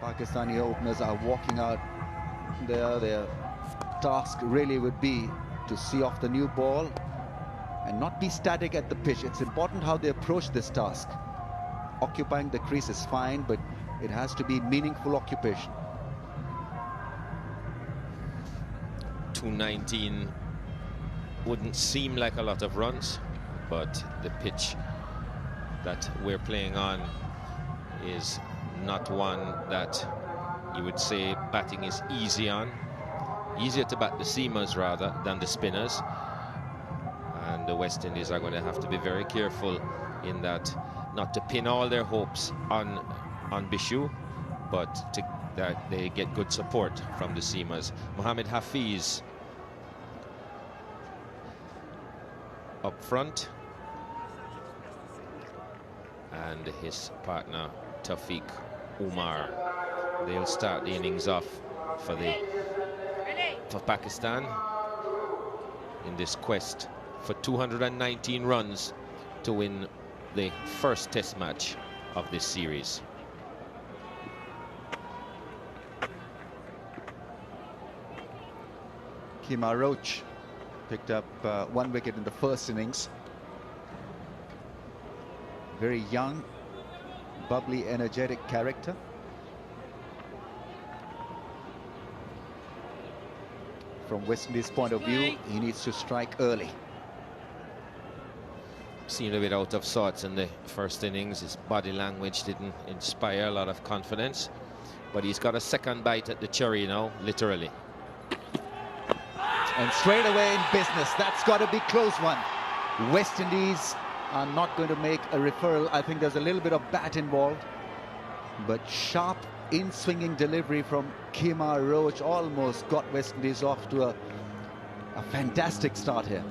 Pakistani openers are walking out there. Their task really would be to see off the new ball and not be static at the pitch. It's important how they approach this task. Occupying the crease is fine, but it has to be meaningful occupation. 219 wouldn't seem like a lot of runs, but the pitch that we're playing on is not one that you would say batting is easy on. Easier to bat the seamers rather than the spinners. And the West Indies are going to have to be very careful in that, not to pin all their hopes on Bishu, but that they get good support from the seamers. Mohammad Hafiz up front, and his partner Tafiq Umar. They'll start the innings off for Pakistan in this quest for 219 runs to win the first test match of this series. Kemar Roach picked up 1 wicket in the first innings. Very young, bubbly, energetic character. From West Indies' point of view, he needs to strike early. Seemed a bit out of sorts in the first innings. His body language didn't inspire a lot of confidence, but he's got a second bite at the cherry now, literally. And straight away in business, that's got to be close one. West Indies are not going to make a referral. I think there's a little bit of bat involved, but sharp in-swinging delivery from Kemar Roach almost got West Indies off to a fantastic start here.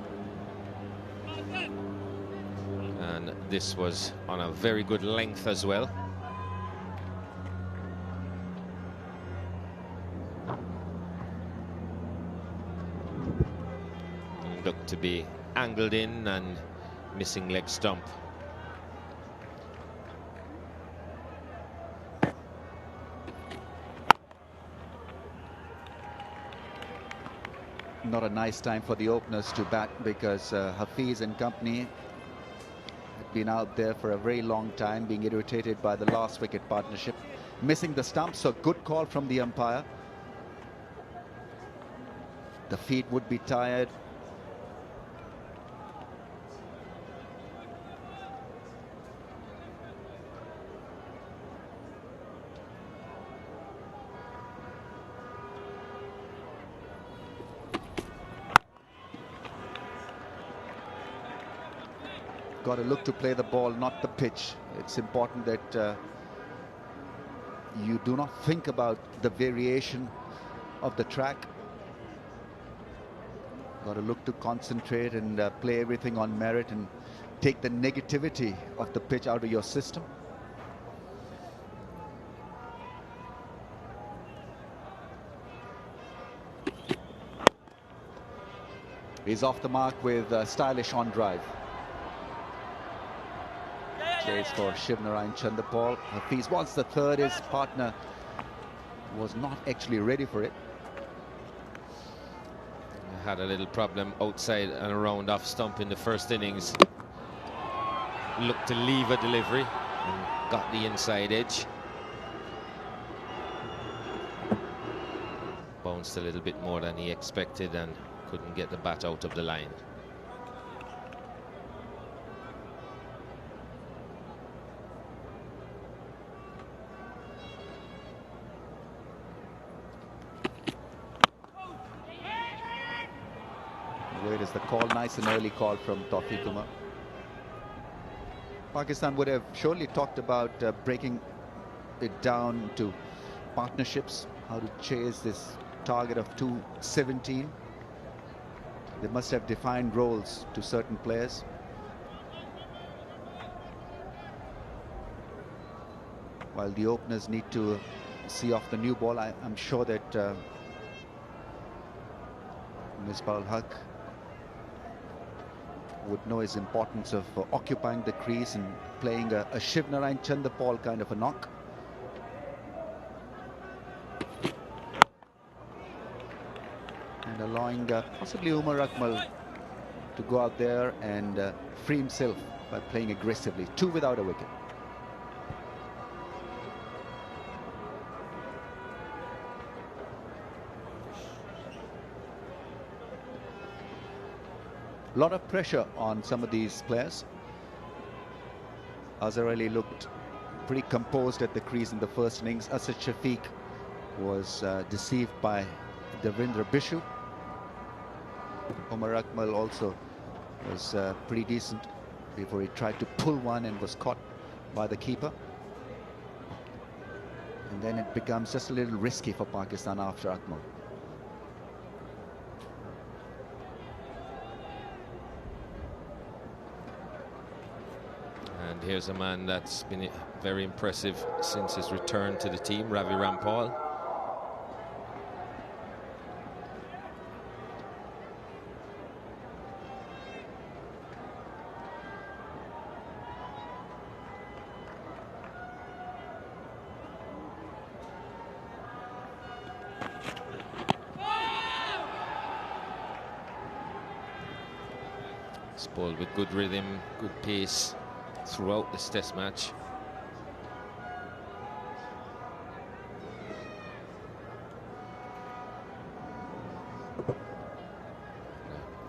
And this was on a very good length as well. Looked to be angled in and missing leg stump. Not a nice time for the openers to bat, because Hafiz and company had been out there for a very long time, being irritated by the last wicket partnership, missing the stump. So good call from the umpire. The feet would be tired. Got to look to play the ball, not the pitch. It's important that you do not think about the variation of the track. Got to look to concentrate and play everything on merit and take the negativity of the pitch out of your system. He's off the mark with stylish on drive. Chase for Shivnarine Chanderpaul. Hafiz wants the third. His partner was not actually ready for it. Had a little problem outside and around off stump in the first innings. Looked to leave a delivery and got the inside edge. Bounced a little bit more than he expected and couldn't get the bat out of the line. Where is the call? Nice and early call from Tafiq Umar. Pakistan would have surely talked about breaking it down to partnerships, how to chase this target of 217. They must have defined roles to certain players. While the openers need to see off the new ball, I'm sure that Misbah Haq would know his importance of occupying the crease and playing a Shivnarine Chanderpaul kind of a knock. allowing possibly Umar Akmal to go out there and free himself by playing aggressively. 2 without a wicket. A lot of pressure on some of these players. Azhar Ali looked pretty composed at the crease in the first innings. Asad Shafiq was deceived by Devendra Bishu. Umar Akmal also was pretty decent before he tried to pull one and was caught by the keeper. And then it becomes just a little risky for Pakistan after Akmal. And here's a man that's been very impressive since his return to the team, Ravi Rampal. It's bowled with good rhythm, good pace throughout this test match.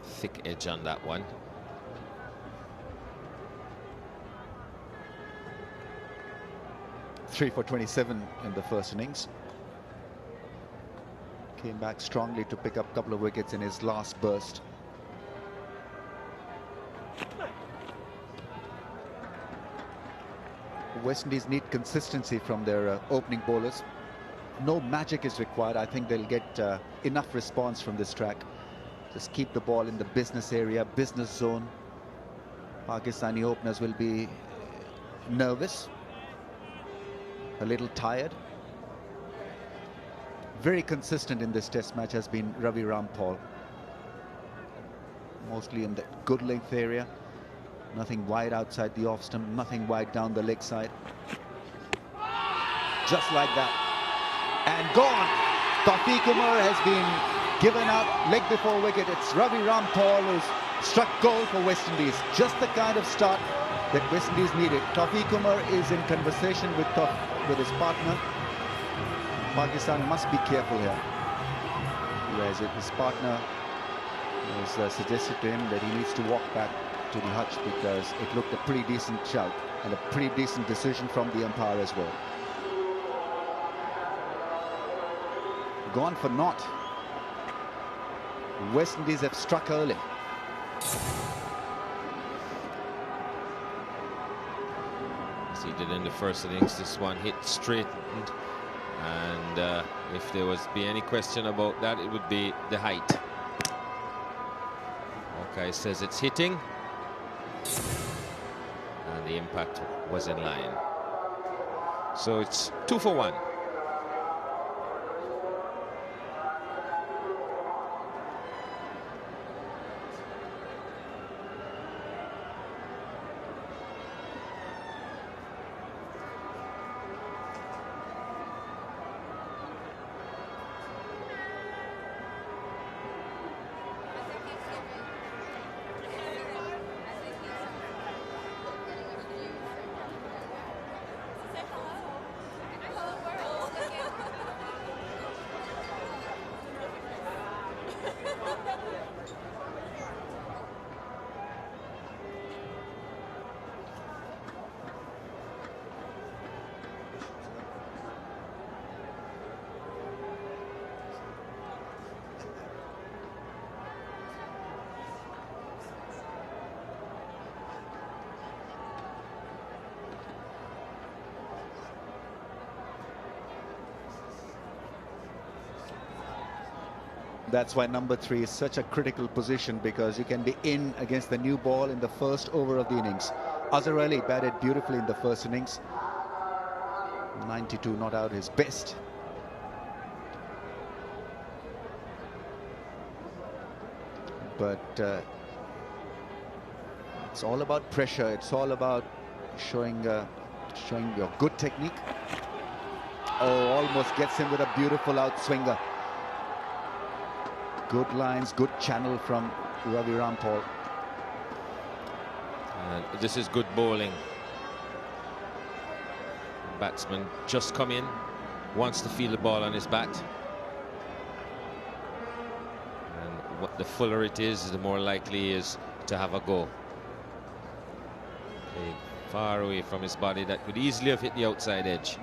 Thick edge on that one. Three for 27 in the first innings. Came back strongly to pick up a couple of wickets in his last burst. West Indies need consistency from their opening bowlers. No magic is required. I think they'll get enough response from this track. Just keep the ball in the business area, business zone. Pakistani openers will be nervous, a little tired. Very consistent in this test match has been Ravi Rampal. Mostly in the good length area. Nothing wide outside the off stump, nothing wide down the leg side. Just like that. And gone. Tawfiq Umar has been given up, leg before wicket. It's Ravi Rampal who's struck goal for West Indies. Just the kind of start that West Indies needed. Tawfiq Umar is in conversation with his partner. Pakistan must be careful here. Whereas his partner has suggested to him that he needs to walk back to the hutch because it looked a pretty decent shout and a pretty decent decision from the umpire as well. Gone for naught. West Indies have struck early. As he did in the first innings, this one hit straightened, and if there was be any question about that, it would be the height. Okay, says it's hitting. And the impact was in line. So it's 2 for 1. That's why number 3 is such a critical position, because you can be in against the new ball in the first over of the innings. Azhar Ali batted beautifully in the first innings. 92, not out his best. But it's all about pressure. It's all about showing your good technique. Oh, almost gets him with a beautiful outswinger. Good lines, good channel from Ravi Rampal. And this is good bowling. Batsman just come in, wants to feel the ball on his bat. And what the fuller it is, the more likely he is to have a go. Played far away from his body, that could easily have hit the outside edge.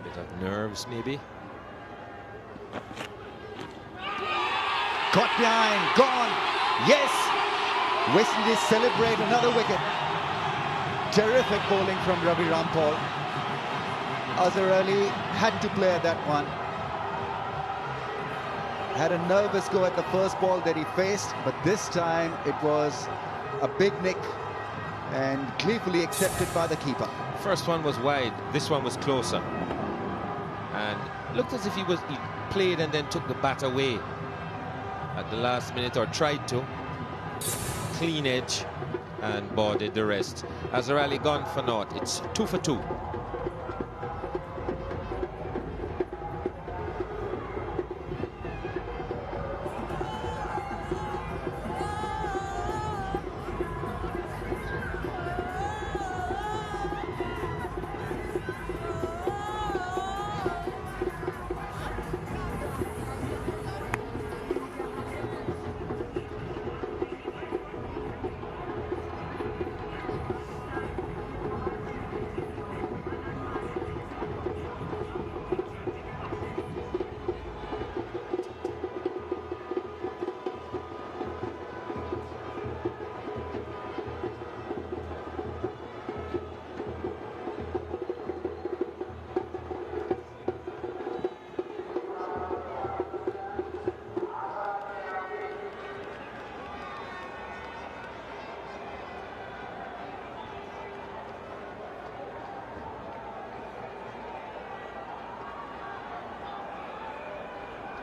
Bit of nerves maybe. Caught behind, gone. Yes, West Indies celebrate another wicket. Terrific bowling from Ravi Rampal. Azhar Ali had to play at that one. Had a nervous go at the first ball that he faced, but this time it was a big nick and gleefully accepted by the keeper. First one was wide, this one was closer. And looked as if he played and then took the bat away at the last minute, or tried to. Clean edge and boarded the rest. Azhar Ali gone for naught. It's 2 for 2.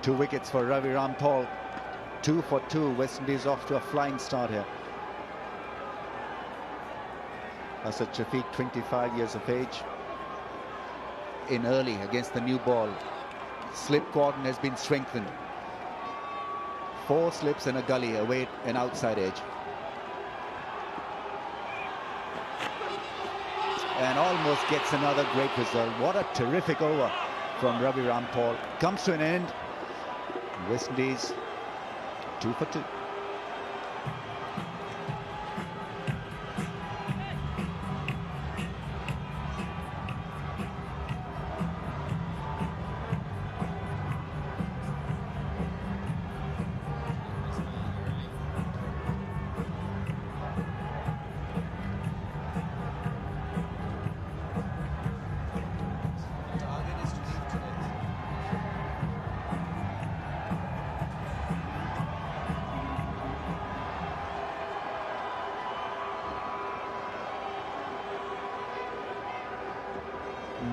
Two wickets for Ravi Rampal. 2 for 2. West Indies off to a flying start here. Asad Shafiq, 25 years of age, in early against the new ball. Slip cordon has been strengthened. 4 slips and a gully away an outside edge. And almost gets another great result. What a terrific over from Ravi Rampal. Comes to an end. West Indies 2 for 2.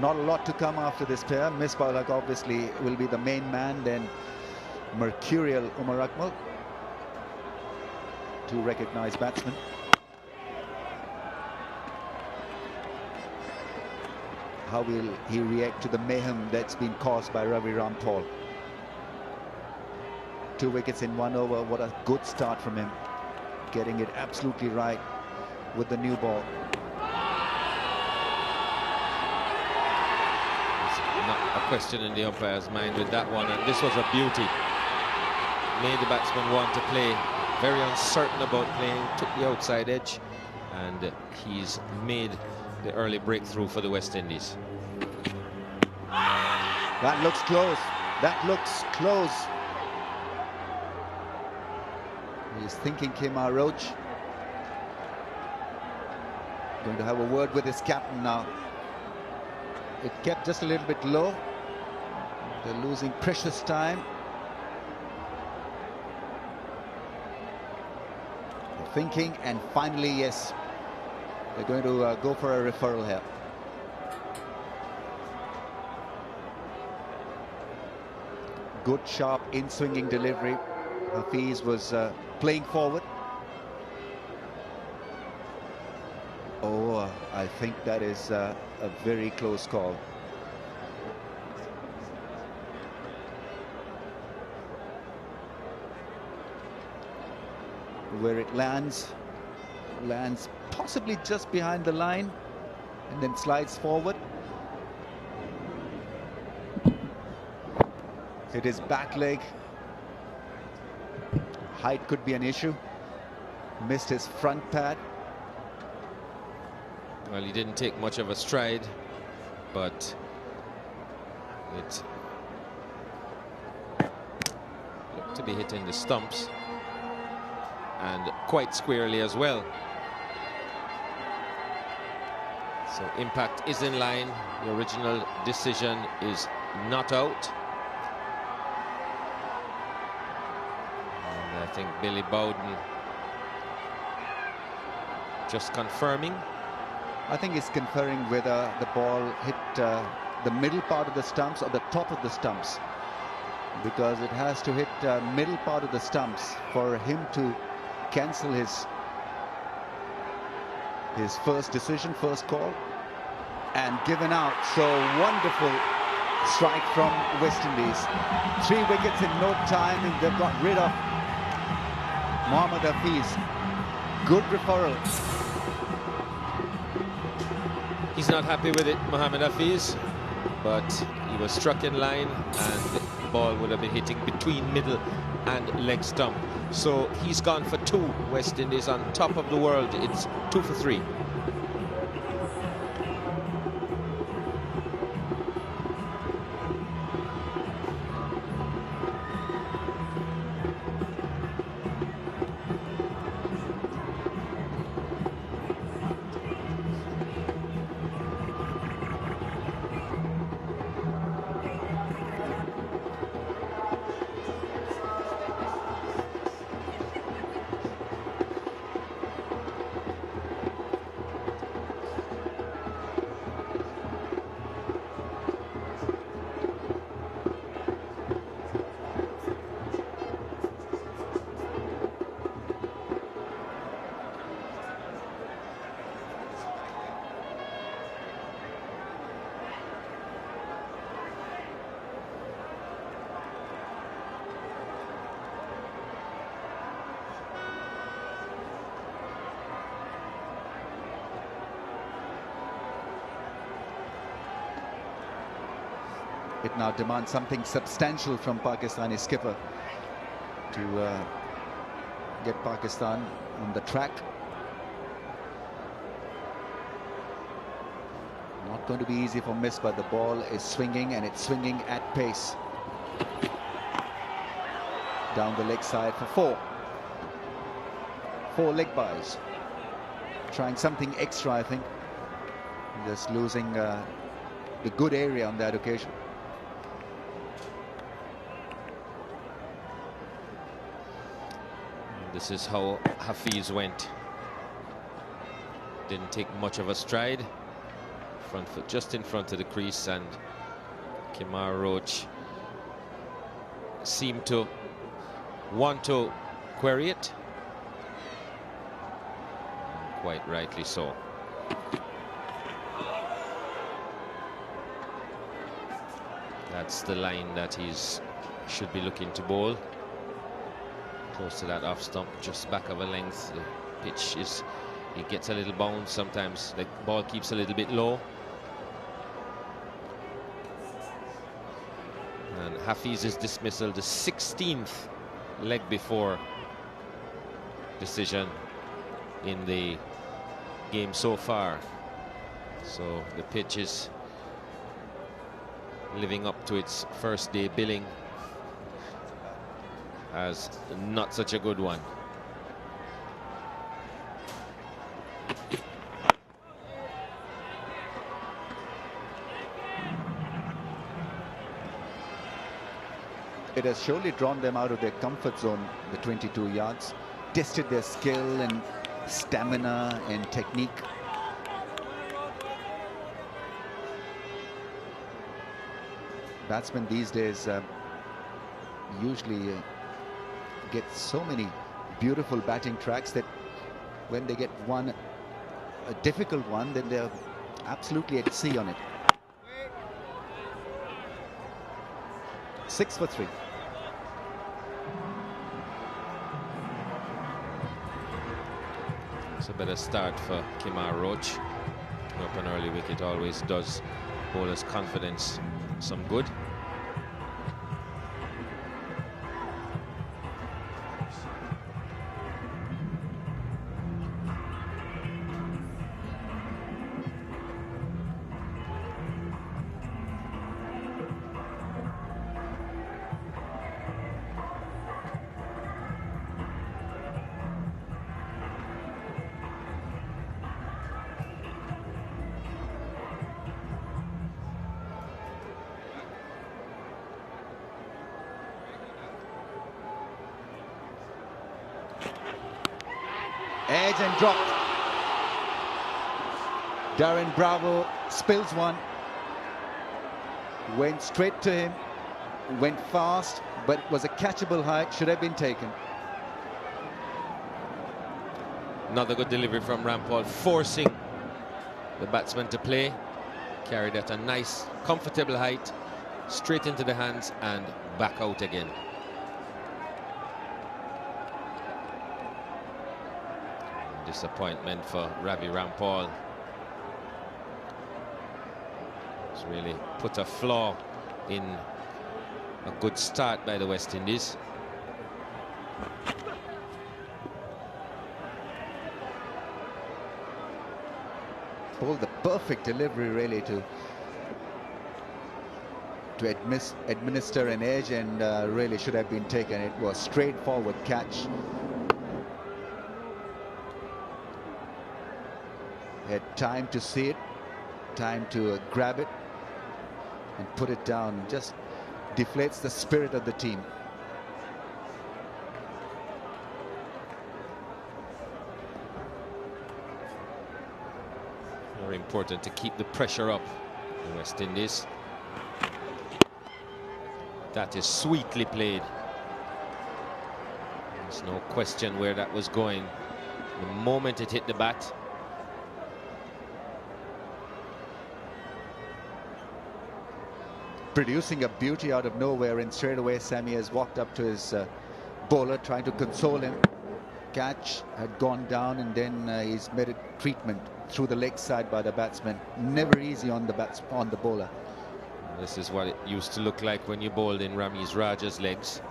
Not a lot to come after this pair. Misbah obviously will be the main man, then Mercurial Umar Akmal, 2 recognised batsmen. How will he react to the mayhem that's been caused by Ravi Rampal? 2 wickets in 1 over. What a good start from him, getting it absolutely right with the new ball. Not a question in the umpire's mind with that one, and this was a beauty. Made the batsman want to play, very uncertain about playing, took the outside edge, and he's made the early breakthrough for the West Indies. That looks close. That looks close. He's thinking Kemar Roach. Going to have a word with his captain now. It kept just a little bit low. They're losing precious time. They're thinking, and finally, yes, they're going to go for a referral here. Good, sharp, in-swinging delivery. Hafiz was playing forward. Oh, I think that is a very close call. where it lands possibly just behind the line and then slides forward. It is back leg. Height could be an issue. Missed his front pad. Well, he didn't take much of a stride, but it looked to be hitting the stumps, and quite squarely as well. So impact is in line. The original decision is not out. And I think Billy Bowden just confirming. I think he's conferring whether the ball hit the middle part of the stumps or the top of the stumps, because it has to hit middle part of the stumps for him to cancel his first decision, first call, and given out. So wonderful strike from West Indies. 3 wickets in no time, and they've got rid of Mohammad Hafiz. Good referral. He's not happy with it, Mohammad Hafiz, but he was struck in line and the ball would have been hitting between middle and leg stump. So he's gone for 2. West Indies on top of the world. It's 2 for 3. It now demands something substantial from Pakistani skipper to get Pakistan on the track. Not going to be easy for miss, but the ball is swinging, and it's swinging at pace. Down the leg side for 4. 4 leg byes. Trying something extra, I think. Just losing the good area on that occasion. This is how Hafiz went. Didn't take much of a stride. Front foot just in front of the crease, and Kemar Roach seemed to want to query it. And quite rightly so. That's the line that he's should be looking to bowl. Close to that off stump, just back of a length. The pitch is, it gets a little bounce sometimes. The ball keeps a little bit low. And Hafiz's dismissal, the 16th leg before decision in the game so far. So the pitch is living up to its first day billing as not such a good one. It has surely drawn them out of their comfort zone, the 22 yards, tested their skill and stamina and technique. Batsmen these days usually get so many beautiful batting tracks that when they get one, a difficult one, then they're absolutely at sea on it. 6 for 3. It's a better start for Kimar Roach. Picking up an early wicket always does bowlers' confidence some good. Edge and dropped. Darren Bravo spills one. Went straight to him. Went fast, but it was a catchable height. Should have been taken. Another good delivery from Rampal, forcing the batsman to play. Carried at a nice, comfortable height, straight into the hands and back out again. Disappointment for Ravi Rampal. It's really put a flaw in a good start by the West Indies. Bowled the perfect delivery really to administer an edge, and really should have been taken. It was straightforward catch. Had time to see it, time to grab it and put it down. Just deflates the spirit of the team. Very important to keep the pressure up in West Indies. That is sweetly played. There's no question where that was going. The moment it hit the bat, producing a beauty out of nowhere, and straight away Sammy has walked up to his bowler trying to console him. Catch had gone down, and then he's made a treatment through the leg side by the batsman. Never easy on the bowler. this is what it used to look like when you bowled in Ramiz Raja's legs.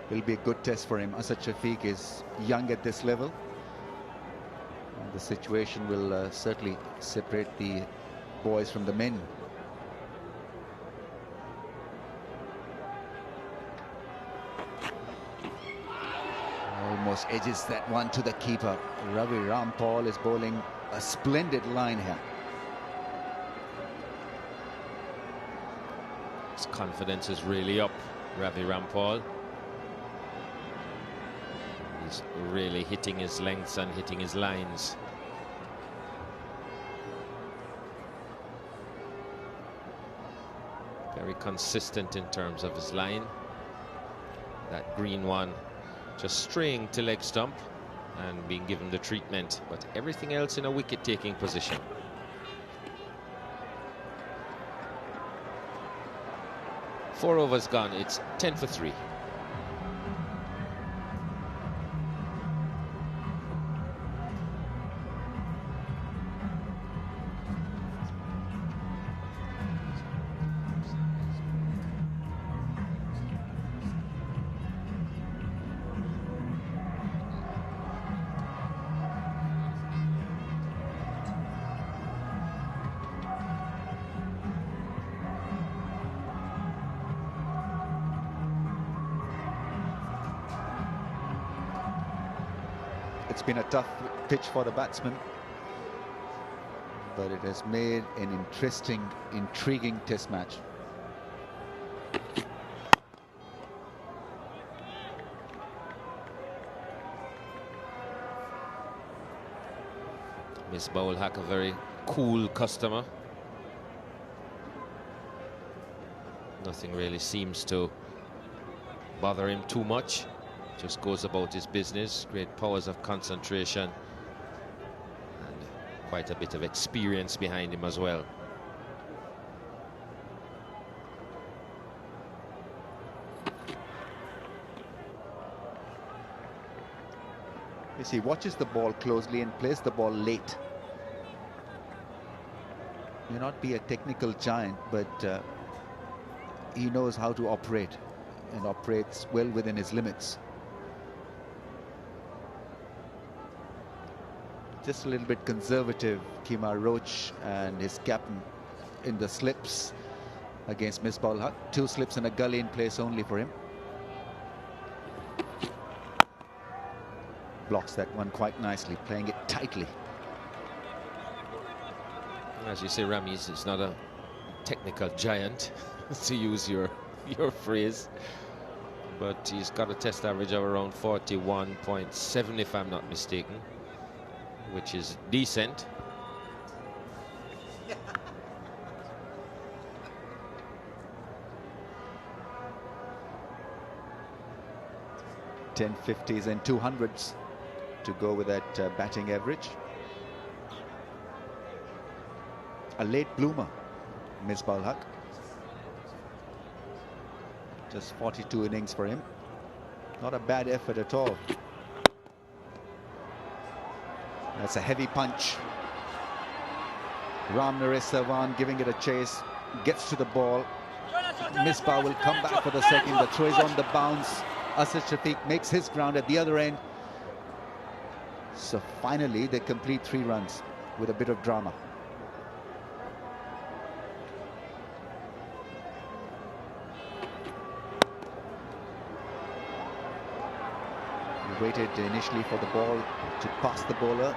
Will be a good test for him. Asad Shafiq is young at this level. And the situation will certainly separate the boys from the men. Almost edges that one to the keeper. Ravi Rampal is bowling a splendid line here. His confidence is really up, Ravi Rampal. He's really hitting his lengths and hitting his lines. Very consistent in terms of his line. That green one just straying to leg stump and being given the treatment, but everything else in a wicket-taking position. Four overs gone, it's 10 for 3. It's been a tough pitch for the batsman, but it has made an interesting, intriguing test match. Misbah ul Haq, a very cool customer. Nothing really seems to bother him too much. Just goes about his business. Great powers of concentration and quite a bit of experience behind him as well. Yes, he watches the ball closely and plays the ball late. May not be a technical giant, but he knows how to operate and operates well within his limits. Just a little bit conservative, Kemar Roach and his captain in the slips against Misbah ul Haq. 2 slips and a gully in place only for him. Blocks that one quite nicely, playing it tightly. As you say, Ramiz is not a technical giant, to use your phrase, but he's got a test average of around 41.7, if I'm not mistaken, which is decent. .1050s and 200s to go with that batting average. A late bloomer, Misbah ul Haq. Just 42 innings for him. Not a bad effort at all. That's a heavy punch. Ram Naresh Sarwan giving it a chase. Gets to the ball. Misbah will come back for the second. The throw is on the bounce. Asad Shafiq makes his ground at the other end. So finally they complete 3 runs with a bit of drama. He waited initially for the ball to pass the bowler.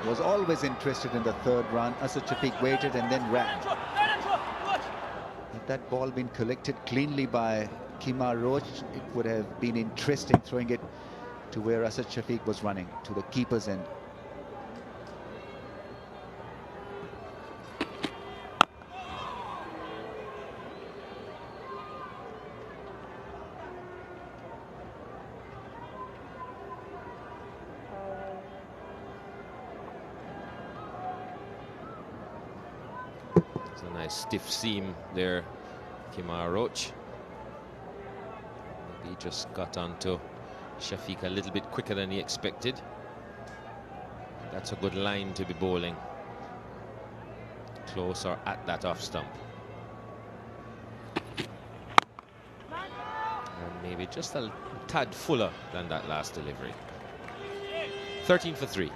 Was always interested in the 3rd run. Asad Shafiq waited and then ran. Had that ball been collected cleanly by Kemar Roach, it would have been interesting, throwing it to where Asad Shafiq was running, to the keeper's end. It's a nice stiff seam there, Kemar Roach. He just got onto Shafiq a little bit quicker than he expected. That's a good line to be bowling. Close or at that off stump. And maybe just a tad fuller than that last delivery. 13 for 3.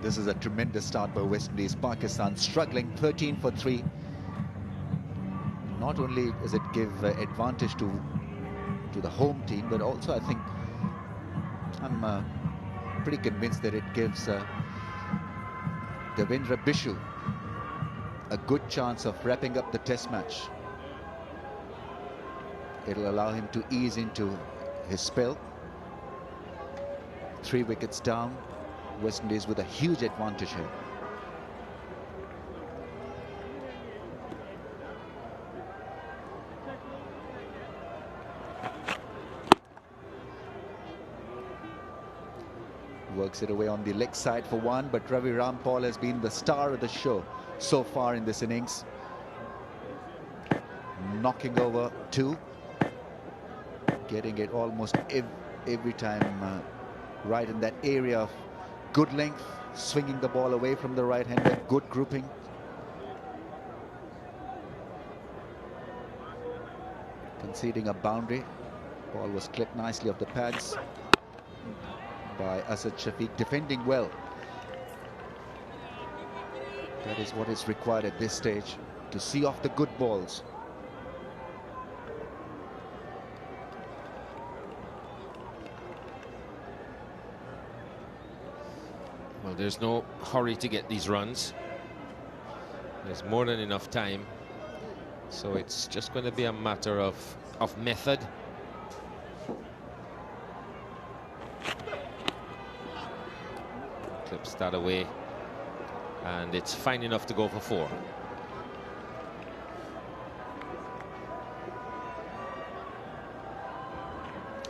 This is a tremendous start by West Indies. Pakistan struggling, 13 for 3. Not only does it give advantage to the home team, but also I think I'm pretty convinced that it gives Devendra Bishul a good chance of wrapping up the test match. It'll allow him to ease into his spell. 3 wickets down. West Indies with a huge advantage here. Works it away on the leg side for 1, but Ravi Rampal has been the star of the show so far in this innings. Knocking over 2. Getting it almost every time right in that area of good length, swinging the ball away from the right-hander, good grouping. Conceding a boundary. Ball was clipped nicely off the pads. by Asad Shafiq, defending well. That is what is required at this stage, to see off the good balls. Well, there's no hurry to get these runs. There's more than enough time. So it's just going to be a matter of method. Clips that away. And it's fine enough to go for 4.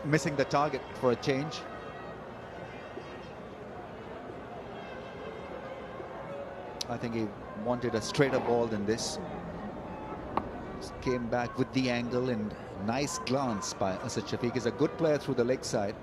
Missing the target for a change. I think he wanted a straighter ball than this. Just came back with the angle, and nice glance by Asad Shafiq. He's a good player through the leg side.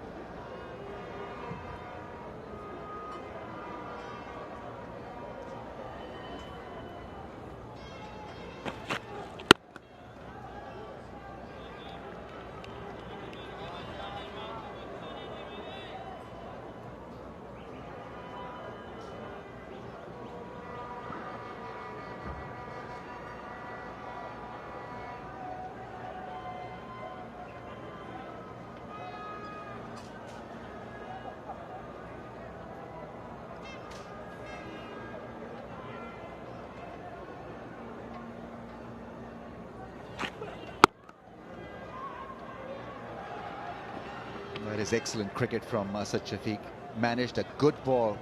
That is excellent cricket from Asad Shafiq. Managed a good ball.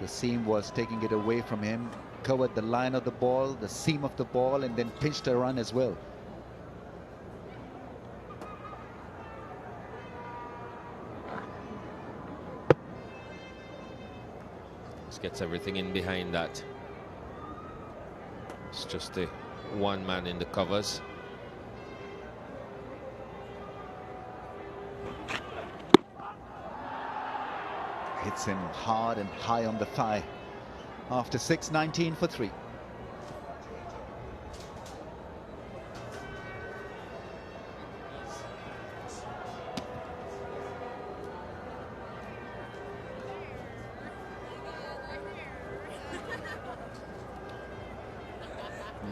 The seam was taking it away from him. Covered the line of the ball, the seam of the ball, and then pinched a run as well. Just gets everything in behind that. It's just the one man in the covers. Hits him hard and high on the thigh. After 6, 19 for 3.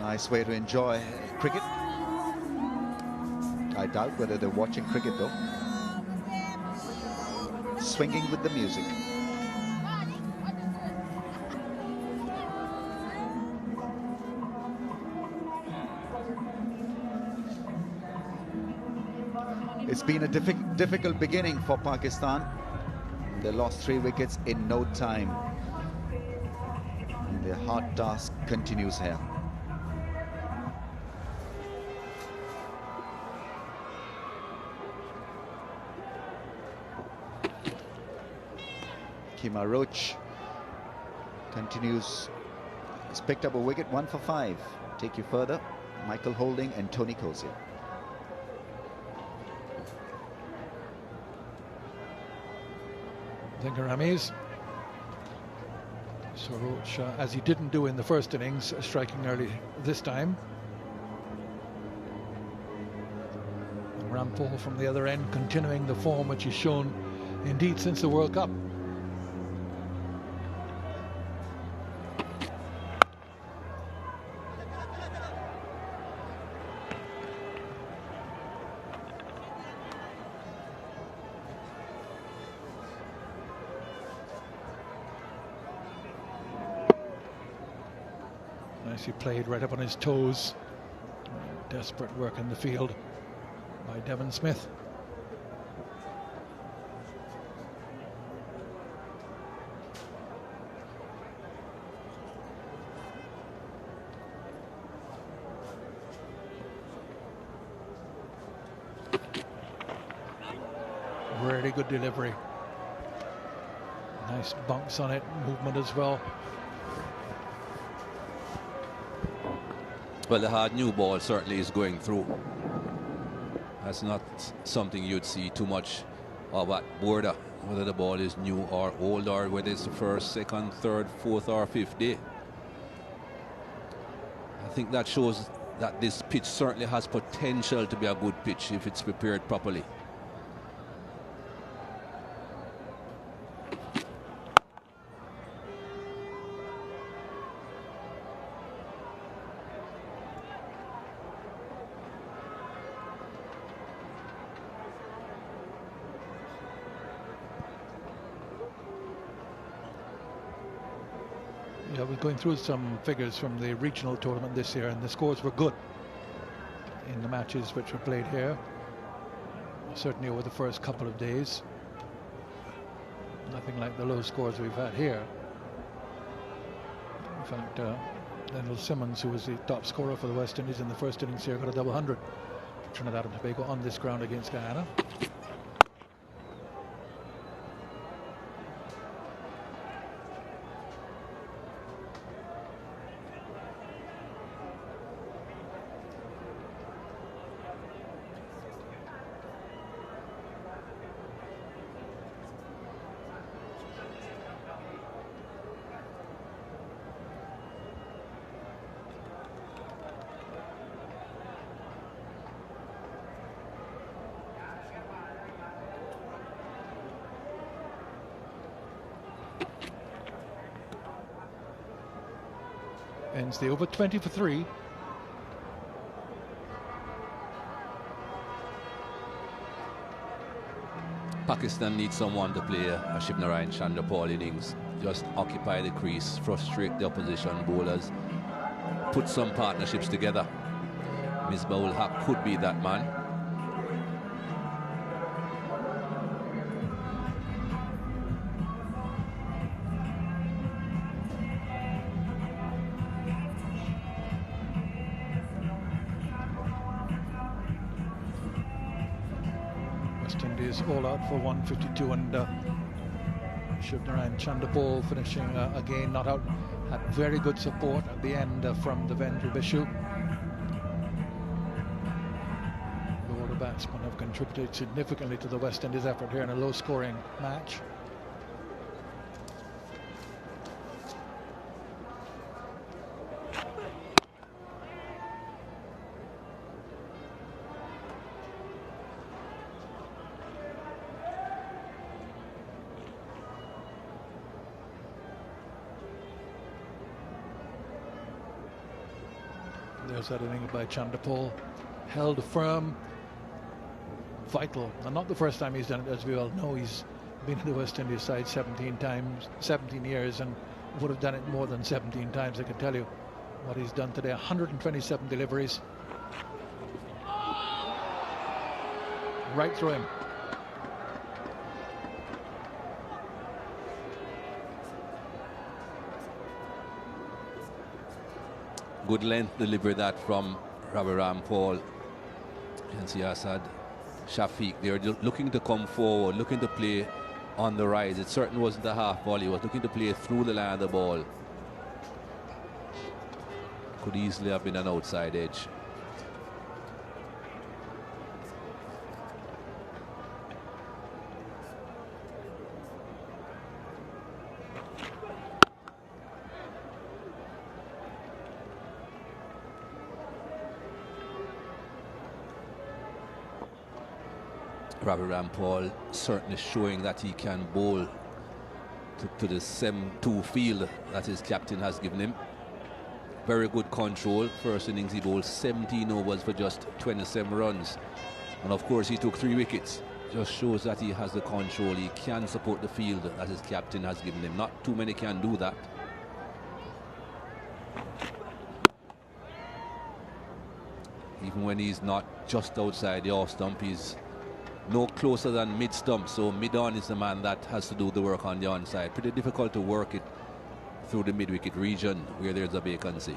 Nice way to enjoy cricket. I doubt whether they're watching cricket though. Swinging with the music. It's been a difficult beginning for Pakistan. They lost 3 wickets in no time. And their hard task continues here. Kima Roach continues. He's picked up a wicket, 1 for 5. Take you further, Michael Holding and Tony Cozier. Rameez. So Roach, as he didn't do in the first innings, striking early this time. And Rampal from the other end, continuing the form which he's shown indeed since the World Cup. Nicely played, right up on his toes. Desperate work in the field by Devon Smith. Really good delivery. Nice bumps on it, movement as well. Well, the hard new ball certainly is going through. That's not something you'd see too much of at border, whether the ball is new or old, or whether it's the first, second, third, fourth or fifth day. I think that shows that this pitch certainly has potential to be a good pitch if it's prepared properly. Yeah, we're going through some figures from the regional tournament this year, and the scores were good in the matches which were played here. Certainly over the first couple of days. Nothing like the low scores we've had here. In fact, Daniel Simmons, who was the top scorer for the West Indies in the first innings here, got a double hundred. Trinidad and Tobago on this ground against Guyana. Ends the over, 20 for 3. Pakistan needs someone to play a Shivnarine Chanderpaul innings. Just occupy the crease, frustrate the opposition bowlers, put some partnerships together. Misbah-ul Haq could be that man. All out for 152, and Shivnarine Chanderpaul finishing again not out. Had very good support at the end from the Devendra Bishu. The order batsmen have contributed significantly to the West Indies effort here in a low scoring match. There's that inning by Chanderpaul, held firm, vital, and not the first time he's done it, as we all know. He's been in the West Indies side 17 years, and would have done it more than 17 times. I can tell you what he's done today. 127 deliveries, right through him. Good length delivery that from Ravi Rampaul. You can see Asad Shafiq. They're looking to come forward, looking to play on the rise. It certainly wasn't a half volley. He was looking to play through the line of the ball. Could easily have been an outside edge. Ravi Rampaul certainly showing that he can bowl to the 7-2 field that his captain has given him. Very good control. First innings he bowled 17 overs for just 27 runs. And of course he took 3 wickets. Just shows that he has the control. He can support the field that his captain has given him. Not too many can do that. Even when he's not just outside the off stump, he's no closer than mid stump, so mid on is the man that has to do the work on the onside. Pretty difficult to work it through the mid wicket region where there's a vacancy.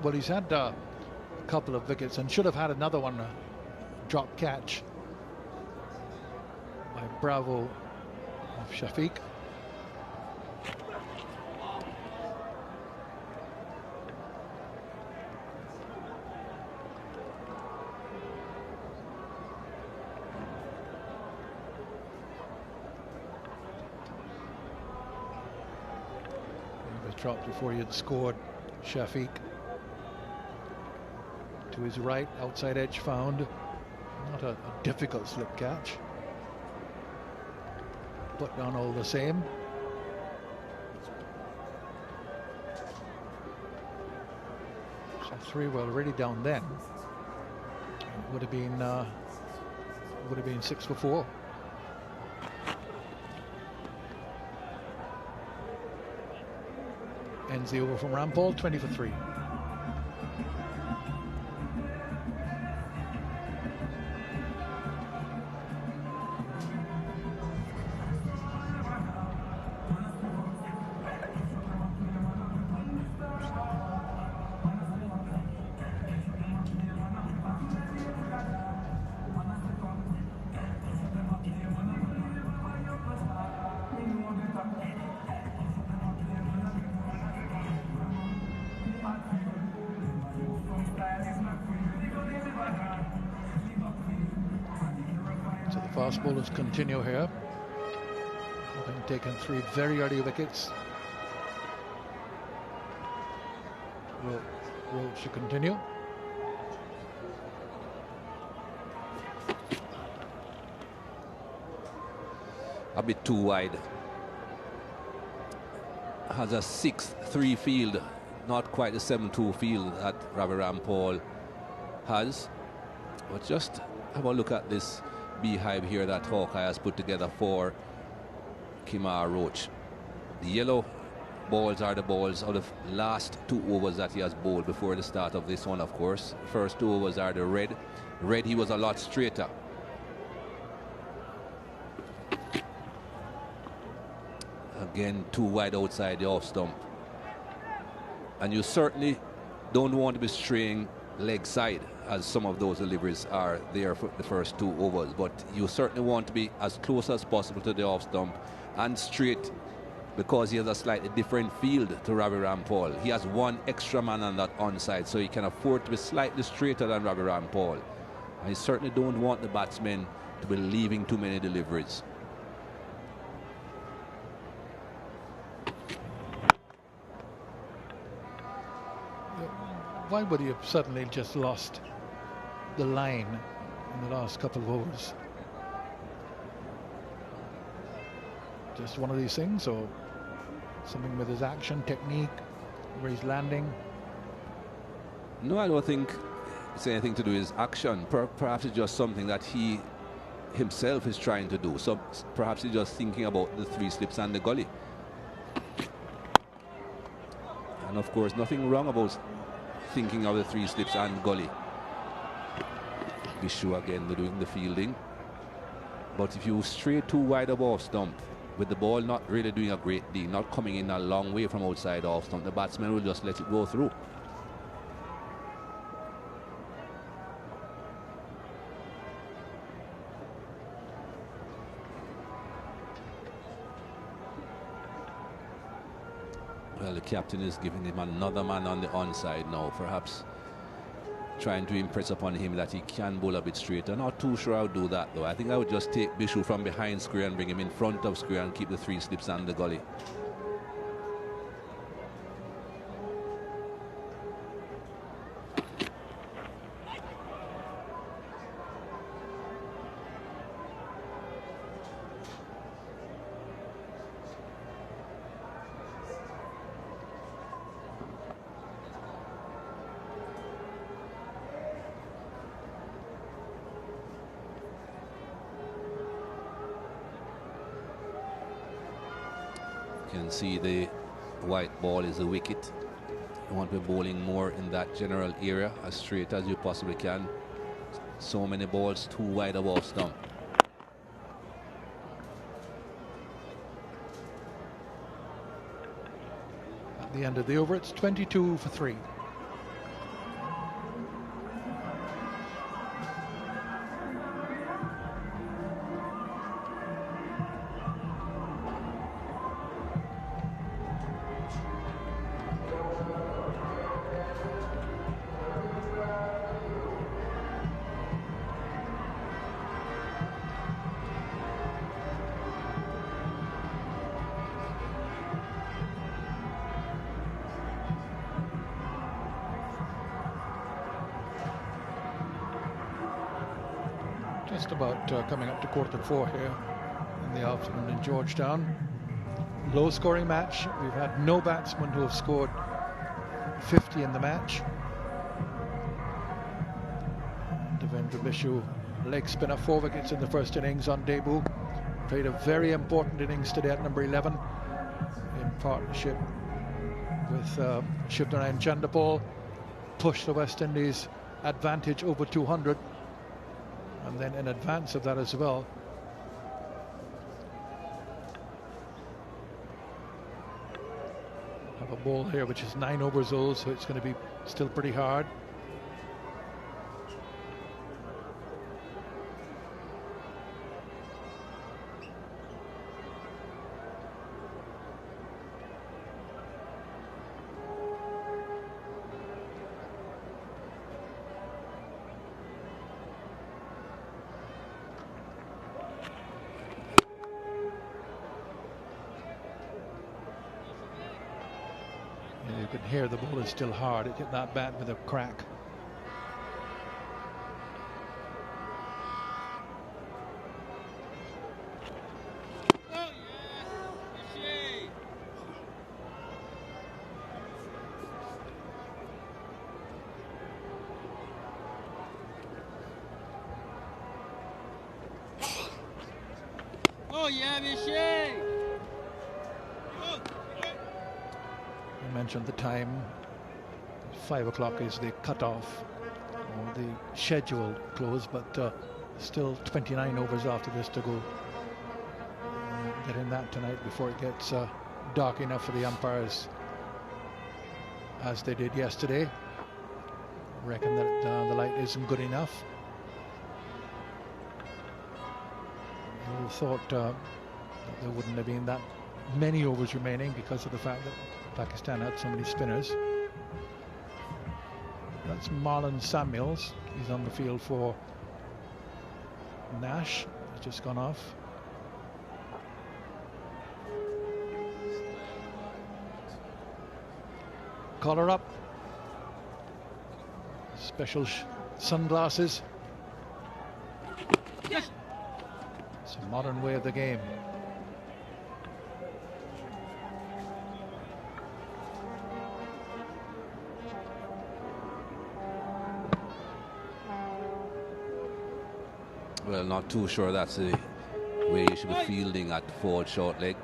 Well, he's had a couple of wickets and should have had another one, a drop catch by Bravo of Shafiq. Dropped before he had scored. Shafiq to his right, outside edge found. Not a difficult slip catch, put down all the same. So 3 were already down then. It would have been would have been 6 for 4. Ends the over from Rampal, 20 for 3. Fast bowlers continue here, having taken 3 very early wickets. Roll should continue. A bit too wide. Has a 6-3 field, not quite the 7-2 field that Ravi Rampal has. But just have a look at this beehive here that Hawkeye has put together for Kemar Roach. The yellow balls are the balls of the last 2 overs that he has bowled before the start of this one, of course. First 2 overs are the red. Red, he was a lot straighter. Again, too wide outside the off stump. And you certainly don't want to be straying leg side, as some of those deliveries are there for the first 2 overs, but you certainly want to be as close as possible to the off stump and straight, because he has a slightly different field to Ravi Rampal. He has 1 extra man on that onside, so he can afford to be slightly straighter than Ravi Rampal. And you certainly don't want the batsmen to be leaving too many deliveries. Why would he have suddenly just lost the line in the last couple of overs? Just one of these things, or something with his action, technique, where he's landing? No, I don't think it's anything to do with his action. Perhaps it's just something that he himself is trying to do. So perhaps he's just thinking about the 3 slips and the gully. And of course, nothing wrong about thinking of the 3 slips and gully. Bishu again doing the fielding. But if you stray too wide of off stump, with the ball not really doing a great deal, not coming in a long way from outside off stump, the batsman will just let it go through. Well, the captain is giving him another man on the onside now, perhaps trying to impress upon him that he can bowl a bit straighter. Not too sure I would do that though. I think I would just take Bishu from behind square and bring him in front of square and keep the 3 slips and the gully. You can see the white ball is a wicket. You want to be bowling more in that general area, as straight as you possibly can. So many balls too wide of off stump. At the end of the over, it's 22 for 3. Just about coming up to 4:15 here in the afternoon in Georgetown. Low scoring match. We've had no batsmen who have scored 50 in the match. Devendra Bishu leg spinner, 4 wickets in the first innings on debut. Played a very important innings today at number 11 in partnership with Shivnarayan Chanderpaul. Pushed the West Indies advantage over 200, and then in advance of that as well, have a ball here which is 9 overs old, so it's going to be still pretty hard. You can hear the ball is still hard. It hit that bat with a crack. Oh yeah, Michelle! You mentioned the time. 5 o'clock is the cutoff, or the scheduled close, but still 29 overs after this to go. Get in that tonight before it gets dark enough for the umpires, as they did yesterday. Reckon that the light isn't good enough. I would have thought that there wouldn't have been that many overs remaining because of the fact that Pakistan had so many spinners. That's Marlon Samuels. He's on the field for Nash. He's just gone off. Collar up. Special sunglasses. Yes. It's a modern way of the game. Well, not too sure that's the way you should be fielding at forward short leg.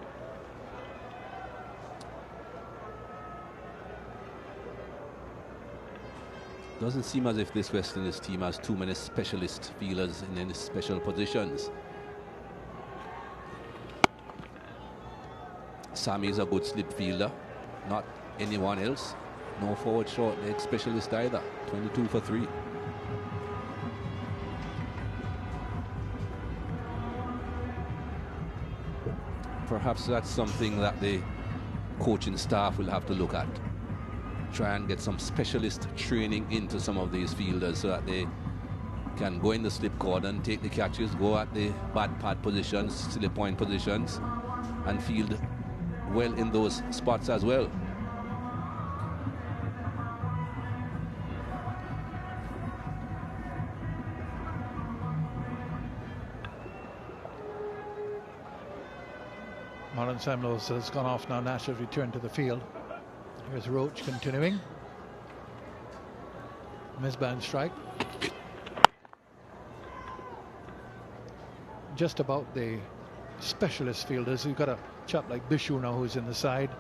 Doesn't seem as if this West Indies team has too many specialist fielders in any special positions. Sammy is a good slip fielder, not anyone else. No forward short leg specialist either. 22 for 3. Perhaps that's something that the coaching staff will have to look at. Try and get some specialist training into some of these fielders so that they can go in the slip cordon, take the catches, go at the bad pad positions, slip point positions, and field well in those spots as well. Marlon Samuels has gone off now. Nash has returned to the field. Here's Roach continuing. Misband strike. Just about the specialist fielders. You've got a chap like Bishu now who's in the side.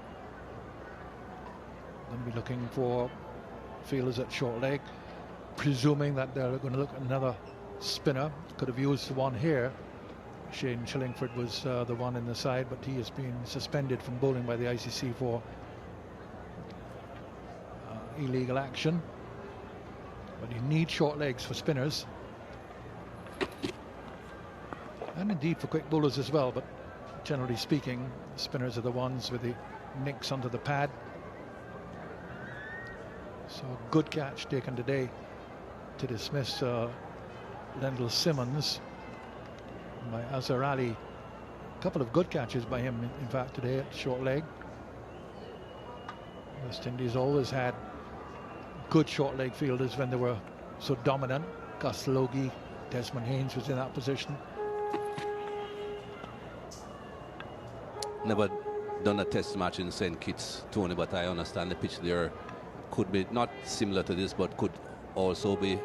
Going to be looking for fielders at short leg, presuming that they're going to look at another spinner. Could have used the one here. Shane Chillingford was the one in the side, but he has been suspended from bowling by the ICC for illegal action. But you need short legs for spinners, and indeed for quick bowlers as well, but generally speaking, spinners are the ones with the nicks onto the pad. So a good catch taken today to dismiss Lendl Simmons by Azhar Ali. A couple of good catches by him, in fact, today at short leg. West Indies always had good short leg fielders when they were so dominant. Gus Logie, Desmond Haynes was in that position. Never done a test match in St. Kitts, Tony, but I understand the pitch there could be not similar to this, but could also be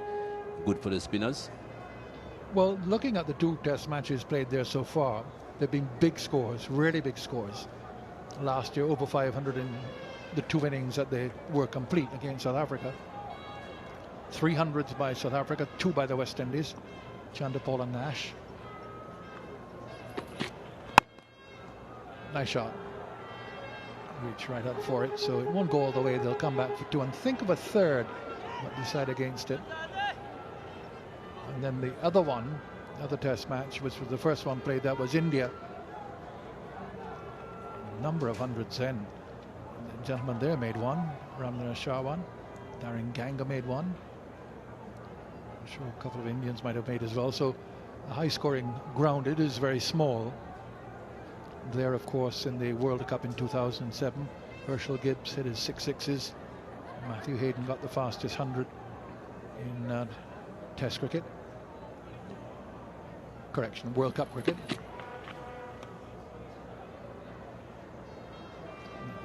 good for the spinners. Well, looking at the 2 test matches played there so far, they've been big scores, really big scores. Last year, over 500 in the 2 innings that they were complete against South Africa. 300s by South Africa, 2 by the West Indies, Chanderpaul and Nash. Nice shot. Reach right up for it, so it won't go all the way. They'll come back for 2 and think of a third, but decide against it. And then the other one, other test match, which was the first one played, that was India. A number of hundreds then. The gentleman there made 1, Ramdana Shah 1, Darren Ganga made 1. I'm sure a couple of Indians might have made as well. So a high scoring ground. It is very small. There, of course, in the World Cup in 2007, Herschel Gibbs hit his 6 sixes. Matthew Hayden got the fastest 100 in Test cricket. Correction, World Cup cricket. That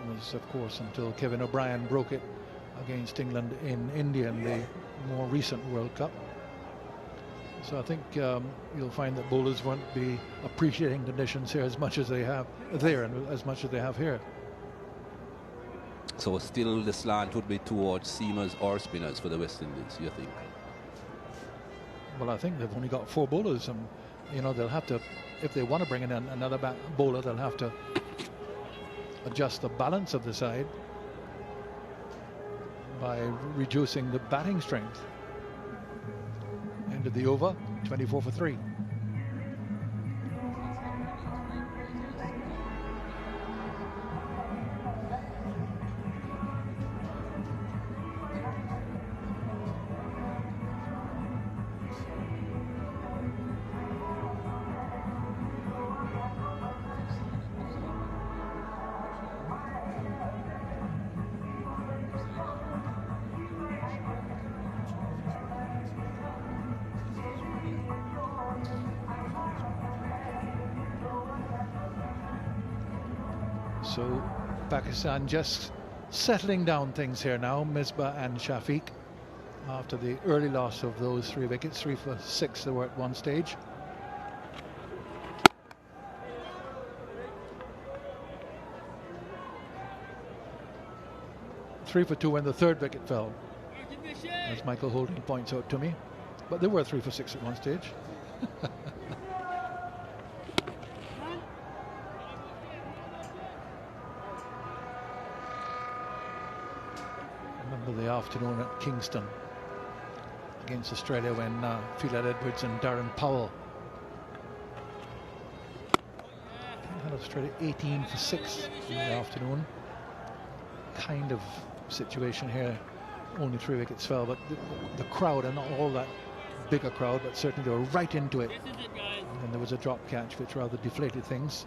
was, of course, until Kevin O'Brien broke it against England in India in the more recent World Cup. So I think you'll find that bowlers won't be appreciating conditions here as much as they have there and as much as they have here. So still the slant would be towards seamers or spinners for the West Indies, you think? Well, I think they've only got 4 bowlers, and you know they'll have to, if they want to bring in another bowler, they'll have to adjust the balance of the side by reducing the batting strength. End of the over, 24 for 3. So Pakistan just settling down things here now, Misbah and Shafiq, after the early loss of those 3 wickets. 3 for 6 they were at one stage. Three for 2 when the 3rd wicket fell, as Michael Holding points out to me. But they were 3 for 6 at one stage. Remember the afternoon at Kingston against Australia when Philad Edwards and Darren Powell had Australia 18 for 6 in the afternoon. Kind of situation here. Only 3 wickets fell, but the crowd, and not all that bigger crowd, but certainly they were right into it. And then there was a drop catch which rather deflated things.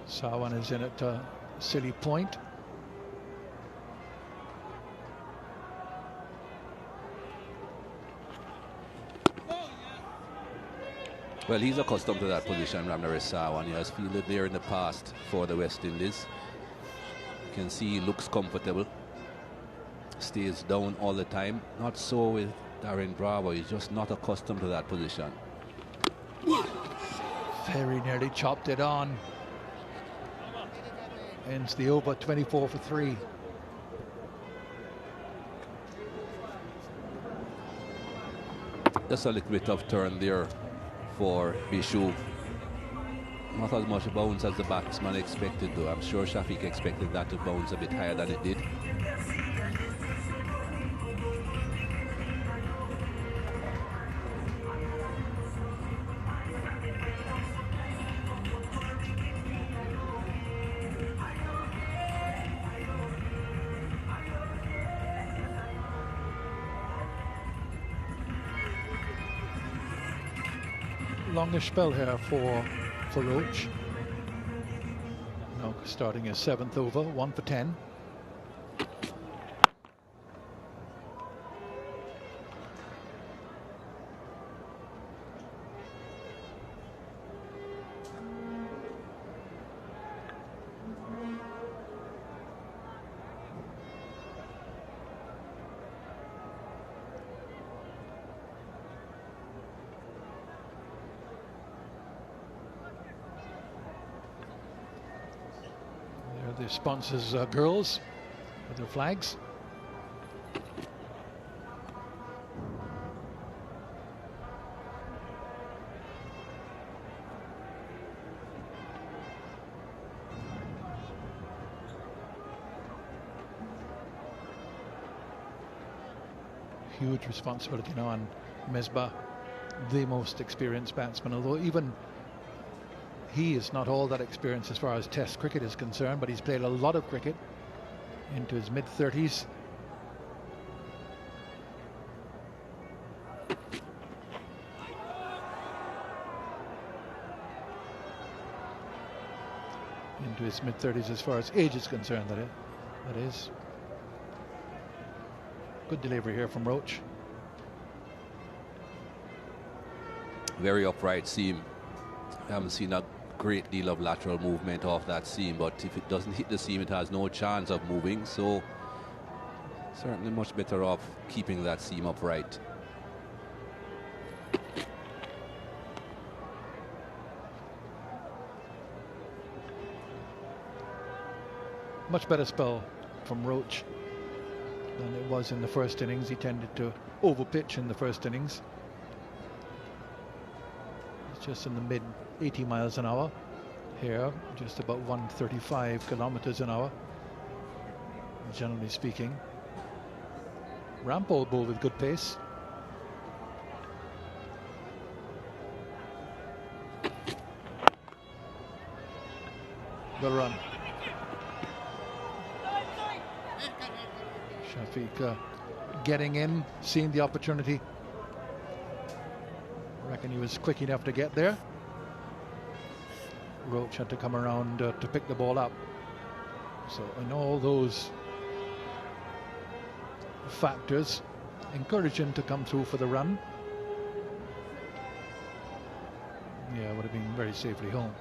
Sawan is in at Silly Point. Well, he's accustomed to that position, Ramdana Sawan. He has fielded there in the past for the West Indies. You can see he looks comfortable. Stays down all the time. Not so with Darren Bravo. He's just not accustomed to that position. Very nearly chopped it on. Ends the over, 24 for 3. Just a little bit of turn there for Bishu. Not as much bounce as the batsman expected though. I'm sure Shafiq expected that to bounce a bit higher than it did. Longish spell here for Roach. Now starting his 7th over, 1 for 10. the sponsors girls with their flags. Huge responsibility now on Mesbah, the most experienced batsman, although even he is not all that experienced as far as Test cricket is concerned, but he's played a lot of cricket into his mid-30s. Into his mid-30s as far as age is concerned, that is. Good delivery here from Roach. Very upright seam. I haven't seen a great deal of lateral movement off that seam, but if it doesn't hit the seam, it has no chance of moving. So certainly much better off keeping that seam upright. Much better spell from Roach than it was in the first innings. He tended to overpitch in the first innings. It's just in the mid 80 miles an hour. Here, just about 135 kilometers an hour, generally speaking. Rampole ball with good pace. Good run. Shafiq getting in, seeing the opportunity. I reckon he was quick enough to get there. Roach had to come around to pick the ball up. So in all those factors, encourage him to come through for the run. Yeah, would have been very safely home.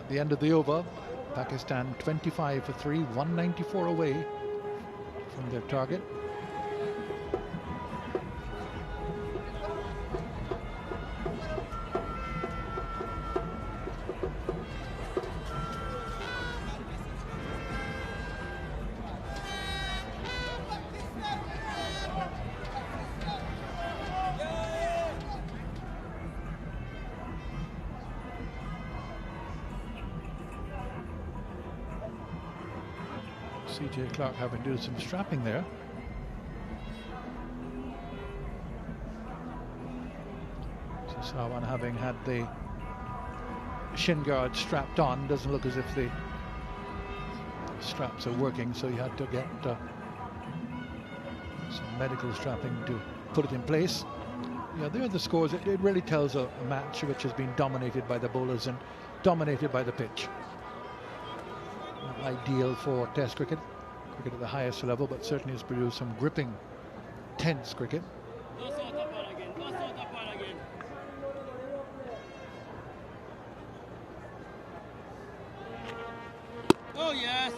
The end of the over, Pakistan 25 for 3, 194 away from their target. CJ Clark having to do some strapping there. So Sawan, having had the shin guard strapped on, doesn't look as if the straps are working, so you had to get some medical strapping to put it in place. Yeah, there are the scores. It really tells a match which has been dominated by the bowlers and dominated by the pitch. Not ideal for Test cricket at the highest level, but certainly has produced some gripping, tense cricket. Oh yes.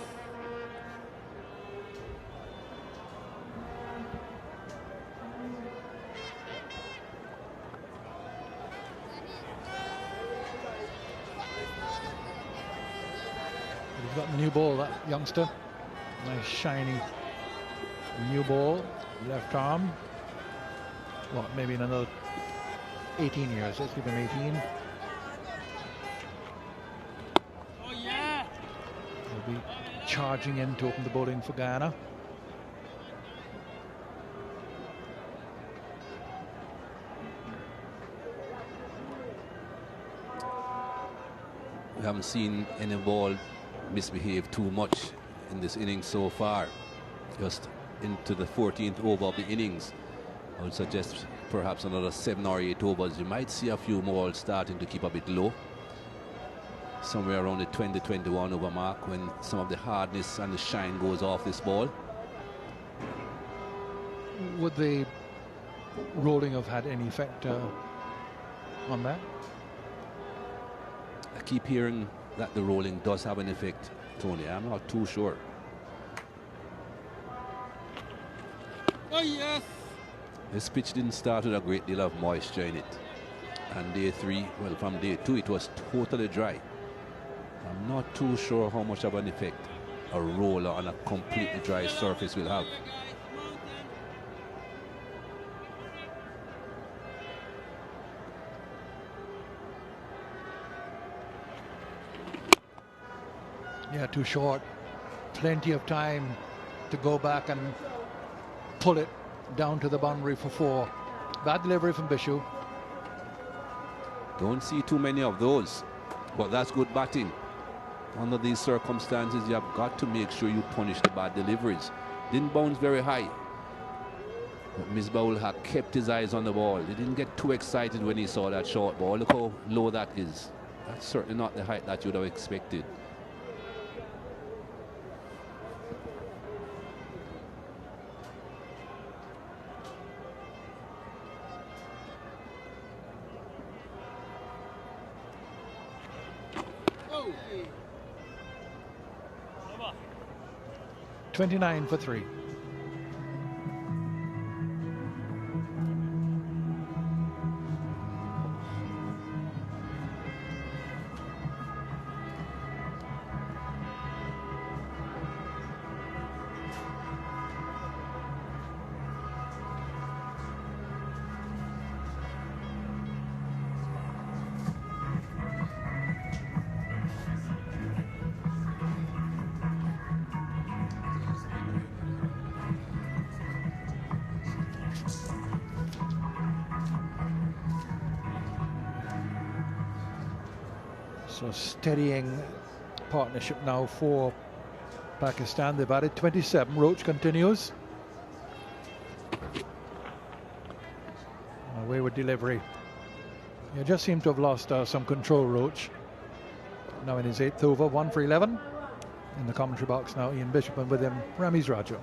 He's got the new ball, that youngster. Nice shiny new ball, left arm. What, maybe in another 18 years. Let's give him 18. Oh yeah. He'll be charging in to open the bowling for Guyana. We haven't seen any ball misbehave too much in this innings so far. Just into the 14th over of the innings. I would suggest perhaps another 7 or 8 overs. You might see a few more starting to keep a bit low. Somewhere around the 20-21 over mark when some of the hardness and the shine goes off this ball. Would the rolling have had any effect on that? I keep hearing that the rolling does have an effect, Tony. I'm not too sure. Oh, yes. This pitch didn't start with a great deal of moisture in it. And day 3, well, from day 2, it was totally dry. I'm not too sure how much of an effect a roller on a completely dry surface will have. Yeah, too short. Plenty of time to go back and pull it down to the boundary for 4. Bad delivery from Bishop. Don't see too many of those, but that's good batting. Under these circumstances, you have got to make sure you punish the bad deliveries. Didn't bounce very high, but Misbah-ul-Haq kept his eyes on the ball. He didn't get too excited when he saw that short ball. Look how low that is. That's certainly not the height that you would have expected. Oh. 29 for 3. So steadying partnership now for Pakistan. They've added 27. Roach continues. A wayward delivery. He just seemed to have lost some control, Roach. Now in his 8th over, 1 for 11. In the commentary box now, Ian Bishop, and with him, Ramiz Raju.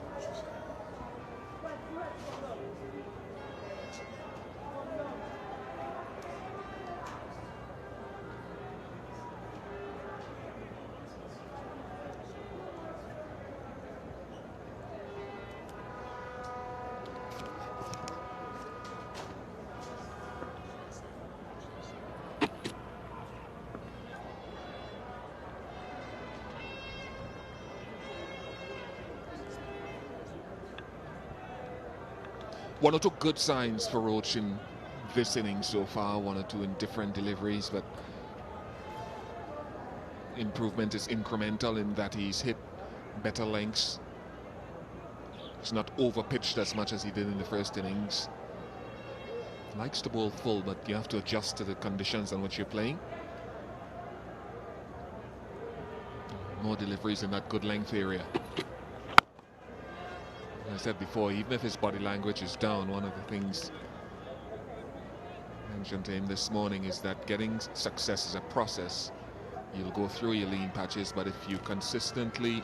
One or two good signs for Roach in this inning so far, 1 or 2 in different deliveries, but improvement is incremental in that he's hit better lengths. He's not over-pitched as much as he did in the first innings. Likes to bowl full, but you have to adjust to the conditions on which you're playing. More deliveries in that good length area. As I said before, even if his body language is down, one of the things I mentioned to him this morning is that getting success is a process. You'll go through your lean patches, but if you consistently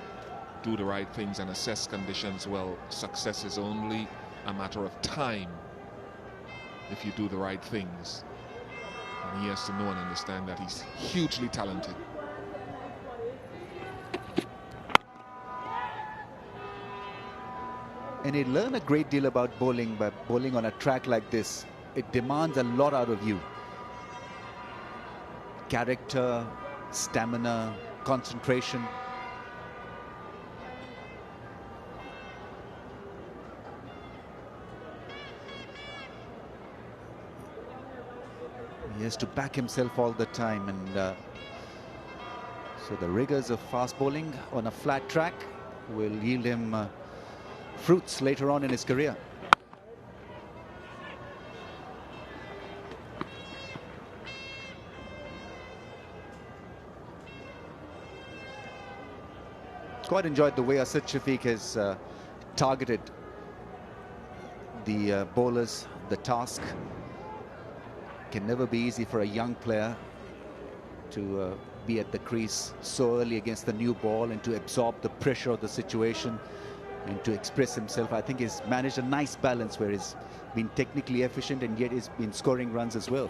do the right things and assess conditions well, success is only a matter of time if you do the right things. And he has to know and understand that he's hugely talented. And he learned a great deal about bowling by bowling on a track like this. It demands a lot out of you. Character, stamina, concentration. He has to back himself all the time, and so the rigors of fast bowling on a flat track will yield him fruits later on in his career. Quite enjoyed the way Asad Shafiq has targeted the bowlers. The task can never be easy for a young player to be at the crease so early against the new ball and to absorb the pressure of the situation. and to express himself. I think he's managed a nice balance where he's been technically efficient and yet he's been scoring runs as well.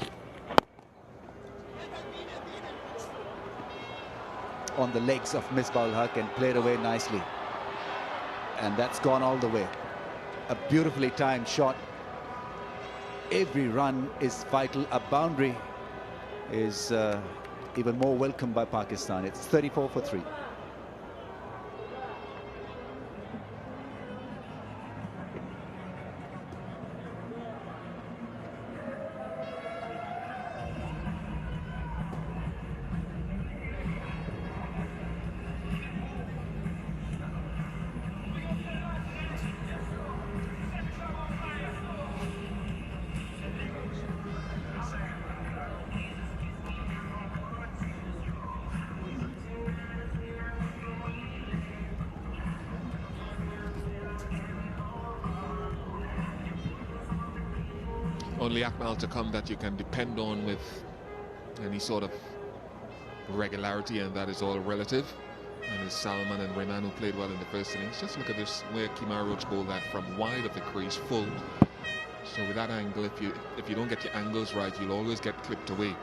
On the legs of Misbah-ul Haq and played away nicely. And that's gone all the way. A beautifully timed shot. Every run is vital. A boundary is even more welcome by Pakistan. It's 34 for 3. Only Akmal to come that you can depend on with any sort of regularity, and that is all relative. And it's Salman and Rayman who played well in the first innings. Just look at this, where Kemar Roach bowled that from wide of the crease, full. So with that angle, if you don't get your angles right, you'll always get clipped away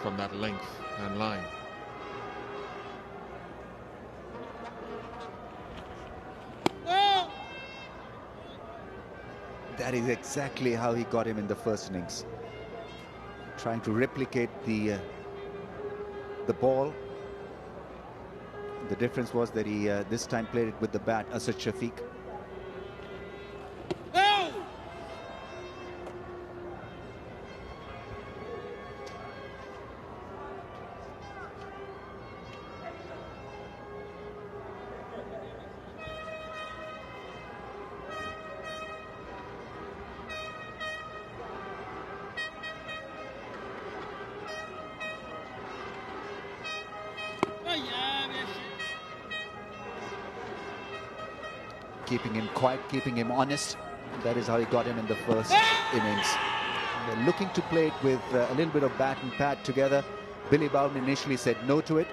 from that length and line. That is exactly how he got him in the first innings. Trying to replicate the ball. The difference was that he this time played it with the bat, Asad Shafiq. Keeping him quiet, keeping him honest. That is how he got him in the first innings. They're looking to play it with a little bit of bat and pad together. Billy Bowden initially said no to it.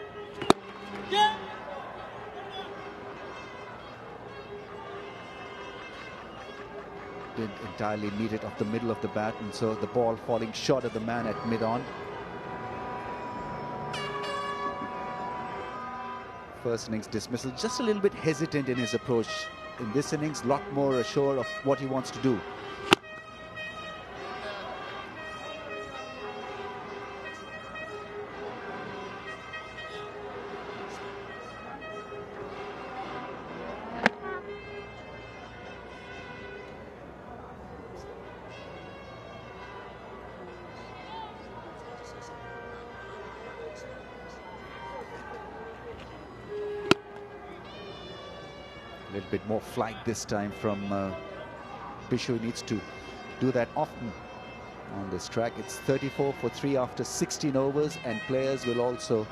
Didn't entirely meet it off the middle of the bat, and so the ball falling short of the man at mid-on. First innings dismissal, just a little bit hesitant in his approach. In this innings, a lot more assured of what he wants to do. A little bit more flight this time from Bishu. He needs to do that often on this track. It's 34 for 3 after 16 overs, and players will also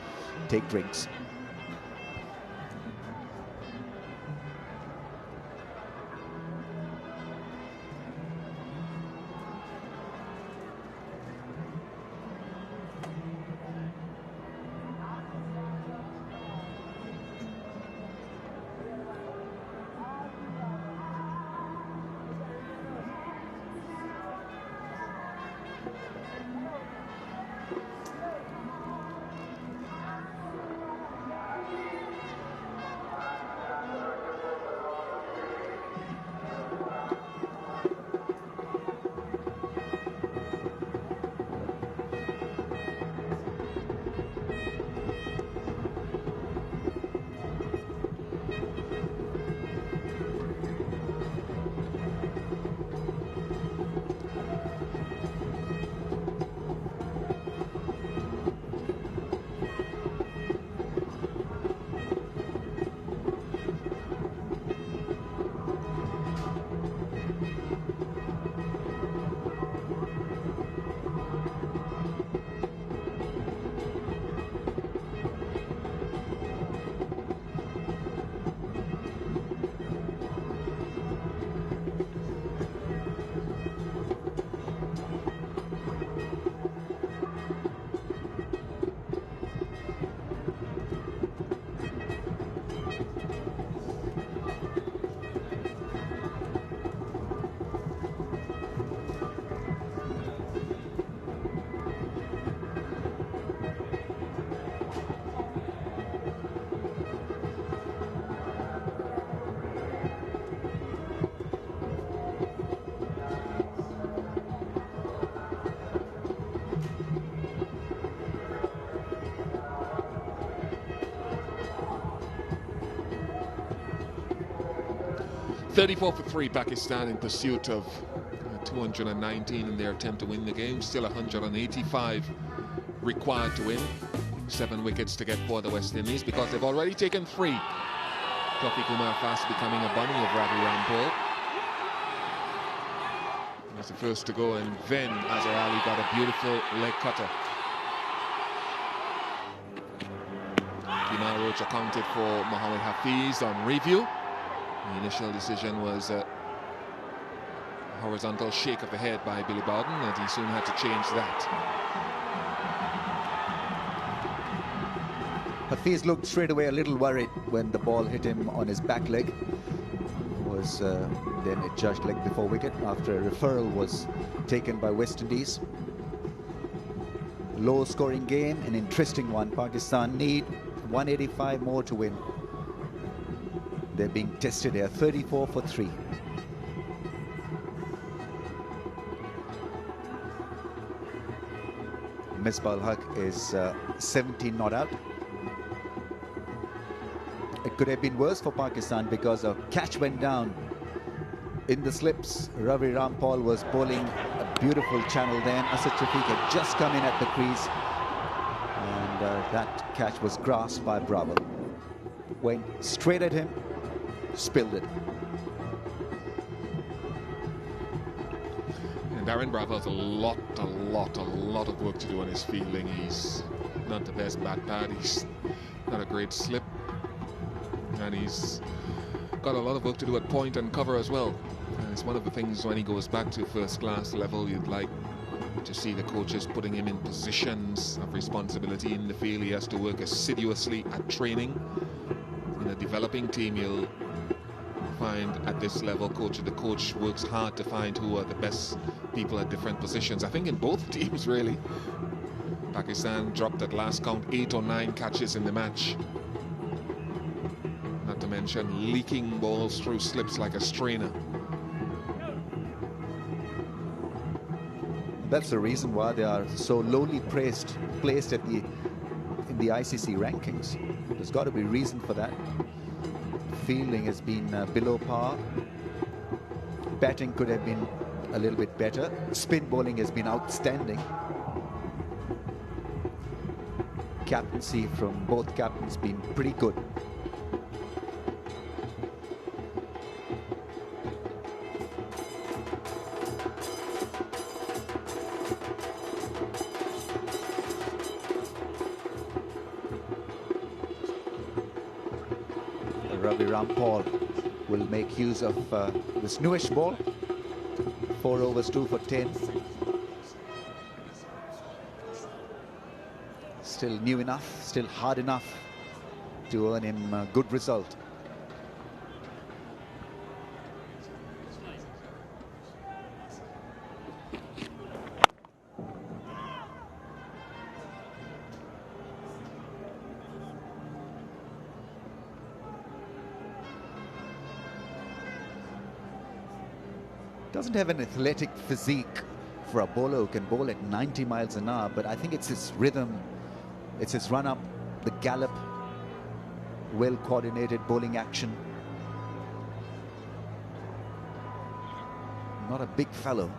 take drinks. 34 for 3, Pakistan in pursuit of 219 in their attempt to win the game. Still 185 required to win. 7 wickets to get for the West Indies because they've already taken 3. Tofi Kumar fast becoming a bunny of Ravi Rampal. He's the first to go, and then Azhar Ali got a beautiful leg cutter. Kumar Roach accounted for Mohammad Hafiz on review. The initial decision was a horizontal shake of the head by Billy Bowden, and he soon had to change that. Hafiz looked straight away a little worried when the ball hit him on his back leg. Was then adjudged leg before wicket after a referral was taken by West Indies. Low scoring game, an interesting one. Pakistan need 185 more to win. They're being tested here, 34 for 3. Misbah-ul-Haq is 17 not out. It could have been worse for Pakistan because a catch went down in the slips. Ravi Rampal was bowling a beautiful channel then. Asad Shafiq had just come in at the crease, and that catch was grasped by Bravo. Went straight at him, spilled it. And Darren Bravo has a lot of work to do on his fielding. He's not the best bat pad. He's not a great slip. And he's got a lot of work to do at point and cover as well. And it's one of the things when he goes back to first class level, you'd like to see the coaches putting him in positions of responsibility in the field. He has to work assiduously at training. In a developing team, you'll find at this level, the coach works hard to find who are the best people at different positions. I think in both teams, really. Pakistan dropped at last count 8 or 9 catches in the match. Not to mention leaking balls through slips like a strainer. That's the reason why they are so lowly placed at in the ICC rankings. There's got to be reason for that. Fielding has been below par. Batting could have been a little bit better. Spin bowling has been outstanding. Captaincy from both captains been pretty good. Ravi Rampal will make use of this newish ball. 4 overs, 2 for 10. Still new enough, still hard enough to earn him a good result. Doesn't have an athletic physique for a bowler who can bowl at 90 miles an hour, but I think it's his rhythm, it's his run-up, the gallop, well-coordinated bowling action. Not a big fellow.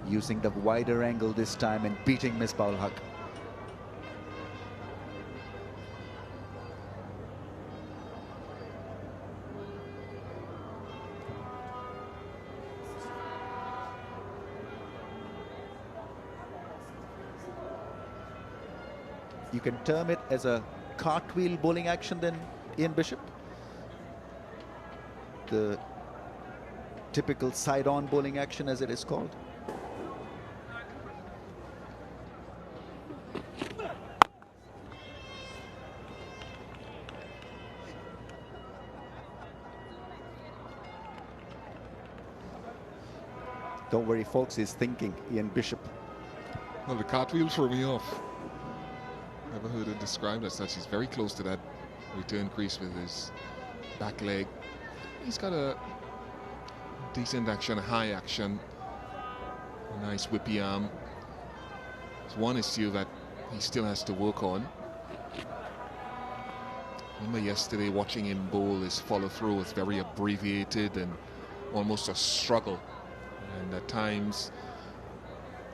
Using the wider angle this time and beating Misbah-ul-Haq. You can term it as a cartwheel bowling action then, Ian Bishop. The typical side-on bowling action as it is called. Don't worry, folks, he's thinking, Ian Bishop. Well, the cartwheel threw me off. Never heard it described as such. He's very close to that return crease with his back leg. He's got a decent action, a high action, a nice whippy arm. There's one issue that he still has to work on. Remember yesterday watching him bowl, his follow through was very abbreviated and almost a struggle. And at times,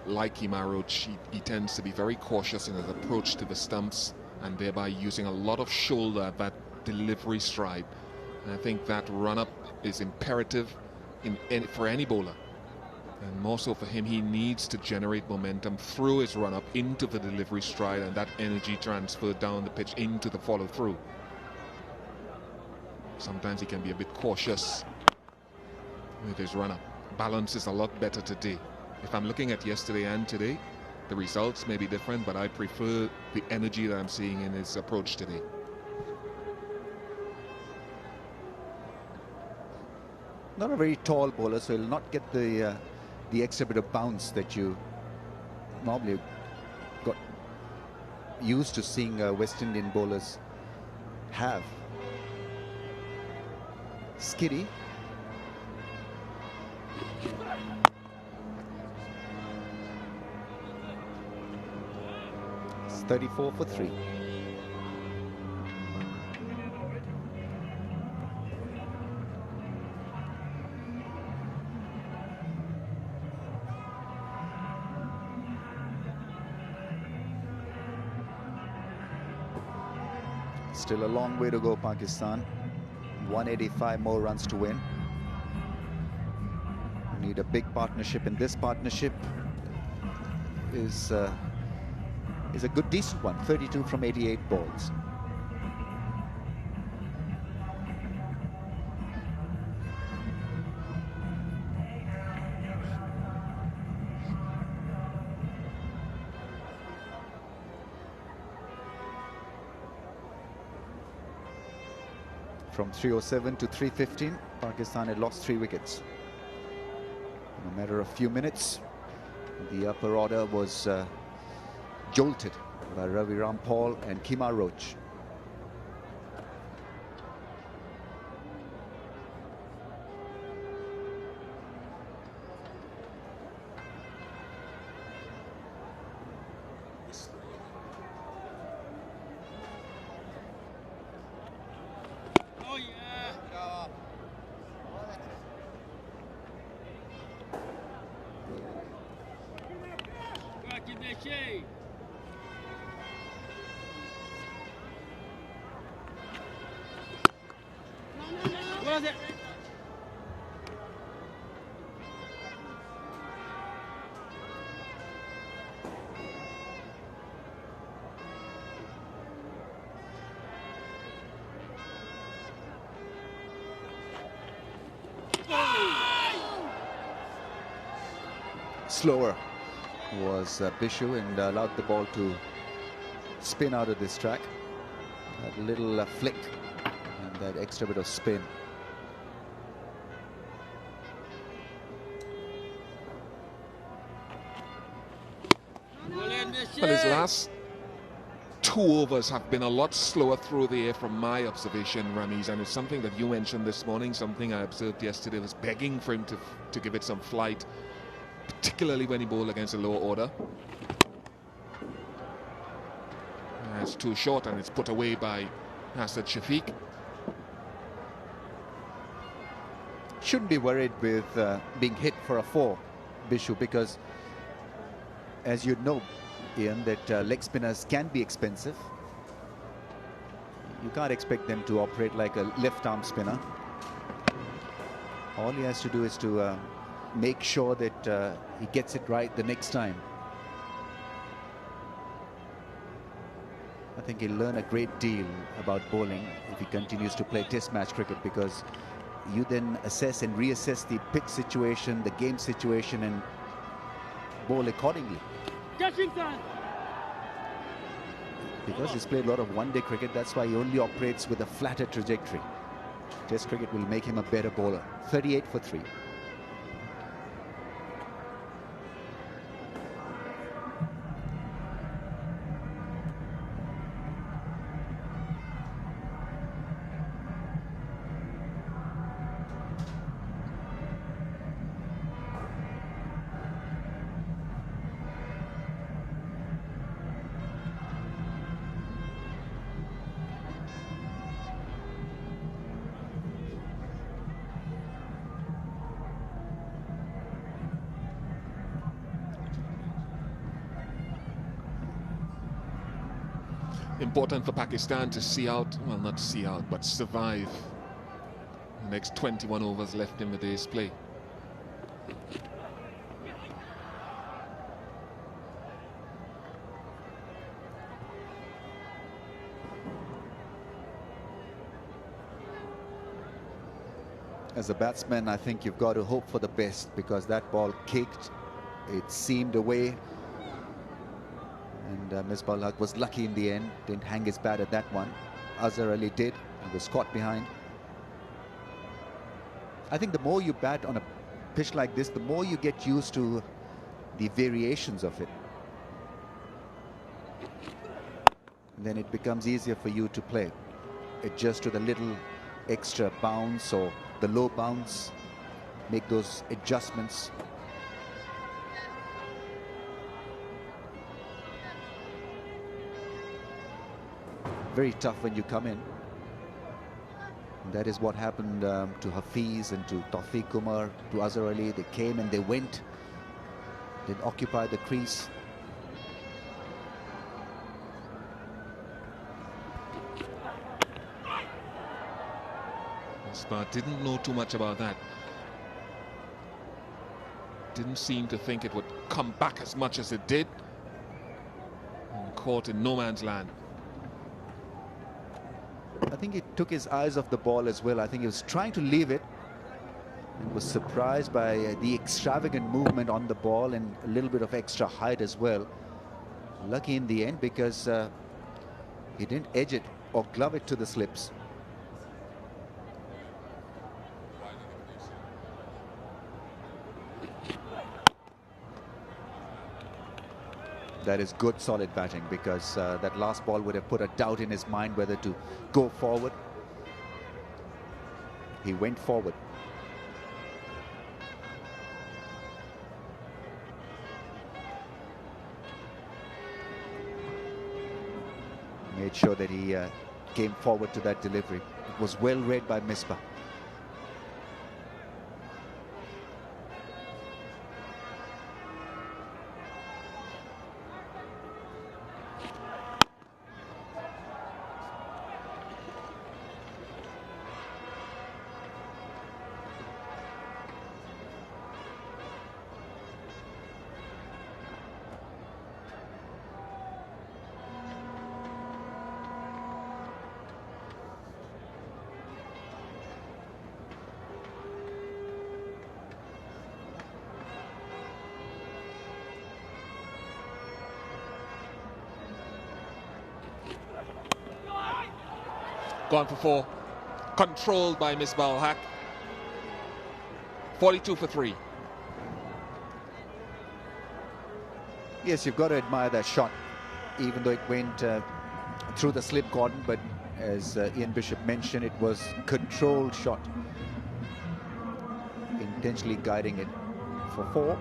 like Roach, he tends to be very cautious in his approach to the stumps and thereby using a lot of shoulder at that delivery stride. And I think that run-up is imperative for any bowler. And more so for him, he needs to generate momentum through his run-up into the delivery stride and that energy transfer down the pitch into the follow-through. Sometimes he can be a bit cautious with his run-up. Balance is a lot better today. If I'm looking at yesterday and today, the results may be different, but I prefer the energy that I'm seeing in his approach today. Not a very tall bowler, so he'll not get the extra bit of bounce that you normally got used to seeing West Indian bowlers have. Skiddy. It's 34 for 3. Still a long way to go, Pakistan. 185 more runs to win. We need a big partnership, and this partnership is a good, decent one. 32 from 88 balls. From 307 to 315, Pakistan had lost 3 wickets. In a matter of few minutes, the upper order was jolted by Ravi Rampal and Roach. Slower was Bishu and allowed the ball to spin out of this track. That little flick and that extra bit of spin. Well, his last 2 overs have been a lot slower through the air from my observation, Ramiz, and it's something that you mentioned this morning, something I observed yesterday, was begging for him to give it some flight, particularly when he bowled against a lower order. It's too short and it's put away by Asad Shafiq. Shouldn't be worried with being hit for a 4, Bishu, because as you know, Ian, that leg spinners can be expensive. You can't expect them to operate like a left arm spinner. All he has to do is to make sure that he gets it right the next time. I think he'll learn a great deal about bowling if he continues to play Test match cricket, because you then assess and reassess the pitch situation, the game situation, and bowl accordingly. Because he's played a lot of one-day cricket, that's why he only operates with a flatter trajectory. Test cricket will make him a better bowler. 38 for 3. Important for Pakistan to see out, well, not see out, but survive the next 21 overs left in the day's play. As a batsman, I think you've got to hope for the best, because that ball kicked, it seemed away, and Misbah-ul-Haq was lucky in the end, didn't hang his bat at that one. Azhar Ali did, and was caught behind. I think the more you bat on a pitch like this, the more you get used to the variations of it. And then it becomes easier for you to play. Adjust to the little extra bounce or the low bounce, make those adjustments. Very tough when you come in. And that is what happened to Hafiz and to Tawfiq Kumar, to Azhar Ali. They came and they went, didn't occupy the crease. Misbah didn't know too much about that. Didn't seem to think it would come back as much as it did. And caught in no man's land. I think he took his eyes off the ball as well. I think he was trying to leave it and was surprised by the extravagant movement on the ball and a little bit of extra height as well. Lucky in the end, because he didn't edge it or glove it to the slips. That is good, solid batting, because that last ball would have put a doubt in his mind whether to go forward. He went forward. Made sure that he came forward to that delivery. It was well read by Misbah. Gone for 4. Controlled by Misbah-ul-Haq. 42 for 3. Yes, you've got to admire that shot, even though it went through the slip cordon, but as Ian Bishop mentioned, it was controlled shot, intentionally guiding it for 4.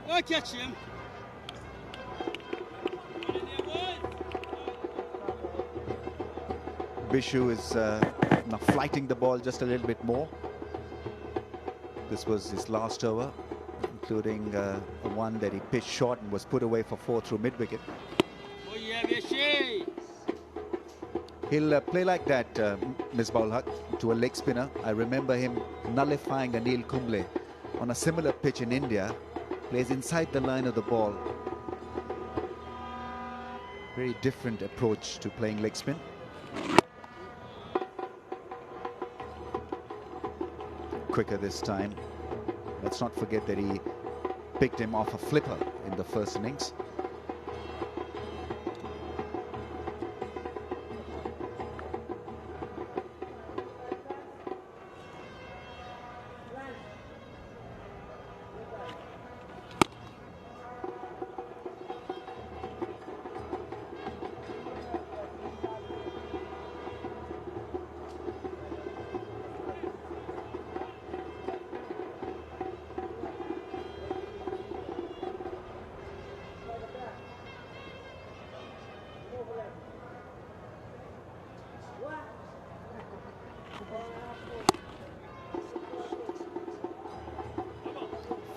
I catch him. Bishu is now flighting the ball just a little bit more. This was his last over. including one that he pitched short and was put away for 4 through mid-wicket. Oh, yeah, Vishy. He'll play like that, Misbah-ul Haq, to a leg spinner. I remember him nullifying Anil Kumble on a similar pitch in India. Plays inside the line of the ball. Very different approach to playing leg spin. Quicker this time. Let's not forget that he picked him off a flipper in the first innings.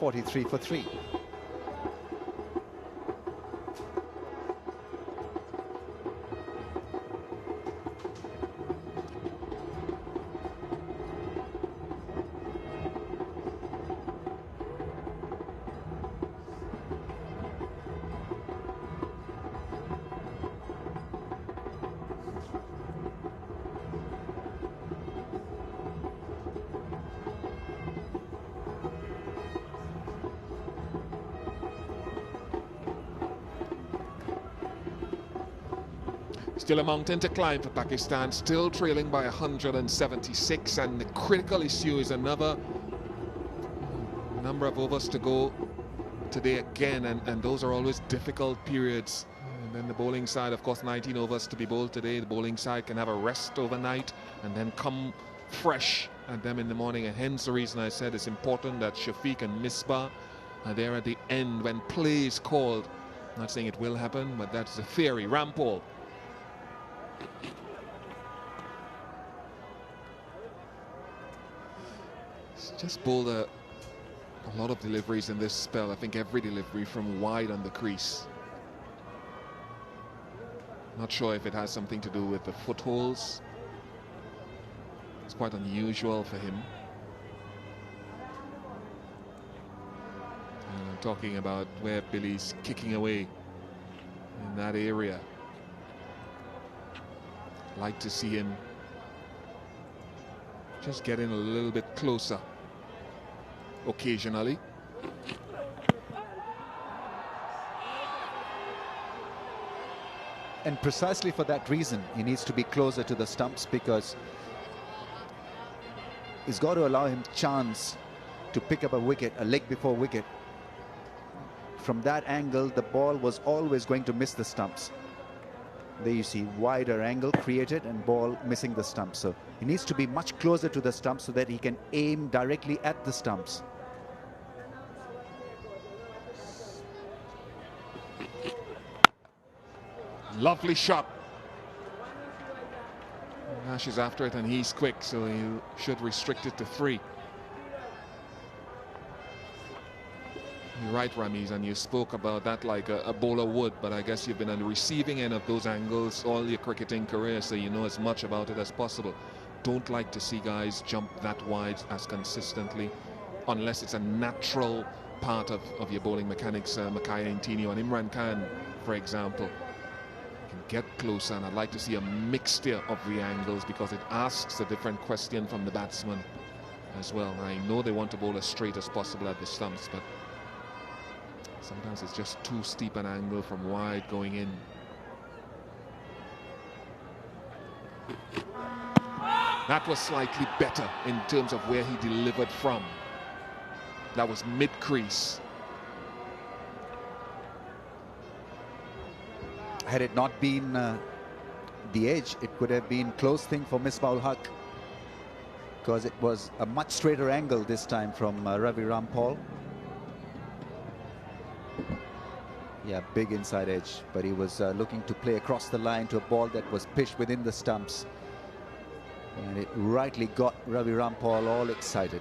.43 for 3. Still a mountain to climb for Pakistan, still trailing by 176, and the critical issue is another number of overs to go today again, and those are always difficult periods. And then the bowling side, of course, 19 overs to be bowled today. The bowling side can have a rest overnight and then come fresh at them in the morning, and hence the reason I said it's important that Shafiq and Misbah are there at the end when play is called. I'm not saying it will happen, but that's the theory. Rampal. Just bowled a lot of deliveries in this spell. I think every delivery from wide on the crease. Not sure if it has something to do with the footholds. It's quite unusual for him. And I'm talking about where Billy's kicking away in that area. Like to see him just get in a little bit closer occasionally. And precisely for that reason, he needs to be closer to the stumps, because he's got to allow him chance to pick up a wicket, a leg before wicket. From that angle, the ball was always going to miss the stumps. There you see wider angle created and ball missing the stumps. So he needs to be much closer to the stumps so that he can aim directly at the stumps. Lovely shot. Nash is after it and he's quick, so he should restrict it to 3. You're right, Ramiz, and you spoke about that like a bowler would, but I guess you've been on the receiving end of those angles all your cricketing career, so you know as much about it as possible. Don't like to see guys jump that wide as consistently, unless it's a natural part of your bowling mechanics. Mackay Intino and Imran Khan, for example, can get closer, and I'd like to see a mixture of the angles because it asks a different question from the batsman as well. I know they want to bowl as straight as possible at the stumps, but sometimes it's just too steep an angle from wide going in. That was slightly better in terms of where he delivered from. That was mid-crease. Had it not been the edge, it could have been close thing for Misbah-ul Haq, because it was a much straighter angle this time from Ravi Rampal. Yeah, big inside edge, but he was looking to play across the line to a ball that was pitched within the stumps. And it rightly got Ravi Rampal all excited.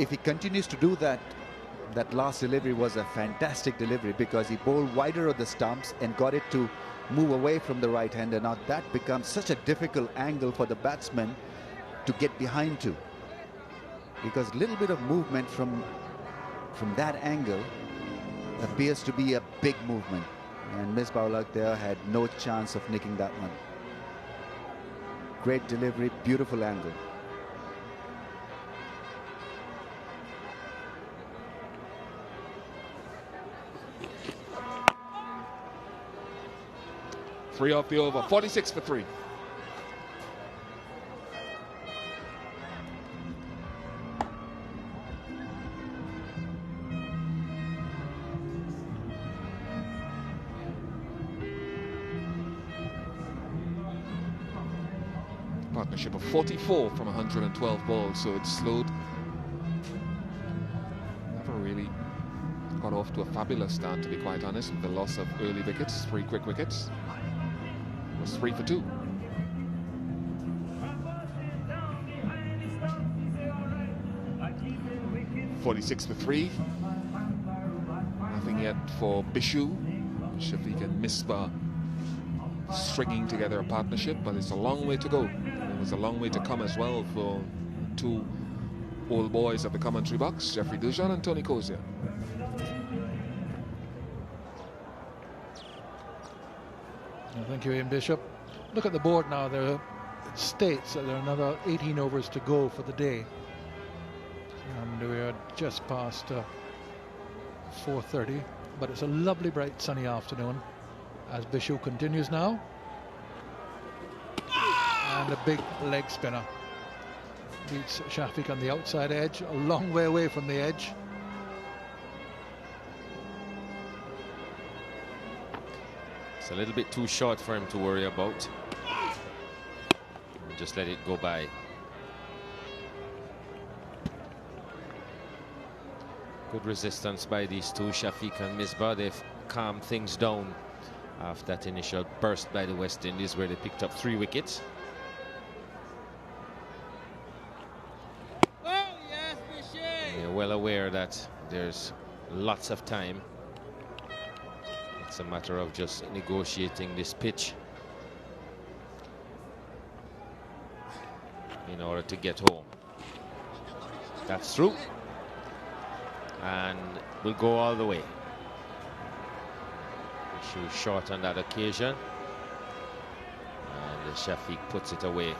if he continues to do that, that last delivery was a fantastic delivery because he bowled wider of the stumps and got it to move away from the right-hander. Now that becomes such a difficult angle for the batsman to get behind to, because a little bit of movement from that angle appears to be a big movement, and Misbah-ul-Haq there had no chance of nicking that one. Great delivery, beautiful angle. Three off the over, 46 for 3. Partnership of 44 from 112 balls, so it's slowed. Never really got off to a fabulous start, to be quite honest, with the loss of early wickets, 3 quick wickets. It was 3 for 2. .46 for 3. Nothing yet for Bishu. Shafiq and Misbah stringing together a partnership, but it's a long way to go. It was a long way to come as well for 2 old boys of the commentary box, Jeffrey Dujon and Tony Cozier. Thank you, Ian Bishop. Look at the board now. It states that there are another 18 overs to go for the day. And we are just past 4:30, but it's a lovely, bright, sunny afternoon as Bishu continues now. And a big leg spinner. Beats Shafiq on the outside edge, a long way away from the edge. It's a little bit too short for him to worry about. Just let it go by. Good resistance by these two, Shafiq and Misbah. They've calmed things down after that initial burst by the West Indies, where they picked up 3 wickets. They're well aware that there's lots of time. It's a matter of just negotiating this pitch in order to get home. That's through, and we'll go all the way. She was short on that occasion, and Shafiq puts it away.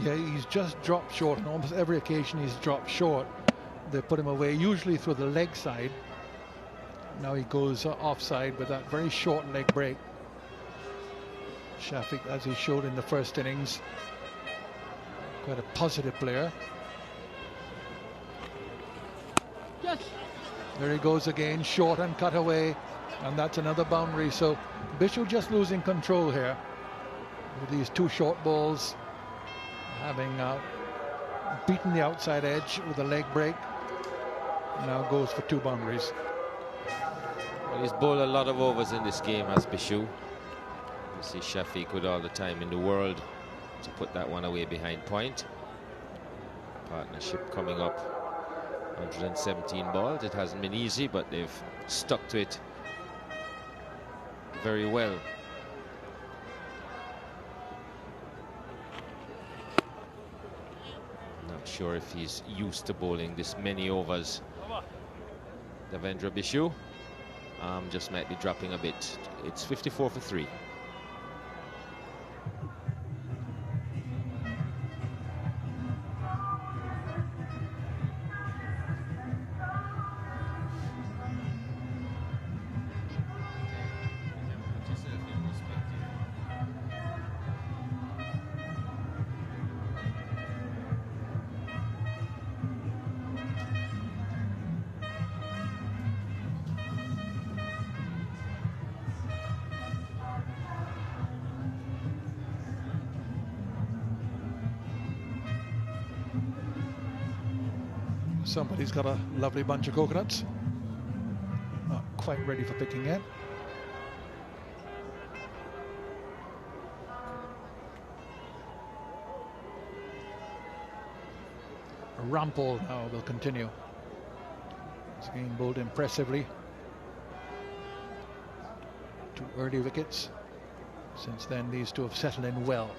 Yeah, he's just dropped short on almost every occasion. He's dropped short. They put him away, usually through the leg side. Now he goes offside with that very short leg break. Shafiq, as he showed in the first innings, quite a positive player. Yes. There he goes again, short and cut away, and that's another boundary. So Bishu just losing control here with these 2 short balls, having beaten the outside edge with a leg break. Now goes for 2 boundaries. Well, he's bowled a lot of overs in this game as Bishu. You see Shafiq with all the time in the world to put that one away behind point. Partnership coming up, 117 balls. It hasn't been easy, but they've stuck to it very well. Not sure if he's used to bowling this many overs, Devendra Bishu. Just might be dropping a bit. It's 54 for 3. Somebody's got a lovely bunch of coconuts. Not quite ready for picking yet. Rampole now will continue. He's again bowled impressively. 2 early wickets. Since then, these two have settled in well.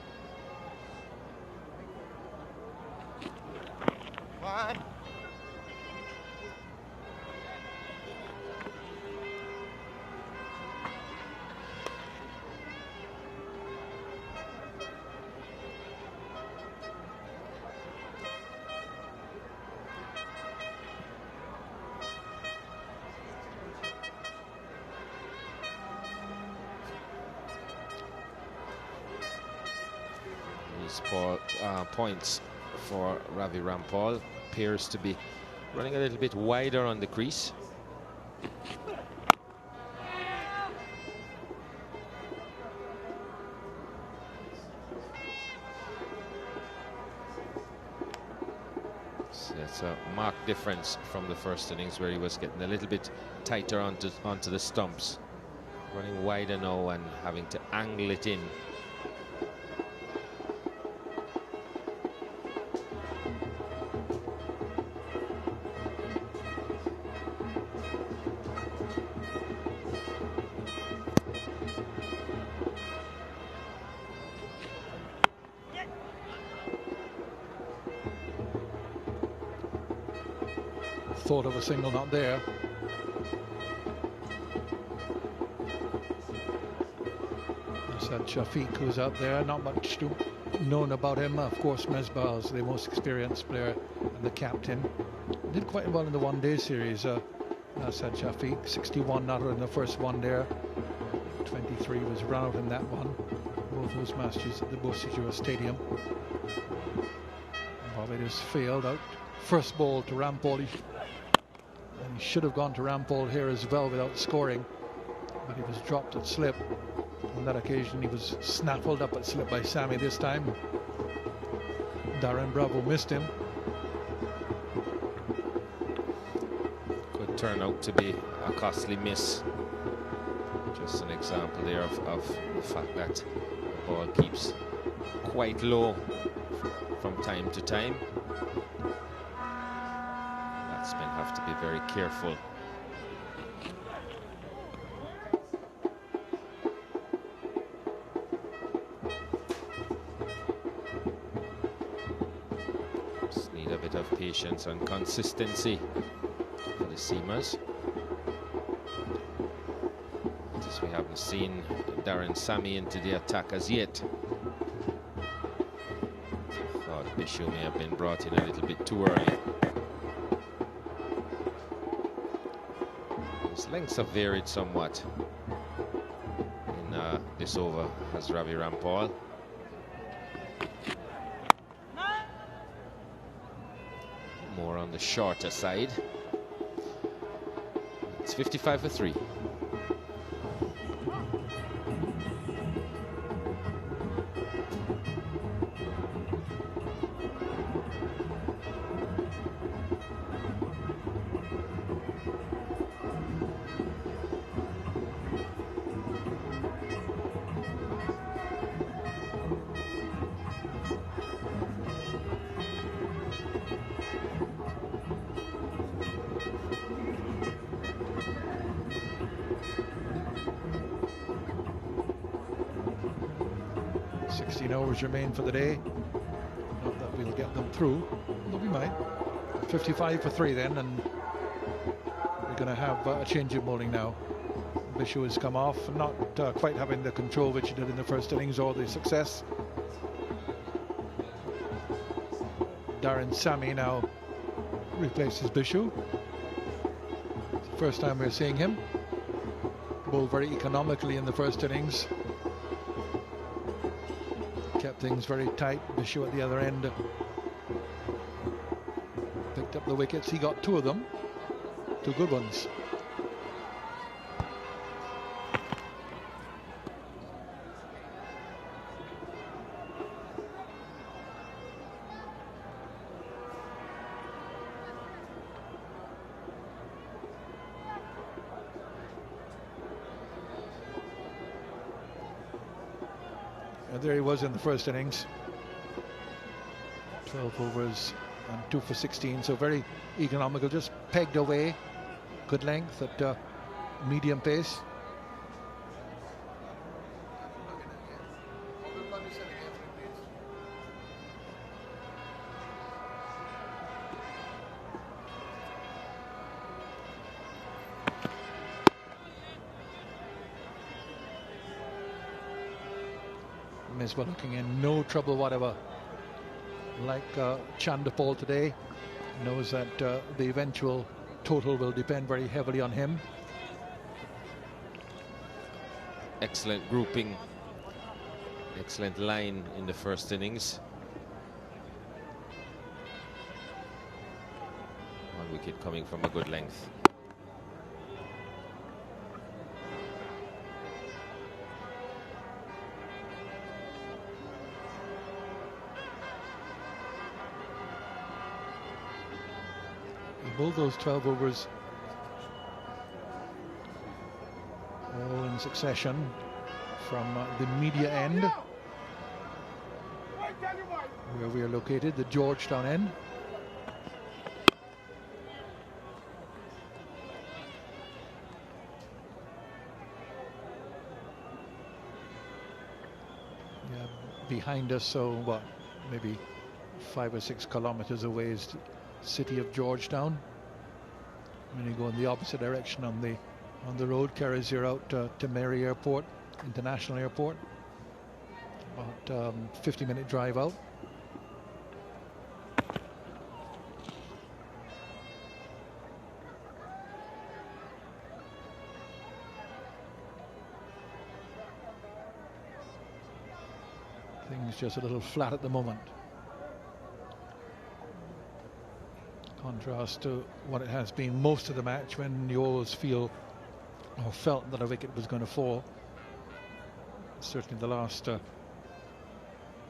Points for Ravi Rampal. Appears to be running a little bit wider on the crease. So it's a marked difference from the first innings, where he was getting a little bit tighter onto the stumps. Running wider now and having to angle it in. Thought of a single, not there. Said Shafiq, who's out there, not much known about him. Of course, Mesbah is the most experienced player and the captain. Did quite well in the one-day series. Said Shafiq, 61 not out in the first one there. 23 was run out in that one. Both those matches at the Bosijua Stadium. Barbados failed out. First ball to Rampole. And he should have gone to Rampole here as well without scoring, but he was dropped at slip. On that occasion he was snaffled up at slip by Sammy. This time Darren Bravo missed him. Could turn out to be a costly miss. Just an example there of the fact that the ball keeps quite low from time to time. Batsmen have to be very careful. Just need a bit of patience and consistency for the seamers. As we haven't seen Darren Sammy into the attack as yet. Thought Bishu may have been brought in a little bit too early. His lengths have varied somewhat in this over as Ravi Rampal. More on the shorter side. It's 55 for 3. Overs remain for the day. Not that we'll get them through, but we might. 55 for 3 then, and we're going to have a change of bowling now. Bishu has come off, not quite having the control which he did in the first innings or the success. Darren Sammy now replaces Bishu. It's the first time we're seeing him bowl very economically in the first innings. Kept things very tight. Bishu at the other end picked up the wickets. He got 2 of them, 2 good ones. There he was in the first innings. 12 overs, and 2 for 16, so very economical, just pegged away, good length at medium pace. Misbah looking in no trouble whatever. Like Chandapol today, knows that the eventual total will depend very heavily on him. Excellent grouping, excellent line in the first innings. 1 wicket coming from a good length. Both those 12 overs all in succession from the media end, where we are located, the Georgetown end. Yeah, behind us, so what, maybe 5 or 6 kilometers away is the city of Georgetown. When you go in the opposite direction on the road, carries you out to Mary Airport, International Airport. About 50-minute drive out. Things just a little flat at the moment. Contrast to what it has been most of the match, when you always feel or felt that a wicket was going to fall. Certainly the last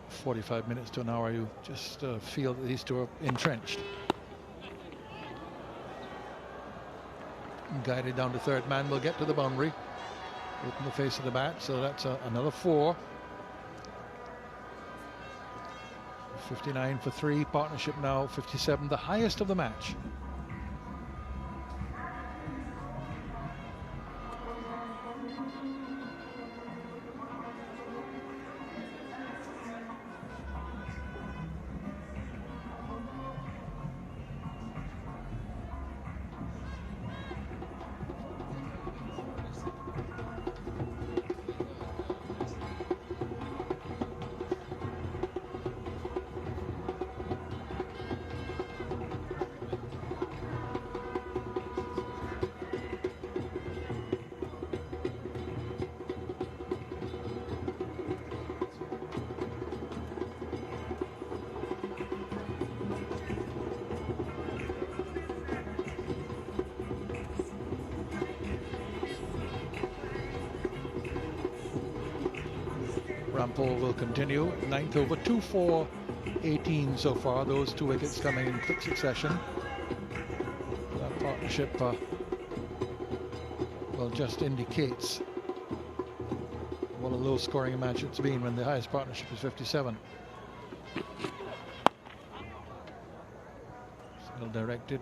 45 minutes to an hour, you just feel that these two are entrenched. Guided down to third man, will get to the boundary, open the face of the bat, so that's another 4. 59 for 3, partnership now 57, the highest of the match. Rampole will continue. 9th over, 2 for 18 so far. Those 2 wickets coming in quick succession. That partnership well, just indicates what a low scoring match it's been when the highest partnership is 57. Still directed.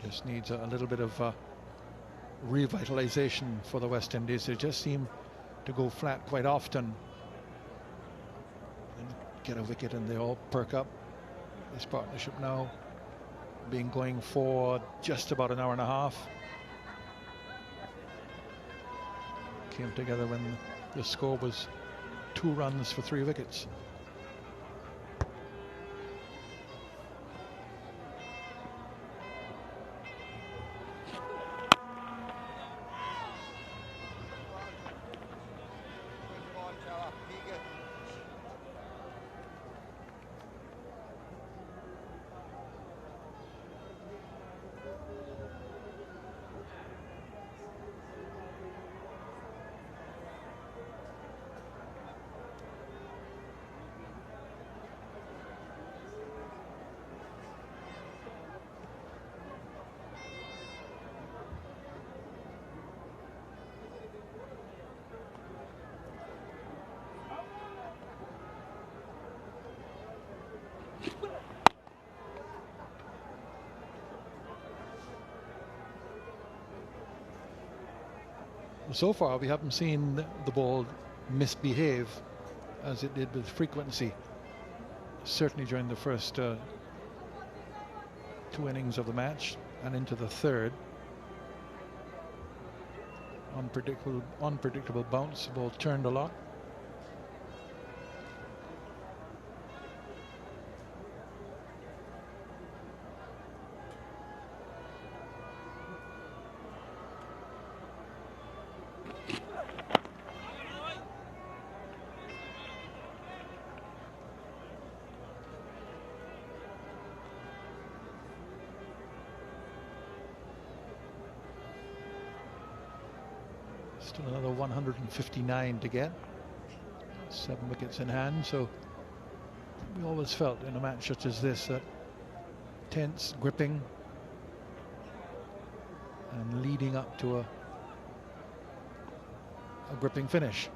Just needs a little bit of revitalization for the West Indies. They just seem to go flat quite often and get a wicket and they all perk up. This partnership now being going for just about an hour and a half. Came together when the score was 2 runs for 3 wickets. So far, we haven't seen the ball misbehave as it did with frequency, certainly during the first 2 innings of the match and into the third. Unpredictable bounce, the ball turned a lot. Still another 159 to get. 7 wickets in hand. So we always felt in a match such as this that tense, gripping, and leading up to a gripping finish.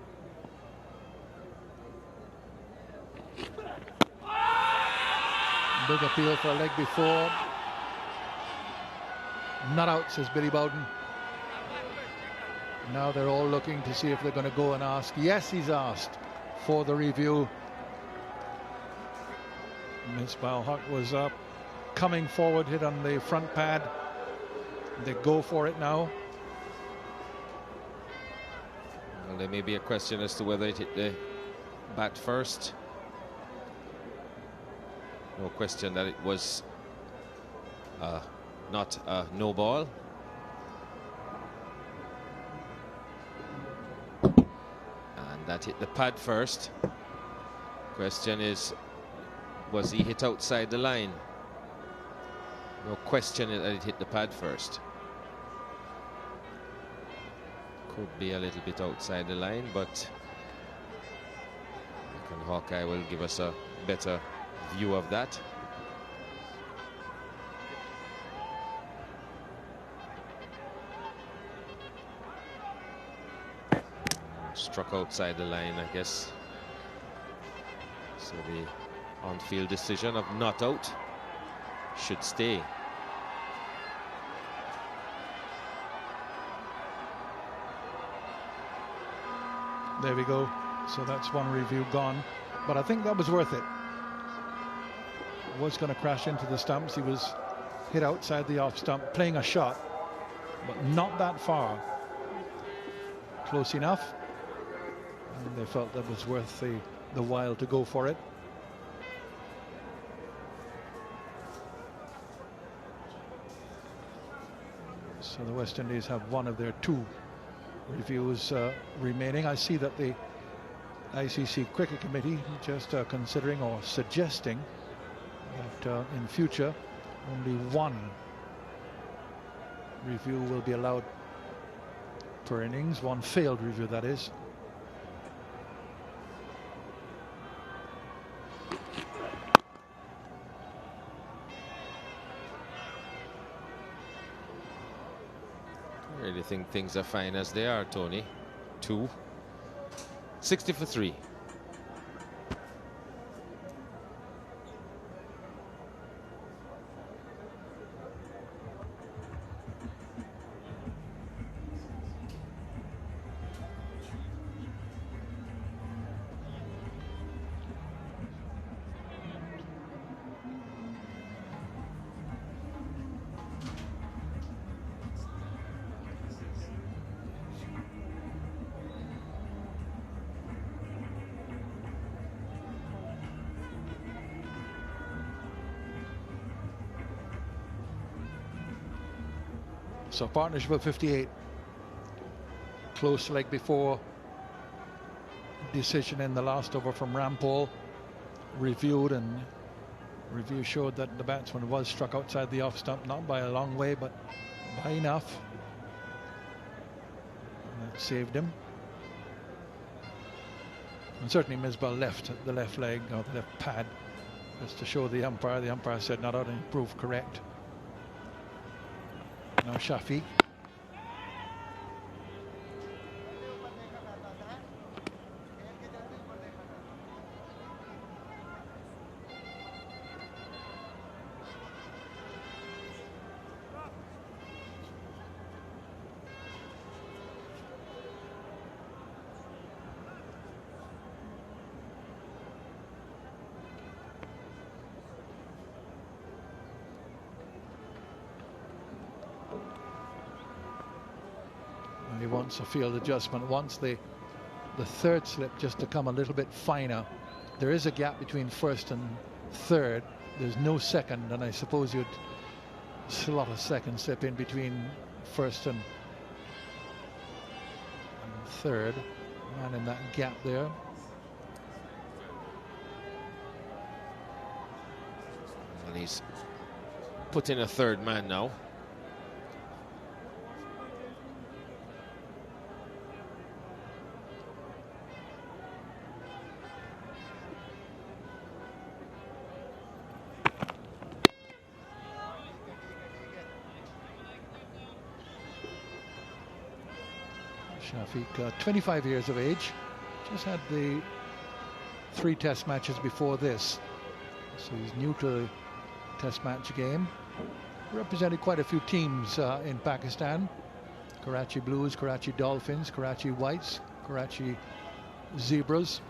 Big appeal for a leg before. Not out, says Billy Bowden. Now they're all looking to see if they're going to go and ask. Yes, he's asked for the review. Misbah Huq was up, coming forward, hit on the front pad. They go for it now. Well, there may be a question as to whether it hit the bat first. No question that it was not a no ball. And that hit the pad first. Question is, was he hit outside the line? No question that it hit the pad first. Could be a little bit outside the line, but I reckon Hawkeye will give us a better view of that. Struck outside the line, I guess. So the on-field decision of not out should stay. There we go. So that's one review gone. But I think that was worth it. Was going to crash into the stumps. He was hit outside the off stump, playing a shot, but not that far. Close enough. And they felt that was worth the while to go for it. So the West Indies have one of their 2 reviews remaining. I see that the ICC Cricket Committee just considering or suggesting that in future only 1 review will be allowed per innings, 1 failed review, that is. I really think things are fine as they are, Tony. 2. 60 for 3. So partnership of 58. Close leg before. Decision in the last over from Rampal. Reviewed, and review showed that the batsman was struck outside the off stump, not by a long way, but by enough. And that saved him. And certainly Misbah left the left leg, or the left pad, just to show the umpire. The umpire said not out, and proved correct. Now Shafi. he wants a field adjustment, wants the third slip just to come a little bit finer. There is a gap between first and third. There's no second, and I suppose you'd slot a second slip in between first and third. Man in that gap there. And he's put in a third man now. Shafiq, 25 years of age, just had the 3 test matches before this, so he's new to the test match game. Represented quite a few teams in Pakistan: Karachi Blues, Karachi Dolphins, Karachi Whites, Karachi Zebras.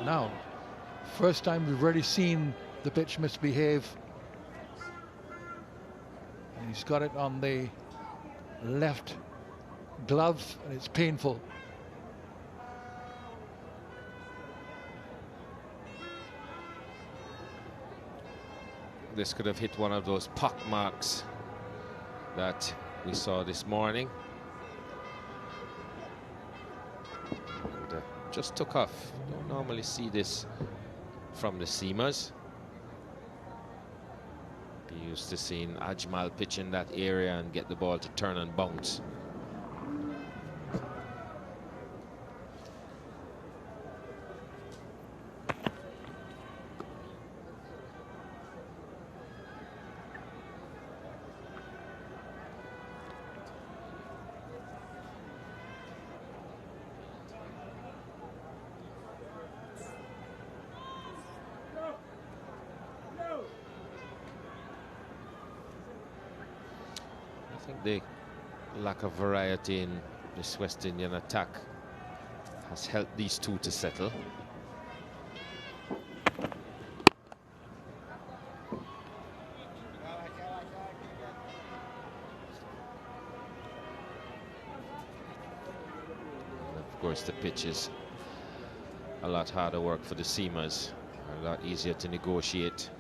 Now, first time we've already seen the pitch misbehave, and he's got it on the left glove, and it's painful. This could have hit one of those pock marks that we saw this morning. And, just took off. Don't normally see this from the seamers. Be used to seeing Ajmal pitch in that area and get the ball to turn and bounce. I think the lack of variety in this West Indian attack has helped these two to settle. And of course, the pitch is a lot harder work for the seamers, a lot easier to negotiate.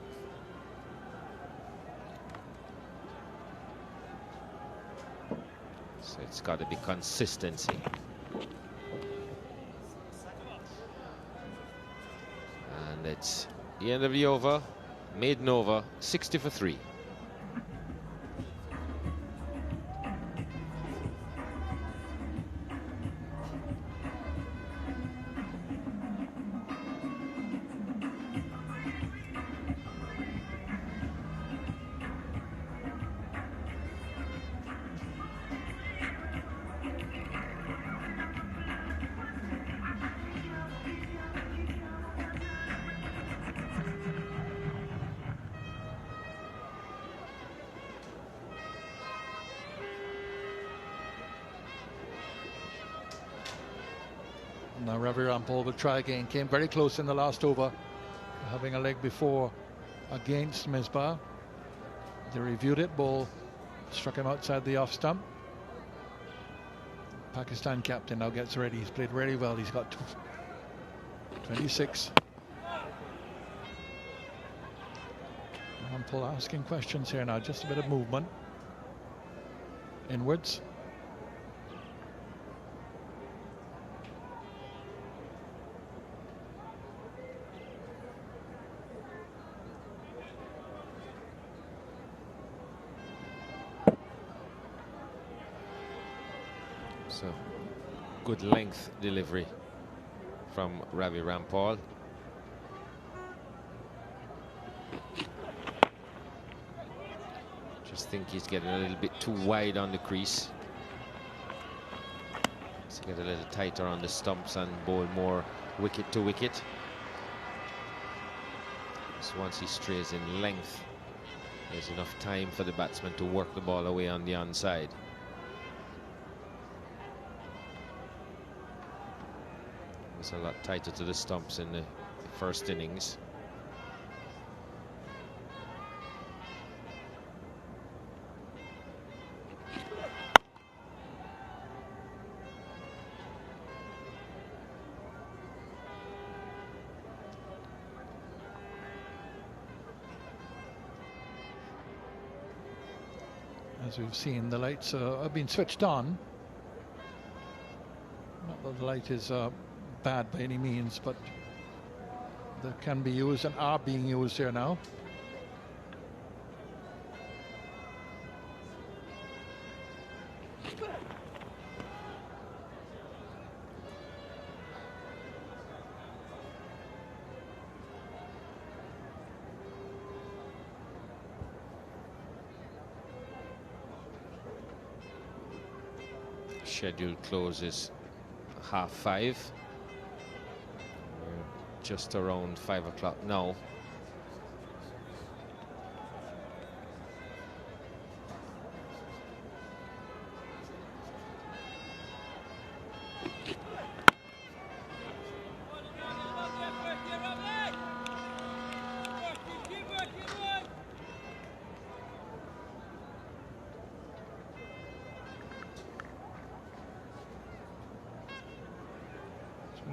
So it's got to be consistency. And it's the end of the over, maiden over, 60 for 3. Now Ravi Rampal will try again. Came very close in the last over, having a leg before against Misbah. They reviewed it. Ball struck him outside the off stump. Pakistan captain now gets ready. He's played really well. He's got 26. Rampal asking questions here now. Just a bit of movement inwards. So, good length delivery from Ravi Rampal. Just think he's getting a little bit too wide on the crease. So get a little tighter on the stumps and bowl more wicket to wicket. So once he strays in length, there's enough time for the batsman to work the ball away on the onside. It's a lot tighter to the stumps in the first innings. As we've seen, the lights have been switched on. Not that the light is bad by any means, but they can be used and are being used here now. Schedule closes 5:30. We're just around 5 o'clock now.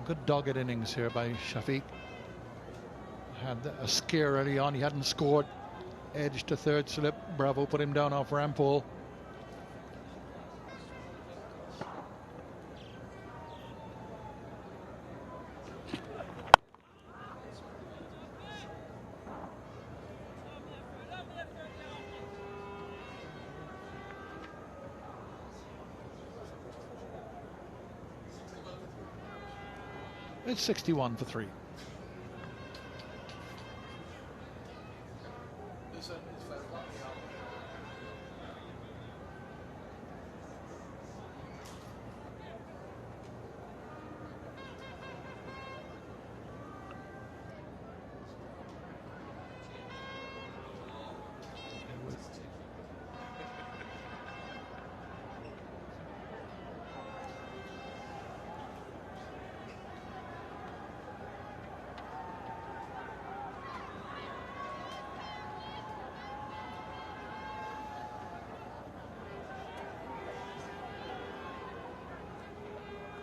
Good dogged innings here by Shafiq. Had a scare early on. He hadn't scored. Edge to third slip. Bravo put him down off Rampole. It's 61 for 3.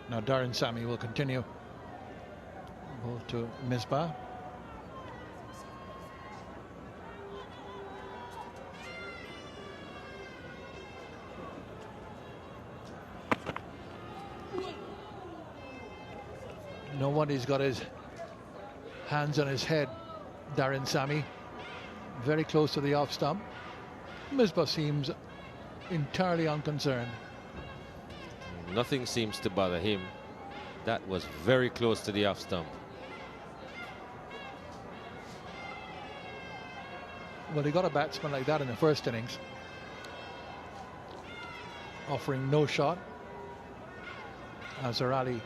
Now Darren Sammy will continue. Ball to Misbah. Nobody's got his hands on his head. Darren Sammy very close to the off stump. Misbah seems entirely unconcerned. Nothing seems to bother him. That was very close to the off stump. Well, he got a batsman like that in the first innings, offering no shot. Azhar Ali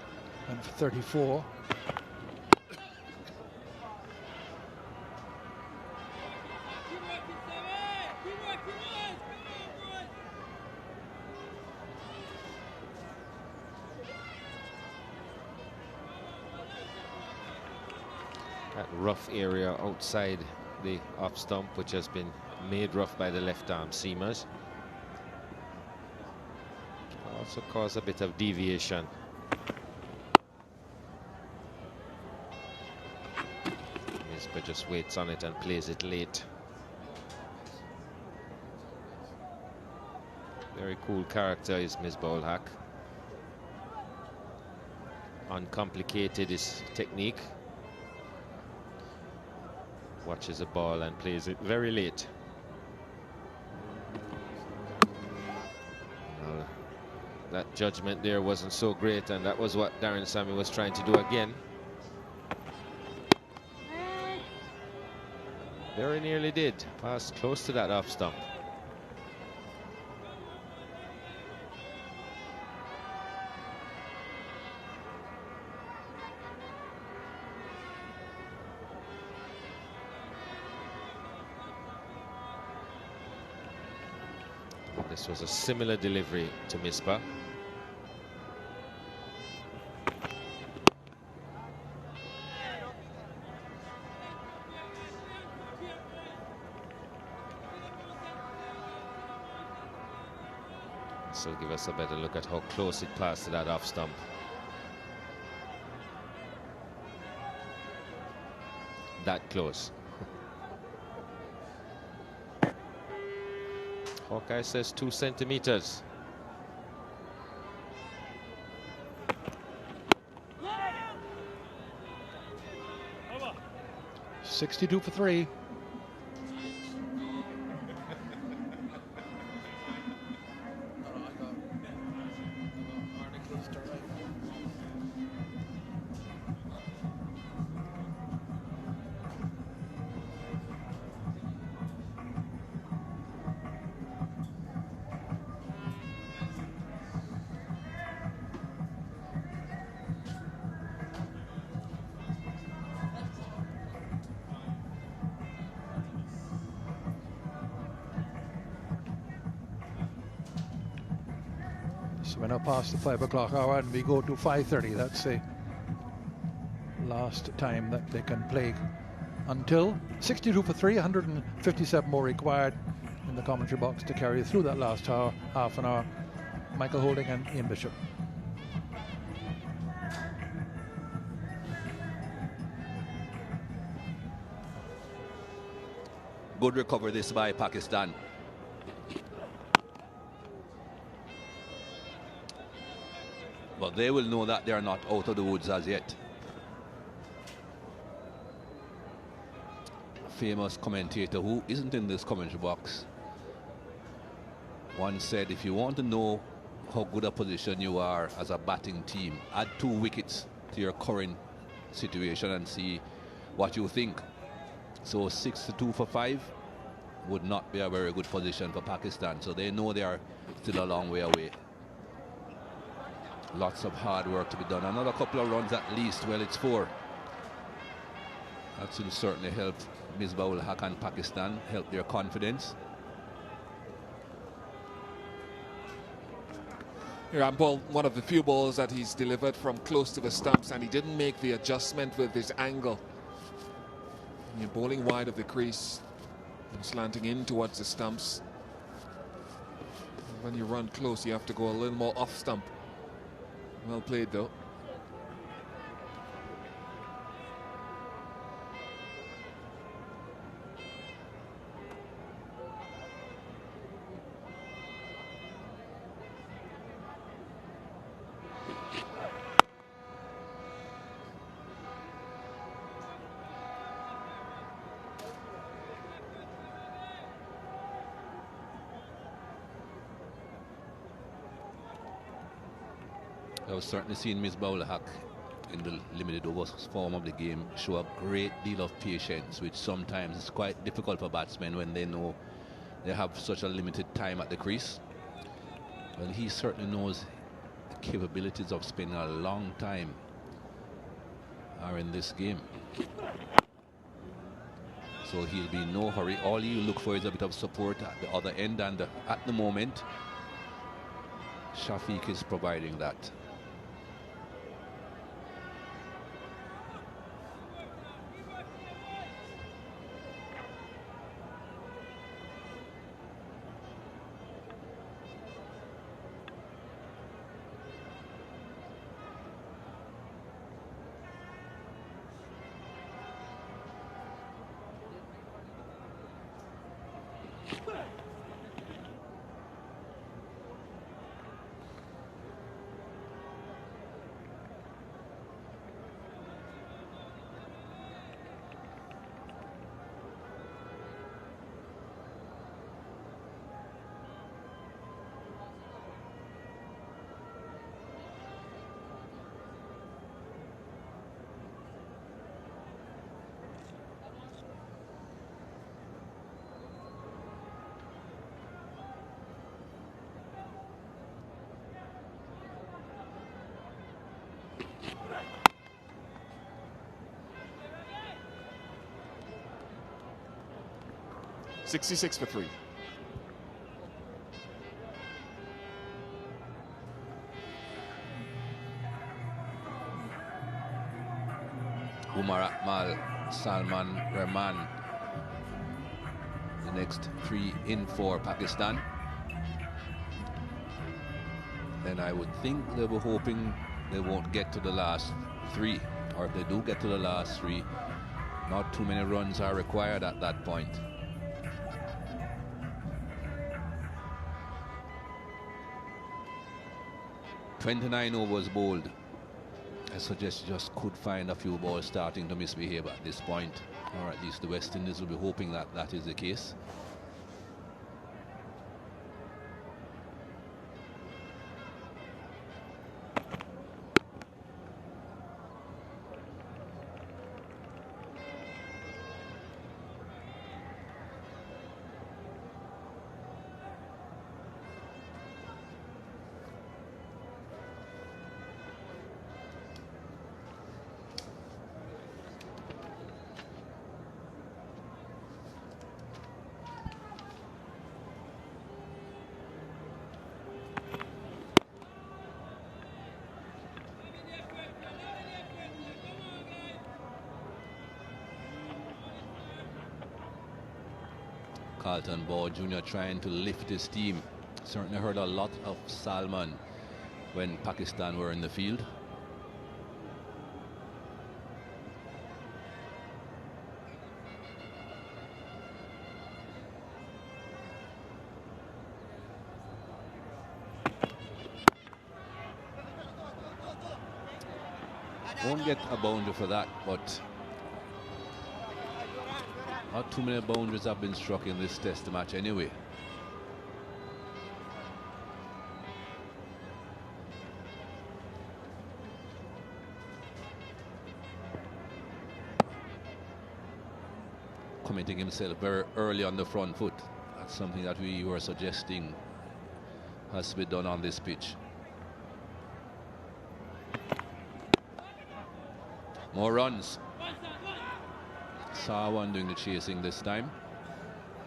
went for 34. That rough area outside the off stump, which has been made rough by the left arm seamers, also caused a bit of deviation. Misbah just waits on it and plays it late. Very cool character is Misbah ul Haq. Uncomplicated is technique. Watches a ball and plays it very late. Well, that judgment there wasn't so great, and that was what Darren Sammy was trying to do again. Very nearly did. Passed close to that off stump. This was a similar delivery to Misbah. This will give us a better look at how close it passed to that off stump. That close. Hawkeye says 2 centimeters. Over. 62 for 3. So we're now past the 5 o'clock hour and we go to 5:30. That's the last time that they can play until 62 for 3, 157 more required in the commentary box to carry through that last hour, half an hour. Michael Holding and Ian Bishop. Good recovery this by Pakistan. But they will know that they are not out of the woods as yet. A famous commentator who isn't in this commentary box once said, if you want to know how good a position you are as a batting team, add 2 wickets to your current situation and see what you think. So 62 for 5 would not be a very good position for Pakistan. So they know they are still a long way away. Lots of hard work to be done. Another couple of runs at least. Well, it's 4. That will certainly help Misbah-ul-Haq and Pakistan, help their confidence. Iran ball, one of the few balls that he's delivered from close to the stumps, and he didn't make the adjustment with his angle. You're bowling wide of the crease and slanting in towards the stumps. When you run close, you have to go a little more off stump. Well played, though. I've certainly seen Misbah-ul-Haq in the limited overs form of the game show a great deal of patience, which sometimes is quite difficult for batsmen when they know they have such a limited time at the crease. Well, he certainly knows the capabilities of spending a long time are in this game. So he'll be in no hurry. All you look for is a bit of support at the other end, and at the moment Shafiq is providing that. .66 for 3. Umar Akmal, Salman Rahman, the next 3 in for Pakistan. Then I would think they were hoping they won't get to the last 3, or if they do get to the last 3, not too many runs are required at that point. 29 overs bowled. I suggest you just could find a few balls starting to misbehave at this point, or at least the West Indies will be hoping that that is the case. Carlton Ball Jr. trying to lift his team. Certainly heard a lot of Salman when Pakistan were in the field. Won't get a boundary for that, but not too many boundaries have been struck in this test match anyway. Committing himself very early on the front foot. That's something that we were suggesting has to be done on this pitch. More runs. Sawan doing the chasing this time.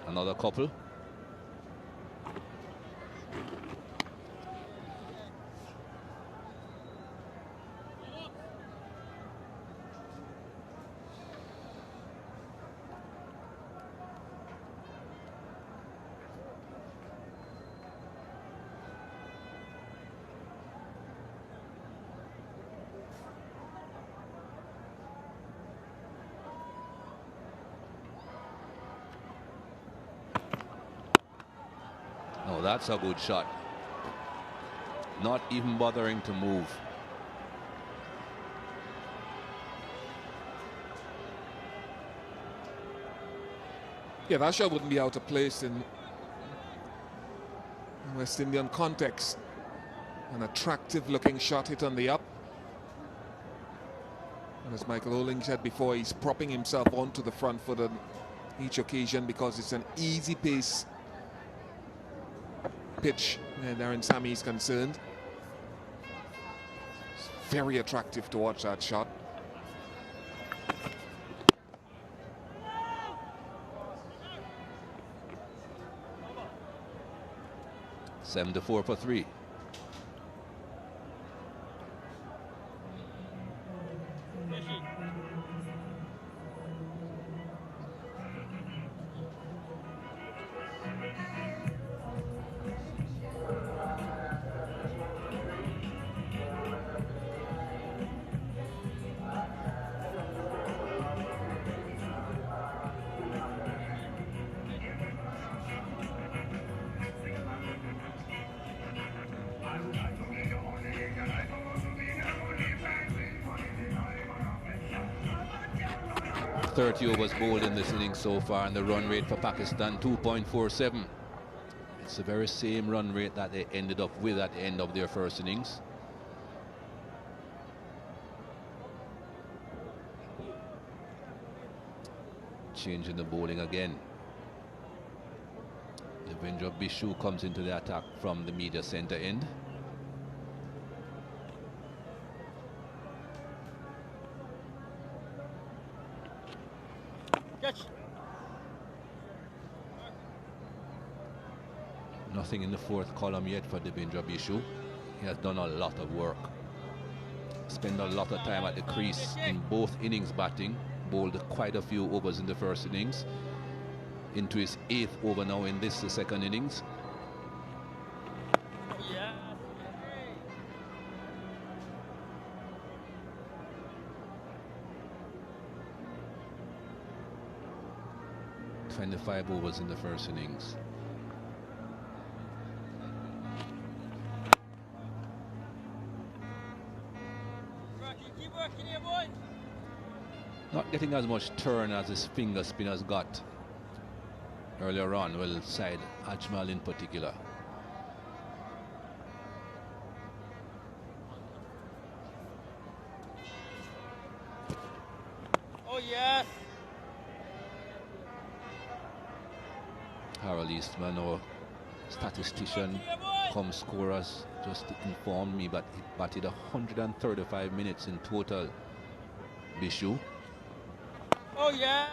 Another couple. Oh, that's a good shot. Not even bothering to move. Yeah, that shot wouldn't be out of place in West Indian context. An attractive looking shot hit on the up. And as Michael Oling said before, he's propping himself onto the front foot on each occasion because it's an easy pace pitch where Darren Sammy is concerned. It's very attractive to watch that shot. Seven to 4 for 3. Overs bowled in this innings so far, and the run rate for Pakistan 2.47. It's the very same run rate that they ended up with at the end of their first innings. Changing the bowling again. Devendra Bishu comes into the attack from the media center end. Nothing in the fourth column yet for Devendra Bishu. He has done a lot of work. Spent a lot of time at the crease in both innings batting. Bowled quite a few overs in the first innings. Into his 8th over now in this, the second innings. Yeah. 25 overs in the first innings. Not getting as much turn as his finger spinners got earlier on, well, side Ajmal in particular. Oh, yes. Harold Eastman, our statistician, come scorers, just informed me, but he batted 135 minutes in total. Bishu. Oh, yeah.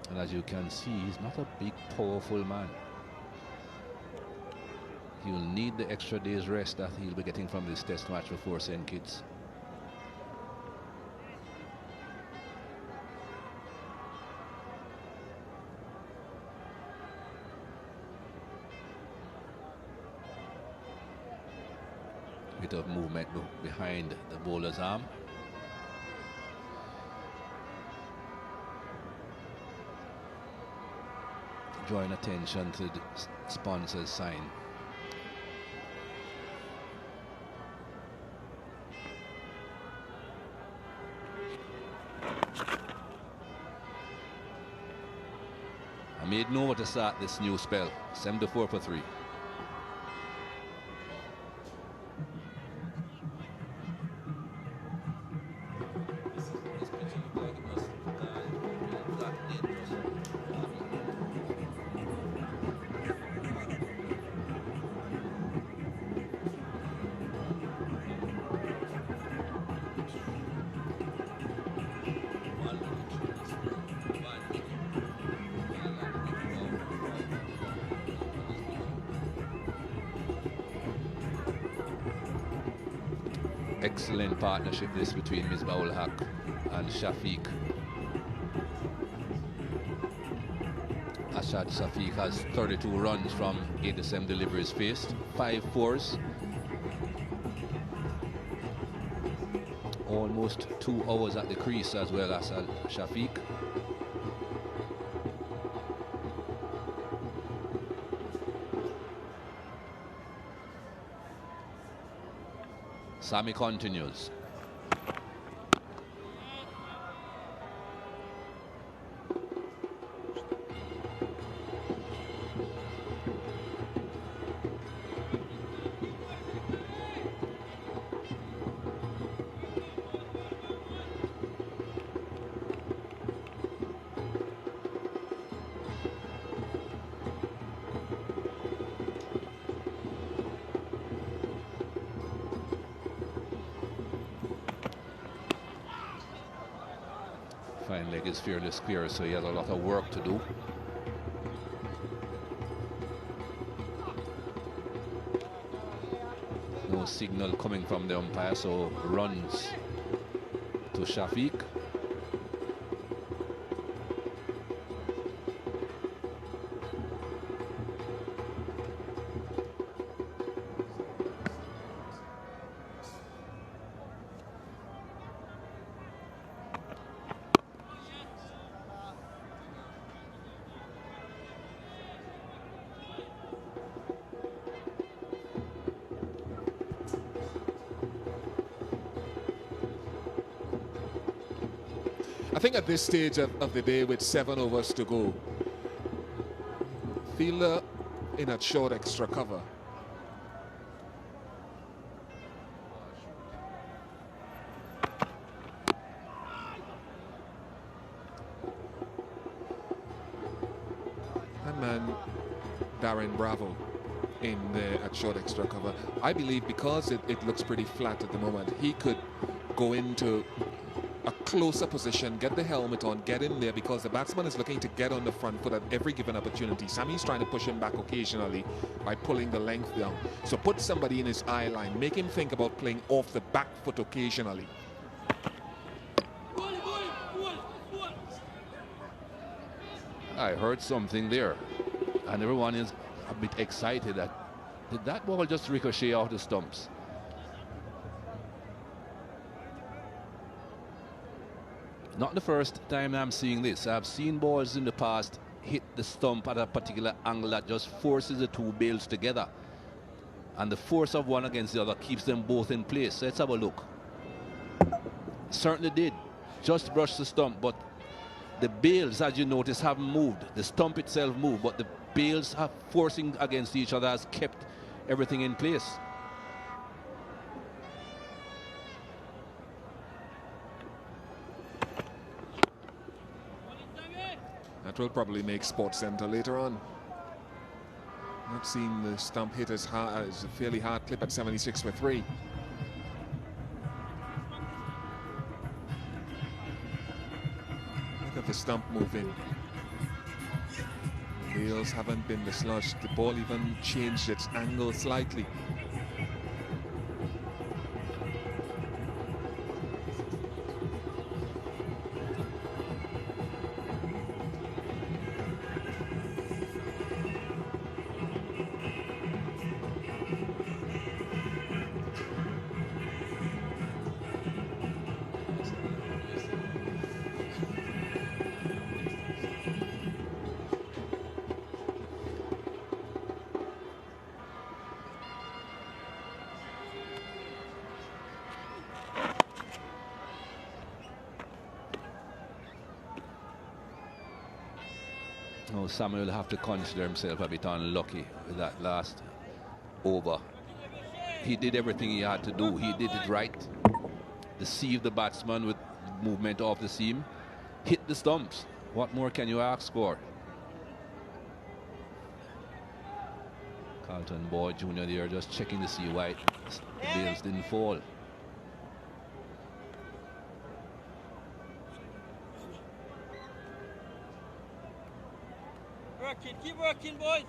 And as you can see, he's not a big, powerful man. He will need the extra day's rest that he'll be getting from this test match before St. Kitts. Bit of movement behind the bowler's arm. Drawing attention to the sponsor's sign. I made no way to start this new spell. 74 for 3. Excellent partnership this between Misbah-ul Haq and Shafiq. Ashad Shafiq has 32 runs from 87 deliveries faced, 5 fours. Almost 2 hours at the crease as well as Shafiq. Sami continues. Fine leg is fairly square, so he has a lot of work to do. No signal coming from the umpire, so runs to Shafiq. I think at this stage of the day with 7 overs to go, fielder in a short extra cover. And man, Darren Bravo in the at short extra cover. I believe because it looks pretty flat at the moment, he could go into a closer position, get the helmet on, get in there, because the batsman is looking to get on the front foot at every given opportunity. Sammy's trying to push him back occasionally by pulling the length down. So put somebody in his eye line, make him think about playing off the back foot occasionally. I heard something there, and everyone is a bit excited. Did that ball just ricochet off the stumps? Not the first time I'm seeing this. I've seen balls in the past hit the stump at a particular angle that just forces the two bails together, and the force of one against the other keeps them both in place. Let's have a look. certainly did. Just brushed the stump, but the bails, as you notice, haven't moved. The stump itself moved, but the bails are forcing against each other has kept everything in place. That will probably make Sports Center later on. Not seeing the stump hit as hard as a fairly hard clip at 76 for 3. Look at the stump moving. The wheels haven't been dislodged. The ball even changed its angle slightly. No, Samuel will have to consider himself a bit unlucky with that last over. He did everything he had to do. He did it right. Deceived the batsman with movement off the seam. Hit the stumps. What more can you ask for? Carlton Boyd Jr. there just checking to see why the bails didn't fall. Keep working, boys.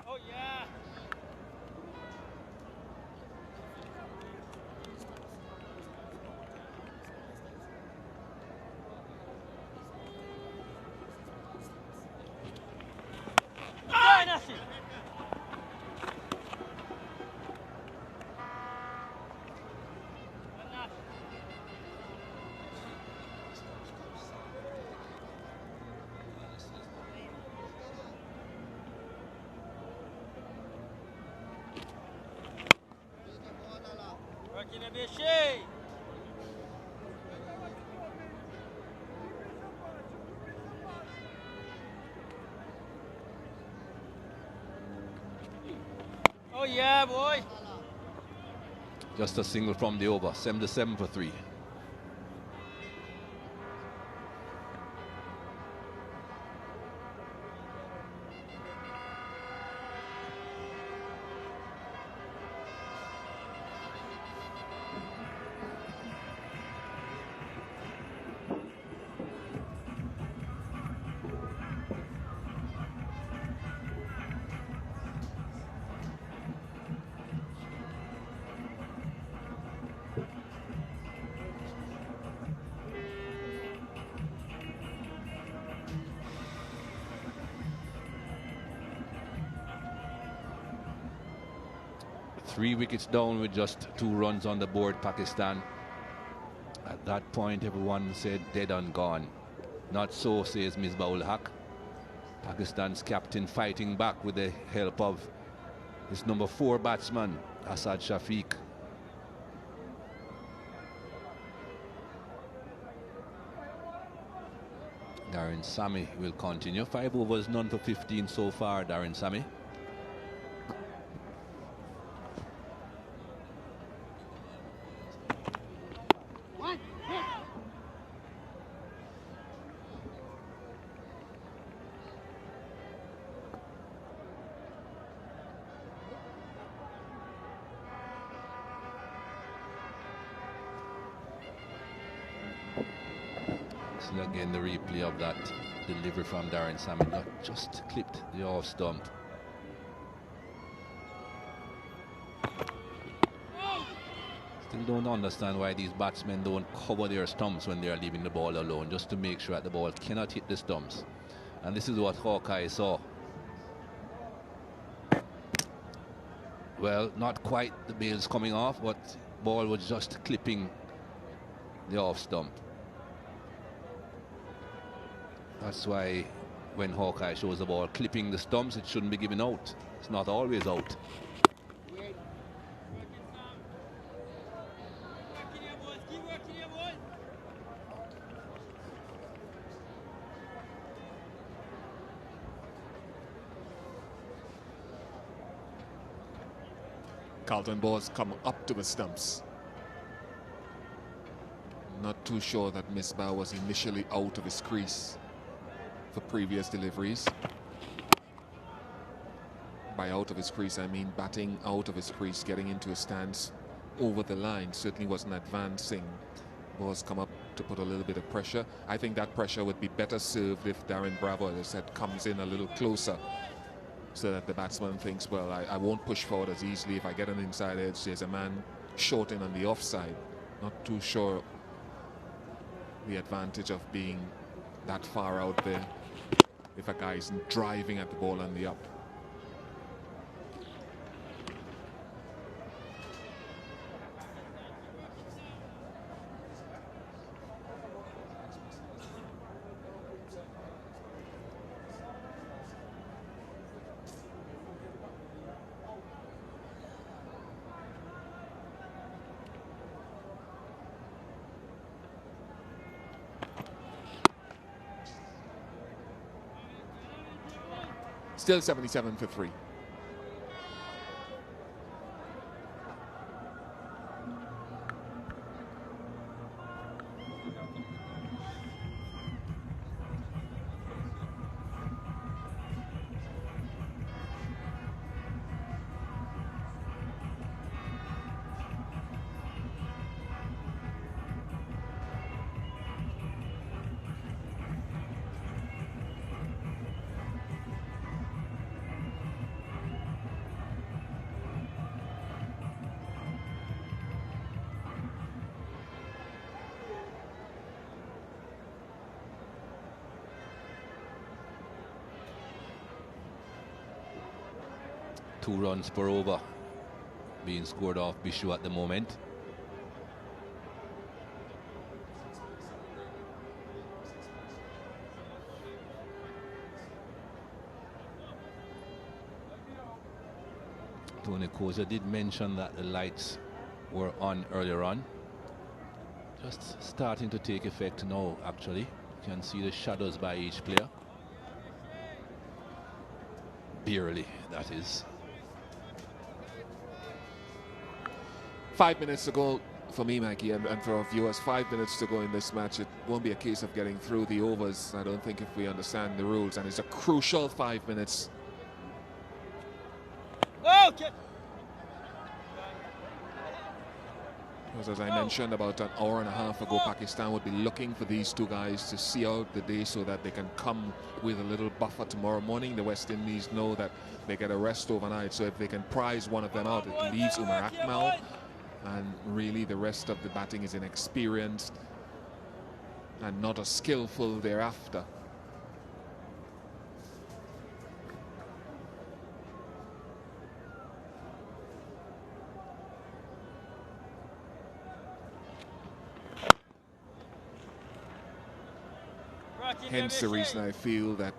Oh yeah. Ah, Nasty. Working a bit shade. Oh yeah, boy. Just a single from the over. 77 for 3. Three wickets down with just 2 runs on the board, Pakistan. At that point, everyone said dead and gone. Not so, says Misbah-ul Haq. Pakistan's captain fighting back with the help of his number 4 batsman, Asad Shafiq. Darren Sammy will continue. 5 overs, none for 15 so far, Darren Sammy. Again, the replay of that delivery from Darren Sammy, not just clipped the off stump. Still don't understand why these batsmen don't cover their stumps when they are leaving the ball alone, just to make sure that the ball cannot hit the stumps. And this is what Hawkeye saw. Well, not quite the bails coming off, but ball was just clipping the off stump. That's why when Hawkeye shows the ball clipping the stumps, it shouldn't be given out. It's not always out. Carlton balls come up to the stumps. Not too sure that Misbah was initially out of his crease for previous deliveries. By out of his crease, I mean batting out of his crease, getting into a stance over the line. Certainly wasn't advancing. Balls come up to put a little bit of pressure. I think that pressure would be better served if Darren Bravo, as I said, comes in a little closer, so that the batsman thinks, well, I won't push forward as easily. If I get an inside edge, there's a man short in on the offside. Not too sure the advantage of being that far out there if a guy isn't driving at the ball on the up. Still 77 for 3. Two runs per over being scored off Bishu at the moment. Tony Koza did mention that the lights were on earlier on. Just starting to take effect now, actually. You can see the shadows by each player. Barely, that is. 5 minutes to go for me, Mikey, and for our viewers. 5 minutes to go in this match. It won't be a case of getting through the overs, I don't think, if we understand the rules, and it's a crucial 5 minutes. Okay. Because as I mentioned about an hour and a half ago, Pakistan would be looking for these two guys to see out the day so that they can come with a little buffer tomorrow morning. The West Indies know that they get a rest overnight, so if they can prize one of them out, it leaves Umar Akmal, and really the rest of the batting is inexperienced and not as skillful thereafter. Hence the reason I feel that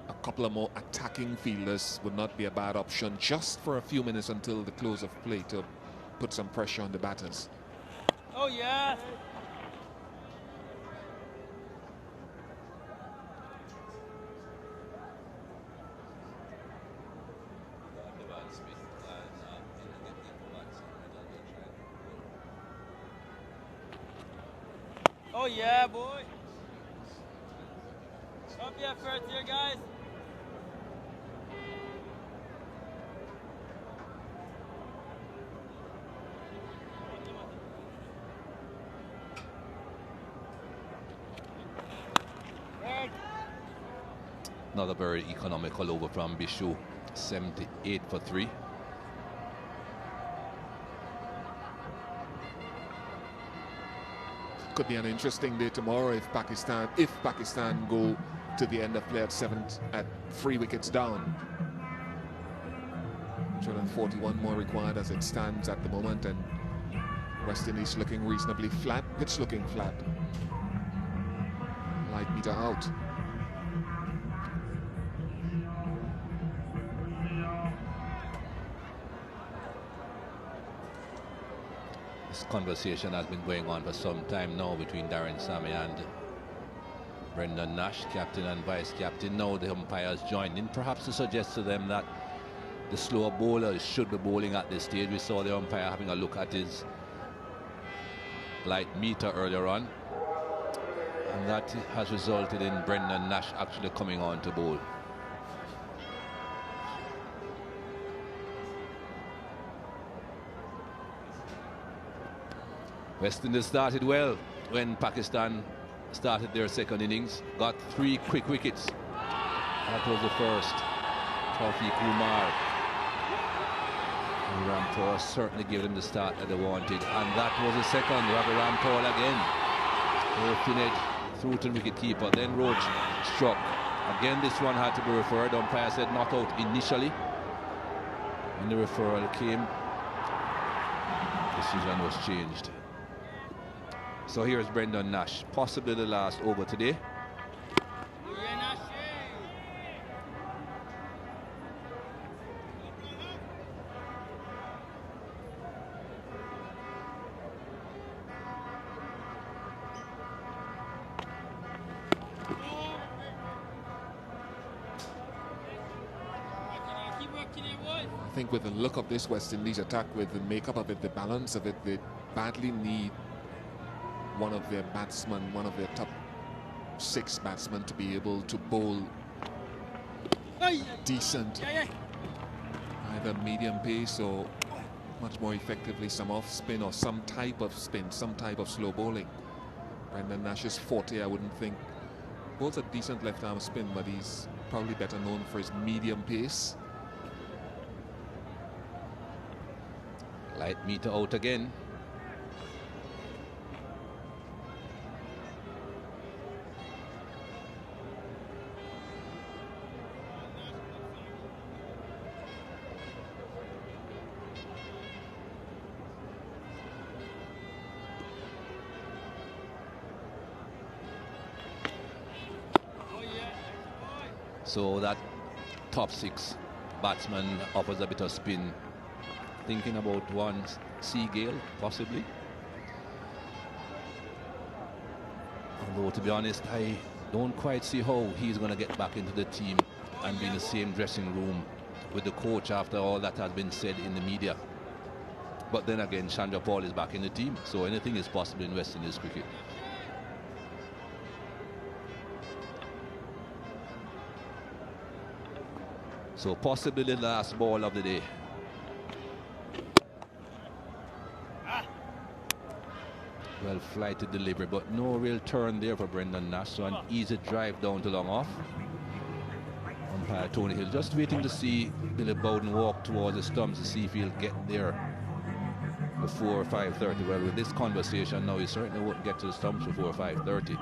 a couple of more attacking fielders would not be a bad option just for a few minutes until the close of play to put some pressure on the batters. Oh yeah. Oh yeah, boy. Up the effort here, guys. Another very economical over from Bishu, 78 for 3. Could be an interesting day tomorrow if Pakistan go to the end of play at 3 wickets down. 141 more required as it stands at the moment, and West Indies looking reasonably flat, pitch looking flat. Light meter out. This conversation has been going on for some time now between Darren Sammy and Brendan Nash, captain and vice captain. Now the umpires joined in, perhaps to suggest to them that the slower bowlers should be bowling at this stage. We saw the umpire having a look at his light meter earlier on, and that has resulted in Brendan Nash actually coming on to bowl. West Indies started well when Pakistan started their second innings. Got 3 quick wickets. That was the first. Tawfiq Umar and Rampur certainly gave them the start that they wanted. And that was the second. Ravi Rampur again. Roughed it through to the wicketkeeper. Then Roach struck. Again, this one had to be referred. Umpire said not out initially. When the referral came, the decision was changed. So here's Brendan Nash, possibly the last over today. I think with the look of this West Indies attack, with the makeup of it, the balance of it, they badly need one of their batsmen, one of their top 6 batsmen to be able to bowl decent, either medium pace or much more effectively some off spin or some type of spin, some type of slow bowling. Brendan Nash's forte, I wouldn't think, bowls a decent left arm spin, but he's probably better known for his medium pace. Light meter out again. So that top 6 batsman offers a bit of spin. Thinking about one Seagale, possibly. Although, to be honest, I don't quite see how he's going to get back into the team and be in the same dressing room with the coach after all that has been said in the media. But then again, Chandra Paul is back in the team, so anything is possible in West Indies cricket. So possibly the last ball of the day. Well flighted delivery, but no real turn there for Brendan Nash. So an easy drive down to long off. Umpire Tony Hill just waiting to see Billy Bowden walk towards the stumps to see if he'll get there before 5:30. Well, with this conversation now, he certainly won't get to the stumps before 5:30.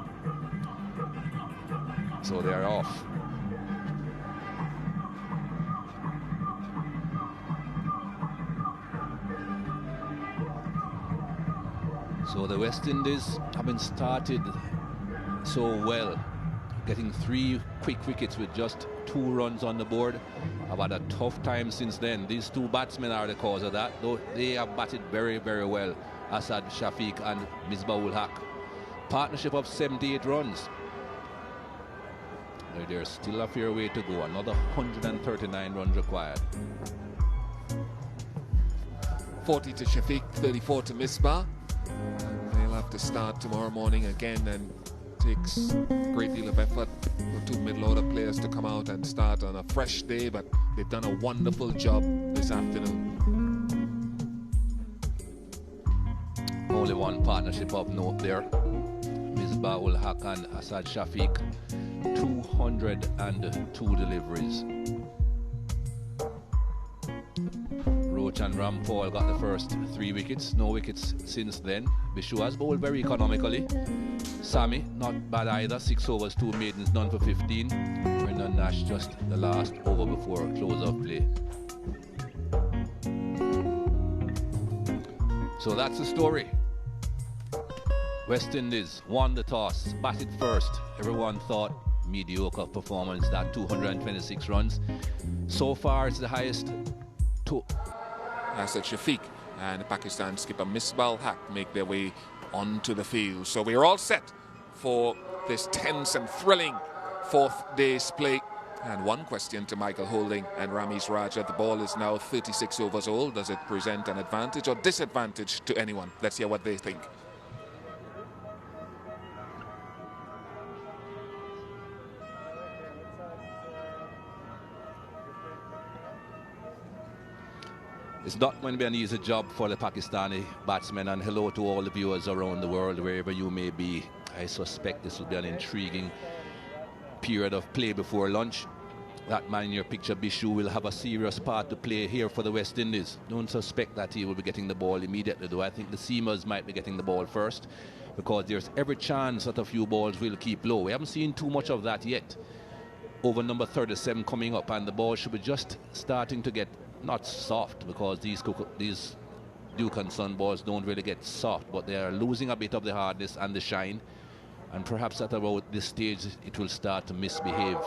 So they're off. So the West Indies haven't started so well, getting 3 quick wickets with just 2 runs on the board. I've had a tough time since then. These 2 batsmen are the cause of that, though they have batted very, very well. Asad Shafiq and Misbah-ul Haq. Partnership of 78 runs. There's still a fair way to go. Another 139 runs required. 40 to Shafiq, 34 to Misbah. They'll have to start tomorrow morning again, and takes a great deal of effort for 2 middle-order players to come out and start on a fresh day, but they've done a wonderful job this afternoon. Only one partnership of note there. Misbah-ul Haq and Asad Shafiq, 202 deliveries. Roach and Rampur got the first 3 wickets. No wickets since then. Bishu has bowled very economically. Sammy, not bad either. 6 overs, 2 maidens, none for 15. Brendan Nash just the last over before close of play. So that's the story. West Indies won the toss, batted first. Everyone thought mediocre performance, that 226 runs. So far, it's the highest. That's at Shafiq, and Pakistan skipper Misbah Haq make their way onto the field. So we're all set for this tense and thrilling fourth day's play. And one question to Michael Holding and Ramiz Raja. The ball is now 36 overs old. Does it present an advantage or disadvantage to anyone? Let's hear what they think. It's not going to be an easy job for the Pakistani batsmen, and hello to all the viewers around the world, wherever you may be. I suspect this will be an intriguing period of play before lunch. That man in your picture, Bishu, will have a serious part to play here for the West Indies. Don't suspect that he will be getting the ball immediately, though. I think the seamers might be getting the ball first, because there's every chance that a few balls will keep low. We haven't seen too much of that yet. Over number 37 coming up, and the ball should be just starting to get not soft, because these Duke and Sun balls don't really get soft, but they are losing a bit of the hardness and the shine, and perhaps at about this stage it will start to misbehave.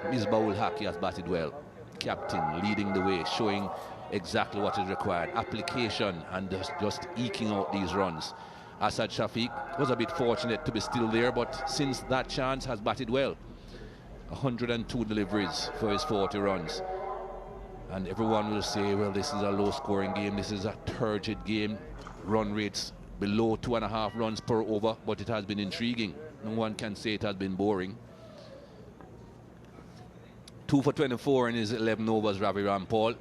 Misbah Haq has batted well, captain leading the way, showing exactly what is required, application, and just eking out these runs. Asad Shafiq was a bit fortunate to be still there, but since that chance has batted well. 102 deliveries for his 40 runs. And everyone will say, well, this is a low-scoring game, this is a turgid game, run rates below 2.5 runs per over, but it has been intriguing. No one can say it has been boring. 2 for 24 in his 11 overs, Ravi Rampal.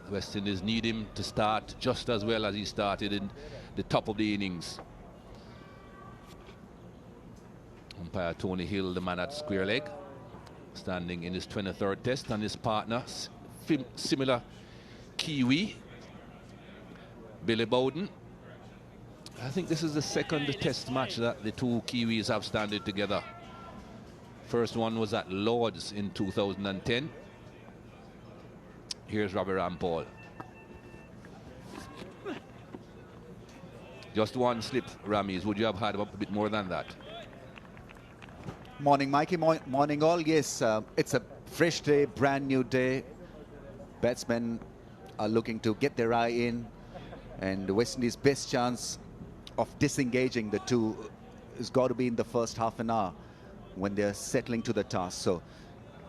The West Indies need him to start just as well as he started in the top of the innings. Umpire Tony Hill, the man at square leg, standing in his 23rd test, and his partner, similar Kiwi, Billy Bowden. I think this is the second test match that the two Kiwis have standing together. First one was at Lord's in 2010. Here's Ravi Rampal. Just one slip, Ramiz. Would you have had a bit more than that? Morning, Mikey. Morning, all. Yes, it's a fresh day, brand new day. Batsmen are looking to get their eye in, and the West Indies' best chance of disengaging the two has got to be in the first half an hour when they're settling to the task. So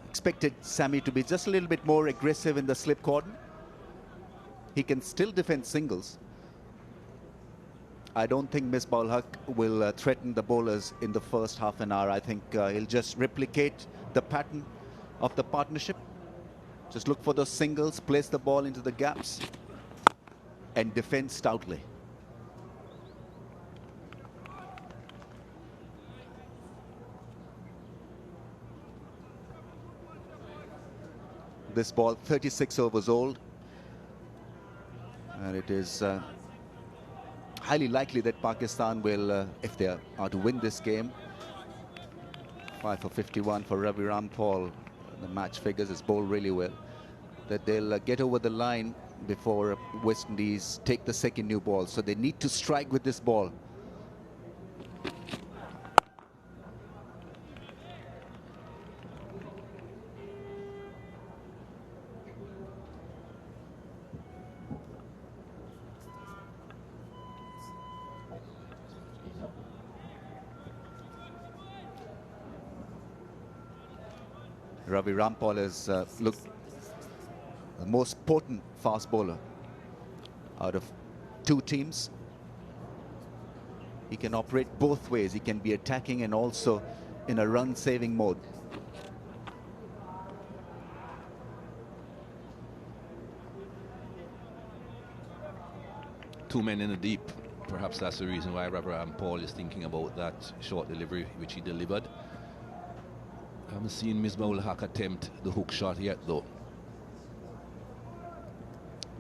expected Sammy to be just a little bit more aggressive in the slip cordon. He can still defend singles. I don't think Misbah Haq will threaten the bowlers in the first half an hour. I think he'll just replicate the pattern of the partnership. Just look for those singles, place the ball into the gaps, and defend stoutly. This ball, 36 overs old, and it is highly likely that Pakistan will, if they are to win this game, 5 for 51 for Ravi Rampal, the match figures, is bowled really well, that they'll get over the line before West Indies take the second new ball. So they need to strike with this ball. Ravi Rampal has looked the most potent fast bowler out of two teams. He can operate both ways. He can be attacking and also in a run-saving mode. Two men in the deep. Perhaps that's the reason why Ravi Rampal is thinking about that short delivery which he delivered. I haven't seen Misbah Haq attempt the hook shot yet, though.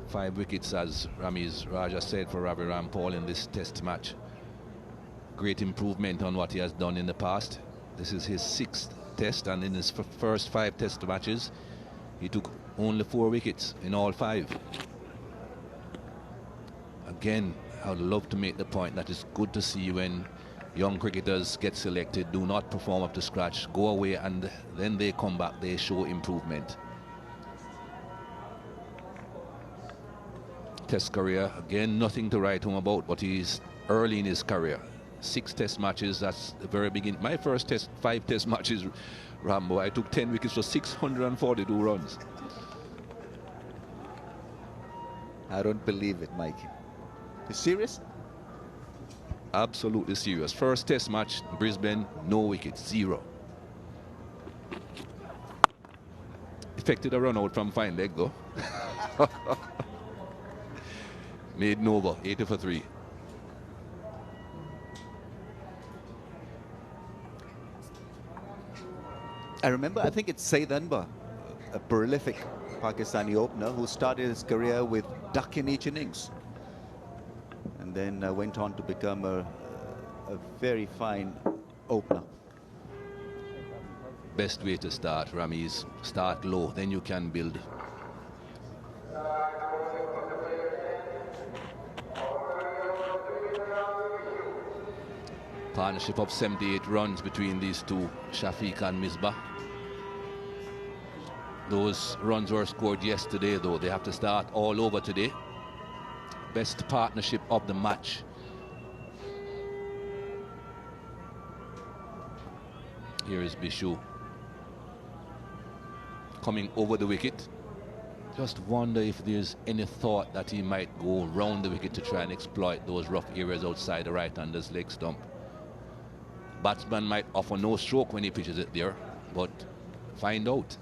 5 wickets, as Ramiz Raja said, for Ravi Rampal in this test match. Great improvement on what he has done in the past. This is his 6th test, and in his first 5 test matches, he took only 4 wickets in all 5. Again, I would love to make the point that it's good to see when young cricketers get selected, do not perform up to scratch, go away, and then they come back, they show improvement. Test career, again, nothing to write home about, but he's early in his career. 6 test matches, that's the very beginning. My first 5 test matches, Rambo, I took 10 wickets for 642 runs. I don't believe it, Mike. You serious? Absolutely serious. First test match, Brisbane, no wickets, 0. Effected a run out from fine leg though. Made Nova, 80 for 3. I remember, I think it's Saeed Anwar, a prolific Pakistani opener who started his career with duck in each innings and then went on to become a very fine opener. Best way to start, Rami, is start low, then you can build. Partnership of 78 runs between these two, Shafiq and Misbah. Those runs were scored yesterday, though. They have to start all over today. Best partnership of the match. Here is Bishu coming over the wicket. Just wonder if there's any thought that he might go round the wicket to try and exploit those rough areas outside the right-hander's leg stump. Batsman might offer no stroke when he pitches it there, but find out.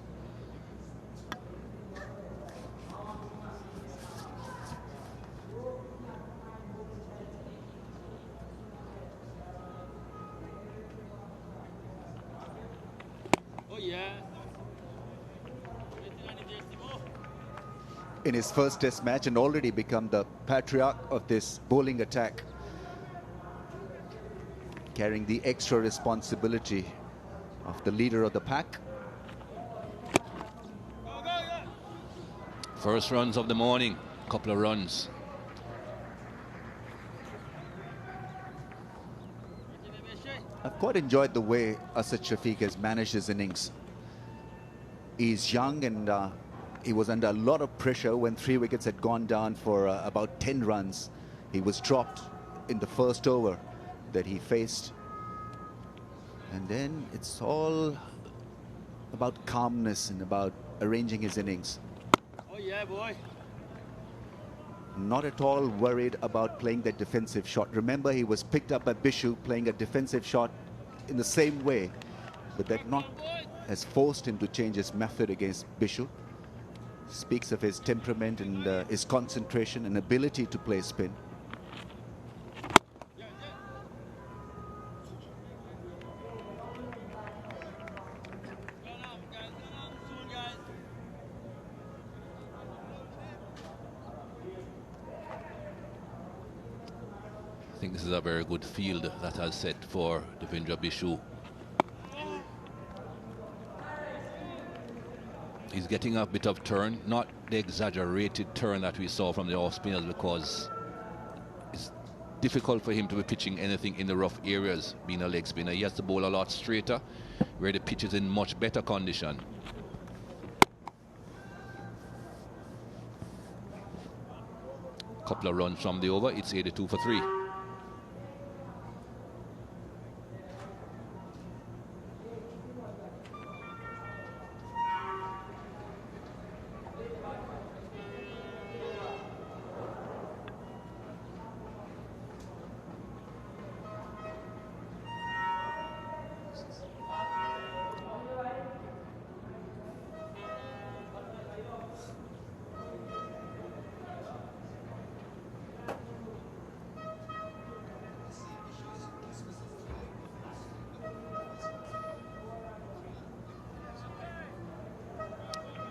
Oh yeah. In his first test match and already become the patriarch of this bowling attack, carrying the extra responsibility of the leader of the pack. First runs of the morning, couple of runs. I've quite enjoyed the way Asad Shafiq has managed his innings. He's young and he was under a lot of pressure when 3 wickets had gone down for about 10 runs. He was dropped in the first over that he faced. And then it's all about calmness and about arranging his innings. Oh yeah, boy. Not at all worried about playing that defensive shot. Remember, he was picked up by Bishu playing a defensive shot in the same way, but that knock has forced him to change his method against Bishu. Speaks of his temperament and his concentration and ability to play spin. I think this is a very good field that has set for Devendra Bishu. He's getting a bit of turn, not the exaggerated turn that we saw from the off spinners, because it's difficult for him to be pitching anything in the rough areas, being a leg spinner. He has to bowl a lot straighter, where the pitch is in much better condition. Couple of runs from the over, it's 82 for 3.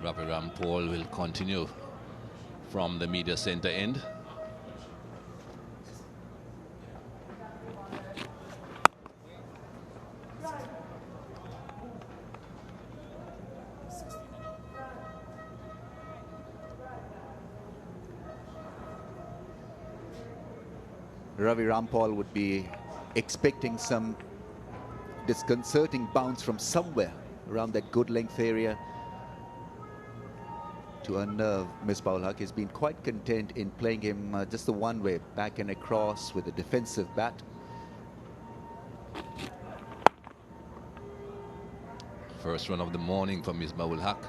Ravi Rampal will continue from the media center end. Ravi Rampal would be expecting some disconcerting bounce from somewhere around that good length area to unnerve Misbah-ul Haq. He's been quite content in playing him just the one way, back and across with a defensive bat. First run of the morning for Misbah-ul Haq.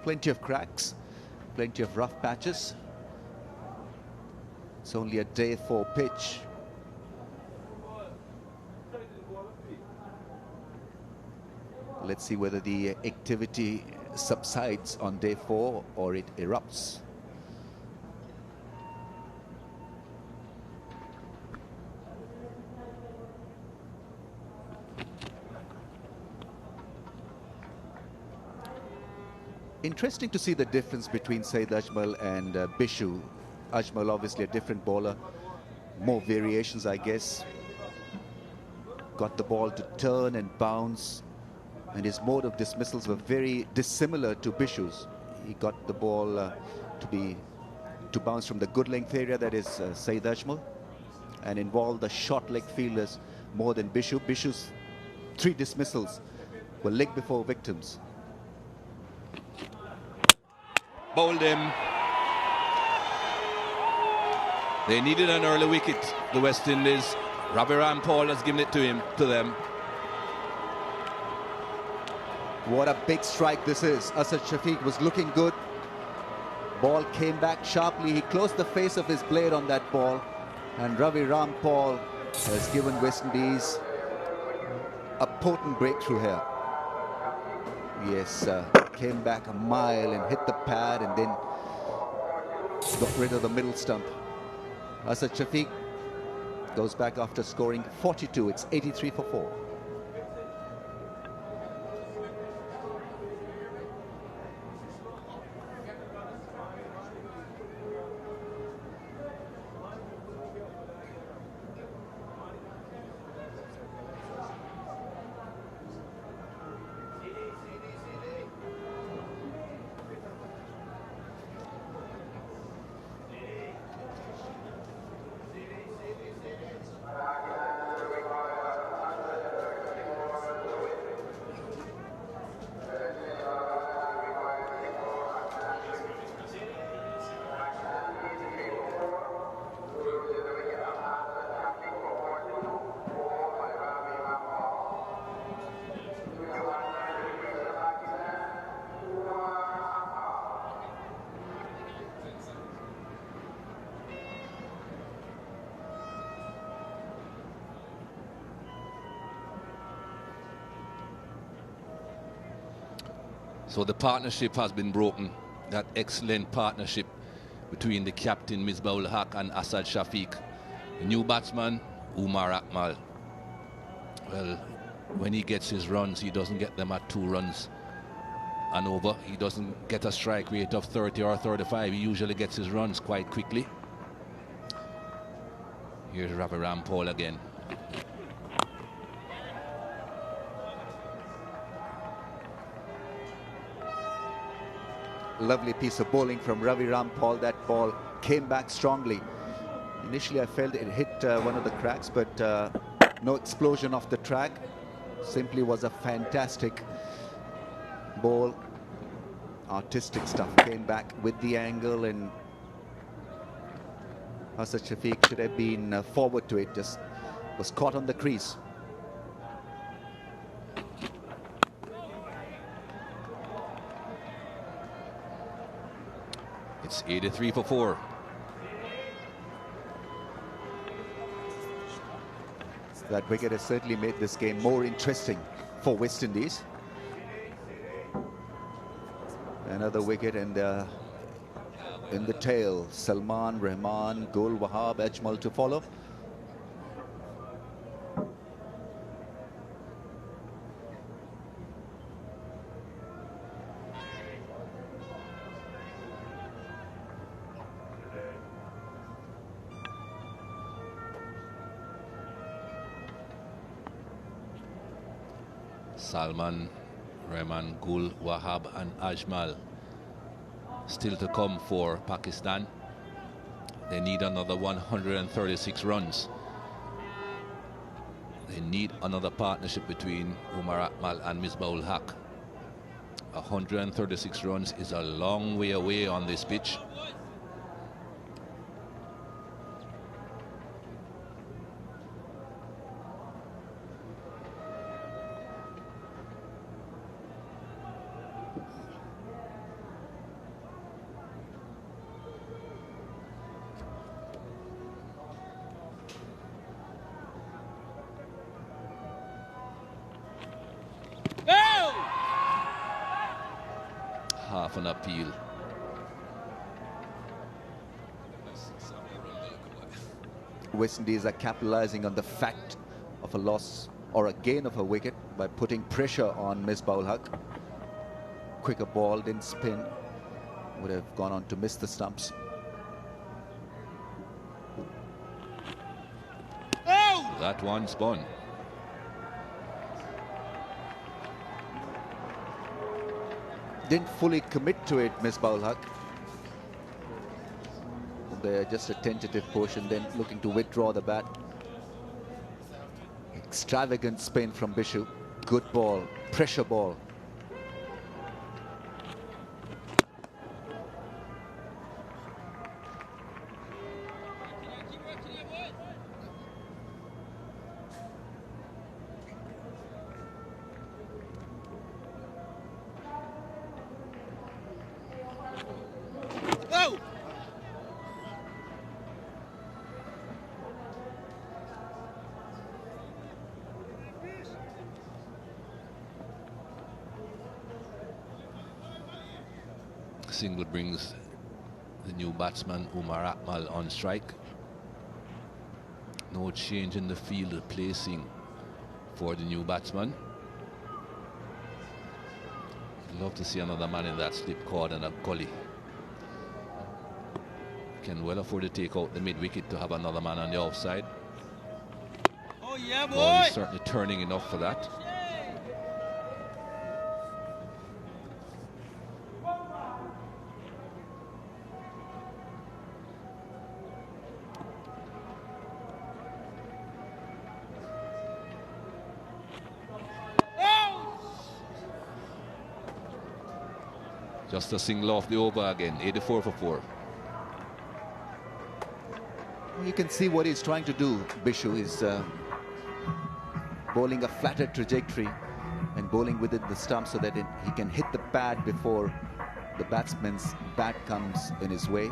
Plenty of cracks, plenty of rough patches. It's only a day 4 pitch. Let's see whether the activity subsides on day 4 or it erupts. Interesting to see the difference between Saeed Ajmal and Bishu. Ajmal obviously a different bowler, more variations I guess. Got the ball to turn and bounce, and his mode of dismissals were very dissimilar to Bishu's. He got the ball to bounce from the good length area, that is Saeed Ajmal, and involved the short leg fielders more than Bishu. Bishu's 3 dismissals were leg before victims. Bowled him. They needed an early wicket, the West Indies. Ravi Rampal has given it to them. What a big strike this is. Asad Shafiq was looking good. Ball came back sharply. He closed the face of his blade on that ball. And Ravi Rampal has given West Indies a potent breakthrough here. Yes, came back a mile and hit the pad and then got rid of the middle stump. Asad Shafiq goes back after scoring 42. It's 83 for 4. So the partnership has been broken. That excellent partnership between the captain Misbah-ul Haq and Asad Shafiq. The new batsman, Umar Akmal. Well, when he gets his runs, he doesn't get them at 2 runs and over. He doesn't get a strike rate of 30 or 35. He usually gets his runs quite quickly. Here's Ravi Rampal again. Lovely piece of bowling from Ravi Rampal. That ball came back strongly. Initially I felt it hit one of the cracks, but no explosion off the track. Simply was a fantastic ball. Artistic stuff. Came back with the angle, and Asad Shafiq should have been forward to it, just was caught on the crease. It's 83 for 4. That wicket has certainly made this game more interesting for West Indies. Another wicket, and in the tail, Salman, Rahman, Gul, Wahab, Ajmal to follow. Salman, Rehman, Gul, Wahab and Ajmal still to come for Pakistan. They need another 136 runs. They need another partnership between Umar Akmal and Misbah-ul Haq. 136 runs is a long way away on this pitch. Half an appeal. West Indies are capitalizing on the fact of a loss or a gain of a wicket by putting pressure on Misbah-ul Haq. Quicker ball, didn't spin, would have gone on to miss the stumps. That one spun. Didn't fully commit to it, Misbah-ul Haq. There, just a tentative portion, then looking to withdraw the bat. Extravagant spin from Bishu. Good ball, pressure ball. Single brings the new batsman Umar Akmal on strike. No change in the field placing for the new batsman. Love to see another man in that slip cord and a gully. Can well afford to take out the mid-wicket to have another man on the offside. Oh yeah, boy! Ball is certainly turning enough for that. Just a single off the over again, 84 for 4. You can see what he's trying to do. Bishu is bowling a flatter trajectory and bowling within the stump so that he can hit the pad before the batsman's bat comes in his way.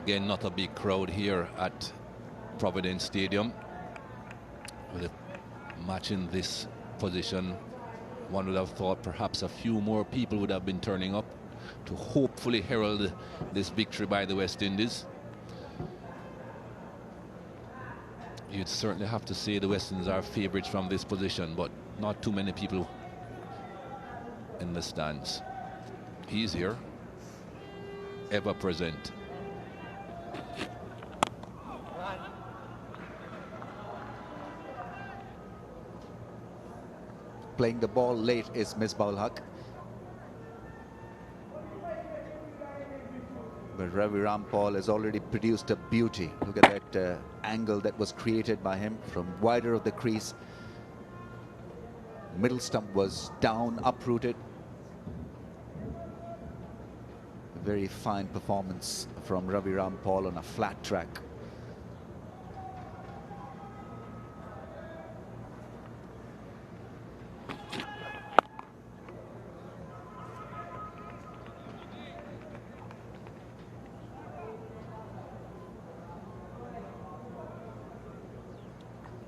Again, not a big crowd here at Providence Stadium. With a match in this position, one would have thought perhaps a few more people would have been turning up to hopefully herald this victory by the West Indies. You'd certainly have to say the West Indies are favourites from this position, but not too many people in the stands. He's here, ever present. Playing the ball late is Misbah-ul Haq. But Ravi Rampal has already produced a beauty. Look at that angle that was created by him from wider of the crease. Middle stump was down, uprooted. A very fine performance from Ravi Rampal on a flat track.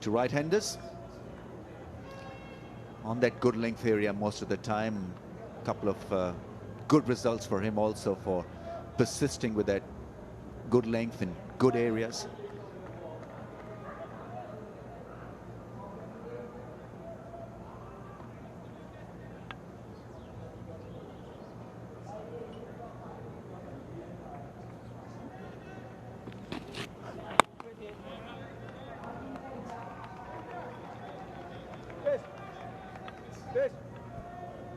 to right-handers. On that good length area most of the time. A couple of good results for him also for persisting with that good length in good areas.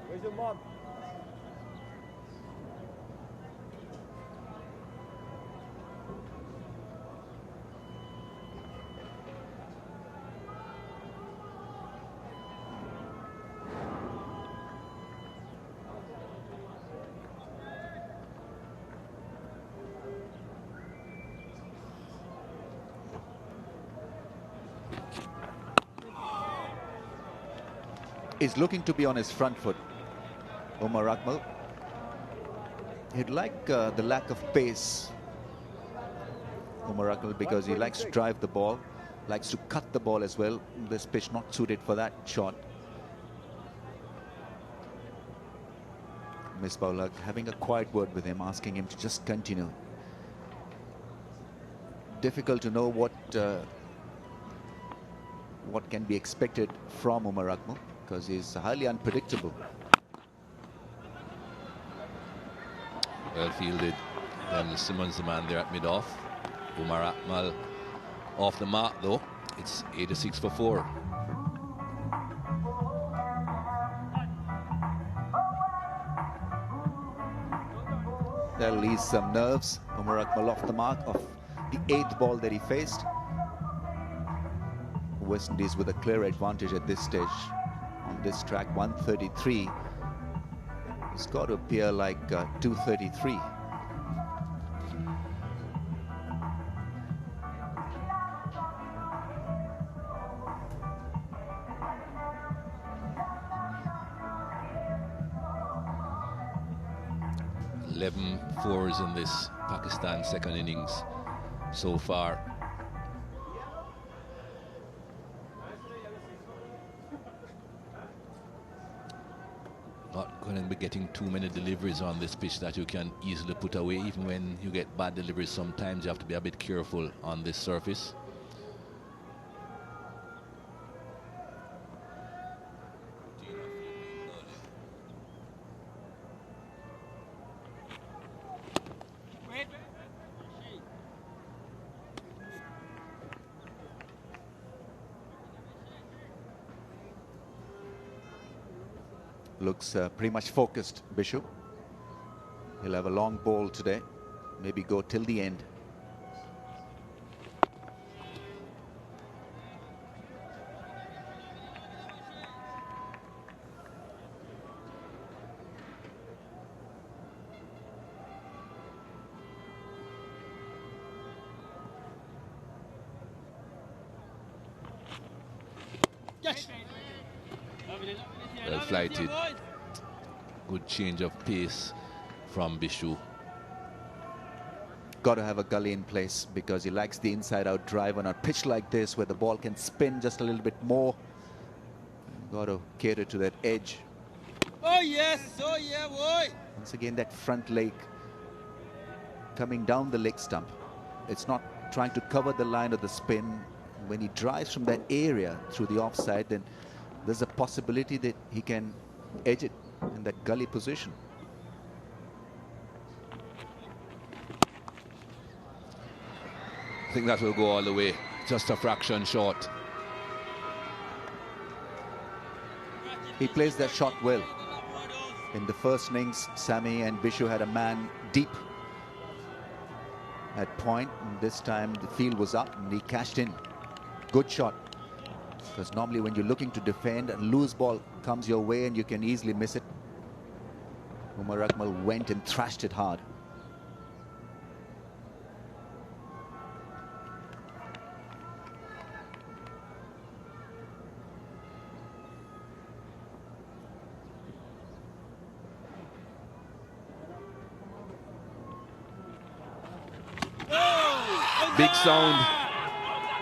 Where's your mom? Is looking to be on his front foot, Umar Akmal. He'd like the lack of pace, Umar Akmal, because he likes to drive the ball, likes to cut the ball as well. This pitch not suited for that shot. Misbah having a quiet word with him, asking him to just continue. Difficult to know what can be expected from Umar Akmal, because he's highly unpredictable. Well fielded. Then Simmons, the man there at mid-off. Umar Akmal off the mark though. It's 86 for 4. That'll ease some nerves. Umar Akmal off the mark of the 8th ball that he faced. West Indies with a clear advantage at this stage on this track, 133. It's got to appear like 233. Eleven fours in this Pakistan second innings so far. Not going to be getting too many deliveries on this pitch that you can easily put away. Even when you get bad deliveries, sometimes you have to be a bit careful on this surface. Looks pretty much focused, Bishop. He'll have a long ball today. Maybe go till the end. Yes. Well flighted. Good change of pace from Bishu. Got to have a gully in place because he likes the inside-out drive on a pitch like this where the ball can spin just a little bit more. Got to cater to that edge. Oh yes, oh yeah, boy. Once again, that front leg coming down the leg stump. It's not trying to cover the line of the spin. When he drives from that area through the offside, then there's a possibility that he can edge it in that gully position. I think that will go all the way, just a fraction short. He plays that shot well. In the first innings, Sammy and Bishu had a man deep at point, and this time the field was up and he cashed in. Good shot. Because normally when you're looking to defend, a loose ball comes your way and you can easily miss it. Umar Akmal went and thrashed it hard. Big sound.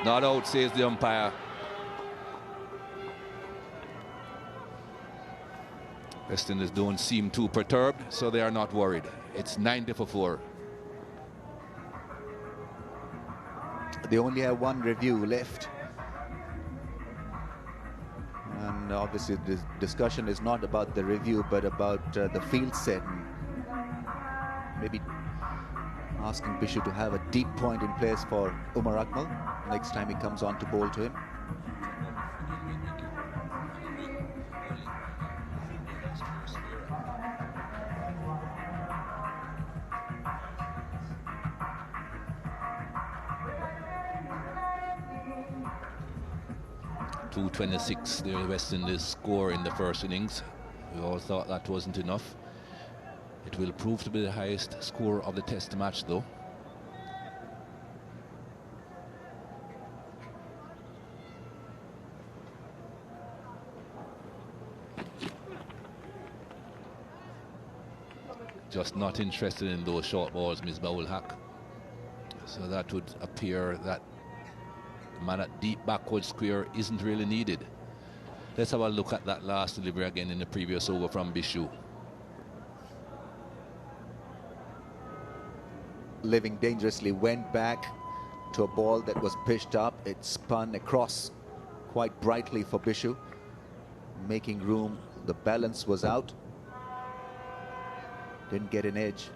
Not out, says the umpire. West Indies don't seem too perturbed, so they are not worried. It's 90 for 4. They only have one review left. And obviously the discussion is not about the review, but about the field set. And maybe asking Bishu to have a deep point in place for Umar Akmal next time he comes on to bowl to him. .226 the West Indies score in the first innings. We all thought that wasn't enough. It will prove to be the highest score of the test match though. Just not interested in those short balls, Misbah-ul-Haq. So that would appear that the man at deep backward square isn't really needed. Let's have a look at that last delivery again in the previous over from Bishu. Living dangerously, went back to a ball that was pitched up. It spun across quite brightly for Bishu, making room. The balance was out. Didn't get an edge.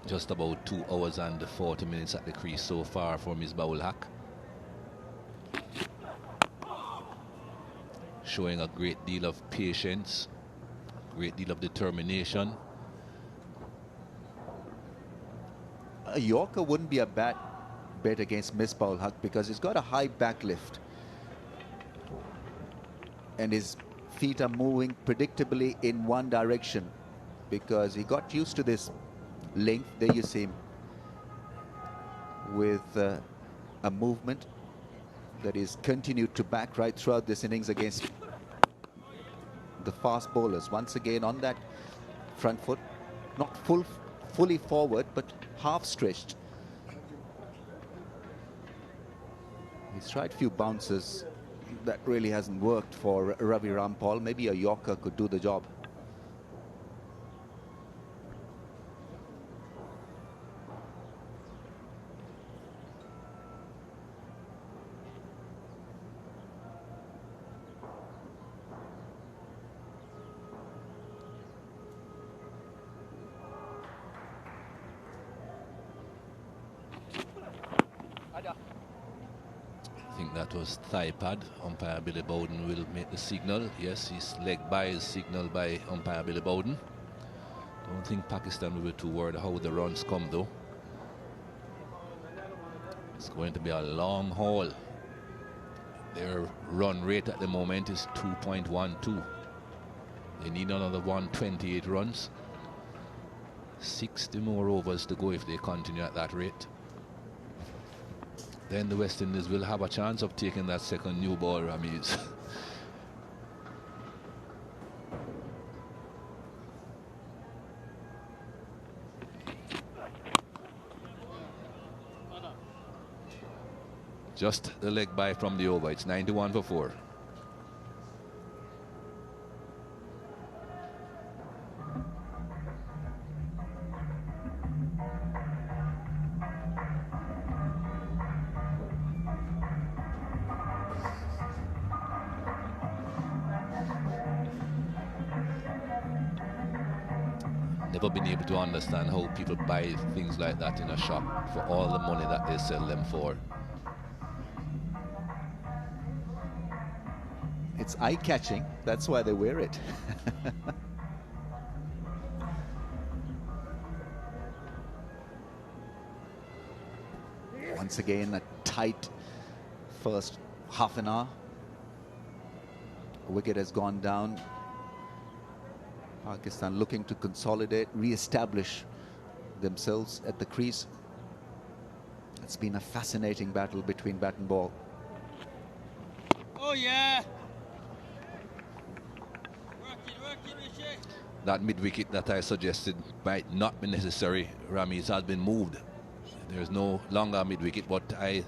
Just about 2 hours and 40 minutes at the crease so far for Misbah-ul-Haq. Showing a great deal of patience, great deal of determination. A Yorker wouldn't be a bad bet against Misbah-ul-Haq because he's got a high back lift. And his feet are moving predictably in one direction because he got used to this length. There you see him with a movement that is continued to back right throughout this innings against the fast bowlers. Once again on that front foot, not fully forward, but half stretched. He's tried a few bounces. That really hasn't worked for Ravi Rampal. Maybe a Yorker could do the job. I think that was thigh pad. Umpire Billy Bowden will make the signal. Yes, his leg by is signaled by umpire Billy Bowden. Don't think Pakistan will be too worried how the runs come though. It's going to be a long haul. Their run rate at the moment is 2.12. They need another 128 runs. 60 more overs to go if they continue at that rate. Then the West Indies will have a chance of taking that second new ball, Ramiz. Just the leg by from the over. It's 91 for 4. Never been able to understand how people buy things like that in a shop for all the money that they sell them for. It's eye-catching. That's why they wear it. Once again, a tight first half an hour. wicket has gone down. Pakistan looking to consolidate, re-establish themselves at the crease. It's been a fascinating battle between bat and ball. Oh yeah. Work it, Rishi. That mid-wicket that I suggested might not be necessary. Ramis has been moved. There's no longer mid-wicket, but I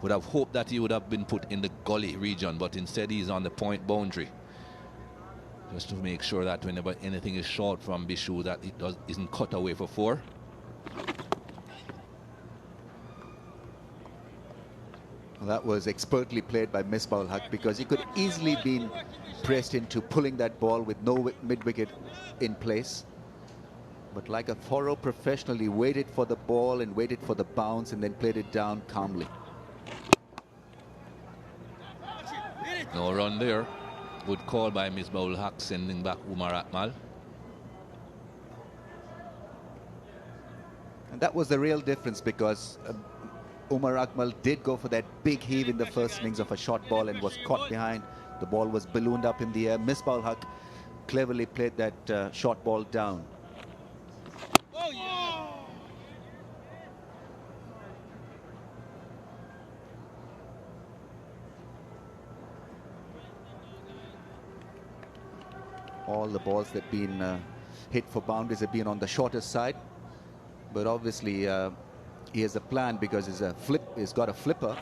would have hoped that he would have been put in the gully region, but instead he's on the point boundary. Just to make sure that whenever anything is short from Bishu, that it isn't cut away for 4. Well, that was expertly played by Misbah-ul-Haq, because he could easily been pressed into pulling that ball with no mid-wicket in place. But like a thorough professional, he waited for the ball and waited for the bounce and then played it down calmly. No run there. Good call by Misbah-ul-Haq, sending back Umar Akmal. And that was the real difference, because Umar Akmal did go for that big heave in the first innings of a short ball and was caught behind. The ball was ballooned up in the air. Misbah-ul-Haq cleverly played that short ball down. Oh yeah. All the balls that have been hit for boundaries have been on the shorter side. But obviously he has a plan, because he's got a flipper.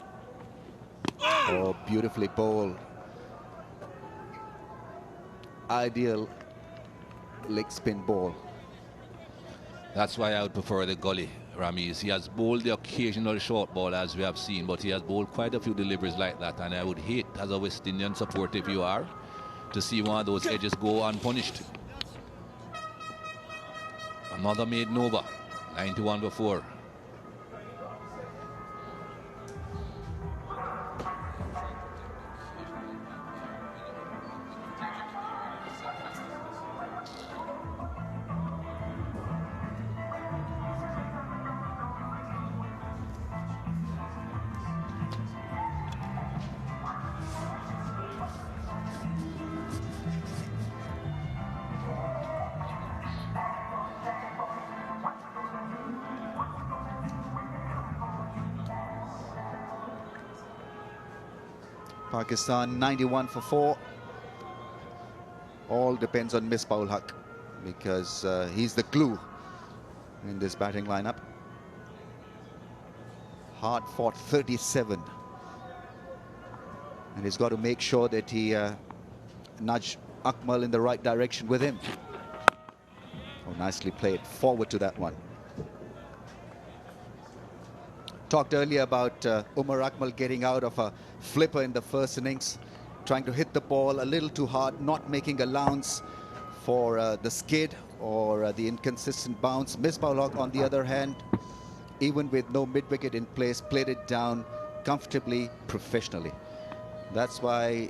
Oh, beautifully bowled. Ideal leg spin ball. That's why I would prefer the gully, Ramis. He has bowled the occasional short ball, as we have seen, but he has bowled quite a few deliveries like that, and I would hate, as a West Indian supporter if you are, to see one of those edges go unpunished. Another maiden over, 91 for 4. Pakistan 91 for 4. All depends on Misbah-ul-Haq, because he's the glue in this batting lineup. Hard fought 37. And he's got to make sure that he nudge Akmal in the right direction with him. Oh, nicely played forward to that one. Talked earlier about Umar Akmal getting out of a flipper in the first innings, trying to hit the ball a little too hard, not making allowance for the skid or the inconsistent bounce. Misbah-ul-Haq, on the other hand, even with no mid-wicket in place, played it down comfortably, professionally. That's why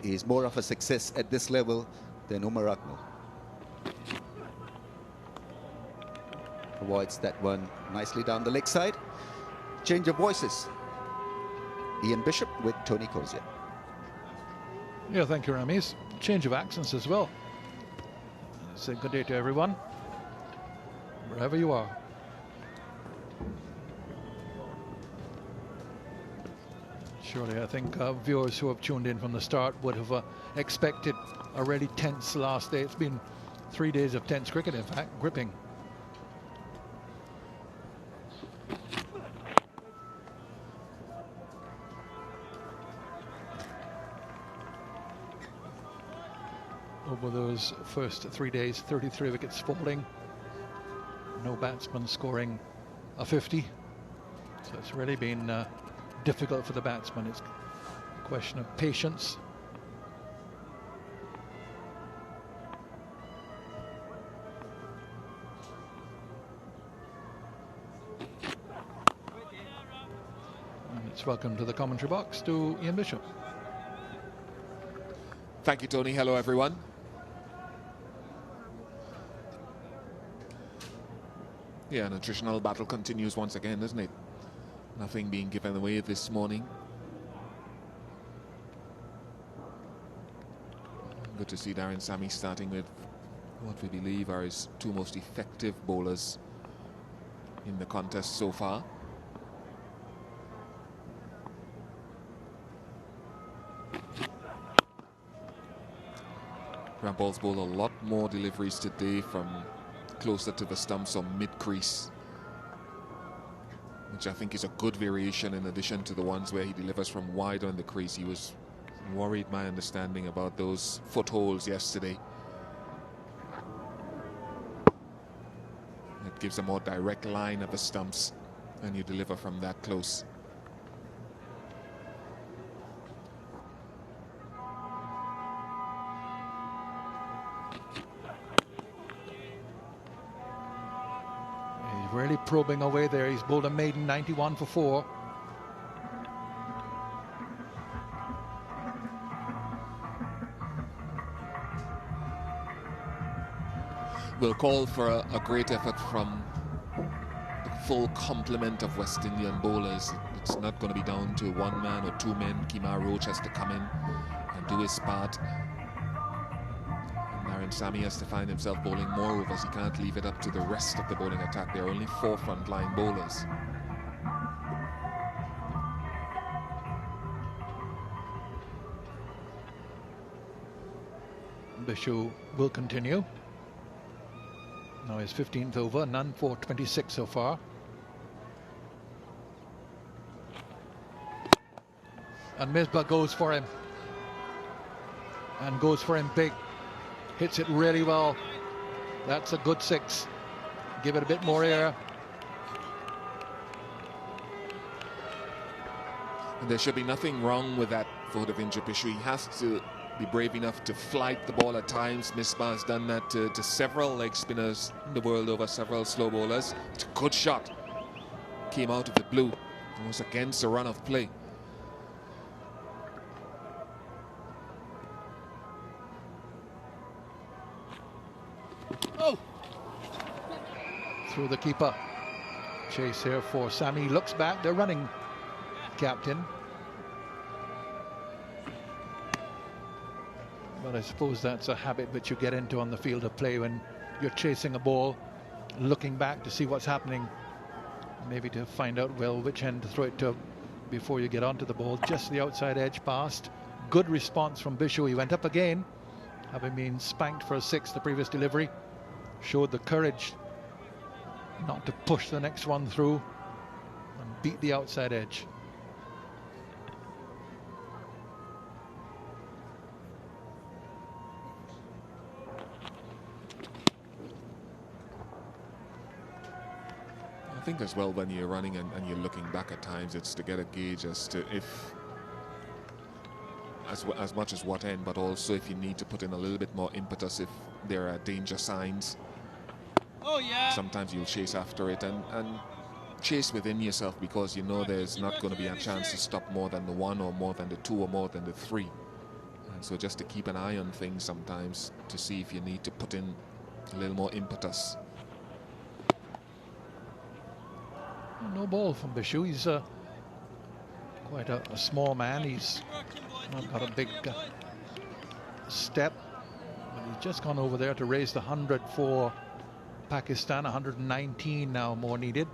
he's more of a success at this level than Umar Akmal. Avoids that one nicely down the leg side. Change of voices. Ian Bishop with Tony Cozier. Yeah, thank you, Ramis. Change of accents as well. Say good day to everyone, wherever you are. Surely, I think viewers who have tuned in from the start would have expected a really tense last day. It's been 3 days of tense cricket, in fact, gripping. Over those first 3 days, 33 wickets falling, no batsman scoring a 50. So it's really been difficult for the batsman. It's a question of patience. And it's welcome to the commentary box to Ian Bishop. Thank you, Tony. Hello, everyone. Yeah, an attritional battle continues once again, doesn't it? Nothing being given away this morning. Good to see Darren Sammy starting with what we believe are his two most effective bowlers in the contest so far. Grant Ball's bowled a lot more deliveries today from closer to the stumps or mid-crease, which I think is a good variation in addition to the ones where he delivers from wide on the crease. He was worried, my understanding, about those footholds yesterday. It gives a more direct line of the stumps and you deliver from that close. He's really probing away there. He's bowled a maiden 91 for 4. Will call for a great effort from the full complement of West Indian bowlers. It's not going to be down to one man or two men. Kemar Roach has to come in and do his part. And Darren Sammy has to find himself bowling more overs. He can't leave it up to the rest of the bowling attack. There are only 4 frontline bowlers. Bishu will continue. Now his 15th over, none for 26 so far. And Misbah goes for him. And goes for him big. Hits it really well. That's a good 6. Give it a bit more air. And there should be nothing wrong with that for Devendra Bishu. He has to be brave enough to flight the ball at times. Misbah has done that to several leg spinners in the world over, several slow bowlers. It's a good shot. Came out of the blue. It was against a run of play. Oh! Through the keeper. Chase here for Sammy. Looks back. They're running, captain. But I suppose that's a habit that you get into on the field of play when you're chasing a ball, looking back to see what's happening, maybe to find out, well, which end to throw it to before you get onto the ball. Just the outside edge passed. Good response from Bishu. He went up again, having been spanked for a 6 the previous delivery. Showed the courage not to push the next one through and beat the outside edge. I think as well, when you're running and you're looking back at times, it's to get a gauge as to if, as much as what end, but also if you need to put in a little bit more impetus if there are danger signs. Oh yeah! Sometimes you'll chase after it and chase within yourself because you know there's not going to be a chance to stop more than the 1 or more than the 2 or more than the 3. And so just to keep an eye on things sometimes to see if you need to put in a little more impetus. No ball from Bishu. He's quite a small man. He's not got a big step, but he's just gone over there to raise the 100 for Pakistan. 119 now more needed.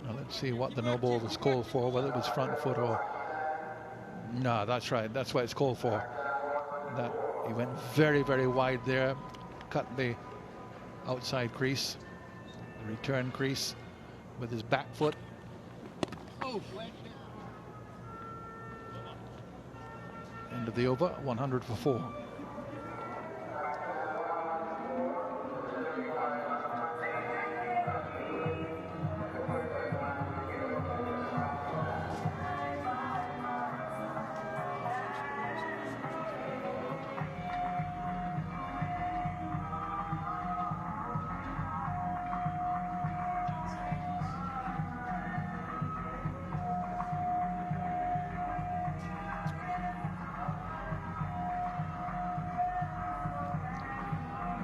Now let's see what the no ball was called for, whether it was front foot or... No, that's right. That's what it's called for. That he went very, very wide there, cut the outside crease, the return crease with his back foot. Oh! End of the over, 100 for 4.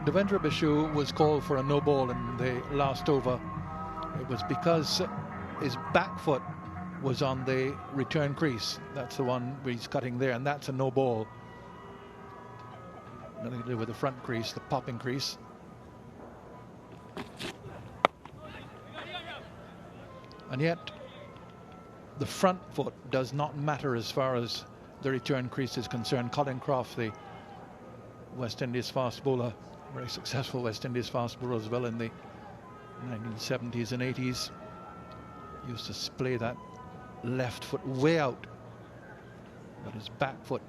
Devendra Bishu was called for a no ball in the last over. It was because his back foot was on the return crease. That's the one where he's cutting there, and that's a no ball. Nothing to do with the front crease, the popping crease. And yet, the front foot does not matter as far as the return crease is concerned. Colin Croft, the West Indies fast bowler, very successful West Indies fast bowler as well in the 1970s and 80s, used to splay that left foot way out, but his back foot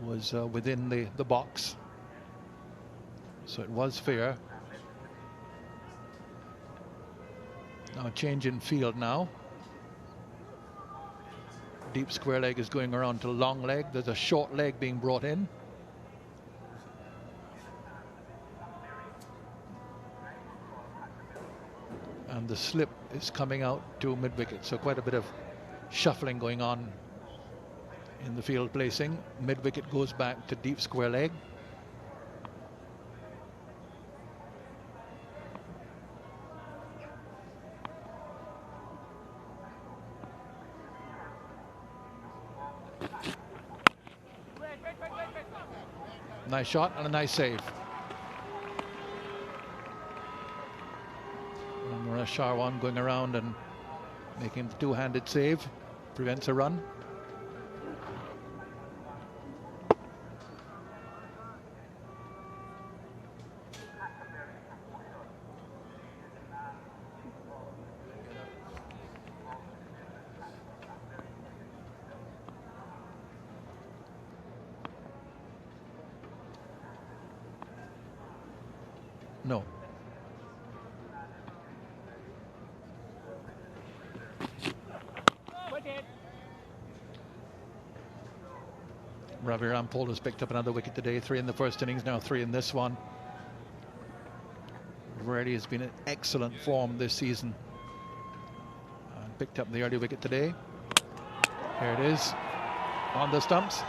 was within the box, so it was fair. Now change in field now. Deep square leg is going around to long leg. There's a short leg being brought in. And the slip is coming out to mid-wicket, so quite a bit of shuffling going on in the field placing. Mid-wicket goes back to deep square leg. Nice shot and a nice save. And Sharwan going around and making the two-handed save, prevents a run. No. Ravi Rampal has picked up another wicket today, 3 in the first innings, now 3 in this one. Reddy has been in excellent form this season. Picked up the early wicket today. Here it is, on the stumps.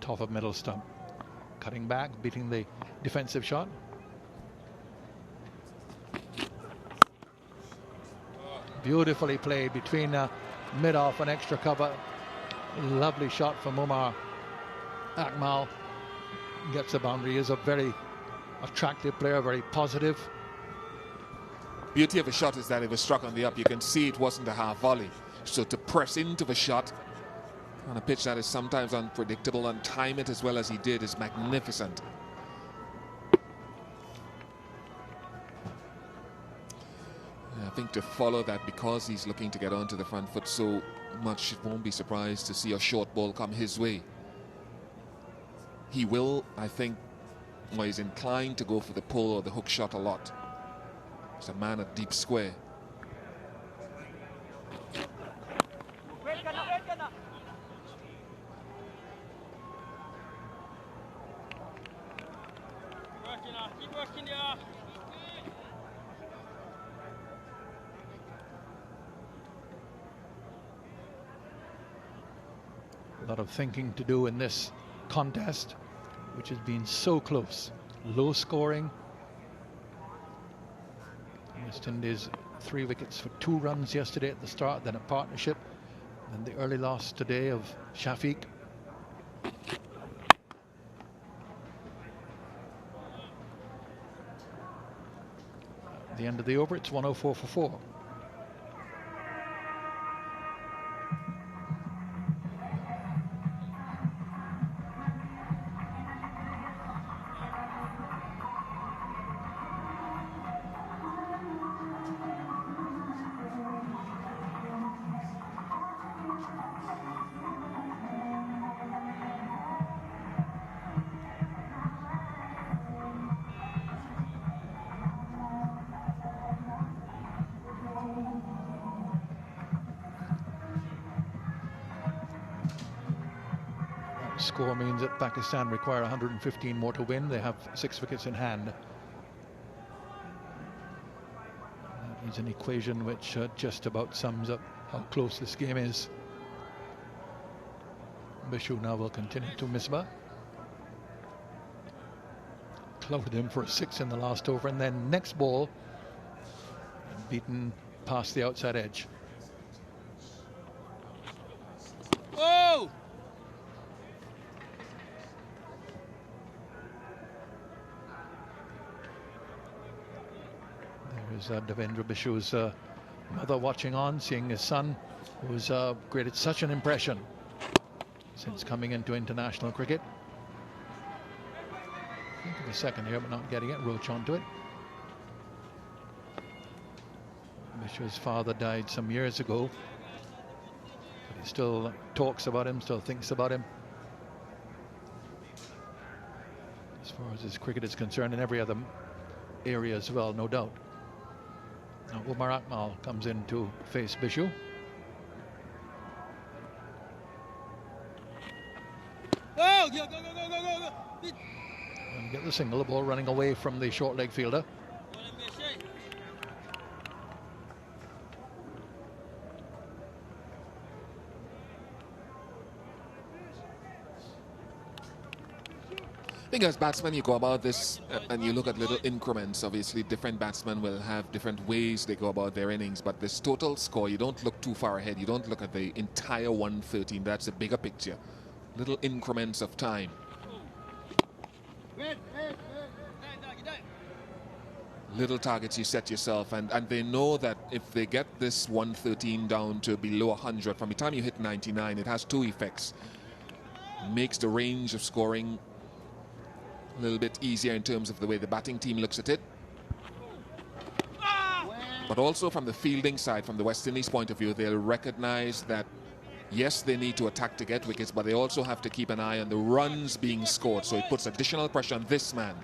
Top of middle stump. Cutting back, beating the defensive shot. Beautifully played between mid-off and extra cover. Lovely shot from Umar Akmal. Gets the boundary. He is a very attractive player, very positive. Beauty of a shot is that it was struck on the up. You can see it wasn't a half volley. So to press into the shot on a pitch that is sometimes unpredictable and time it as well as he did is magnificent. I think to follow that, because he's looking to get onto the front foot so much, won't be surprised to see a short ball come his way. He will, I think, or he's inclined to go for the pull or the hook shot a lot. He's a man at deep square. Keep working, yeah. A lot of thinking to do in this contest, which has been so close. Low scoring. West Indies 3 wickets for 2 runs yesterday at the start, then a partnership, and the early loss today of Shafiq. At the end of the over, it's 104 for 4. Score means that Pakistan require 115 more to win. They have 6 wickets in hand. That is an equation which just about sums up how close this game is. Bishu now will continue to Misbah. clouted him for a 6 in the last over, and then next ball beaten past the outside edge. Oh! There is Devendra Bishu's mother watching on, seeing his son, who's created such an impression since coming into international cricket. Into the second here, but not getting it. Roach onto it. Bishu's father died some years ago, but he still talks about him, still thinks about him. As far as his cricket is concerned, in every other area as well, no doubt. Now Umar Akmal comes in to face Bishu. Go! Go, go, go, go, go, go! And get the single, the ball running away from the short leg fielder. I think as batsmen you go about this and you look at little increments. Obviously different batsmen will have different ways they go about their innings, but this total score, you don't look too far ahead. You don't look at the entire 113. That's a bigger picture. Little increments of time. Little targets you set yourself, and they know that if they get this 113 down to below 100, from the time you hit 99, it has two effects. Makes the range of scoring a little bit easier in terms of the way the batting team looks at it. But also from the fielding side, from the West Indies point of view, they'll recognize that yes, they need to attack to get wickets, but they also have to keep an eye on the runs being scored, so it puts additional pressure on this man.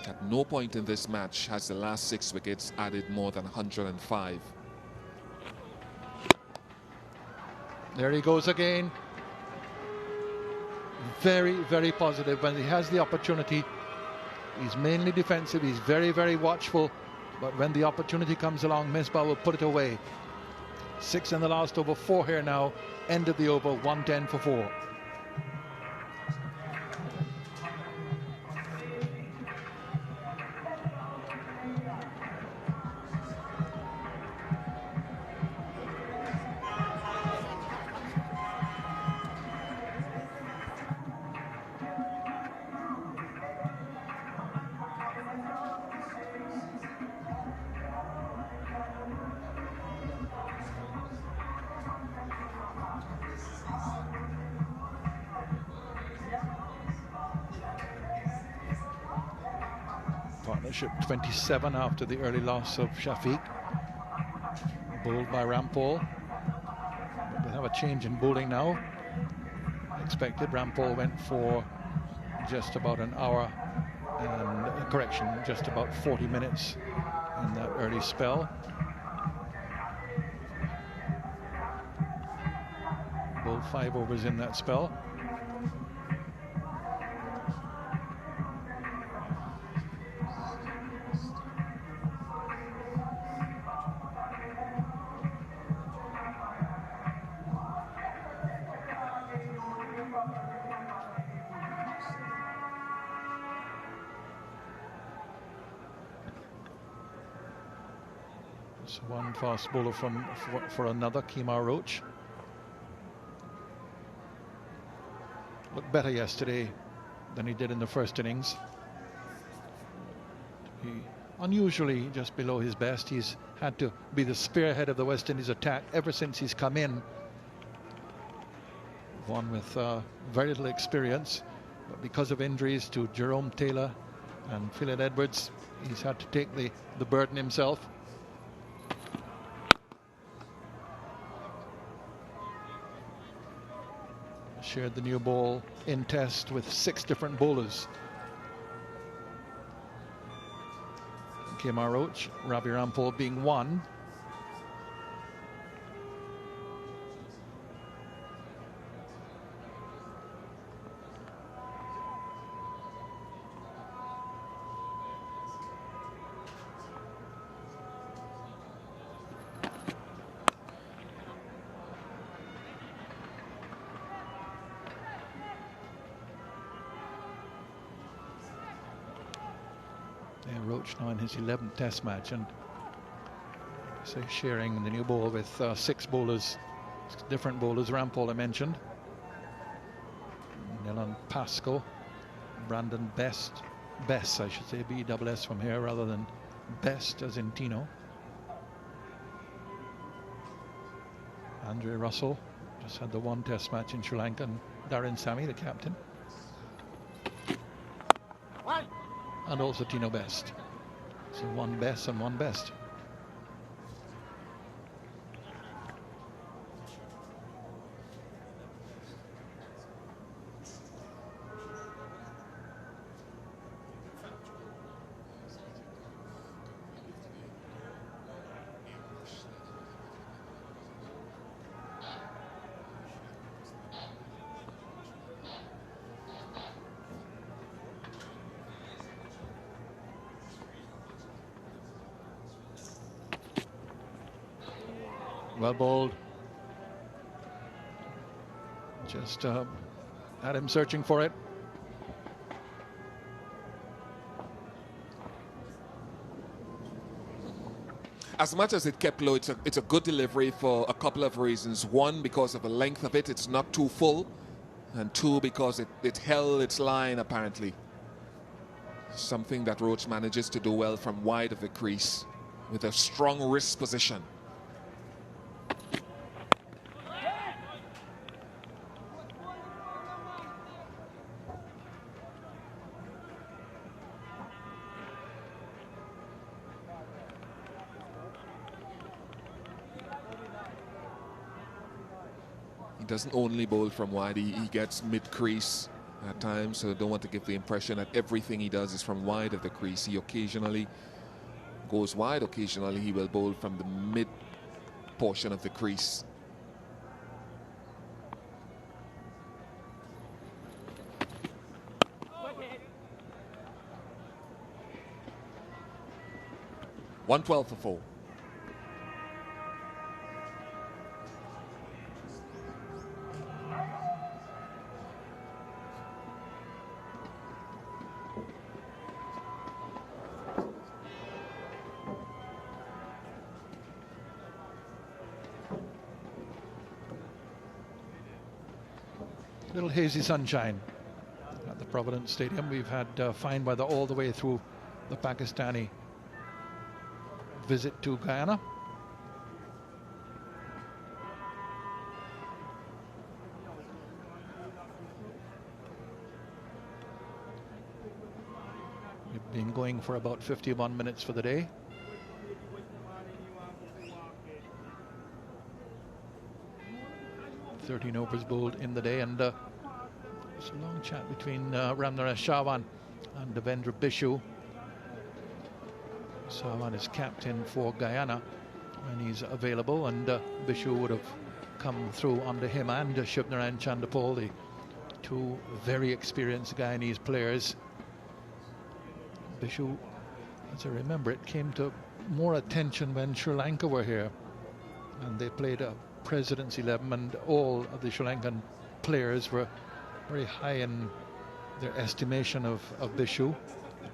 At no point in this match has the last 6 wickets added more than 105. There he goes again. Very, very positive when he has the opportunity. He's mainly defensive, he's very, very watchful, but when the opportunity comes along, Misbah will put it away. 6 in the last over, 4 here now. End of the over, 110 for 4. Partnership 27 after the early loss of Shafiq. Bowled by Rampal. But they have a change in bowling now. Expected. Rampal went for just about an hour and correction, just about 40 minutes in that early spell. Bowled 5 overs in that spell. One fast bowler for another, Kemar Roach. Looked better yesterday than he did in the first innings. He unusually just below his best. He's had to be the spearhead of the West Indies attack ever since he's come in. One with very little experience, but because of injuries to Jerome Taylor and Philip Edwards, he's had to take the burden himself. Shared the new ball in test with 6 different bowlers. Kemar Roach, Ravi Rampal being one. Yeah, Roach now in his 11th Test match, and so sharing the new ball with 6 bowlers, different bowlers. Rampal I mentioned, Nilan Pascoe, Brandon Best, I should say, BSS from here rather than Best as in Tino. Andre Russell just had the 1 Test match in Sri Lanka, and Darren Sammy, the captain. And also Tino Best. So 1 Best and 1 Best. Well bowled. Just had him searching for it. As much as it kept low, it's a good delivery for a couple of reasons. 1, because of the length of it, it's not too full. And 2, because it held its line, apparently. Something that Roach manages to do well from wide of the crease with a strong wrist position. He doesn't only bowl from wide, he gets mid-crease at times, so I don't want to give the impression that everything he does is from wide of the crease. He occasionally goes wide, occasionally he will bowl from the mid portion of the crease. .112 for 4. Little hazy sunshine at the Providence Stadium. We've had fine weather all the way through the Pakistani visit to Guyana. We've been going for about 51 minutes for the day. Thirteen overs bowled in the day, and there's a long chat between Ramnaresh Shawan and Devendra Bishu. Shawan is captain for Guyana when he's available, and Bishu would have come through under him and Shubnaran Chandapal, the 2 very experienced Guyanese players. Bishu, as I remember, it came to more attention when Sri Lanka were here, and they played a President's 11, and all of the Sri Lankan players were very high in their estimation of Bishu,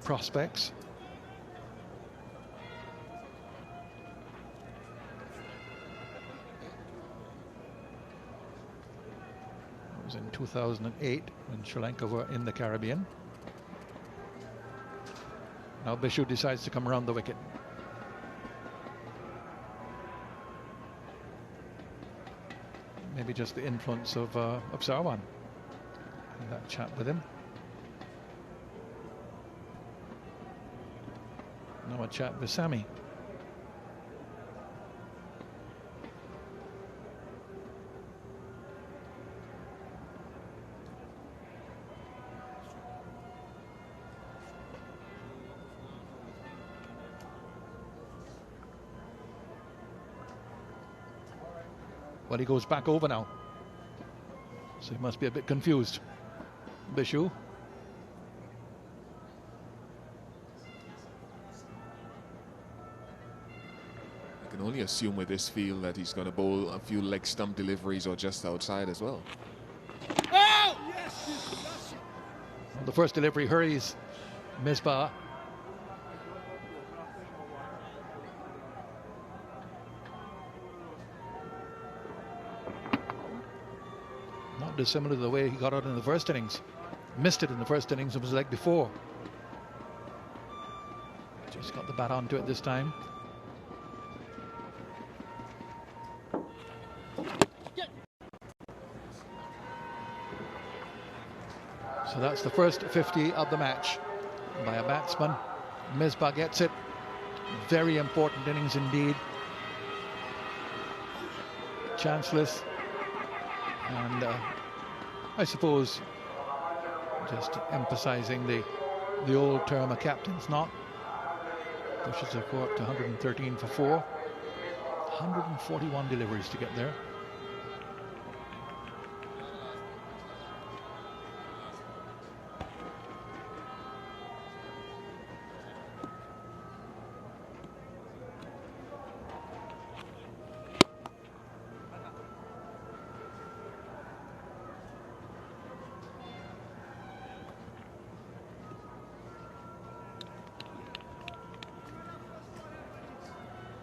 prospects. It was in 2008 when Sri Lanka were in the Caribbean. Now Bishu decides to come around the wicket. Maybe just the influence of Sarwan and that chat with him. Now a chat with Sammy. Well, he goes back over now, so he must be a bit confused. Bishu. I can only assume with this field that he's going to bowl a few leg stump deliveries or just outside as well. Oh! Yes! Well, the first delivery hurries Misbah. not dissimilar to the way he got out in the first innings. Missed it in the first innings, it was like before. Just got the bat onto it this time. So that's the first 50 of the match by a batsman. Misbah gets it. Very important innings indeed. Chanceless. And I suppose just emphasizing the old term, a captain's knot. Pushes the court to 113 for 4. 141 deliveries to get there.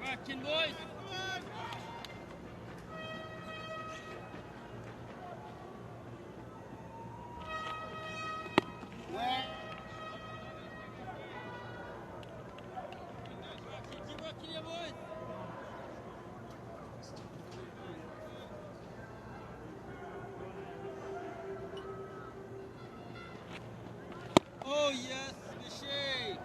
Action, boys! Oh yes, Michelle!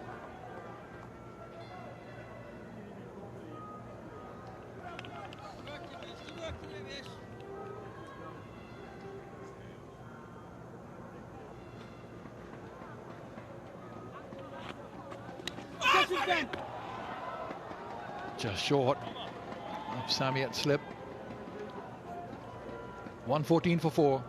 Just short of Sammy at slip. 114 for 4.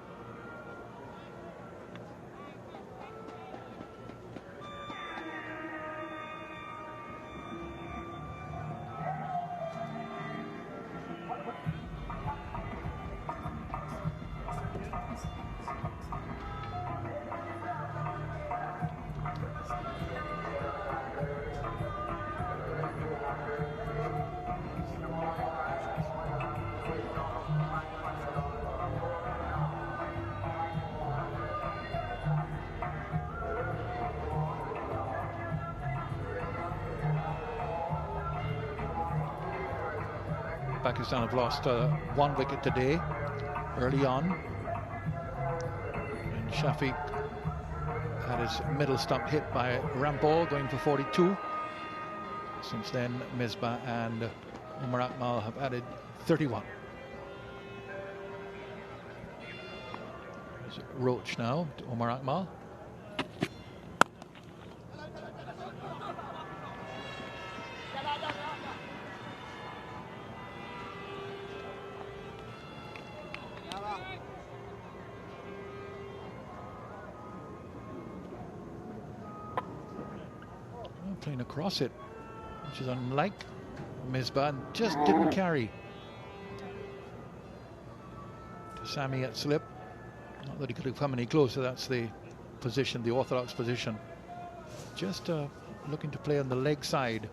Pakistan have lost 1 wicket today, early on. And Shafiq had his middle stump hit by Rampal, going for 42. Since then, Misbah and Umar Akmal have added 31. There's Roach now to Umar Akmal. Playing across it, which is unlike Misbah, and just didn't carry. To Sami at slip. Not that he could have come any closer. That's the position, the orthodox position. Just looking to play on the leg side.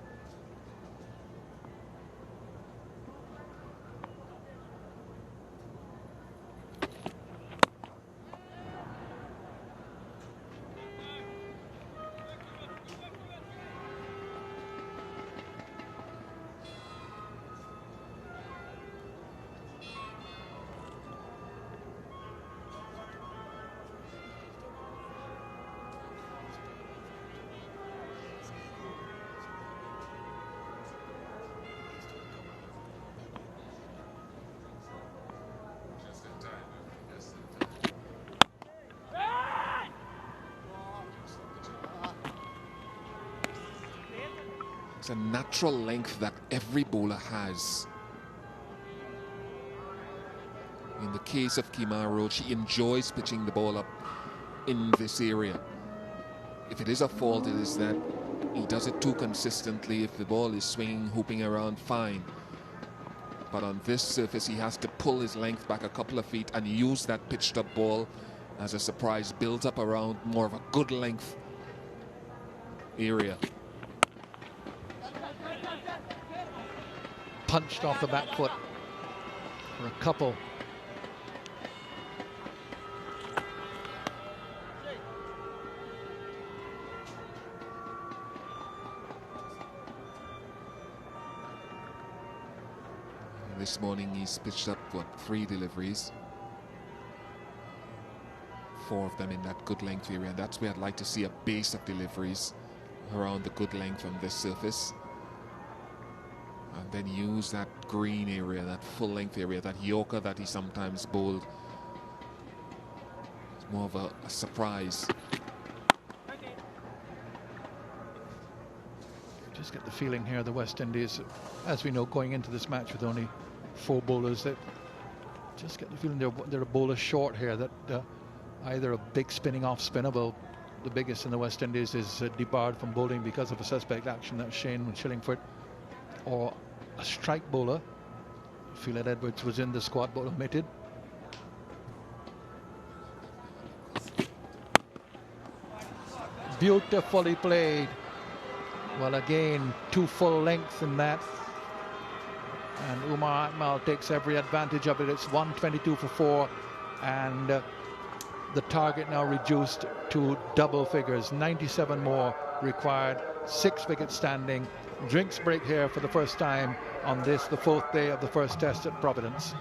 It's a natural length that every bowler has. In the case of Kemar Roach, he enjoys pitching the ball up in this area. If it is a fault, it is that he does it too consistently. If the ball is swinging, hooping around, fine. But on this surface, he has to pull his length back a couple of feet and use that pitched up ball as a surprise, build up around more of a good length area. Punched off the back foot for a couple. This morning he's pitched up, what, 3 deliveries. 4 of them in that good length area, and that's where I'd like to see a base of deliveries around the good length on this surface. And then use that green area, that full length area, that Yorker that he sometimes bowled. It's more of a surprise. Just get the feeling here the West Indies, as we know, going into this match with only 4 bowlers, that just get the feeling they're a bowler short here, that either a big spinning off spinner, well, the biggest in the West Indies is debarred from bowling because of a suspect action, that's Shane Shillingford, or a strike bowler. I feel that Edwards was in the squad but omitted. Beautifully played. Well, again, 2 full lengths in that. And Umar Akmal takes every advantage of it. It's 122 for 4. And the target now reduced to double figures. 97 more required. 6 wickets standing. Drinks break here for the first time on this, the 4th day of the first test at Providence.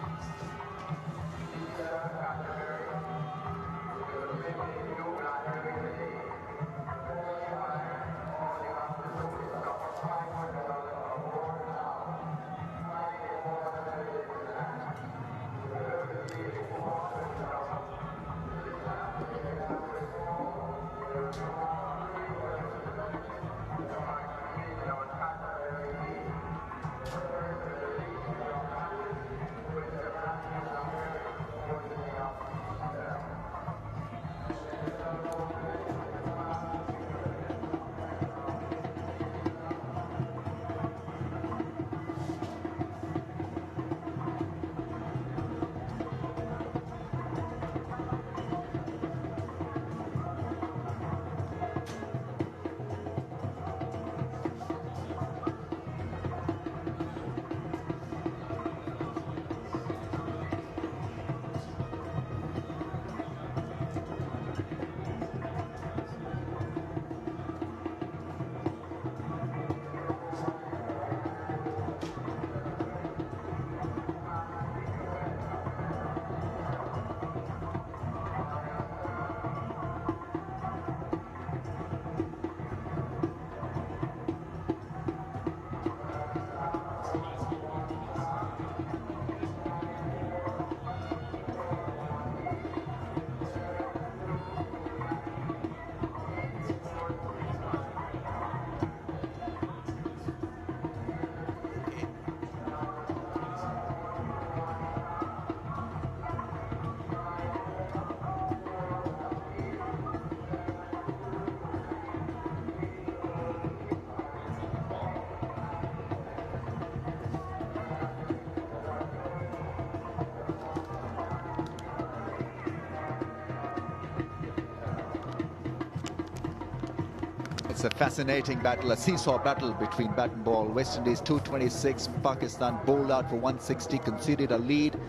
It's a fascinating battle, a seesaw battle between bat and ball. West Indies 226, Pakistan bowled out for 160, conceded a lead.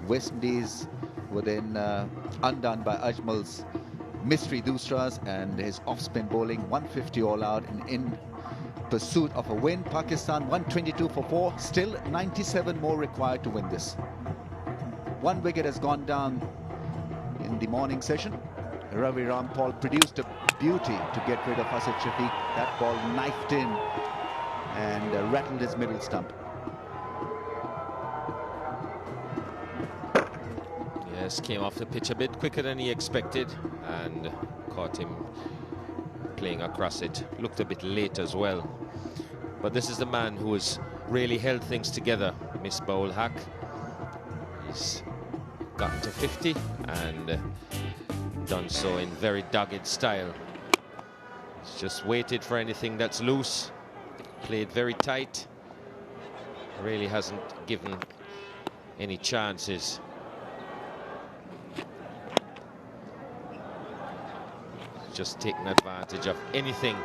West Indies were then undone by Ajmal's mystery doosras and his off-spin bowling, 150 all out and in pursuit of a win. Pakistan 122 for 4, still 97 more required to win this. 1 wicket has gone down in the morning session. Ravi Rampal produced a beauty to get rid of Asad Shafiq. That ball knifed in and rattled his middle stump. Yes, came off the pitch a bit quicker than he expected and caught him playing across it. Looked a bit late as well. But this is the man who has really held things together, Misbah-ul Haq. He's gotten to 50 and done so in very dogged style. He's just waited for anything that's loose, played very tight, really hasn't given any chances. Just taken advantage of anything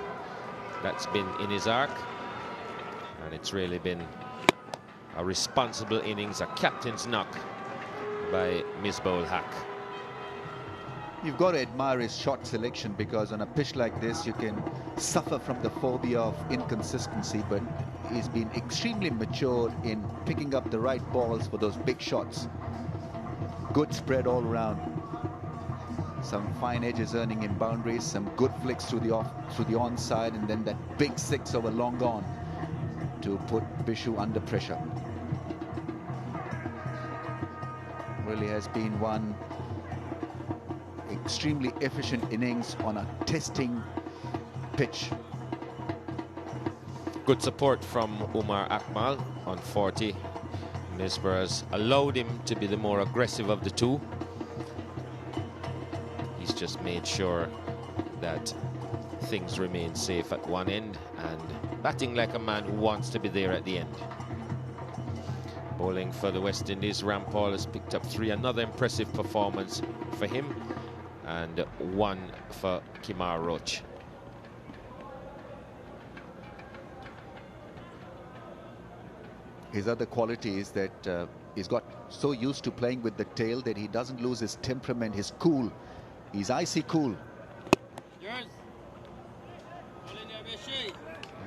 that's been in his arc, and it's really been a responsible innings, a captain's knock by Misbah-ul Haq. You've got to admire his shot selection, because on a pitch like this you can suffer from the phobia of inconsistency, but he's been extremely mature in picking up the right balls for those big shots. Good spread all around. Some fine edges earning him boundaries, some good flicks through the onside, and then that big six over long on to put Bishu under pressure. Really has been one extremely efficient innings on a testing pitch. Good support from Umar Akmal on 40. Misbah has allowed him to be the more aggressive of the two. He's just made sure that things remain safe at one end and batting like a man who wants to be there at the end. Bowling for the West Indies, Rampal has picked up 3. Another impressive performance for him, and 1 for Kimar Roach. His other quality is that he's got so used to playing with the tail that he doesn't lose his temperament, his cool. He's icy cool. Yours.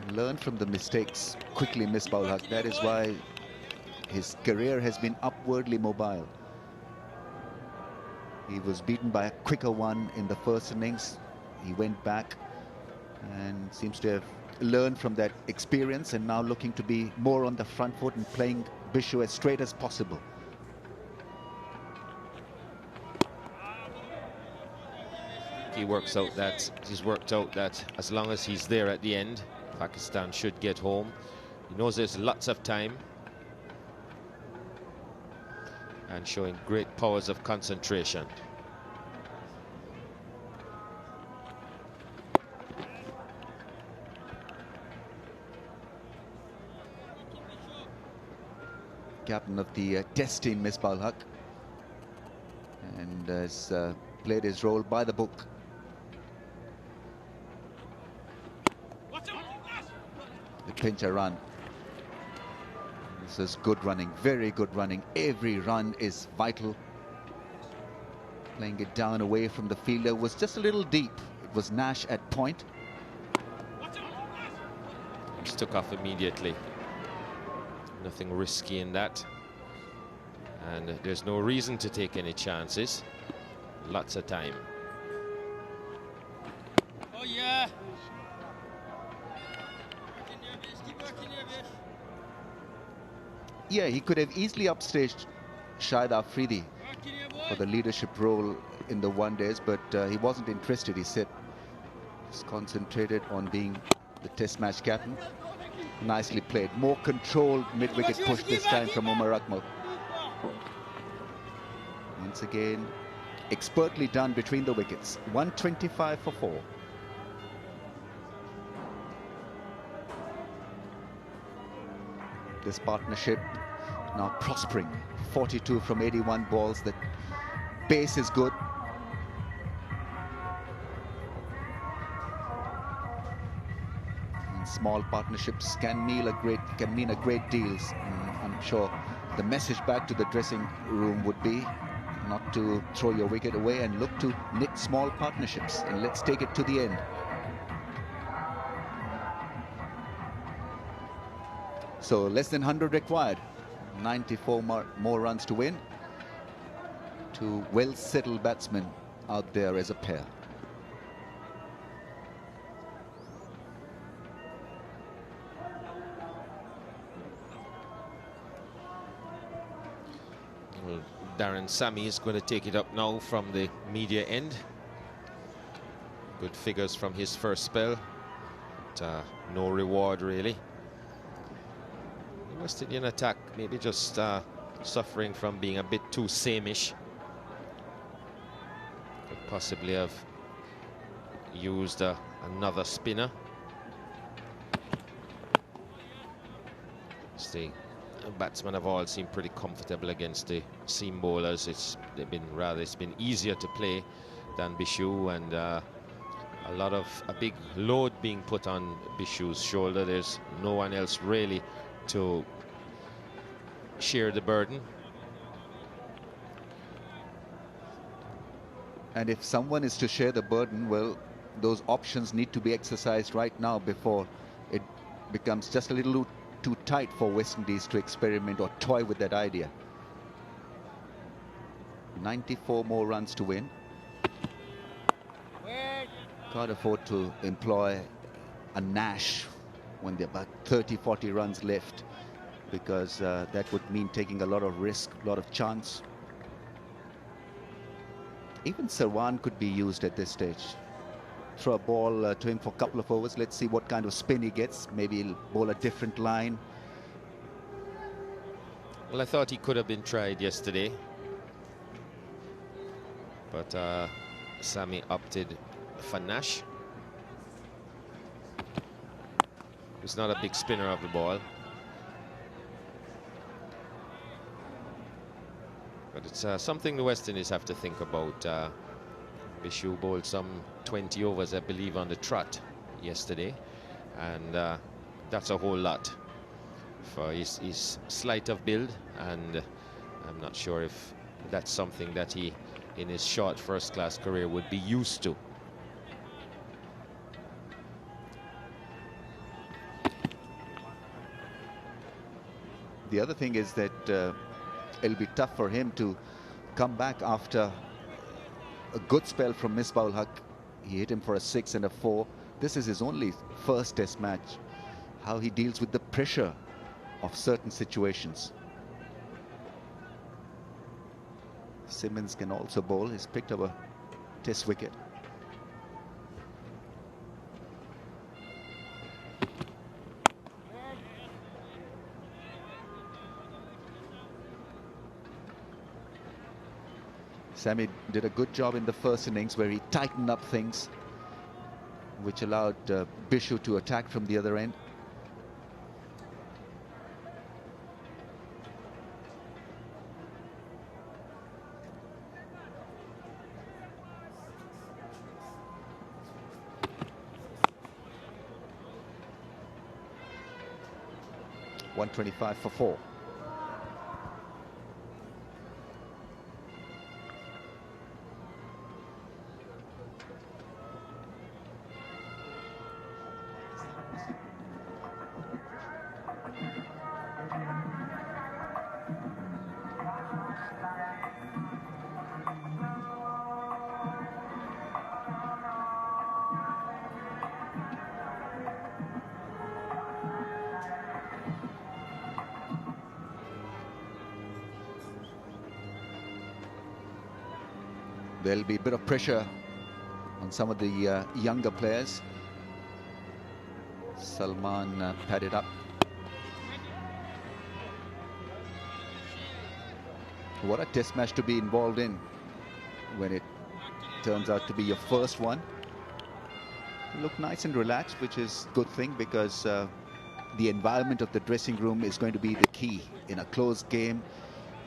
And learn from the mistakes quickly, Misbah Haq. That is why his career has been upwardly mobile. He was beaten by a quicker one in the first innings. He went back and seems to have learned from that experience, and now looking to be more on the front foot and playing Bishu as straight as possible. He's worked out that as long as he's there at the end, Pakistan should get home. He knows there's lots of time, and showing great powers of concentration. Captain of the test team, Misbah Haq, and has played his role by the book. The pincher run. This is good running, very good running. Every run is vital. Playing it down away from the fielder was just a little deep. It was Nash at point. Just took off immediately. Nothing risky in that. And there's no reason to take any chances. Lots of time. Oh yeah. Working your best, keep working your best. Yeah, he could have easily upstaged Shahid Afridi Working your boy. for the leadership role in the one-days, but he wasn't interested. He said he's concentrated on being the test match captain. Nicely played. More controlled mid-wicket push this time from Umar Akmal. Once again, expertly done between the wickets. 125 for 4. This partnership now prospering. 42 from 81 balls. The pace is good. And small partnerships can mean a great deal. I'm sure the message back to the dressing room would be not to throw your wicket away and look to knit small partnerships, and let's take it to the end. So less than 100 required. 94 more runs to win. Two well-settled batsmen out there as a pair. Well, Darren Sammy is going to take it up now from the media end. Good figures from his first spell, but no reward really. The West Indian attack maybe just suffering from being a bit too sameish. Could possibly have used another spinner. The batsmen have all seemed pretty comfortable against the seam bowlers. It's been easier to play than Bishu, and a big load being put on Bishu's shoulder. There's no one else really to share the burden. And if someone is to share the burden, well, those options need to be exercised right now before it becomes just a little bit too tight for West Indies to experiment or toy with that idea. 94 more runs to win. Can't afford to employ a Nash when there are about 30-40 runs left, because that would mean taking a lot of risk, a lot of chance. Even Sarwan could be used at this stage. Throw a ball to him for a couple of overs. Let's see what kind of spin he gets. Maybe he'll bowl a different line. Well, I thought he could have been tried yesterday, but Sammy opted for Nash. He's not a big spinner of the ball, but it's something the West Indies have to think about. Bishu bowled some 20 overs, I believe, on the trot yesterday, and that's a whole lot for his slight of build, and I'm not sure if that's something that he, in his short first-class career, would be used to. The other thing is that it'll be tough for him to come back after a good spell from Misbah-ul Haq. He hit him for a 6 and a 4. This is his only first test match. How he deals with the pressure of certain situations. Simmons can also bowl. He's picked up a test wicket. Sammy did a good job in the first innings where he tightened up things, which allowed Bishu to attack from the other end. .125 for 4. There'll be a bit of pressure on some of the younger players. Salman padded up. What a test match to be involved in when it turns out to be your first one. You look nice and relaxed, which is a good thing, because the environment of the dressing room is going to be the key. In a close game,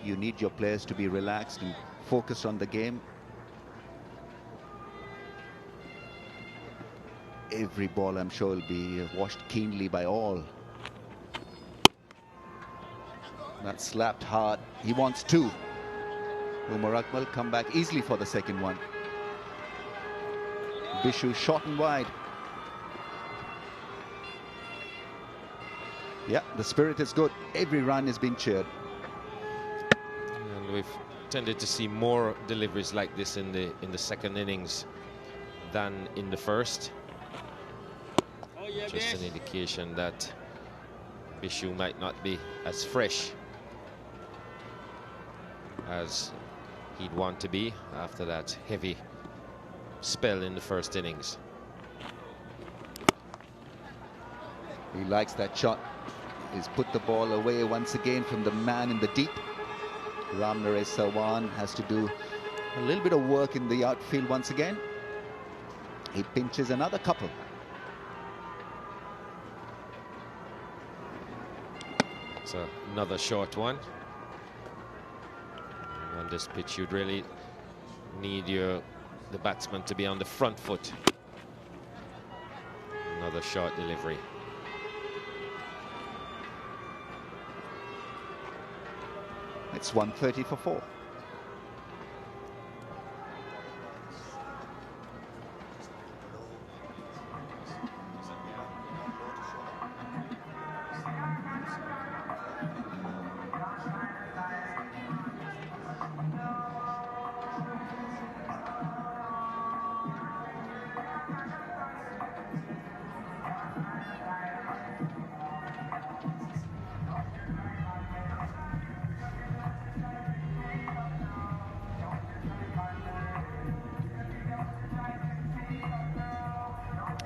you need your players to be relaxed and focused on the game. Every ball, I'm sure, will be watched keenly by all. That slapped hard. He wants 2. Umar Akmal come back easily for the second one. Bishu short and wide. Yeah, the spirit is good. Every run has been cheered. And we've tended to see more deliveries like this in the second innings than in the first. Just an indication that Bishu might not be as fresh as he'd want to be after that heavy spell in the first innings. He likes that shot. He's put the ball away once again from the man in the deep. Ram Naresh Sarwan has to do a little bit of work in the outfield once again. He pinches another couple. So another short one. On this pitch, you'd really need the batsman to be on the front foot. Another short delivery. It's 130 for 4.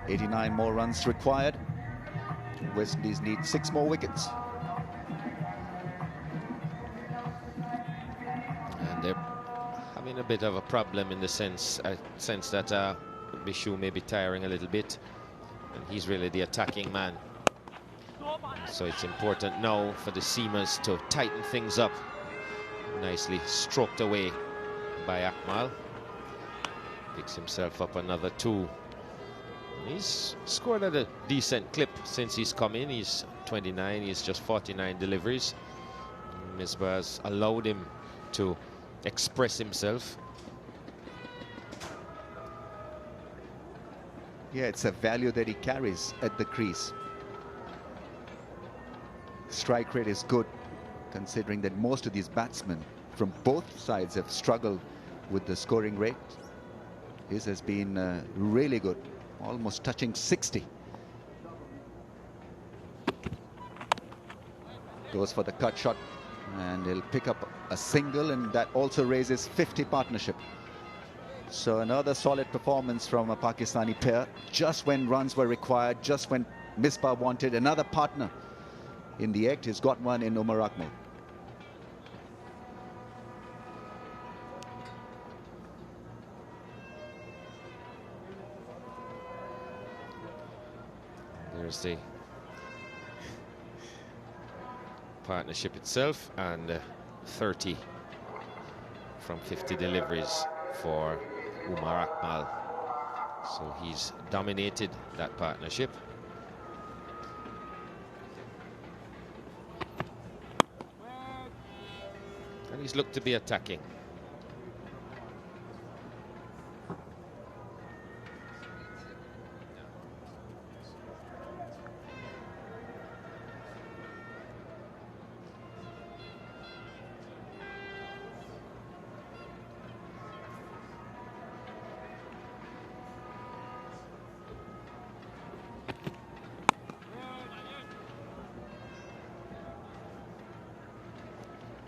89 more runs required. West Indies need 6 more wickets. And they're having a bit of a problem in the sense that Bishu may be tiring a little bit, and he's really the attacking man. So it's important now for the seamers to tighten things up. Nicely stroked away by Akmal. Picks himself up another 2. He's scored at a decent clip since he's come in. He's 29, he's just 49 deliveries. Misbah has allowed him to express himself. Yeah, it's a value that he carries at the crease. Strike rate is good, considering that most of these batsmen from both sides have struggled with the scoring rate. His has been really good, almost touching 60. Goes for the cut shot, and he'll pick up a single, and that also raises 50 partnership. So another solid performance from a Pakistani pair, just when runs were required, just when Misbah wanted another partner in the act. He's got one in Umar Akmal. There's the partnership itself, and 30 from 50 deliveries for Umar Akmal. So he's dominated that partnership. And he's looked to be attacking.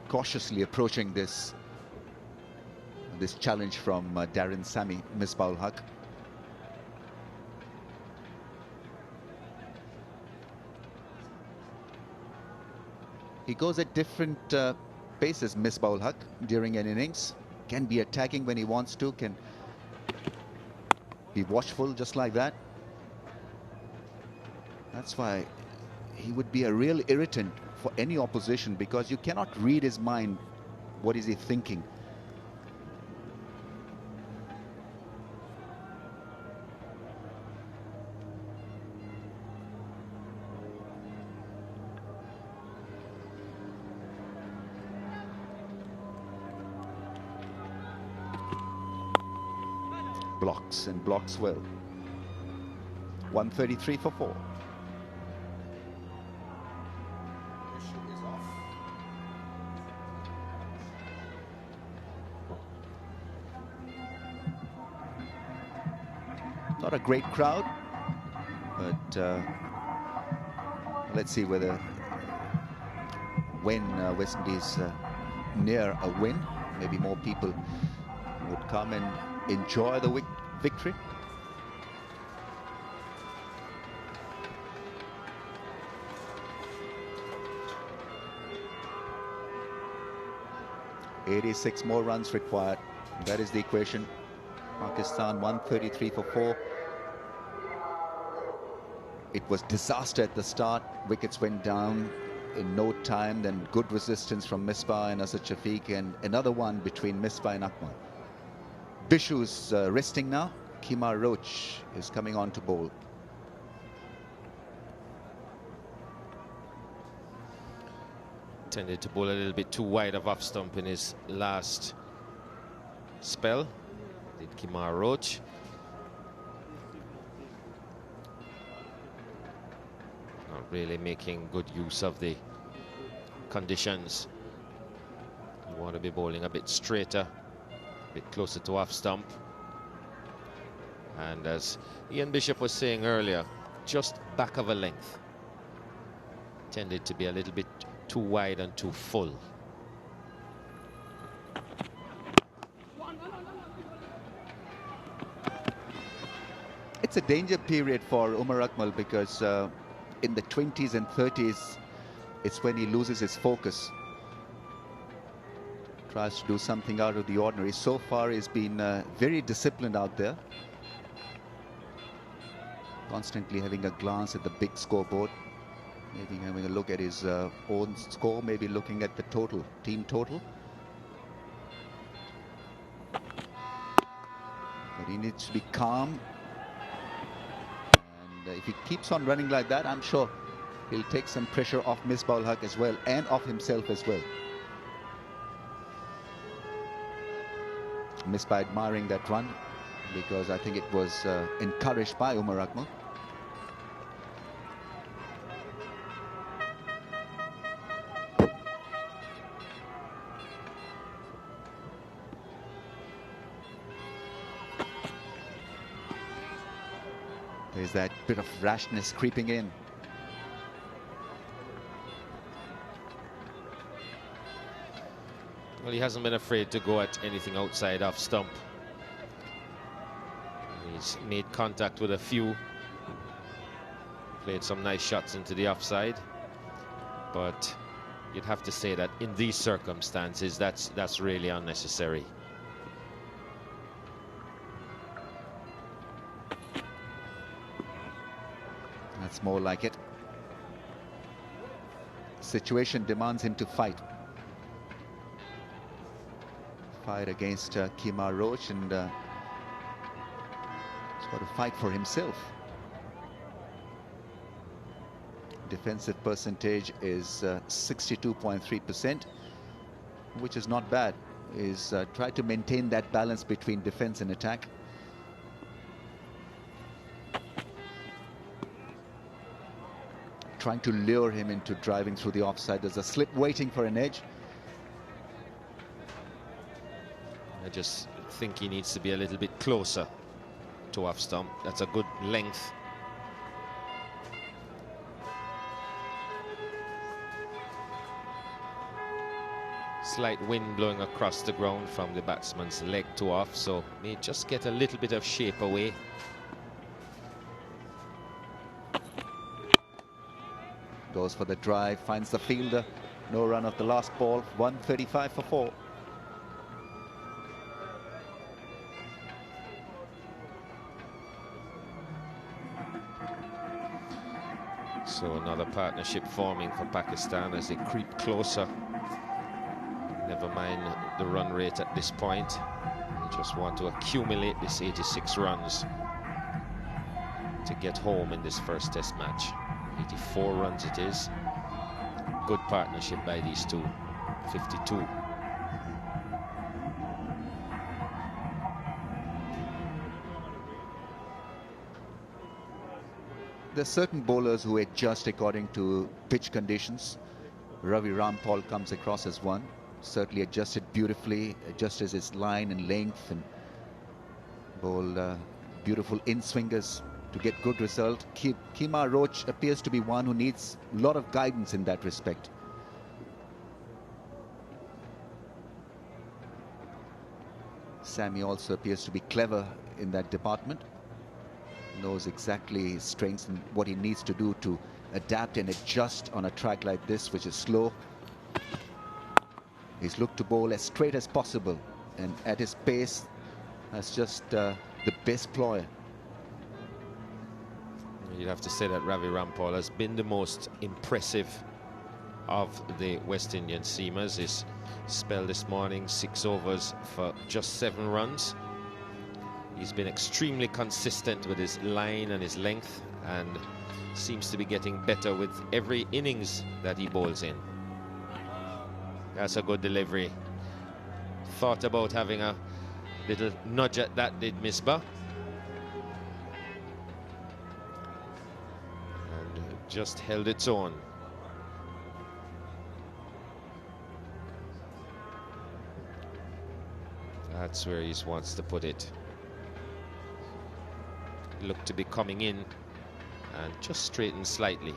Cautiously approaching this challenge from Darren Sammy, Misbah-ul-Haq. He goes at different paces, Misbah-ul-Haq, during an innings. Can be attacking when he wants to, can be watchful just like that. That's why he would be a real irritant for any opposition, because you cannot read his mind. What is he thinking? Blocks, and blocks well. 133 for 4. Not a great crowd, but let's see when West Indies near a win, maybe more people would come and enjoy the victory. "86 more runs required." That is the equation. Pakistan 133 for 4. It was disaster at the start. Wickets went down in no time. Then good resistance from Misbah and Asad Shafiq, and another one between Misbah and Akmal. Bishu's resting now. Kemar Roach is coming on to bowl. Tended to bowl a little bit too wide of off stump in his last spell. Did Kemar Roach. Not really making good use of the conditions. You want to be bowling a bit straighter, a bit closer to off stump. And as Ian Bishop was saying earlier, just back of a length. Tended to be a little bit too wide and too full. It's a danger period for Umar Akmal because in the 20s and 30s, it's when he loses his focus. Tries to do something out of the ordinary. So far, he's been very disciplined out there. Constantly having a glance at the big scoreboard. Maybe having a look at his own score. Maybe looking at the total, team total. But he needs to be calm. And if he keeps on running like that, I'm sure he'll take some pressure off Misbah ul Haq as well, and off himself as well. Misbah admiring that run because I think it was encouraged by Umar Akmal. There's that bit of rashness creeping in. Well, he hasn't been afraid to go at anything outside off stump. He's made contact with a few. Played some nice shots into the offside. But you'd have to say that in these circumstances, that's really unnecessary. That's more like it. Situation demands him to fight. Fight against Kemar Roach, and he's got to fight for himself. Defensive percentage is 62.3%, which is not bad. He's tried to maintain that balance between defense and attack. Trying to lure him into driving through the offside. There's a slip waiting for an edge. I just think he needs to be a little bit closer to off stump. That's a good length. Slight wind blowing across the ground from the batsman's leg to off, so may just get a little bit of shape away. Goes for the drive, finds the fielder. No run of the last ball. 135 for 4. So another partnership forming for Pakistan as they creep closer. Never mind the run rate at this point. They just want to accumulate this 86 runs to get home in this first test match. 84 runs it is. Good partnership by these two. 52. There's certain bowlers who adjust according to pitch conditions. Ravi Rampal comes across as one. Certainly adjusted beautifully, adjusted his line and length, and bowl beautiful in-swingers to get good result. Kemar Roach appears to be one who needs a lot of guidance in that respect. Sammy also appears to be clever in that department. Knows exactly his strengths and what he needs to do to adapt and adjust on a track like this, which is slow. He's looked to bowl as straight as possible, and at his pace, that's just the best ploy. You'd have to say that Ravi Rampal has been the most impressive of the West Indian seamers. His spell this morning, 6 overs for just 7 runs. He's been extremely consistent with his line and his length, and seems to be getting better with every innings that he bowls in. That's a good delivery. Thought about having a little nudge at that, did Misbah. And just held its own. That's where he wants to put it. Looked to be coming in and just straightened slightly.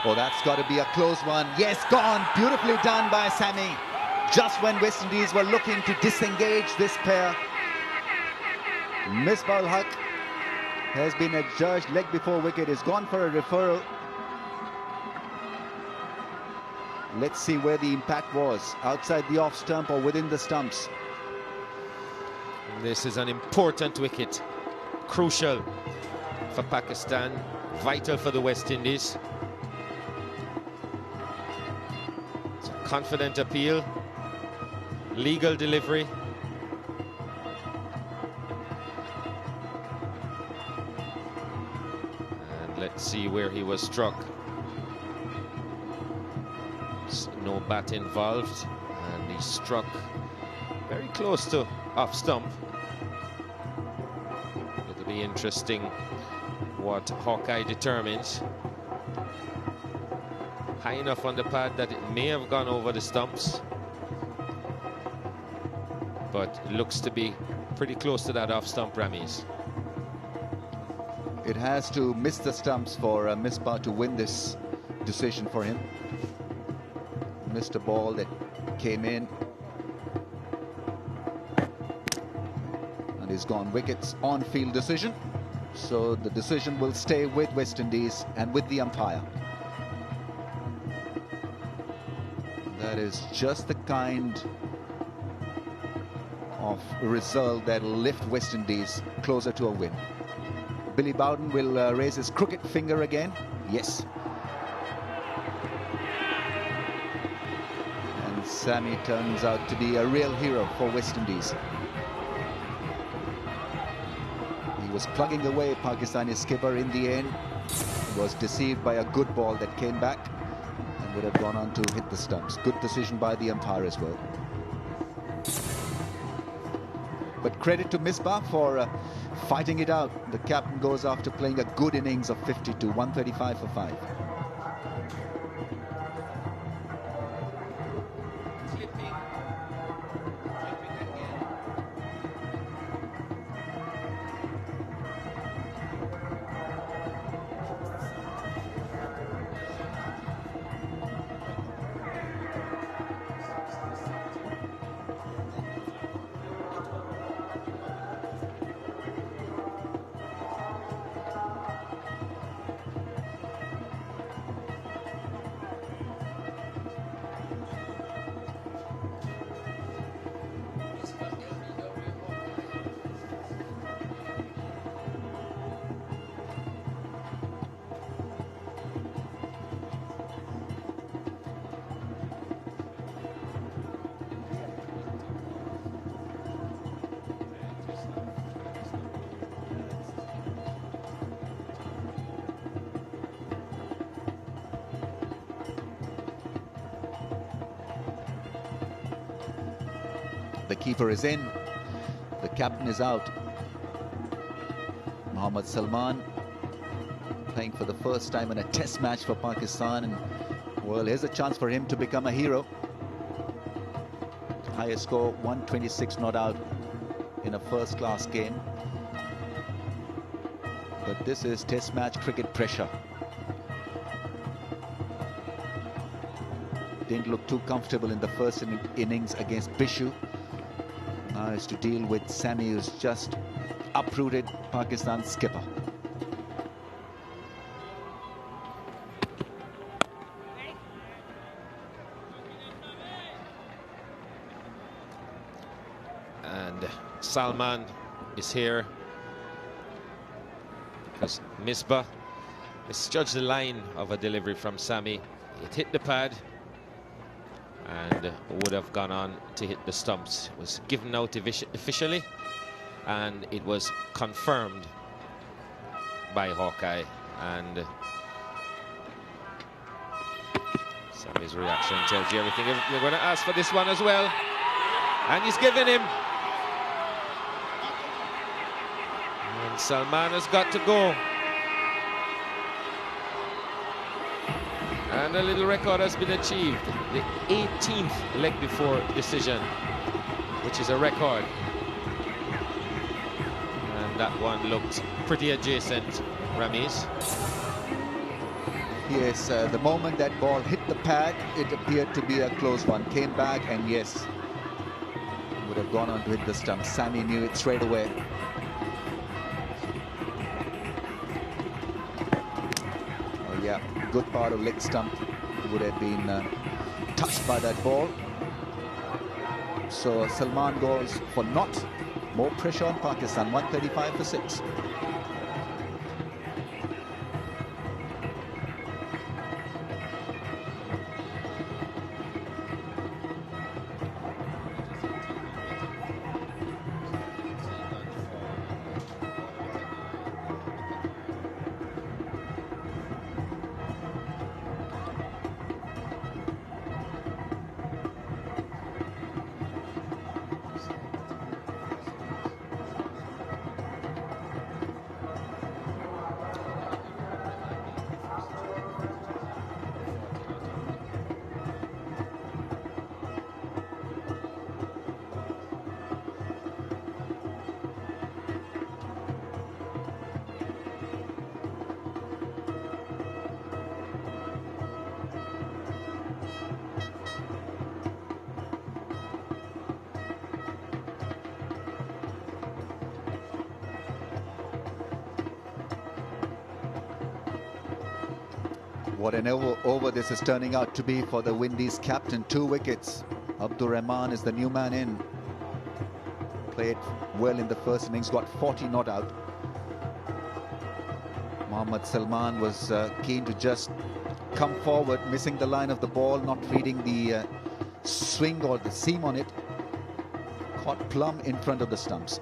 Oh, that's got to be a close one. Yes, gone. Beautifully done by Sammy. Just when West Indies were looking to disengage this pair. Misbah Haq has been adjudged leg before wicket. Is gone for a referral. Let's see where the impact was. Outside the off stump or within the stumps. This is an important wicket. Crucial for Pakistan. Vital for the West Indies. It's a confident appeal. Legal delivery. And let's see where he was struck. No bat involved, and he struck very close to off stump. It'll be interesting what Hawkeye determines. High enough on the pad that it may have gone over the stumps, but looks to be pretty close to that off stump, Rameez. It has to miss the stumps for Misbah to win this decision for him. Missed a ball that came in, and he's gone wickets. On-field decision, so the decision will stay with West Indies and with the umpire. That is just the kind of result that will lift West Indies closer to a win. Billy Bowden will raise his crooked finger again. Yes. Sammy turns out to be a real hero for West Indies. He was plugging away Pakistani skipper in the end. He was deceived by a good ball that came back and would have gone on to hit the stumps. Good decision by the umpire as well. But credit to Misbah for fighting it out. The captain goes after playing a good innings of 52, 135 for 5. The keeper is in, the captain is out. Mohammad Salman playing for the first time in a test match for Pakistan, and well, here's a chance for him to become a hero. Highest score, 126 not out in a first-class game. But this is test match cricket pressure. Didn't look too comfortable in the first innings against Bishu. Now is to deal with Sammy, who's just uprooted Pakistan's skipper. And Salman is here because Misbah misjudged the line of a delivery from Sammy. It hit the pad and would have gone on to hit the stumps. It was given out officially, and it was confirmed by Hawkeye. And Sammy's reaction tells you everything. We're going to ask for this one as well, and he's given him. And Salman has got to go. And a little record has been achieved. The 18th leg before decision, which is a record. And that one looked pretty adjacent, Rameez. Yes, the moment that ball hit the pad, it appeared to be a close one. Came back and yes, would have gone on to hit the stump. Sammy knew it straight away. Oh yeah, good part of leg stump would have been touched by that ball. So Salman goes for not. More pressure on Pakistan, 135 for 6. What an over this is turning out to be for the Windies captain. 2 wickets. Abdur Rahman is the new man in. Played well in the first innings, got 40 not out. Mohammad Salman was keen to just come forward, missing the line of the ball, not reading the swing or the seam on it. Caught plumb in front of the stumps.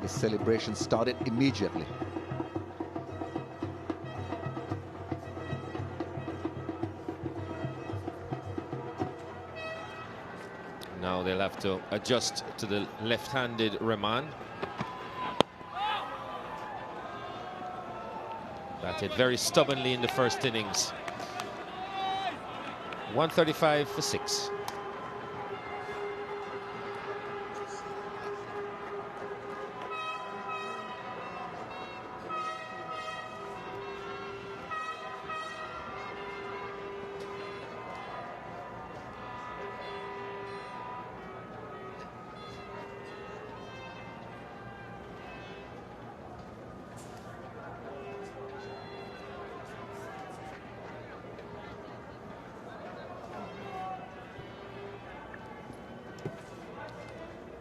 Celebration started immediately. Now they'll have to adjust to the left-handed Rahman. Batted very stubbornly in the first innings. 135 for 6.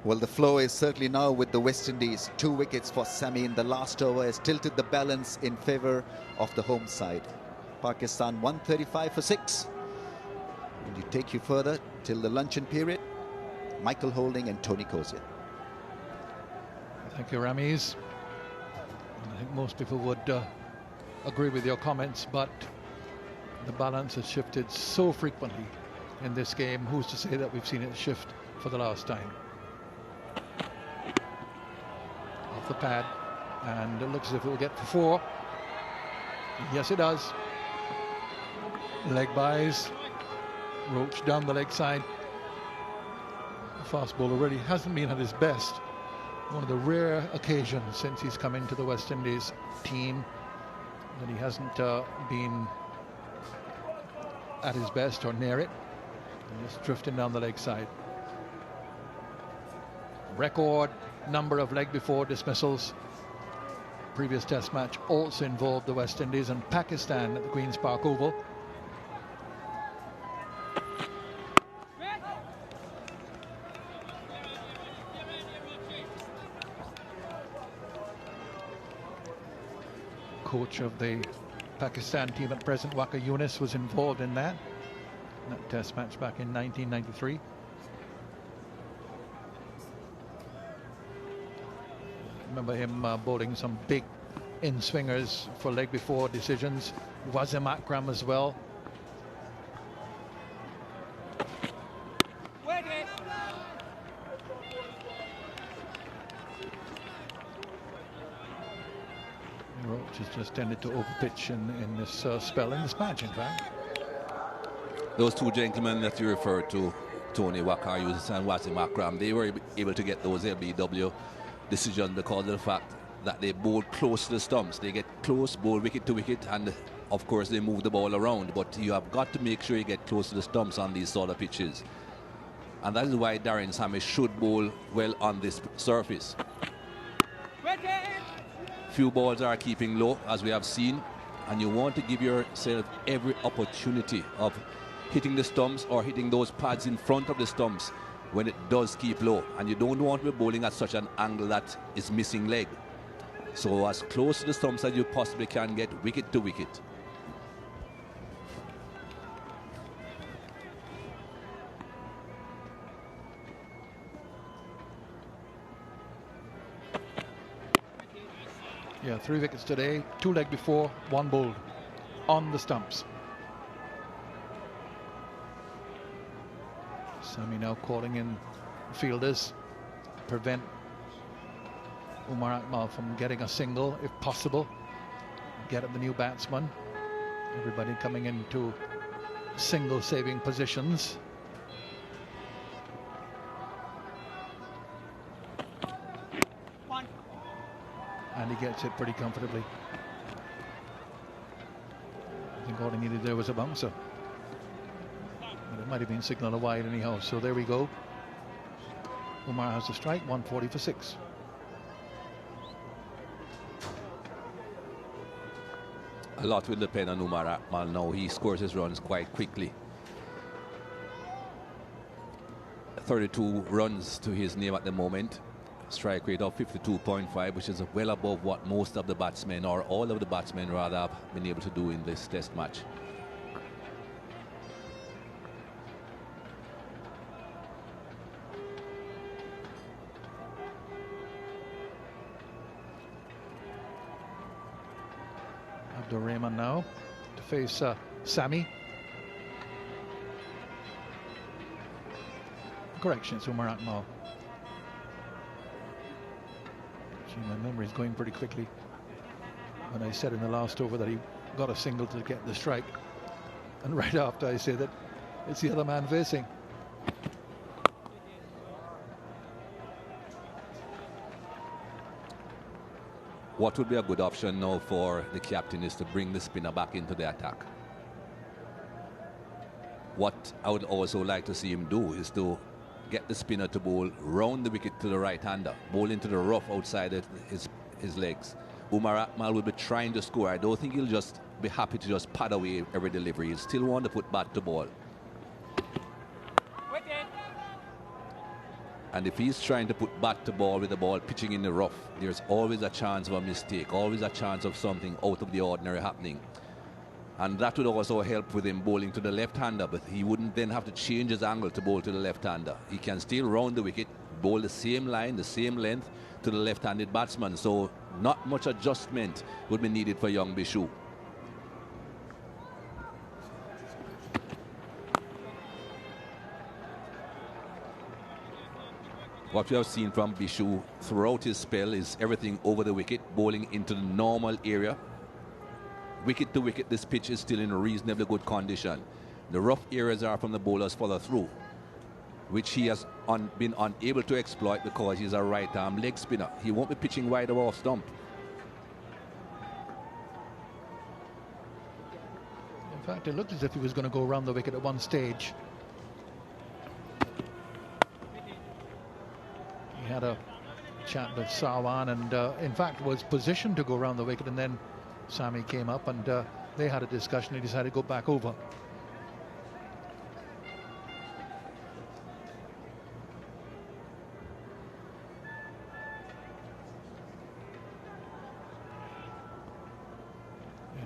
Well, the flow is certainly now with the West Indies. 2 wickets for Sammy in the last over has tilted the balance in favour of the home side. Pakistan 135 for 6. And you take you further till the luncheon period. Michael Holding and Tony Cozier. Thank you, Ramiz. And I think most people would agree with your comments, but the balance has shifted so frequently in this game. Who's to say that we've seen it shift for the last time? Off the pad, and it looks as if it will get for 4. Yes, it does. Leg buys. Roach down the leg side. The fast bowler really hasn't been at his best. One of the rare occasions since he's come into the West Indies team that he hasn't been at his best or near it. Just drifting down the leg side. Record number of leg before dismissals. Previous test match also involved the West Indies and Pakistan at the Queen's Park Oval. Coach of the Pakistan team at present, Waqar Younis, was involved in that test match back in 1993. Remember him bowling some big in-swingers for leg before decisions. Wasim Akram as well. Roach has just tended to overpitch in this spell, in this match, in fact. Those 2 gentlemen that you referred to, Tony Waqar Younis and Wasim Akram, they were able to get those LBW decision because of the fact that they bowl close to the stumps. They get close, bowl wicket to wicket, and of course they move the ball around. But you have got to make sure you get close to the stumps on these sort of pitches. And that is why Darren Sammy should bowl well on this surface. Few balls are keeping low, as we have seen, and you want to give yourself every opportunity of hitting the stumps or hitting those pads in front of the stumps when it does keep low. And you don't want to be bowling at such an angle that is missing leg. So as close to the stumps as you possibly can get, wicket to wicket. Yeah, 3 wickets today, 2 leg before, 1 bowled on the stumps. Sammy now calling in fielders to prevent Umar Akmal from getting a single if possible. Get at the new batsman. Everybody coming into single saving positions. And he gets it pretty comfortably. I think all he needed there was a bouncer. But it might have been signalled a wide anyhow. So there we go. Umar has a strike, 140 for 6. A lot will depend on Umar Akmal now. He scores his runs quite quickly. 32 runs to his name at the moment. Strike rate of 52.5, which is well above what most of the batsmen, or all of the batsmen rather, have been able to do in this test match. Abdur Rahman now to face Sammy. Correction, it's Umar Akmal. My memory is going pretty quickly. When I said in the last over that he got a single to get the strike, and right after I say that it's the other man facing. What would be a good option now for the captain is to bring the spinner back into the attack. What I would also like to see him do is to get the spinner to bowl round the wicket to the right-hander, bowl into the rough outside his legs. Umar Akmal will be trying to score. I don't think he'll just be happy to just pad away every delivery. He'll still want to put bat to ball. And if he's trying to put bat to ball with the ball pitching in the rough, there's always a chance of a mistake, always a chance of something out of the ordinary happening. And that would also help with him bowling to the left-hander, but he wouldn't then have to change his angle to bowl to the left-hander. He can still round the wicket, bowl the same line, the same length to the left-handed batsman. So not much adjustment would be needed for young Bishu. What we have seen from Bishu throughout his spell is everything over the wicket, bowling into the normal area. Wicket to wicket, this pitch is still in reasonably good condition. The rough areas are from the bowlers further through, which he has been unable to exploit because he's a right-arm leg spinner. He won't be pitching wide of off stump. In fact, it looked as if he was going to go around the wicket at one stage. He had a chat with Sawan and in fact was positioned to go around the wicket, and then Sammy came up and they had a discussion. He decided to go back over.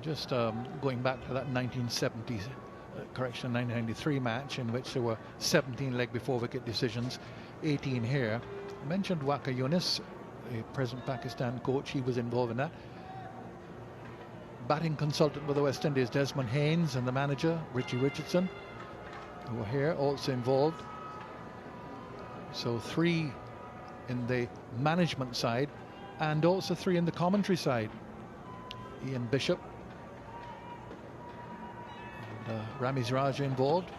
Just going back to that 1970, 1993 match in which there were 17 leg before wicket decisions, 18 here. I mentioned Waqar Younis, the present Pakistan coach. He was involved in that. Batting consultant with the West Indies, Desmond Haynes, and the manager, Richie Richardson, who were here, also involved. So 3 in the management side and also 3 in the commentary side. Ian Bishop and Ramiz Raja involved.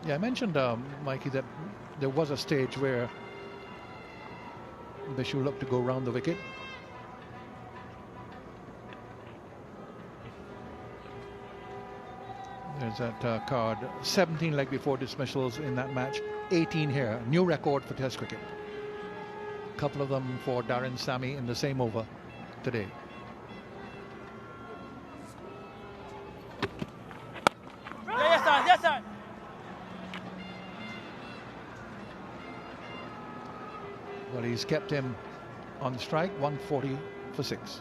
Yeah, I mentioned, Mikey, that there was a stage where Bishu looked to go round the wicket. There's that card. 17 leg before dismissals in that match. 18 here. New record for Test cricket. A couple of them for Darren Sammy in the same over today. Yes, sir. Yes, sir. Well, he's kept him on strike. 140 for 6.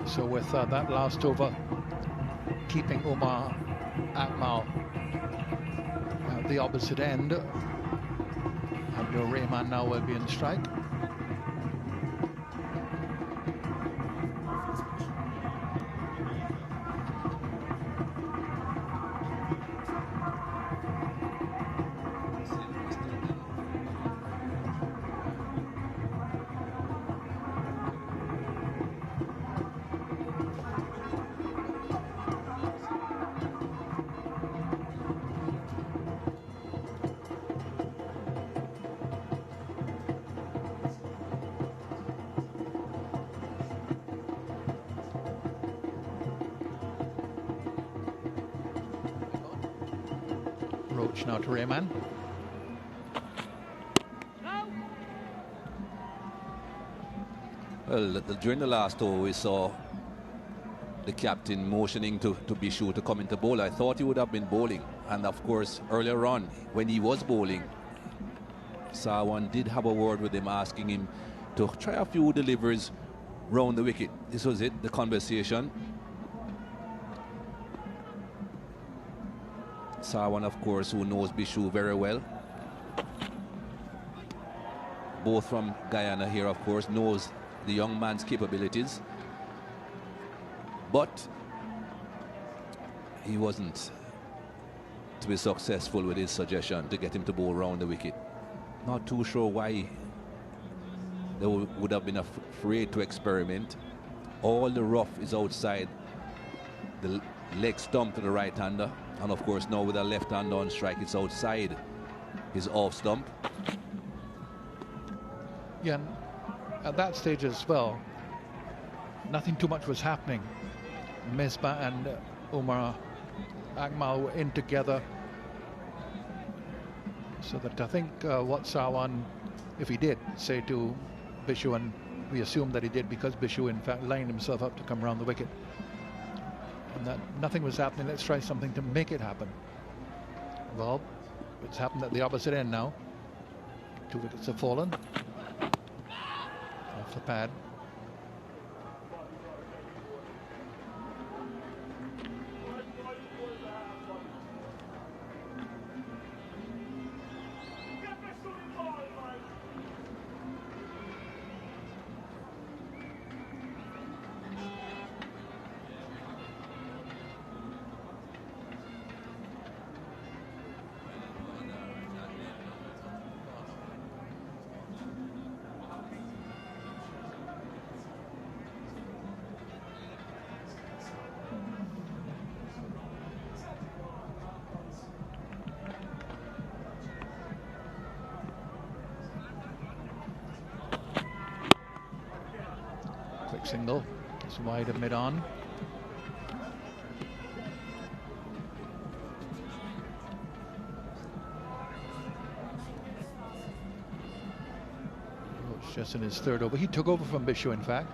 So with that last over, keeping Umar Akmal at the opposite end, Abdul Rahman now will be in strike. Roach now to Rahman. Well, during the last over, we saw the captain motioning to Bishu to come into bowl. I thought he would have been bowling. And of course, earlier on, when he was bowling, Sarwan did have a word with him, asking him to try a few deliveries round the wicket. This was it, the conversation. Sarwan, of course, who knows Bishu very well. Both from Guyana here, of course, knows the young man's capabilities. But he wasn't to be successful with his suggestion to get him to bowl round the wicket. Not too sure why they would have been afraid to experiment. All the rough is outside the leg stump to the right-hander. And of course now with a left-hand on strike, it's outside his off stump. Yeah, and at that stage as well, nothing too much was happening. Misbah and Umar Akmal were in together. So that I think what Sarwan, if he did say to Bishu, and we assume that he did because Bishu in fact lined himself up to come around the wicket, and that nothing was happening, let's try something to make it happen. Well, it's happened at the opposite end now. 2 wickets have fallen off the pad. Quick single, it's wide of mid-on. Roach just in his 3rd over. He took over from Bishu, in fact.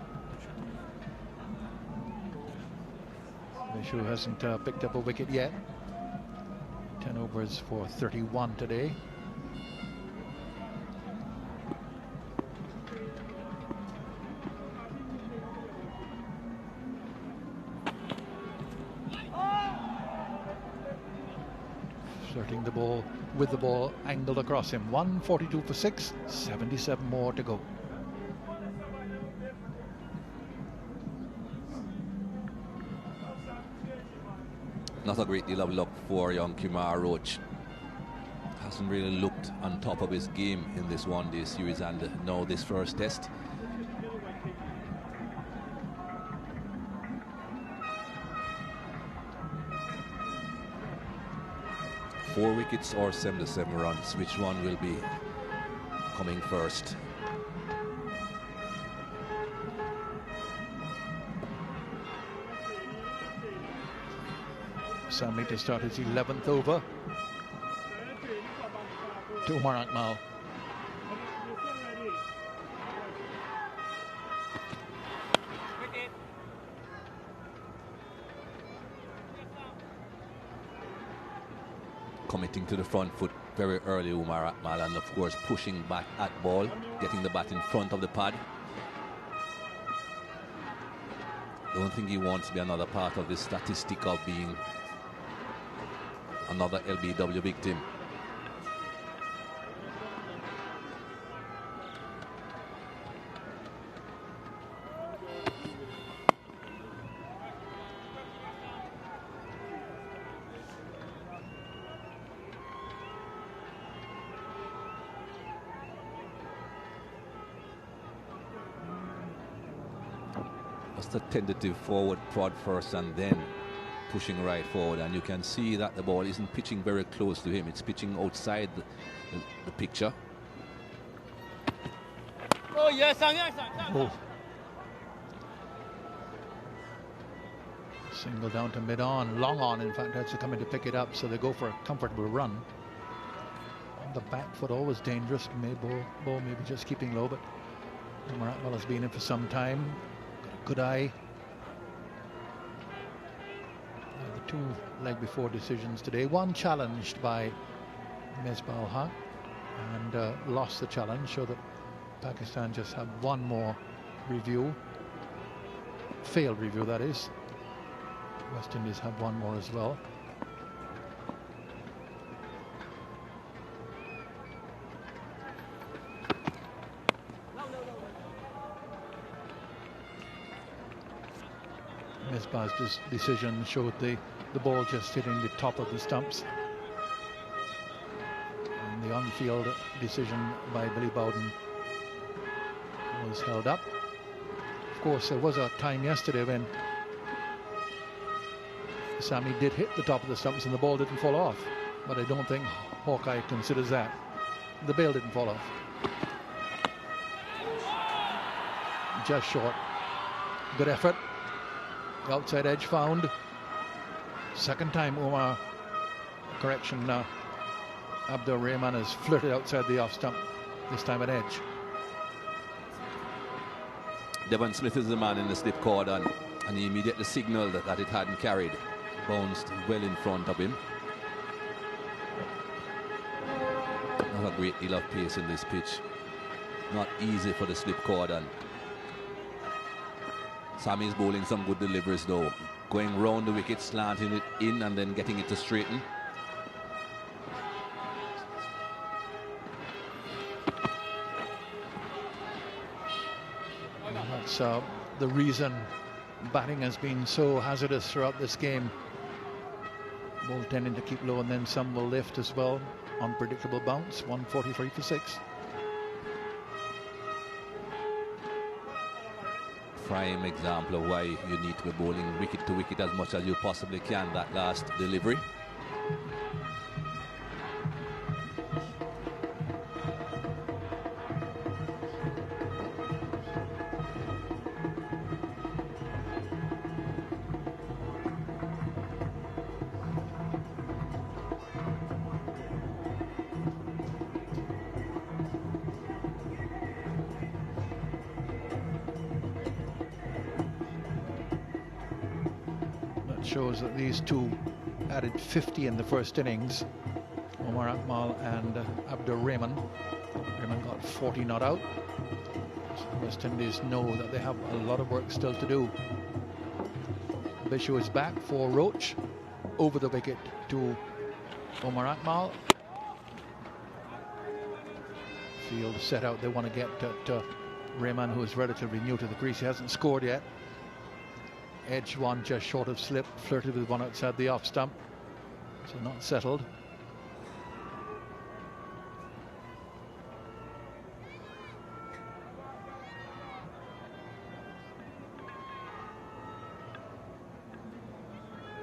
Bishu hasn't picked up a wicket yet. 10 overs for 31 today. Flirting the ball with the ball angled across him. 142 for 6, 77 more to go. Not a great deal of luck for young Kimar Roach. Hasn't really looked on top of his game in this one-day series and now this first test. Four wickets or 77 runs. Which one will be coming first? Sami to start his 11th over. To Umar Akmal. Committing to the front foot very early, Umar Akmal, and of course pushing back at ball, getting the bat in front of the pad. Don't think he wants to be another part of this statistic of being another LBW victim. Just a tentative forward prod first and then pushing right forward, and you can see that the ball isn't pitching very close to him. It's pitching outside the picture. Oh, yes, Oh. Single down to mid-on, long on, in fact, has to come in to pick it up, so they go for a comfortable run. On the back foot, always dangerous. Ball maybe just keeping low, but Umar Akmal has been in for some time. Got a good eye. The two leg before decisions today. One challenged by Misbah Haq and lost the challenge, so that Pakistan just have one more review. Failed review, that is. West Indies have one more as well. Misbah's decision showed the ball just hitting the top of the stumps. And the on-field decision by Billy Bowden was held up. Of course, there was a time yesterday when Sami did hit the top of the stumps and the ball didn't fall off, but I don't think Hawkeye considers that. The bail didn't fall off. Just short. Good effort. The outside edge found. Second time Abdur Rahman has flirted outside the off stump, this time at edge. Devon Smith is the man in the slip cord, and he immediately signaled that it hadn't carried. Bounced well in front of him. Not a great deal of pace in this pitch. Not easy for the slip cord, and Sami's bowling some good deliveries though. Going round the wicket, slanting it in and then getting it to straighten. That's the reason batting has been so hazardous throughout this game. Ball tending to keep low and then some will lift as well. Unpredictable bounce, 143 for 6. Prime example of why you need to be bowling wicket to wicket as much as you possibly can, that last delivery. Shows that these two added 50 in the first innings. Umar Akmal and Abdur Rahman. Rahman got 40 not out. So West Indies know that they have a lot of work still to do. Bishu is back for Roach. Over the wicket to Omar Akmal. Field set out. They want to get at Rayman, who is relatively new to the crease. He hasn't scored yet. Edged one just short of slip. Flirted with one outside the off stump. So not settled.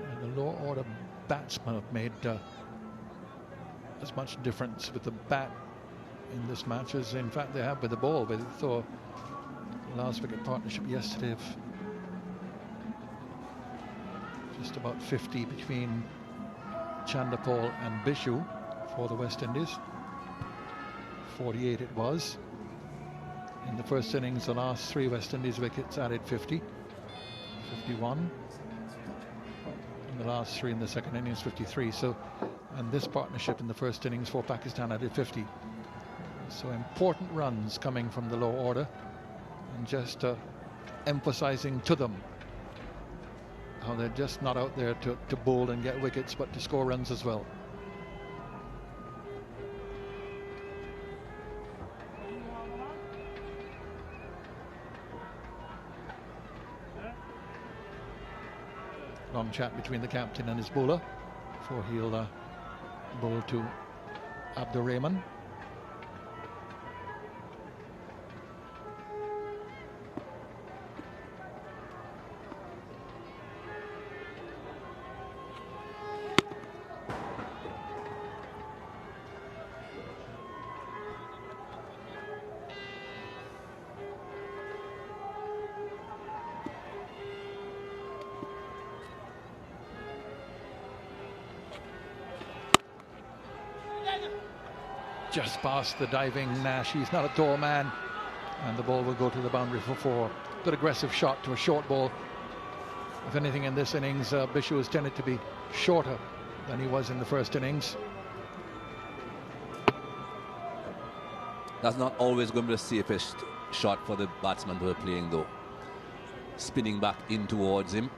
And the lower order batsmen have made as much difference with the bat in this match as in fact they have with the ball. But the last wicket partnership yesterday of just about 50 between Chanderpaul and Bishu for the West Indies. 48 it was. In the first innings, the last three West Indies wickets added 50. 51. In the last three in the second innings, 53. So, and this partnership in the first innings for Pakistan added 50. So important runs coming from the low order, and just emphasizing to them how they're just not out there to bowl and get wickets, but to score runs as well. Long chat between the captain and his bowler before he'll bowl to Abdur Rahman. Just past the diving Nash. He's not a tall man, and the ball will go to the boundary for 4. Good aggressive shot to a short ball. If anything in this innings, Bishu has tended to be shorter than he was in the first innings. That's not always going to be the safest shot for the batsman who are playing, though. Spinning back in towards him.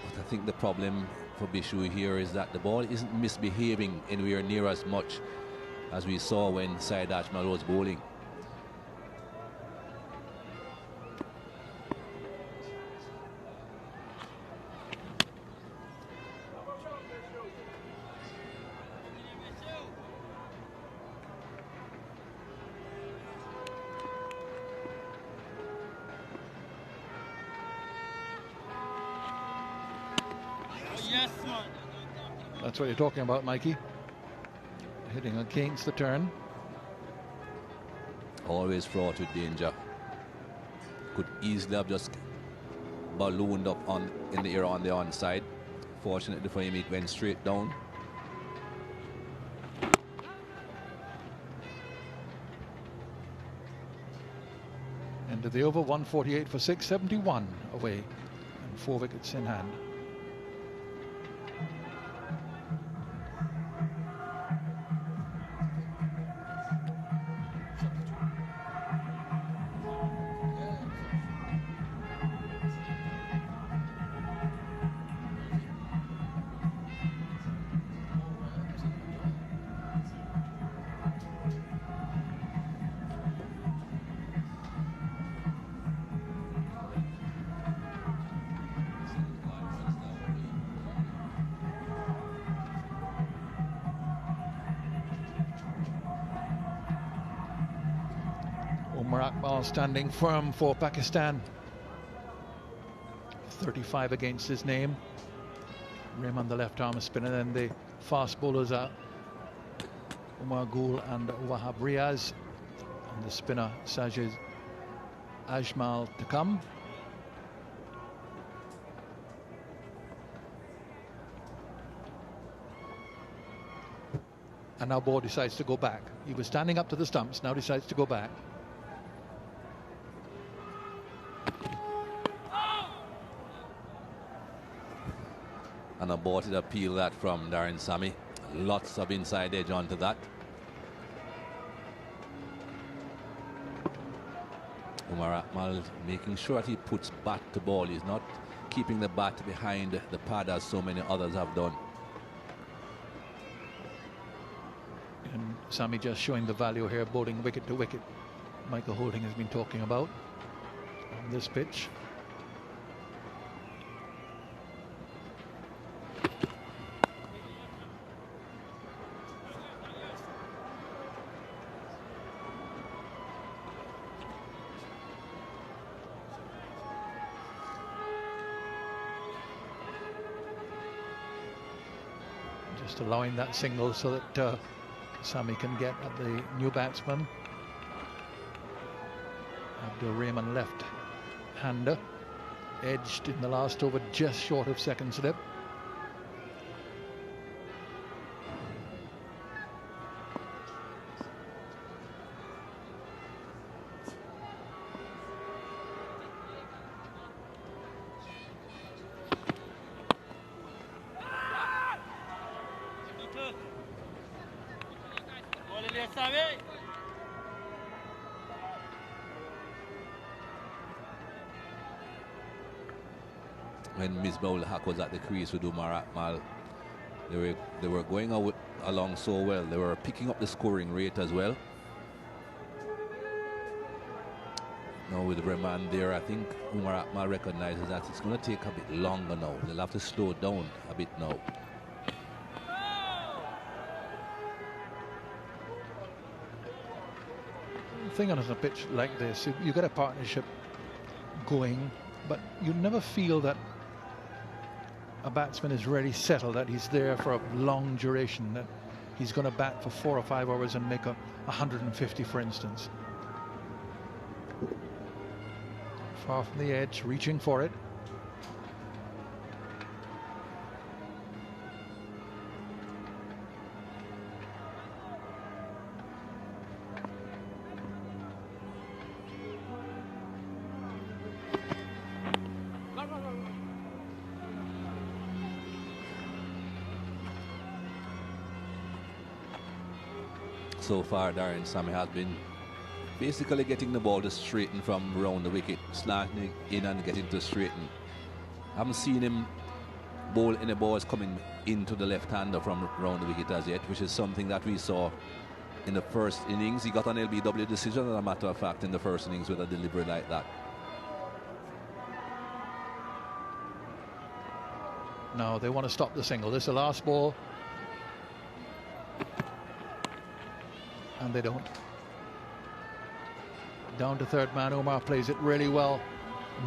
But I think the problem for Bishu here is that the ball isn't misbehaving anywhere near as much as we saw when Syed Ajmal was bowling. That's what you're talking about, Mikey. Hitting against the turn. Always fraught with danger. Could easily have just ballooned up in the air on the onside. Fortunately for him, it went straight down. End of the over, 148 for 6, 71 away, and 4 wickets in hand. Standing firm for Pakistan. 35 against his name. Rahman, the left arm spinner, and the fast bowlers are Umar Gul and Wahab Riaz, and the spinner Sajid Ajmal to come. And now Ball decides to go back. He was standing up to the stumps, now decides to go back. And aborted appeal that from Darren Sammy. Lots of inside edge onto that. Umar Akmal making sure that he puts bat to ball. He's not keeping the bat behind the pad as so many others have done. Sammy just showing the value here, bowling wicket to wicket. Michael Holding has been talking about on this pitch. Just allowing that single so that Sammy can get at the new batsman. Abdul Rahman left-hander, edged in the last over just short of second slip. When Misbah-ul Haq was at the crease with Umar Akmal, they were going along so well. They were picking up the scoring rate as well. Now with Rahman there, I think Umar Akmal recognizes that it's going to take a bit longer now. They'll have to slow down a bit now. The thing on a pitch like this, you get a partnership going, but you never feel that a batsman is really settled, that he's there for a long duration, that he's going to bat for 4 or 5 hours and make 150, for instance. Far from the edge, reaching for it. So far, Darren, Sammy has been basically getting the ball to straighten from round the wicket, slanting in and getting to straighten. I haven't seen him bowl any balls coming into the left-hander from round the wicket as yet, which is something that we saw in the first innings. He got an LBW decision, as a matter of fact, in the first innings with a delivery like that. No, they want to stop the single. This is the last ball. And they don't. Down to third man. Omar plays it really well.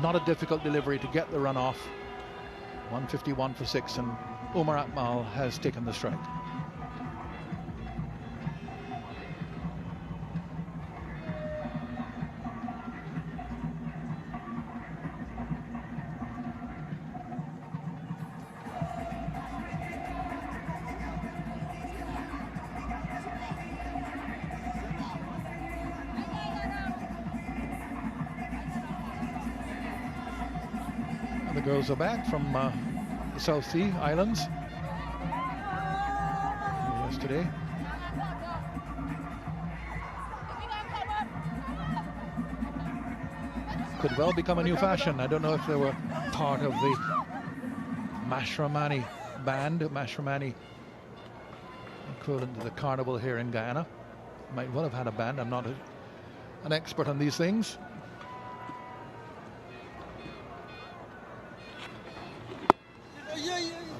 Not a difficult delivery to get the run off. 151 for 6, and Omar Akmal has taken the strike. The girls are back from the South Sea Islands yesterday. Could well become a new fashion. I don't know if they were part of the Mashramani band, Mashramani equivalent to the carnival here in Guyana. Might well have had a band. I'm not an expert on these things.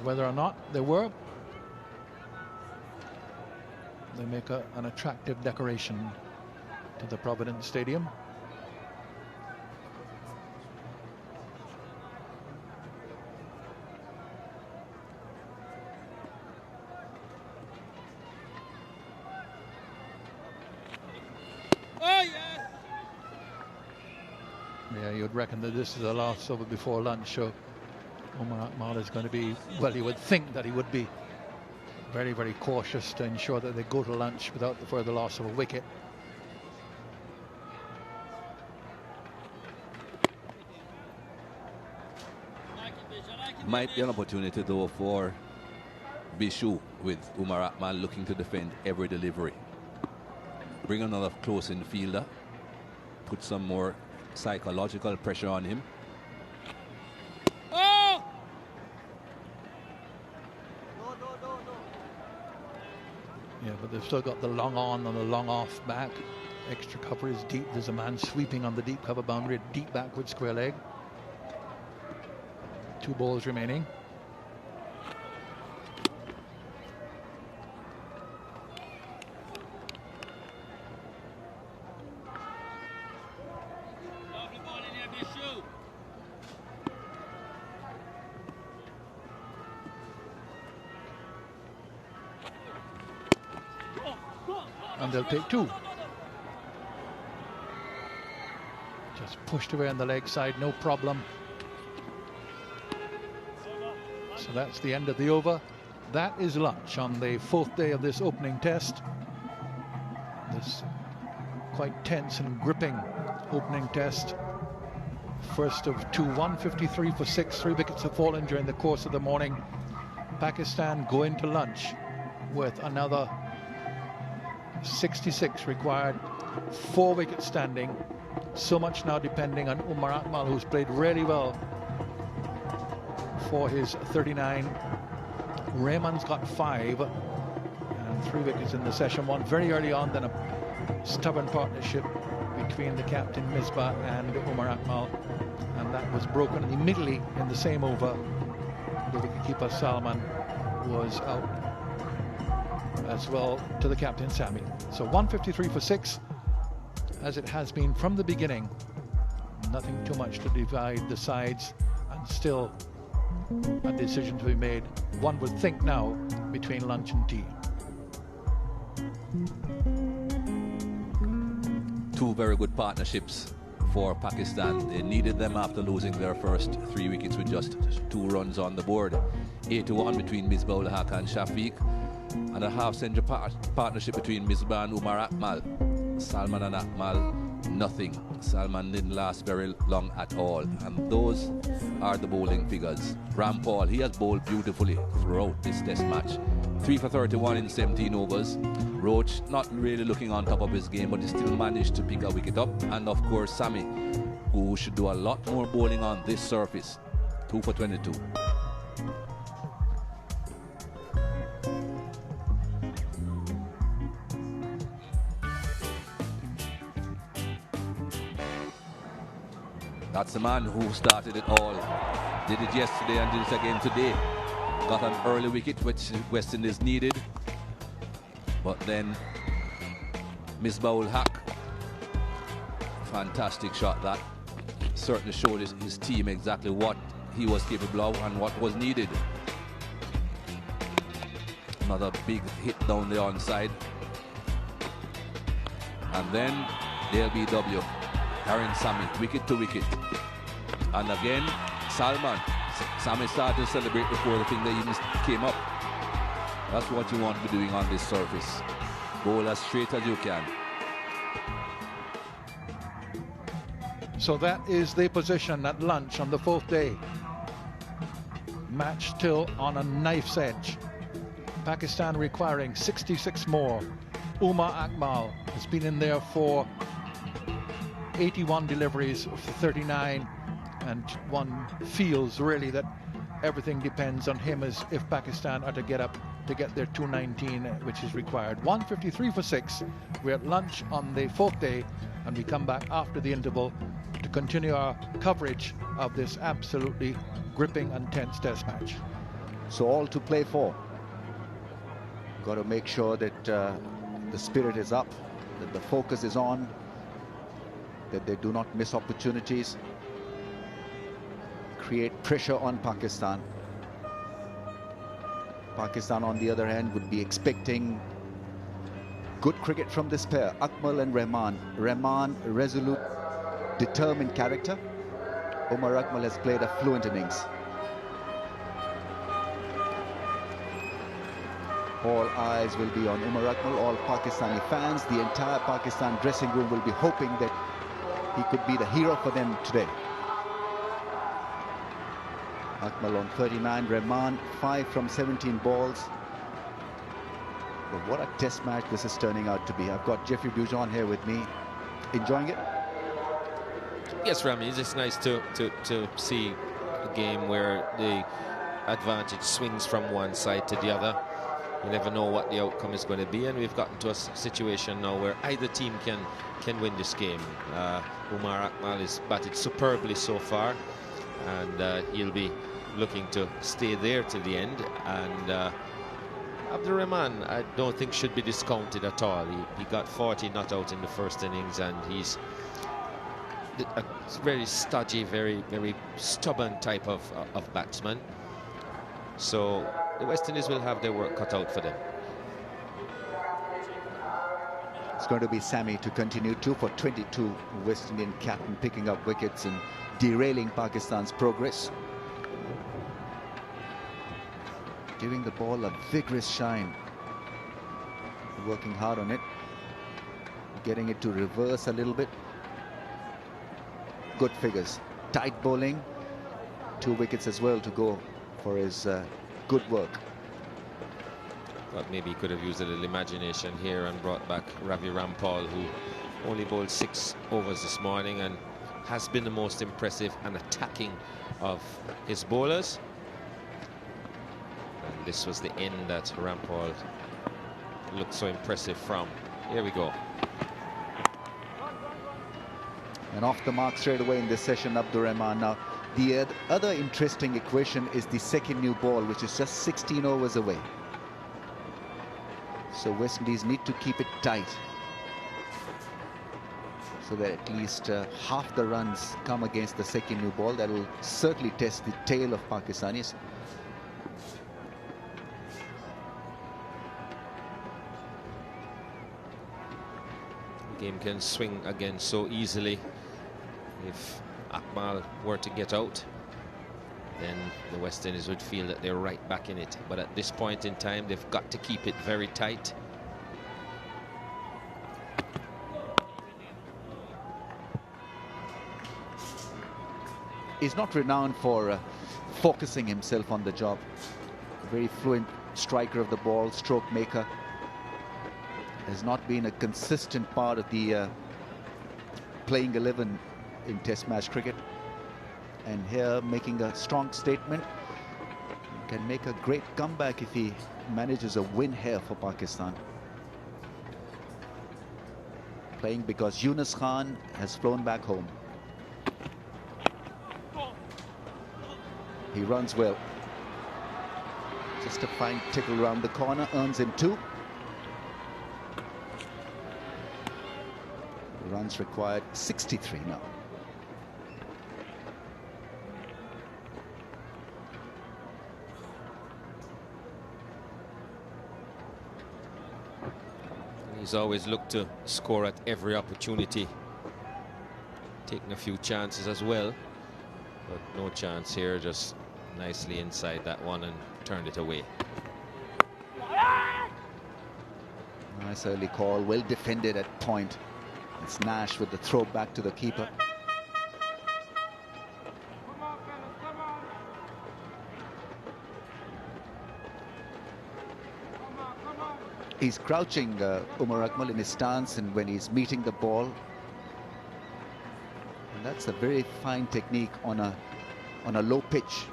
Whether or not they were, they make an attractive decoration to the Providence Stadium. Oh, yes. Yeah, you'd reckon that this is the last over before lunch, so Omar Akmal is going to be, well, you would think that he would be very, very cautious to ensure that they go to lunch without the further loss of a wicket. Might be an opportunity though for Bishu, with Umar Akmal looking to defend every delivery. Bring another close-in fielder, put some more psychological pressure on him. Yeah, but they've still got the long on and the long off back. Extra cover is deep. There's a man sweeping on the deep cover boundary, deep backward square leg. 2 balls remaining. And they'll take 2. Just pushed away on the leg side, no problem. So that's the end of the over. That is lunch on the 4th day of this opening test. This quite tense and gripping opening test. First of 2, 153 for 6. 3 wickets have fallen during the course of the morning. Pakistan go into lunch with another 66 required, 4 wickets standing. So much now depending on Umar Akmal, who's played really well for his 39. Rahman's got 5 and 3 wickets in the session. One very early on, then a stubborn partnership between the captain Misbah and Umar Akmal, and that was broken immediately in the same over. The wicketkeeper Salman was out as well to the captain Sami. So 153 for 6, as it has been from the beginning. Nothing too much to divide the sides, and still a decision to be made, one would think now, between lunch and tea. 2 very good partnerships for Pakistan. They needed them after losing their first 3 wickets with just 2 runs on the board. 8-1 between Misbah-ul-Haq and Shafiq, and a half-century partnership between Misbah and Umar Akmal. Salman and Akmal, nothing. Salman didn't last very long at all, and those are the bowling figures. Rampal, he has bowled beautifully throughout this test match. 3 for 31 in 17 overs. Roach not really looking on top of his game, but he still managed to pick a wicket up. And of course Sami, who should do a lot more bowling on this surface. 2 for 22. That's the man who started it all. Did it yesterday and did it again today. Got an early wicket, which West Indies needed. But then Misbah-ul-Haq, fantastic shot that. Certainly showed his team exactly what he was capable of and what was needed. Another big hit down the onside. And then LBW. Aaron Sami, wicket to wicket. And again, Salman. Sami started to celebrate before the thing that even came up. That's what you want to be doing on this surface. Bowl as straight as you can. So that is the position at lunch on the 4th day. Match still on a knife's edge. Pakistan requiring 66 more. Umar Akmal has been in there for 81 deliveries for 39, and one feels really that everything depends on him as if Pakistan are to get up to get their 219, which is required. 153 for 6. We're at lunch on the 4th day, and we come back after the interval to continue our coverage of this absolutely gripping and tense test match. So all to play for. Got to make sure that the spirit is up, that the focus is on, that they do not miss opportunities, create pressure on Pakistan. Pakistan, on the other hand, would be expecting good cricket from this pair, Akmal and Rahman. Rahman, resolute, determined character. Umar Akmal has played a fluent innings. All eyes will be on Umar Akmal, all Pakistani fans. The entire Pakistan dressing room will be hoping that he could be the hero for them today. Akmal on 39, Rahman 5 from 17 balls. But what a test match this is turning out to be. I've got Jeffrey Bujon here with me. Enjoying it? Yes, Rami, it's just nice to see a game where the advantage swings from one side to the other. You never know what the outcome is going to be, and we've gotten to a situation now where either team can win this game. Umar Akmal has batted superbly so far, and he'll be looking to stay there till the end. And Abdur Rahman, I don't think should be discounted at all. He got 40 not out in the first innings, and he's a very stodgy, very stubborn type of batsman. So the West Indies will have their work cut out for them. It's going to be Sammy to continue. 2 for 22. West Indian captain picking up wickets and derailing Pakistan's progress. Giving the ball a vigorous shine. Working hard on it. Getting it to reverse a little bit. Good figures. Tight bowling. 2 wickets as well to go for his good work. Thought maybe he could have used a little imagination here and brought back Ravi Rampal, who only bowled 6 overs this morning and has been the most impressive and attacking of his bowlers. And this was the end that Rampal looked so impressive from. Here we go. And off the mark straight away in this session, Abdur Rahman. Now, the other interesting equation is the second new ball, which is just 16 overs away. So West Indies need to keep it tight, so that at least half the runs come against the second new ball. That will certainly test the tail of Pakistanis. The game can swing again so easily. If Akmal were to get out, then the West Indies would feel that they're right back in it. But at this point in time, they've got to keep it very tight. He's not renowned for focusing himself on the job. A very fluent striker of the ball, stroke maker. Has not been a consistent part of the playing 11 in Test match cricket. And here, making a strong statement. Can make a great comeback if he manages a win here for Pakistan. Playing because Yunus Khan has flown back home. He runs well. Just a fine tickle around the corner, earns him 2. Runs required 63 now. He's always looked to score at every opportunity, taking a few chances as well, but no chance here. Just nicely inside that one and turned it away. Nice early call, well defended at point. It's Nash with the throw back to the keeper. He's crouching, Umar Akmal, in his stance, and when he's meeting the ball. And that's a very fine technique on a low pitch.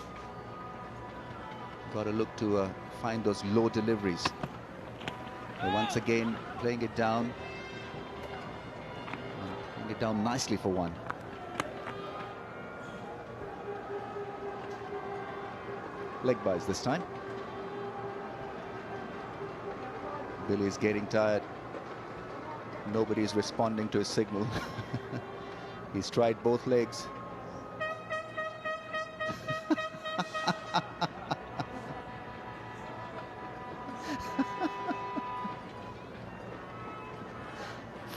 Got to look to find those low deliveries. And once again, playing it down. Playing it down nicely for 1. Leg byes this time. Billy's getting tired. Nobody's responding to his signal. He's tried both legs.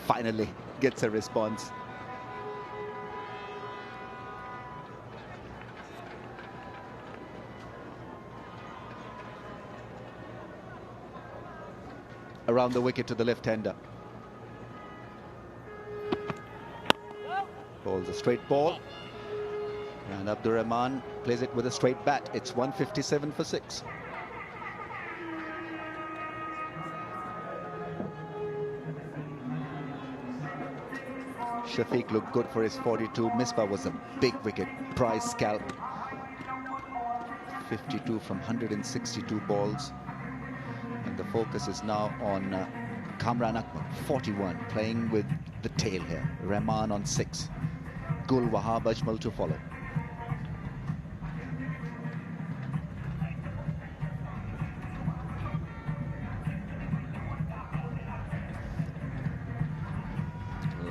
Finally gets a response. Around the wicket to the left-hander. Bowls a straight ball. And Abdur Rahman plays it with a straight bat. It's 157 for 6. Shafiq looked good for his 42. Misbah was a big wicket. Prize scalp. 52 from 162 balls. And And the focus is now on Kamran Akmal, 41, playing with the tail here. Rahman on 6. Gul Wahab Ajmal to follow.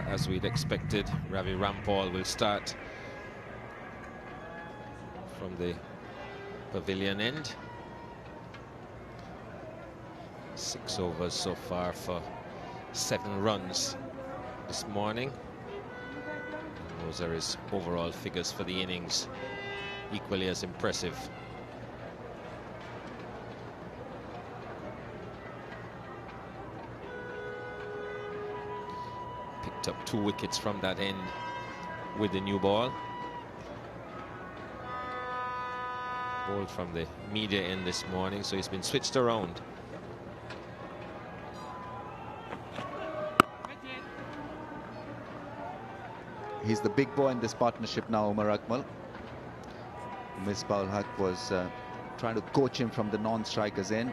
As we'd expected, Ravi Rampal will start from the pavilion end. 6 overs so far for 7 runs this morning. And those are his overall figures for the innings, equally as impressive. Picked up 2 wickets from that end with the new ball. Bowled from the media end this morning, so he's been switched around. He's the big boy in this partnership now, Umar Akmal. Misbah-ul-Haq was trying to coach him from the non-strikers end.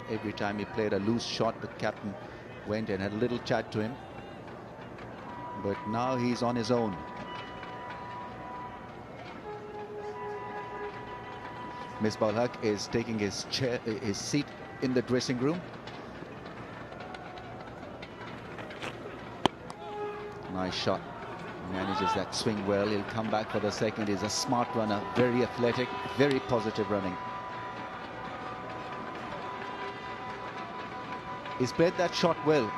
Every time he played a loose shot, the captain went and had a little chat to him. But now he's on his own. Misbah-ul-Haq is taking his seat in the dressing room. Nice shot. Manages that swing well. He'll come back for the second. He's a smart runner, very athletic, very positive running. He's played that shot well.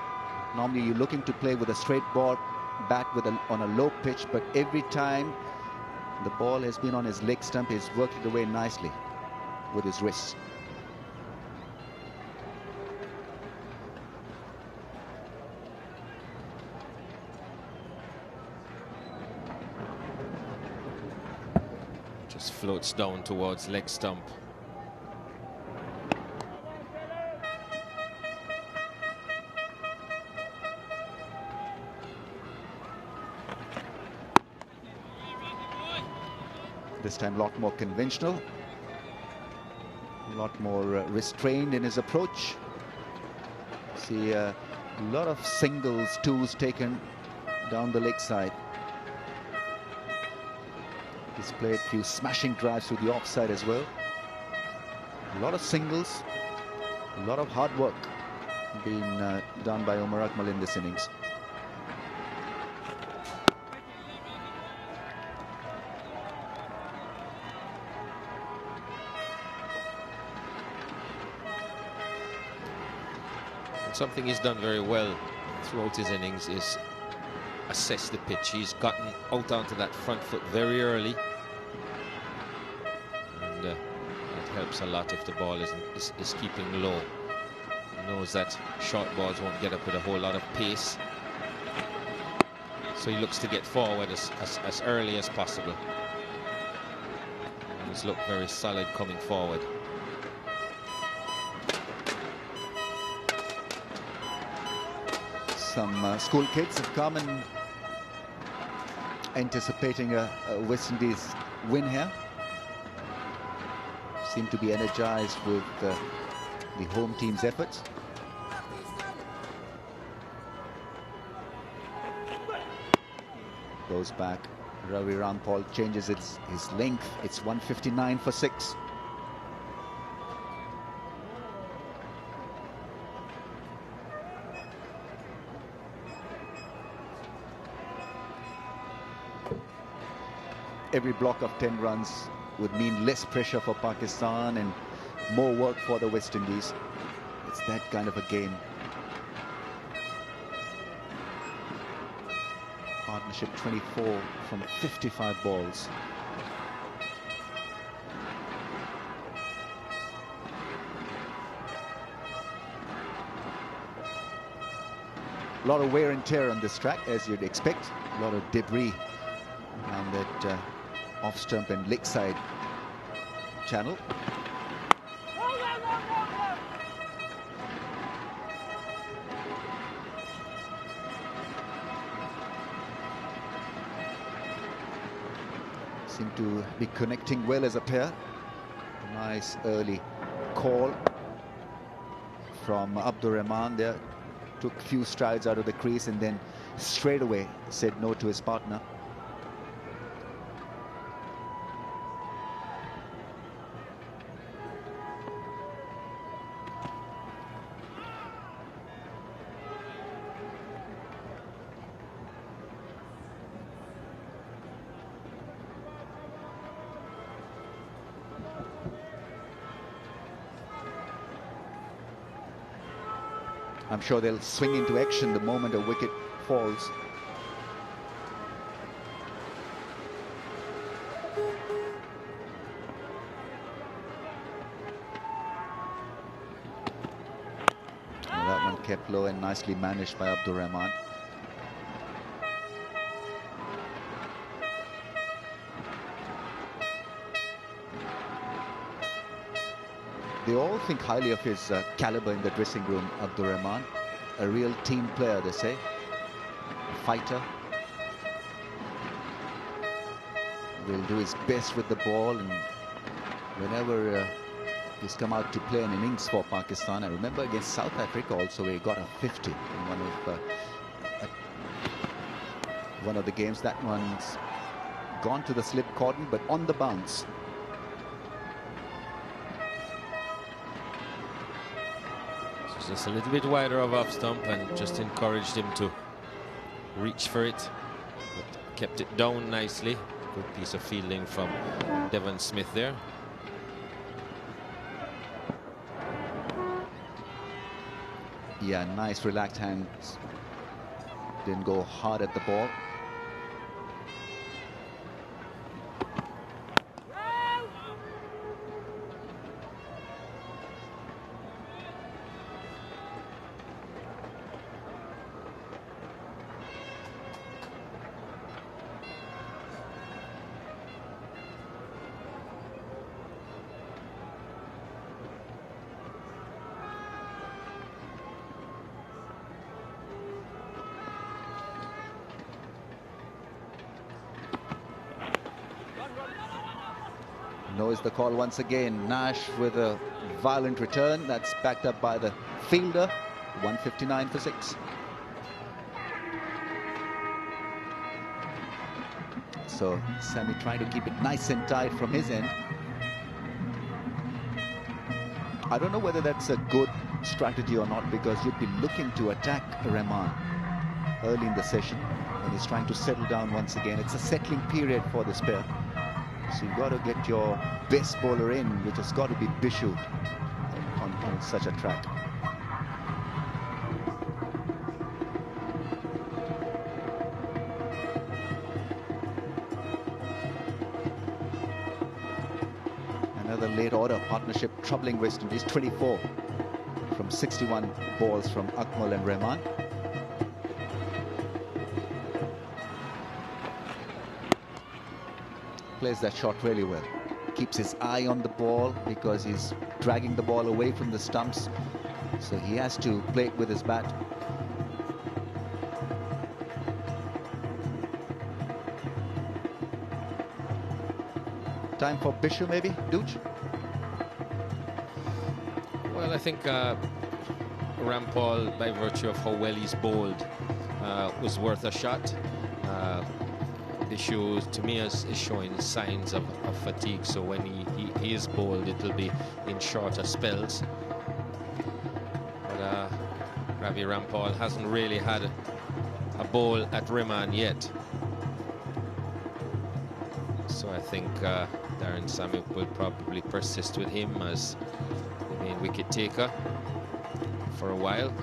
Normally you're looking to play with a straight ball, bat on a low pitch, but every time the ball has been on his leg stump, he's worked it away nicely with his wrists. Just floats down towards leg stump. This time a lot more conventional, a lot more restrained in his approach. See a lot of singles, twos taken down the leg side. He's played a few smashing drives through the offside as well. A lot of singles, a lot of hard work being done by Umar Akmal in this innings. And something he's done very well throughout his innings is assess the pitch. He's gotten out onto that front foot very early. And it helps a lot if the ball is keeping low. He knows that short balls won't get up with a whole lot of pace. So he looks to get forward as early as possible. And he's looked very solid coming forward. Some school kids have come and anticipating a West Indies win here. Seem to be energized with the home team's efforts. Goes back. Ravi Rampal changes his length. It's 159 for 6. Every block of 10 runs would mean less pressure for Pakistan and more work for the West Indies. It's that kind of a game. Partnership 24 from 55 balls. A lot of wear and tear on this track, as you'd expect. A lot of debris on that off-stump and leg side channel. Seem to be connecting well as a pair. Nice early call from Abdur Rahman there. Took a few strides out of the crease and then straight away said no to his partner. I'm sure they'll swing into action the moment a wicket falls. Well, that one kept low and nicely managed by Abdur Rahman. They all think highly of his caliber in the dressing room, Abdur Rahman. A real team player, they say. A fighter. Will do his best with the ball, and whenever he's come out to play an innings for Pakistan, I remember against South Africa also, he got a 50 in one of the games. That one's gone to the slip cordon, but on the bounce. Just a little bit wider of off stump and just encouraged him to reach for it, but kept it down nicely. Good piece of fielding from Devon Smith there. Yeah, nice relaxed hands. Didn't go hard at the ball. Knows the call once again. Nash with a violent return. That's backed up by the fielder. 159 for 6. So Sammy trying to keep it nice and tight from his end. I don't know whether that's a good strategy or not, because you'd be looking to attack Rahman early in the session when he's trying to settle down once again. It's a settling period for this pair. So you've got to get your best bowler in, which has got to be Bishu on such a track. Another late order partnership troubling West Indies. 24 from 61 balls from Akmal and Rahman. Plays that shot really well. Keeps his eye on the ball because he's dragging the ball away from the stumps. So he has to play it with his bat. Time for Bishu maybe, Dooch? Well, I think Rampal, by virtue of how well he's bowled, was worth a shot. Bishu, to me, is showing signs of fatigue, so when he is bowled, it'll be in shorter spells. But Ravi Rampal hasn't really had a bowl at Rahman yet. So I think Darren Sammy will probably persist with him as the main wicket taker for a while.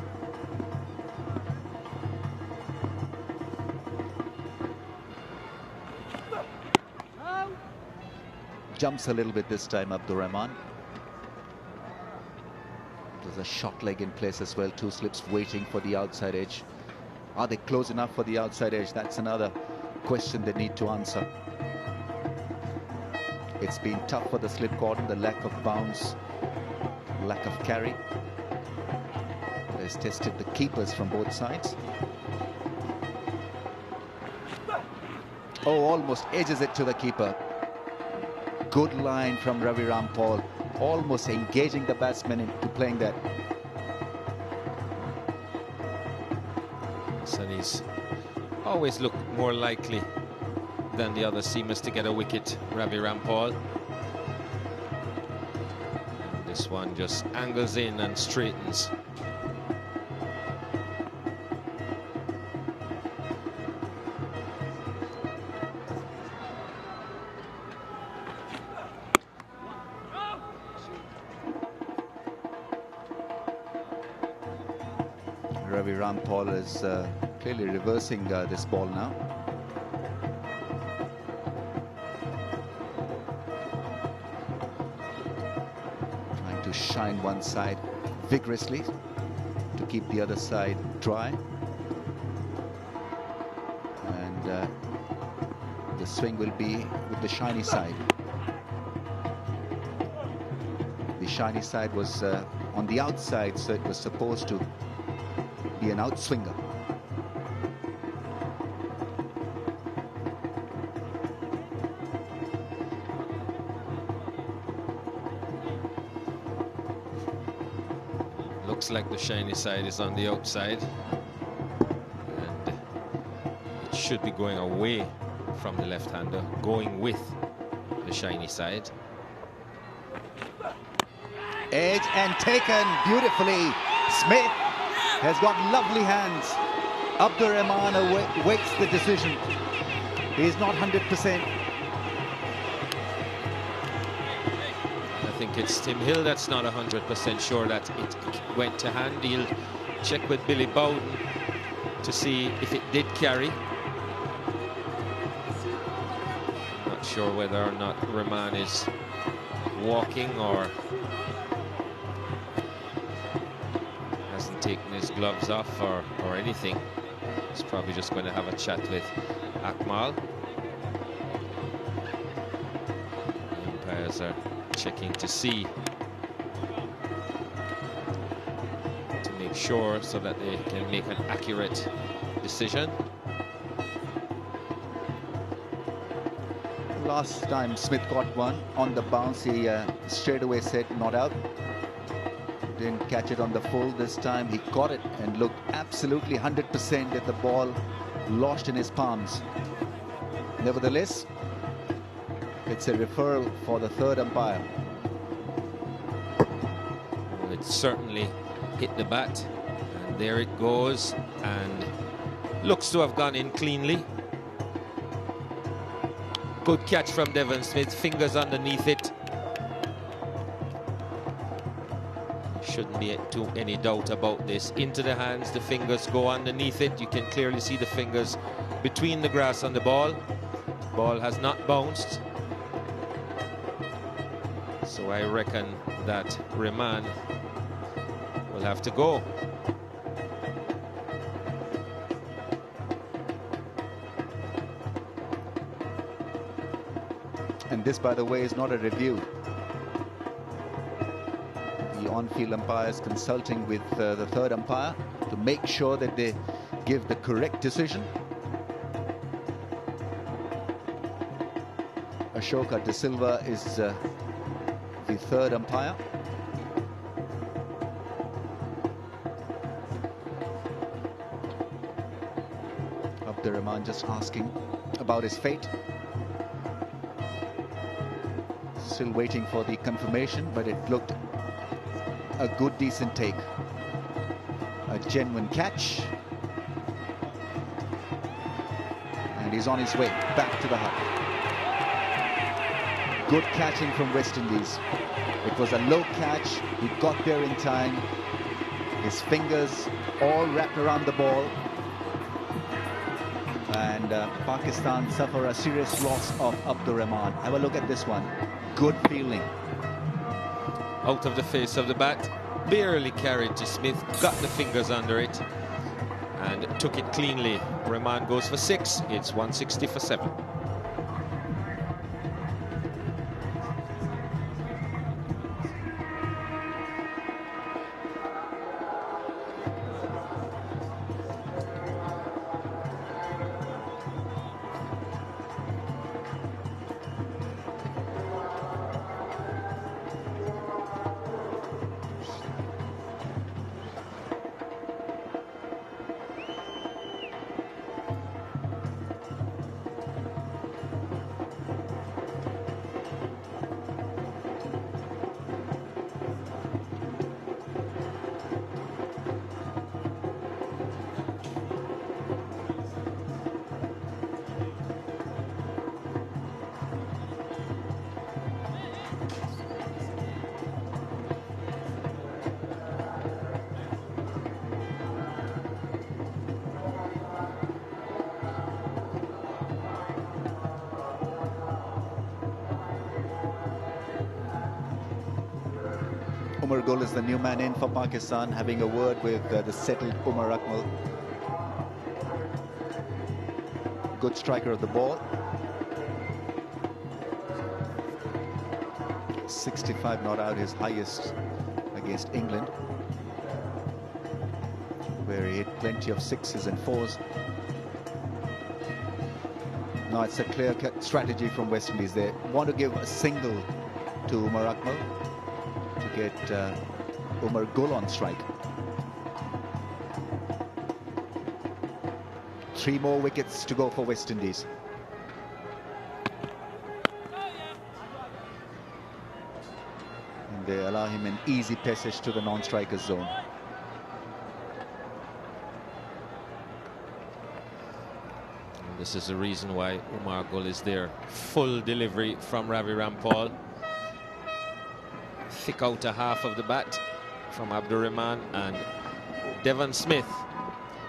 Jumps a little bit this time, Abdur Rahman. There's a short leg in place as well. 2 slips waiting for the outside edge. Are they close enough for the outside edge? That's another question they need to answer. It's been tough for the slip cordon, the lack of bounce, lack of carry. It has tested the keepers from both sides. Oh, almost edges it to the keeper. Good line from Ravi Rampal, almost engaging the batsman into playing that So he's always looked more likely than the other seamers to get a wicket, Ravi Rampal. This one just angles in and straightens. Ravi Rampal is clearly reversing this ball now. Trying to shine one side vigorously to keep the other side dry. And the swing will be with the shiny side. The shiny side was on the outside, so it was supposed to be an outswinger. Looks like the shiny side is on the outside, and it should be going away from the left-hander, going with the shiny side. Edge and taken beautifully. Smith has got lovely hands. Abdur Rahman awaits the decision. He's not 100%. I think it's Tim Hill that's not 100% sure that it went to hand. He'll check with Billy Bowden to see if it did carry. Not sure whether or not Rahman is walking or hasn't taken his gloves off or anything. He's probably just going to have a chat with Akmal. The umpires are checking to see, to make sure so that they can make an accurate decision. Last time Smith got one on the bounce, he straight away said not out. Didn't catch it on the full. This time he caught it and looked absolutely 100% that the ball lodged in his palms. Nevertheless, it's a referral for the third umpire. Well, it certainly hit the bat, and there it goes, and looks to have gone in cleanly. Good catch from Devon Smith, fingers underneath it. Shouldn't be any doubt about this. Into the hands, the fingers go underneath it. You can clearly see the fingers between the grass and the ball. The ball has not bounced. So I reckon that Rahman will have to go. And this, by the way, is not a review. The on-field umpire is consulting with the third umpire to make sure that they give the correct decision. Ashoka De Silva is the third umpire. Abdur Rahman just asking about his fate. Still waiting for the confirmation, but it looked a good, decent take. A genuine catch. And he's on his way back to the hut. Good catching from West Indies. It was a low catch. He got there in time. His fingers all wrapped around the ball. And Pakistan suffer a serious loss of Abdur Rahman. Have a look at this one. Good fielding. Out of the face of the bat, barely carried to Smith, got the fingers under it and took it cleanly. Rahman goes for 6. It's 160 for 7. Umar Gul is the new man in for Pakistan, having a word with the settled Umar Akmal. Good striker of the ball. 65 not out, his highest against England, where he hit plenty of sixes and fours. Now it's a clear-cut strategy from West Indies. They want to give a single to Umar Akmal to get Umar Gul on strike. 3 more wickets to go for West Indies. And they allow him an easy passage to the non-striker zone. And this is the reason why Umar Gul is there. Full delivery from Ravi Rampal. Thick outer half of the bat from Abdur Rahman, and Devon Smith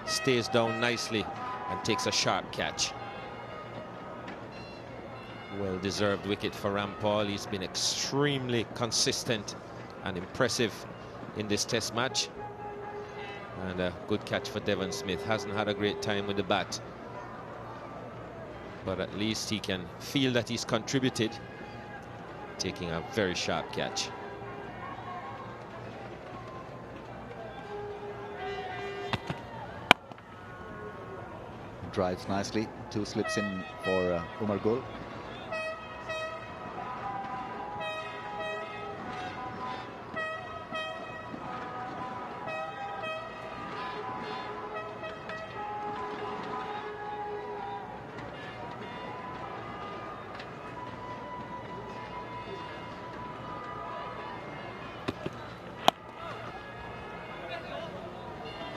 stays down nicely and takes a sharp catch. Well-deserved wicket for Rampal. He's been extremely consistent and impressive in this test match. And a good catch for Devon Smith. Hasn't had a great time with the bat, but at least he can feel that he's contributed, taking a very sharp catch. Drives nicely, 2 slips in for Umar Gul.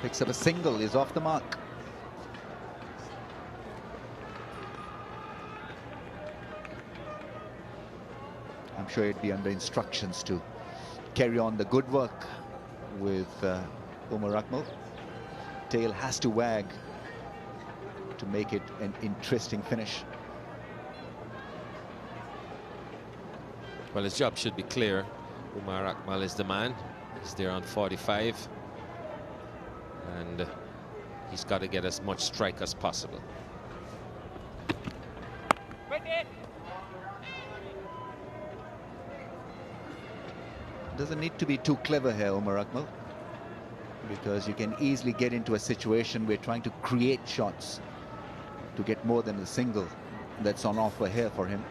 Picks up a single, is off the mark. I'm sure he'd be under instructions to carry on the good work with Umar Akmal. Tail has to wag to make it an interesting finish. Well, his job should be clear. Umar Akmal is the man. He's there on 45. And he's got to get as much strike as possible. Doesn't need to be too clever here, Umar Akmal, because you can easily get into a situation where trying to create shots to get more than a single that's on offer here for him.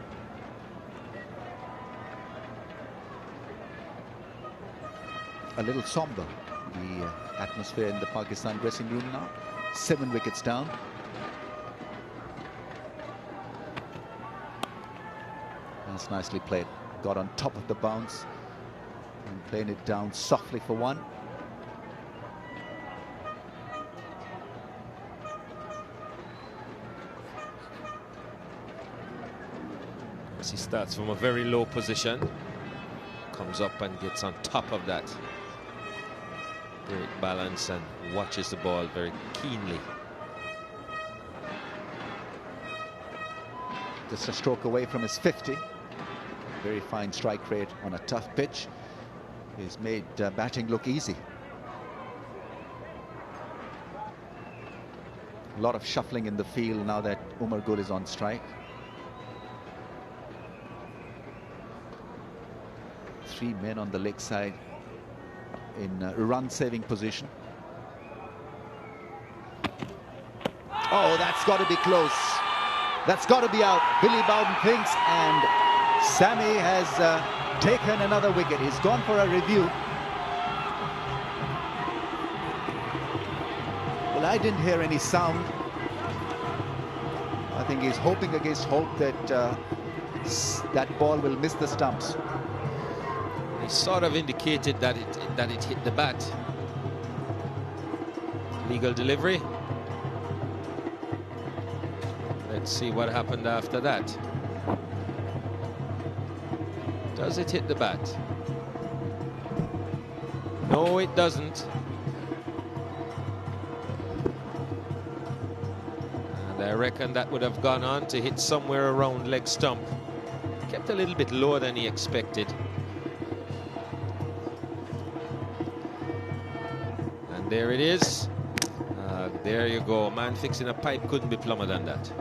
A little somber, the atmosphere in the Pakistan dressing room now. 7 wickets down. That's nicely played. Got on top of the bounce and playing it down softly for 1. As he starts from a very low position, comes up and gets on top of that. Great balance and watches the ball very keenly. Just a stroke away from his 50. Very fine strike rate on a tough pitch. He's made batting look easy. A lot of shuffling in the field now that Umar Gul is on strike. 3 men on the leg side in run-saving position. Oh, that's got to be close. That's got to be out. Billy Bowden thinks, and Sammy has taken another wicket. He's gone for a review. Well, I didn't hear any sound. I think he's hoping against hope that that ball will miss the stumps. He sort of indicated that it hit the bat. Legal delivery. Let's see what happened after that. Does it hit the bat? No, it doesn't. And I reckon that would have gone on to hit somewhere around leg stump. Kept a little bit lower than he expected. There it is. There you go. Man fixing a pipe couldn't be plumber than that.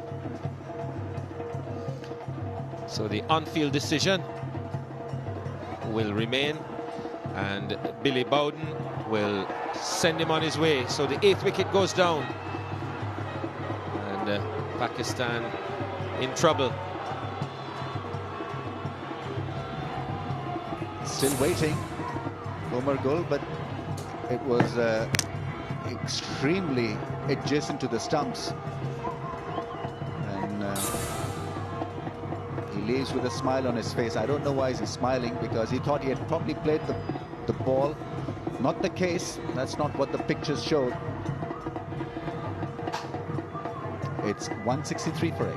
So the on-field decision will remain, and Billy Bowden will send him on his way. So the 8th wicket goes down, and Pakistan in trouble. Still waiting, Umar Gul, but it was extremely adjacent to the stumps, and he leaves with a smile on his face. I don't know why he's smiling, because he thought he had probably played the ball. Not the case. That's not what the pictures showed. It's 163 for 8.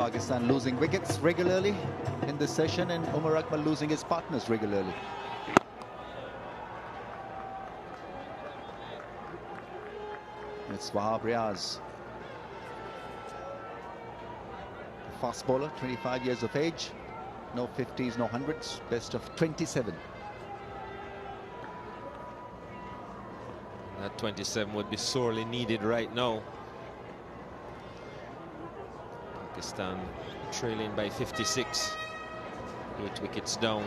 Pakistan losing wickets regularly in this session, and Umar Akmal losing his partners regularly. It's Wahab Riaz, fast bowler, 25 years of age, no 50s, no 100s, best of 27. That 27 would be sorely needed right now. Pakistan trailing by 56, 8 wickets down,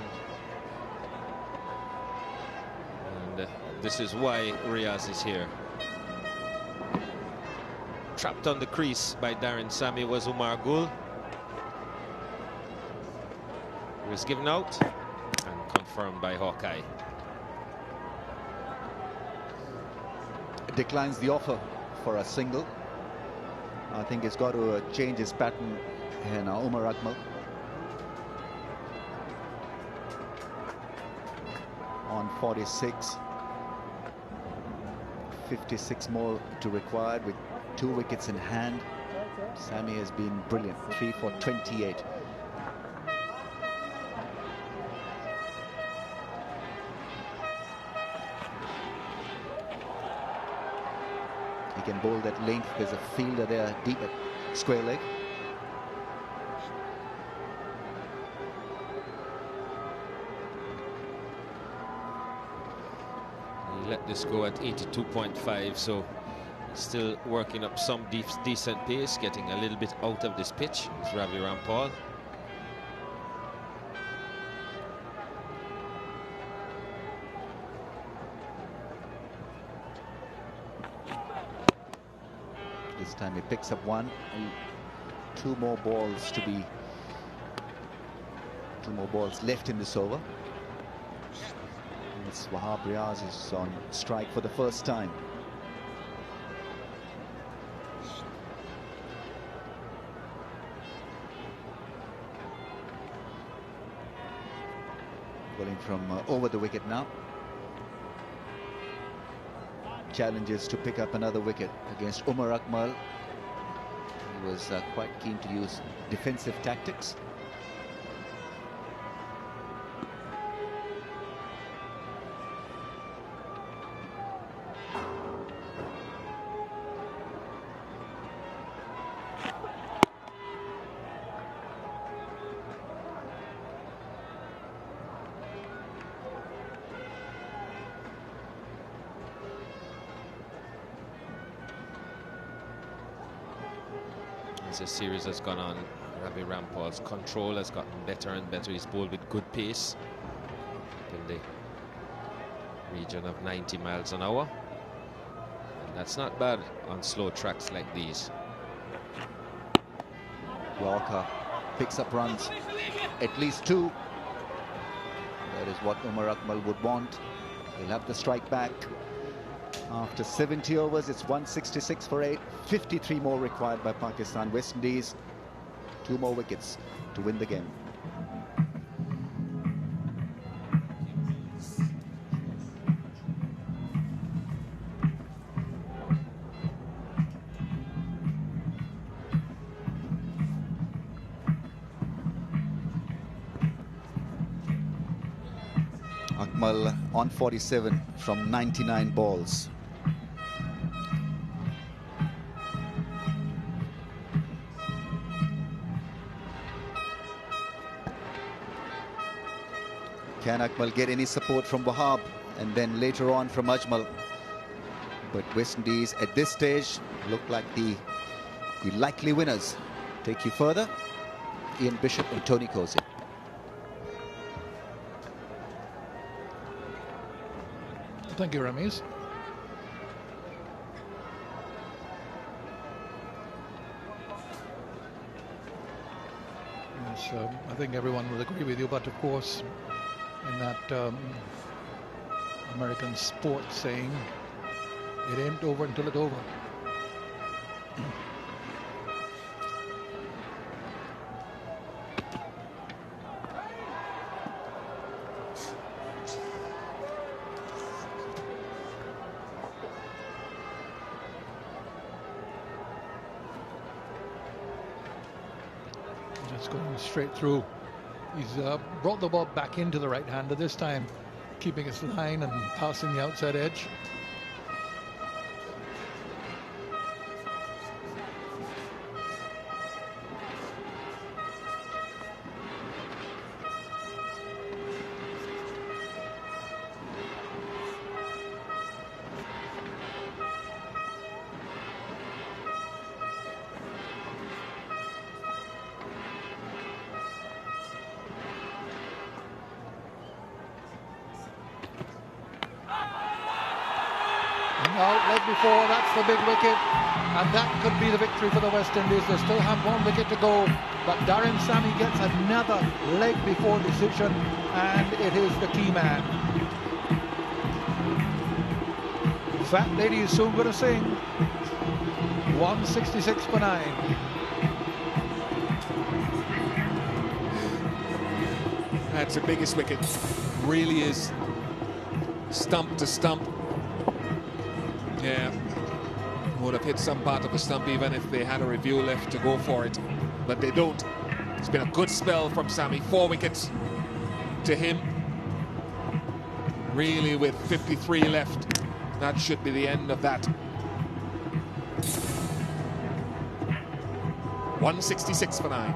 and this is why Riaz is here. Trapped on the crease by Darren Sammy was Umar Gul. He was given out and confirmed by Hawkeye. Declines the offer for a single. I think he's got to change his pattern here now, Umar Akmal. On 46. 56 more to require with 2 wickets in hand. Sammy has been brilliant, 3 for 28. He can bowl that length. There's a fielder there deep at square leg. He let this go at 82.5, so still working up some decent pace, getting a little bit out of this pitch. It's Ravi Rampal. This time he picks up 1. 2 more balls to be. 2 more balls left in this over. And it's Wahab Riaz is on strike for the first time. Bowling from over the wicket now. Challenges to pick up another wicket against Umar Akmal. He was quite keen to use defensive tactics. As the series has gone on, Ravi Rampal's control has gotten better and better. He's bowled with good pace. in the region of 90 miles an hour. And that's not bad on slow tracks like these. Yorker picks up runs, at least 2. That is what Umar Akmal would want. He'll have the strike back. After 70 overs, it's 166 for 8. 53 more required by Pakistan. West Indies, 2 more wickets to win the game. Akmal on 47 from 99 balls. Can Akmal get any support from Wahab and then later on from Ajmal? But West Indies at this stage look like the likely winners. Take you further, Ian Bishop and Tony Cozy. Thank you, Ramiz. Yes, I think everyone will agree with you, but of course, in that American sports saying, it ain't over until it's over. Just going straight through. He's brought the ball back into the right hander this time, keeping his line and passing the outside edge. Out leg before, that's the big wicket, and that could be the victory for the West Indies. They still have 1 wicket to go, but Darren Sammy gets another leg before decision, and it is the key man. Fat Lady is soon going to sing. 166 for 9. That's the biggest wicket. Really is stump to stump. Yeah, would have hit some part of a stump even if they had a review left to go for it, but they don't. It's been a good spell from Sammy. 4 wickets to him. Really, with 53 left, that should be the end of that. 166 for 9.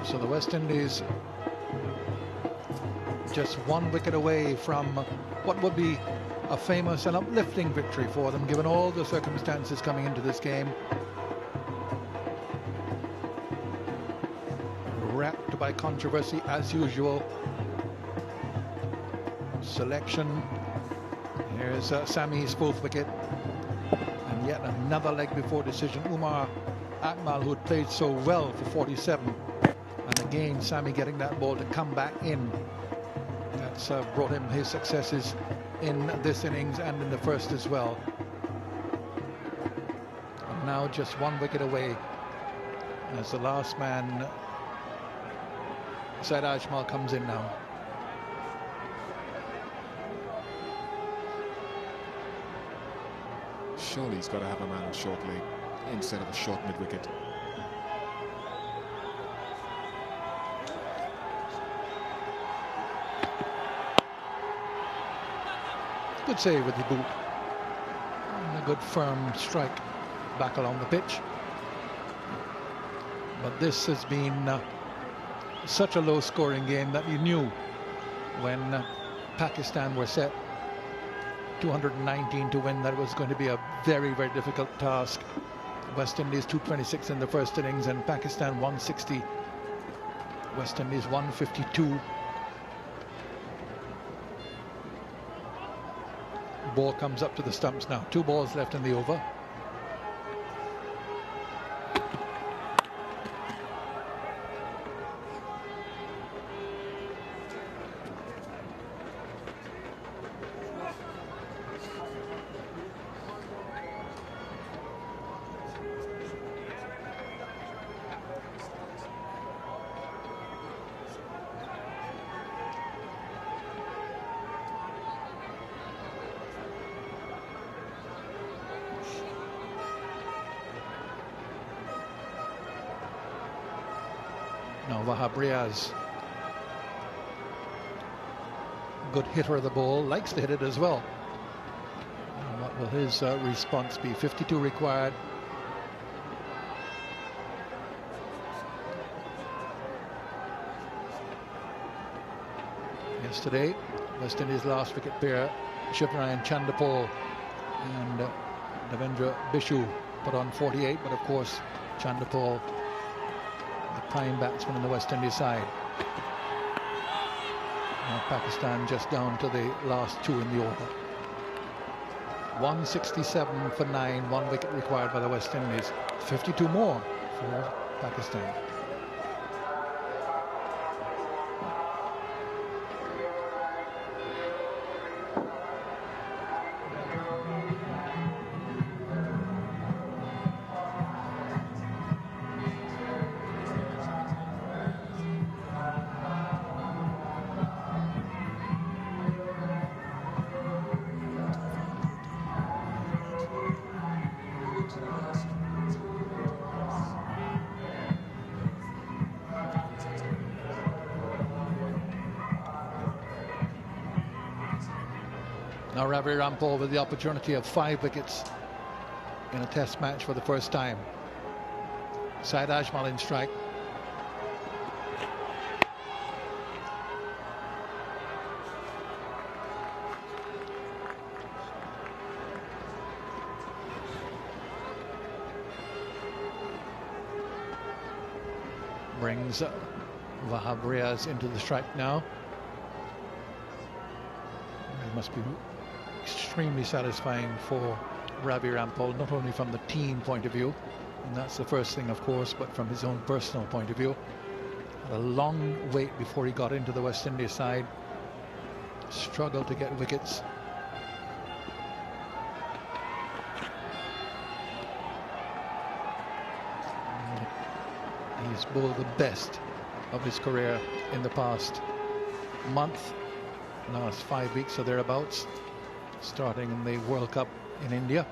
So the West Indies just 1 wicket away from what would be a famous and uplifting victory for them, given all the circumstances coming into this game. Wrapped by controversy as usual. Selection. Here's Sammy's 4th wicket. And yet another leg before decision. Umar Akmal, who had played so well for 47, and again Sammy getting that ball to come back in. That's brought him his successes in this innings and in the first as well. And now just 1 wicket away as the last man, Said Ajmal, comes in now. Surely he's got to have a man on short leg instead of a short mid-wicket. Good save with the boot. And a good firm strike back along the pitch. But this has been such a low-scoring game that you knew when Pakistan were set 219 to win that it was going to be a very, very difficult task. West Indies 226 in the first innings and Pakistan 160. West Indies 152. Ball comes up to the stumps now. 2 balls left in the over. Now Wahab Riaz, good hitter of the ball, likes to hit it as well. And what will his response be? 52 required. Yesterday, West Indies' last wicket pair, Shivnarayan Chandapal and Devendra Bishu put on 48, but of course Chandapal, prime batsman in the West Indies side. Now Pakistan just down to the last 2 in the over. 167 for 9, 1 wicket required by the West Indies. 52 more for Pakistan. Now Ravi Rampal with the opportunity of 5 wickets in a test match for the first time. Said Ajmal in strike. Brings Wahab Riaz into the strike now. It must be extremely satisfying for Ravi Rampal, not only from the team point of view, and that's the first thing of course, but from his own personal point of view. Had a long wait before he got into the West Indies side, struggled to get wickets. He's bowled the best of his career in the past month, last 5 weeks or thereabouts, starting in the World Cup in India.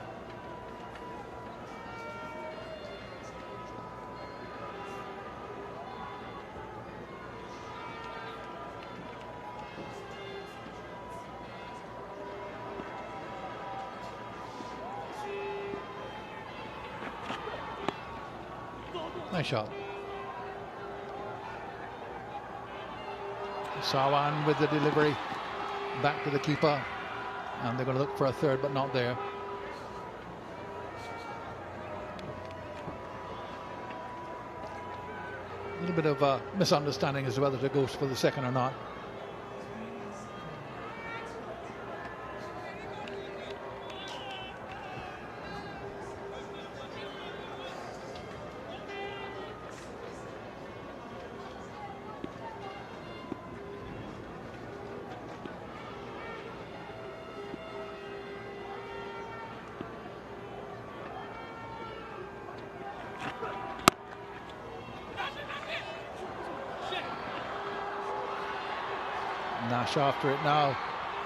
Nice shot. Sawan with the delivery back to the keeper, and they're going to look for a third, but not there. A little bit of a misunderstanding as to whether to go for the second or not. Nash after it now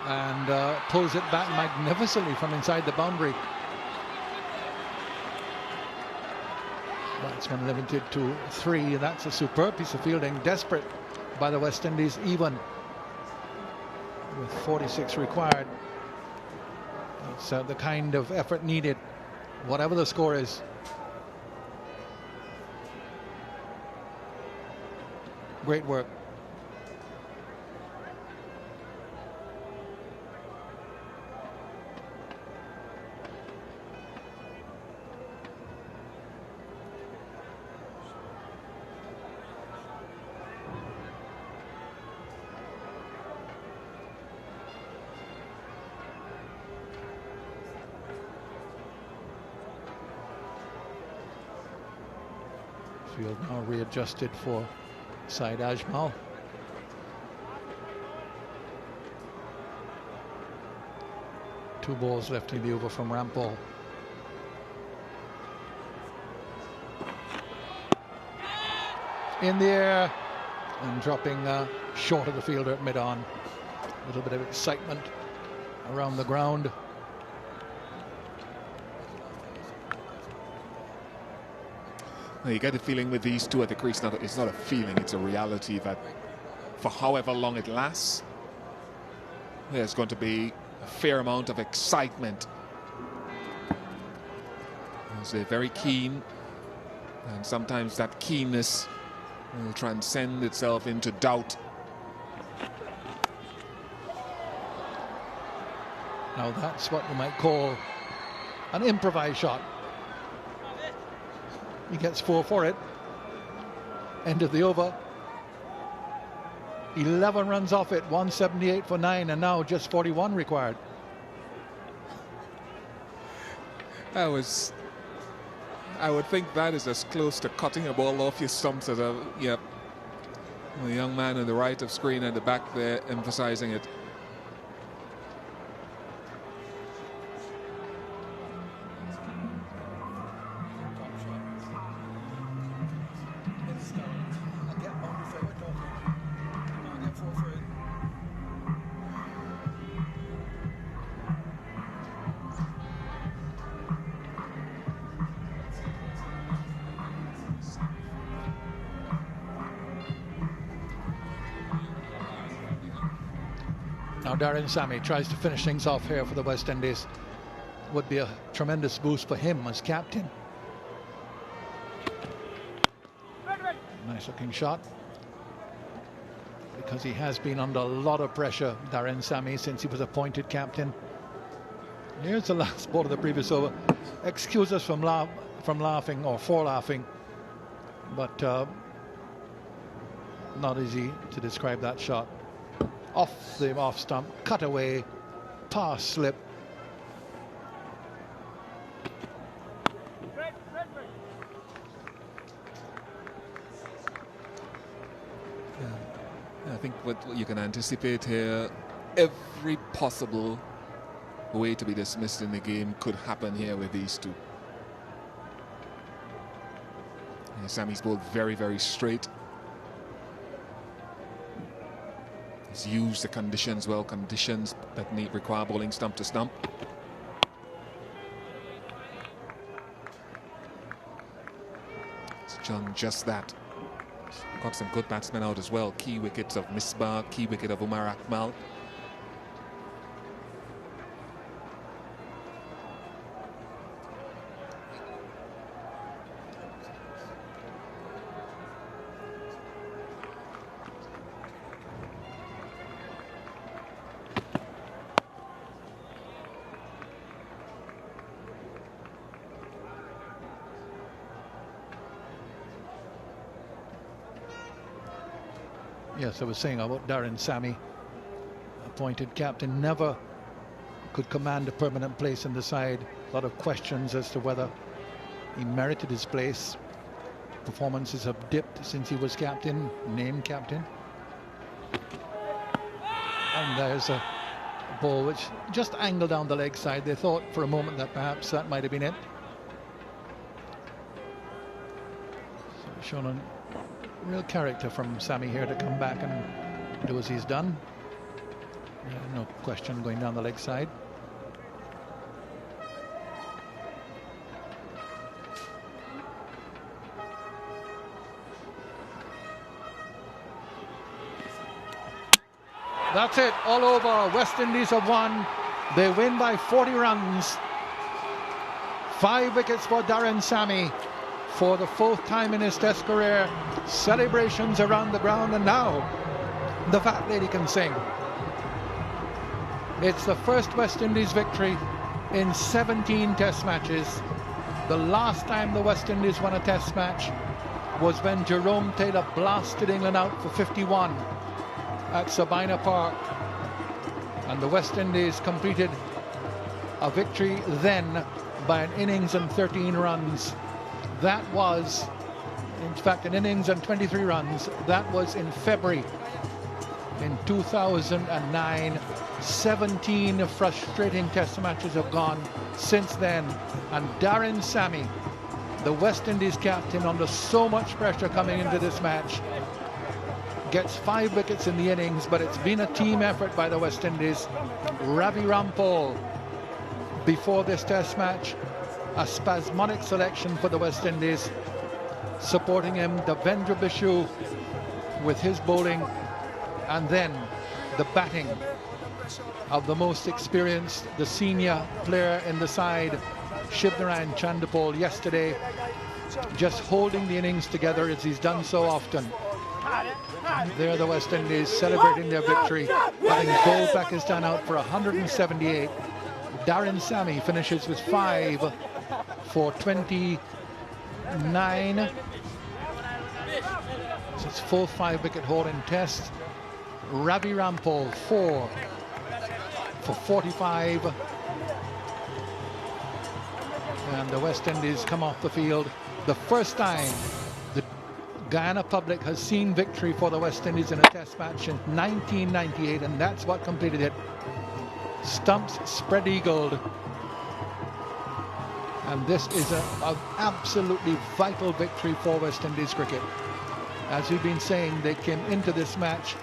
and pulls it back magnificently from inside the boundary. Batsman limited to 3. That's a superb piece of fielding. Desperate by the West Indies, even with 46 required. It's the kind of effort needed, whatever the score is. Great work. Field now readjusted for Saeed Ajmal. Two balls left in the over from Rampal. In the air and dropping short of the fielder at mid-on. A little bit of excitement around the ground. You get the feeling with these two at the crease, it's not a feeling, it's a reality that for however long it lasts, there's going to be a fair amount of excitement. They're very keen, and sometimes that keenness will transcend itself into doubt. Now that's what you might call an improvised shot. He gets 4 for it. End of the over. 11 runs off it, 178 for 9, and now just 41 required. I would think that is as close to cutting a ball off your stumps as a young man on the right of screen at the back there emphasizing it. Now Darren Sammy tries to finish things off here for the West Indies. Would be a tremendous boost for him as captain. Nice looking shot. Because he has been under a lot of pressure, Darren Sammy, since he was appointed captain. Here's the last ball of the previous over. Excuse us from laughing or for laughing, but not easy to describe that shot. Off the off stump, cut away, pass slip. I think what you can anticipate here, every possible way to be dismissed in the game could happen here with these two. Sammy's bowled very, very straight. He's used the conditions well, conditions that require bowling stump to stump. It's done just that. Got some good batsmen out as well. Key wickets of Misbah, key wicket of Umar Akmal. Yes, I was saying about Darren Sammy, appointed captain, never could command a permanent place in the side. A lot of questions as to whether he merited his place. Performances have dipped since he was captain, named captain. And there's a ball which just angled down the leg side. They thought for a moment that perhaps that might have been it. So shown on real character from Sammy here to come back and do as he's done. No question, going down the leg side. That's it, all over. West Indies have won. They win by 40 runs. 5 wickets for Darren Sammy for the 4th time in his Test career. Celebrations around the ground, and now the fat lady can sing. It's the first West Indies victory in 17 Test matches. The last time the West Indies won a Test match was when Jerome Taylor blasted England out for 51 at Sabina Park, and the West Indies completed a victory then by an innings and 13 runs. That was, in fact, an innings and 23 runs. That was in February in 2009. 17 frustrating Test matches have gone since then, and Darren Sammy, the West Indies captain, under so much pressure coming into this match, gets 5 wickets in the innings, but it's been a team effort by the West Indies. Ravi Rampal, before this Test match, a spasmodic selection for the West Indies. Supporting him, Devendra Bishu with his bowling, and then the batting of the most experienced, the senior player in the side, Shivnarine Chandapol, yesterday, just holding the innings together as he's done so often. There the West Indies celebrating their victory, having bowled Pakistan out for 178. Darren Sammy finishes with 5 for 29. So it's 4th 5-wicket haul in Test. Ravi Rampal 4 for 45. And the West Indies come off the field. The first time the Guyana public has seen victory for the West Indies in a Test match in 1998, and that's what completed it. Stumps spread-eagled. And this is an absolutely vital victory for West Indies cricket. As we've been saying, they came into this match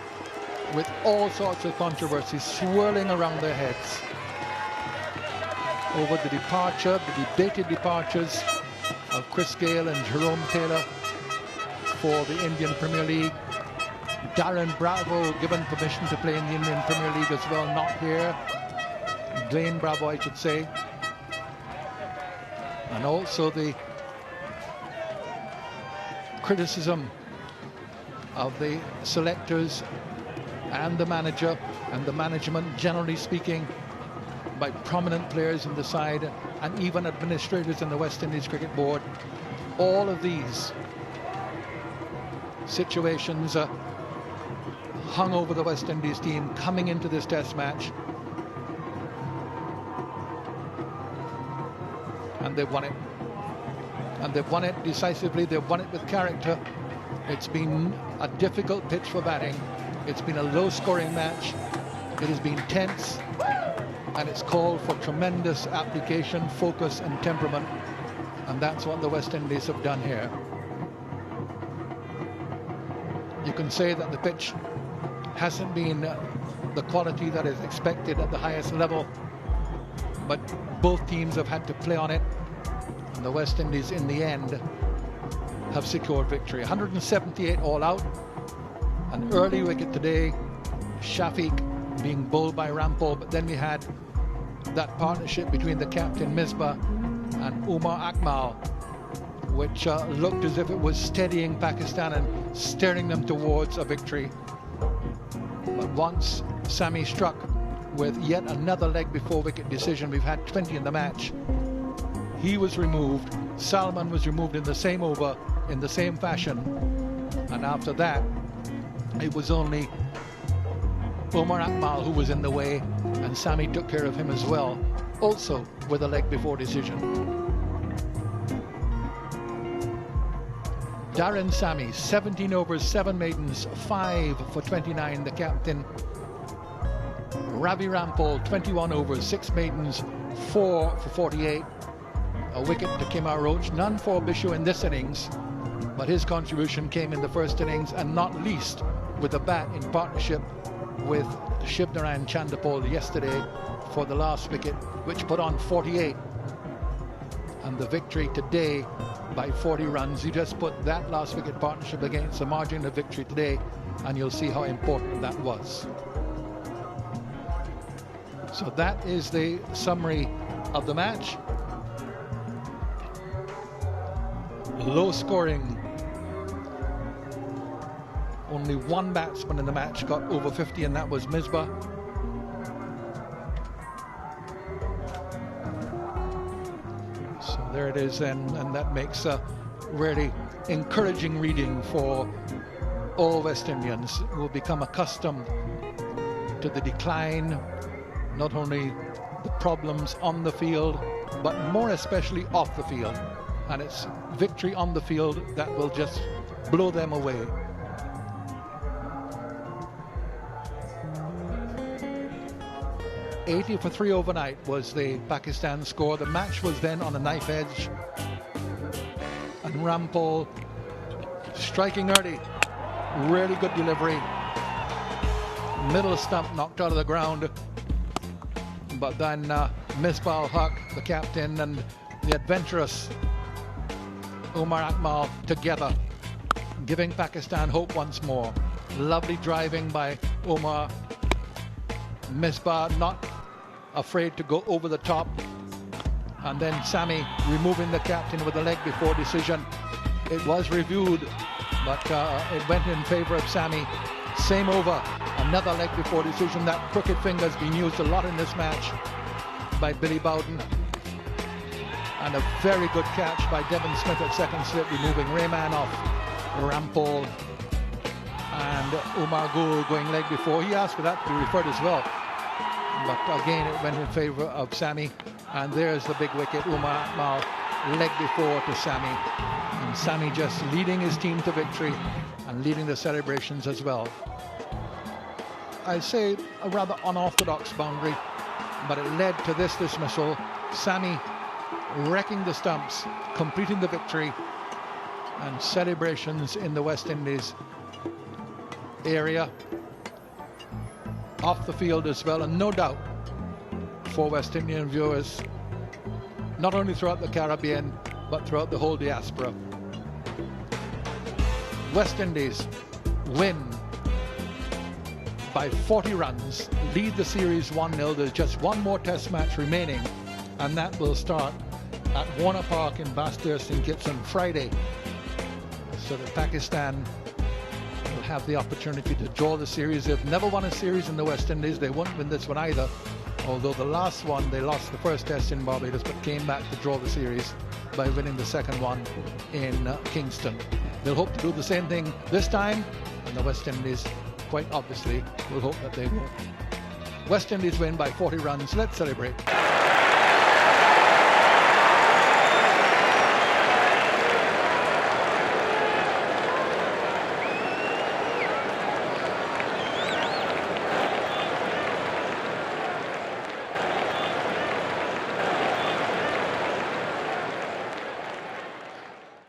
with all sorts of controversies swirling around their heads over the departure, the debated departures of Chris Gale and Jerome Taylor for the Indian Premier League. Darren Bravo given permission to play in the Indian Premier League as well, not here. Dwayne Bravo, I should say. And also the criticism of the selectors and the manager and the management, generally speaking, by prominent players in the side and even administrators in the West Indies Cricket Board. All of these situations hung over the West Indies team coming into this Test match. And they've won it. And they've won it decisively. They've won it with character. It's been a difficult pitch for batting. It's been a low-scoring match. It has been tense. And it's called for tremendous application, focus, and temperament. And that's what the West Indies have done here. You can say that the pitch hasn't been the quality that is expected at the highest level, but both teams have had to play on it, and the West Indies in the end have secured victory. 178 all out. An early wicket today, Shafiq being bowled by Rampal, but then we had that partnership between the captain Misbah and Umar Akmal, which looked as if it was steadying Pakistan and steering them towards a victory. But once Sammy struck with yet another leg before wicket decision, we've had 20 in the match, he was removed. Salman was removed in the same over, in the same fashion, and after that it was only Umar Akmal who was in the way, and Sammy took care of him as well, also with a leg before decision. Darren Sammy, 17 overs, 7 maidens, 5 for 29, the captain. Ravi Rampal, 21 overs, 6 maidens, 4 for 48. A wicket to Kemar Roach, none for Bishu in this innings, but his contribution came in the first innings, and not least with the bat in partnership with Shivnarine Chandapol yesterday for the last wicket, which put on 48. And the victory today by 40 runs. You just put that last wicket partnership against the margin of victory today, and you'll see how important that was. So that is the summary of the match. Low scoring. Only one batsman in the match got over 50, and that was Misbah. So there it is then, and that makes a really encouraging reading for all West Indians who will become accustomed to the decline, not only the problems on the field, but more especially off the field. And it's victory on the field that will just blow them away. .80 for 3 overnight was the Pakistan score. The match was then on a knife edge. And Rampal striking early. Really good delivery. Middle stump knocked out of the ground. But then Misbah Haq, the captain, and the adventurous Umar Akmal together, giving Pakistan hope once more. Lovely driving by Umar. Misbah not afraid to go over the top, and then Sami removing the captain with a leg before decision. It was reviewed, but it went in favor of Sami. Same over, another leg before decision. That crooked finger has been used a lot in this match by Billy Bowden, and a very good catch by Devon Smith at second slip, removing Rayman off Rampal, and Umar Gul going leg before. He asked for that to be referred as well, but again it went in favor of Sami, and there's the big wicket. Umar Akmal leg before to Sami, and Sami just leading his team to victory and leading the celebrations as well. I'd say a rather unorthodox boundary, but it led to this dismissal. Sami wrecking the stumps, completing the victory, and celebrations in the West Indies area, off the field as well, and no doubt for West Indian viewers, not only throughout the Caribbean but throughout the whole diaspora. West Indies win by 40 runs, lead the series 1-0. There's just one more test match remaining, and that will start at Warner Park in Basseterre St Kitts on Friday, so that Pakistan will have the opportunity to draw the series. They've never won a series in the West Indies. They won't win this one either, although the last one, they lost the first test in Barbados but came back to draw the series by winning the second one in Kingston. They'll hope to do the same thing this time, and the West Indies quite obviously will hope that they will. West Indies win by 40 runs. Let's celebrate.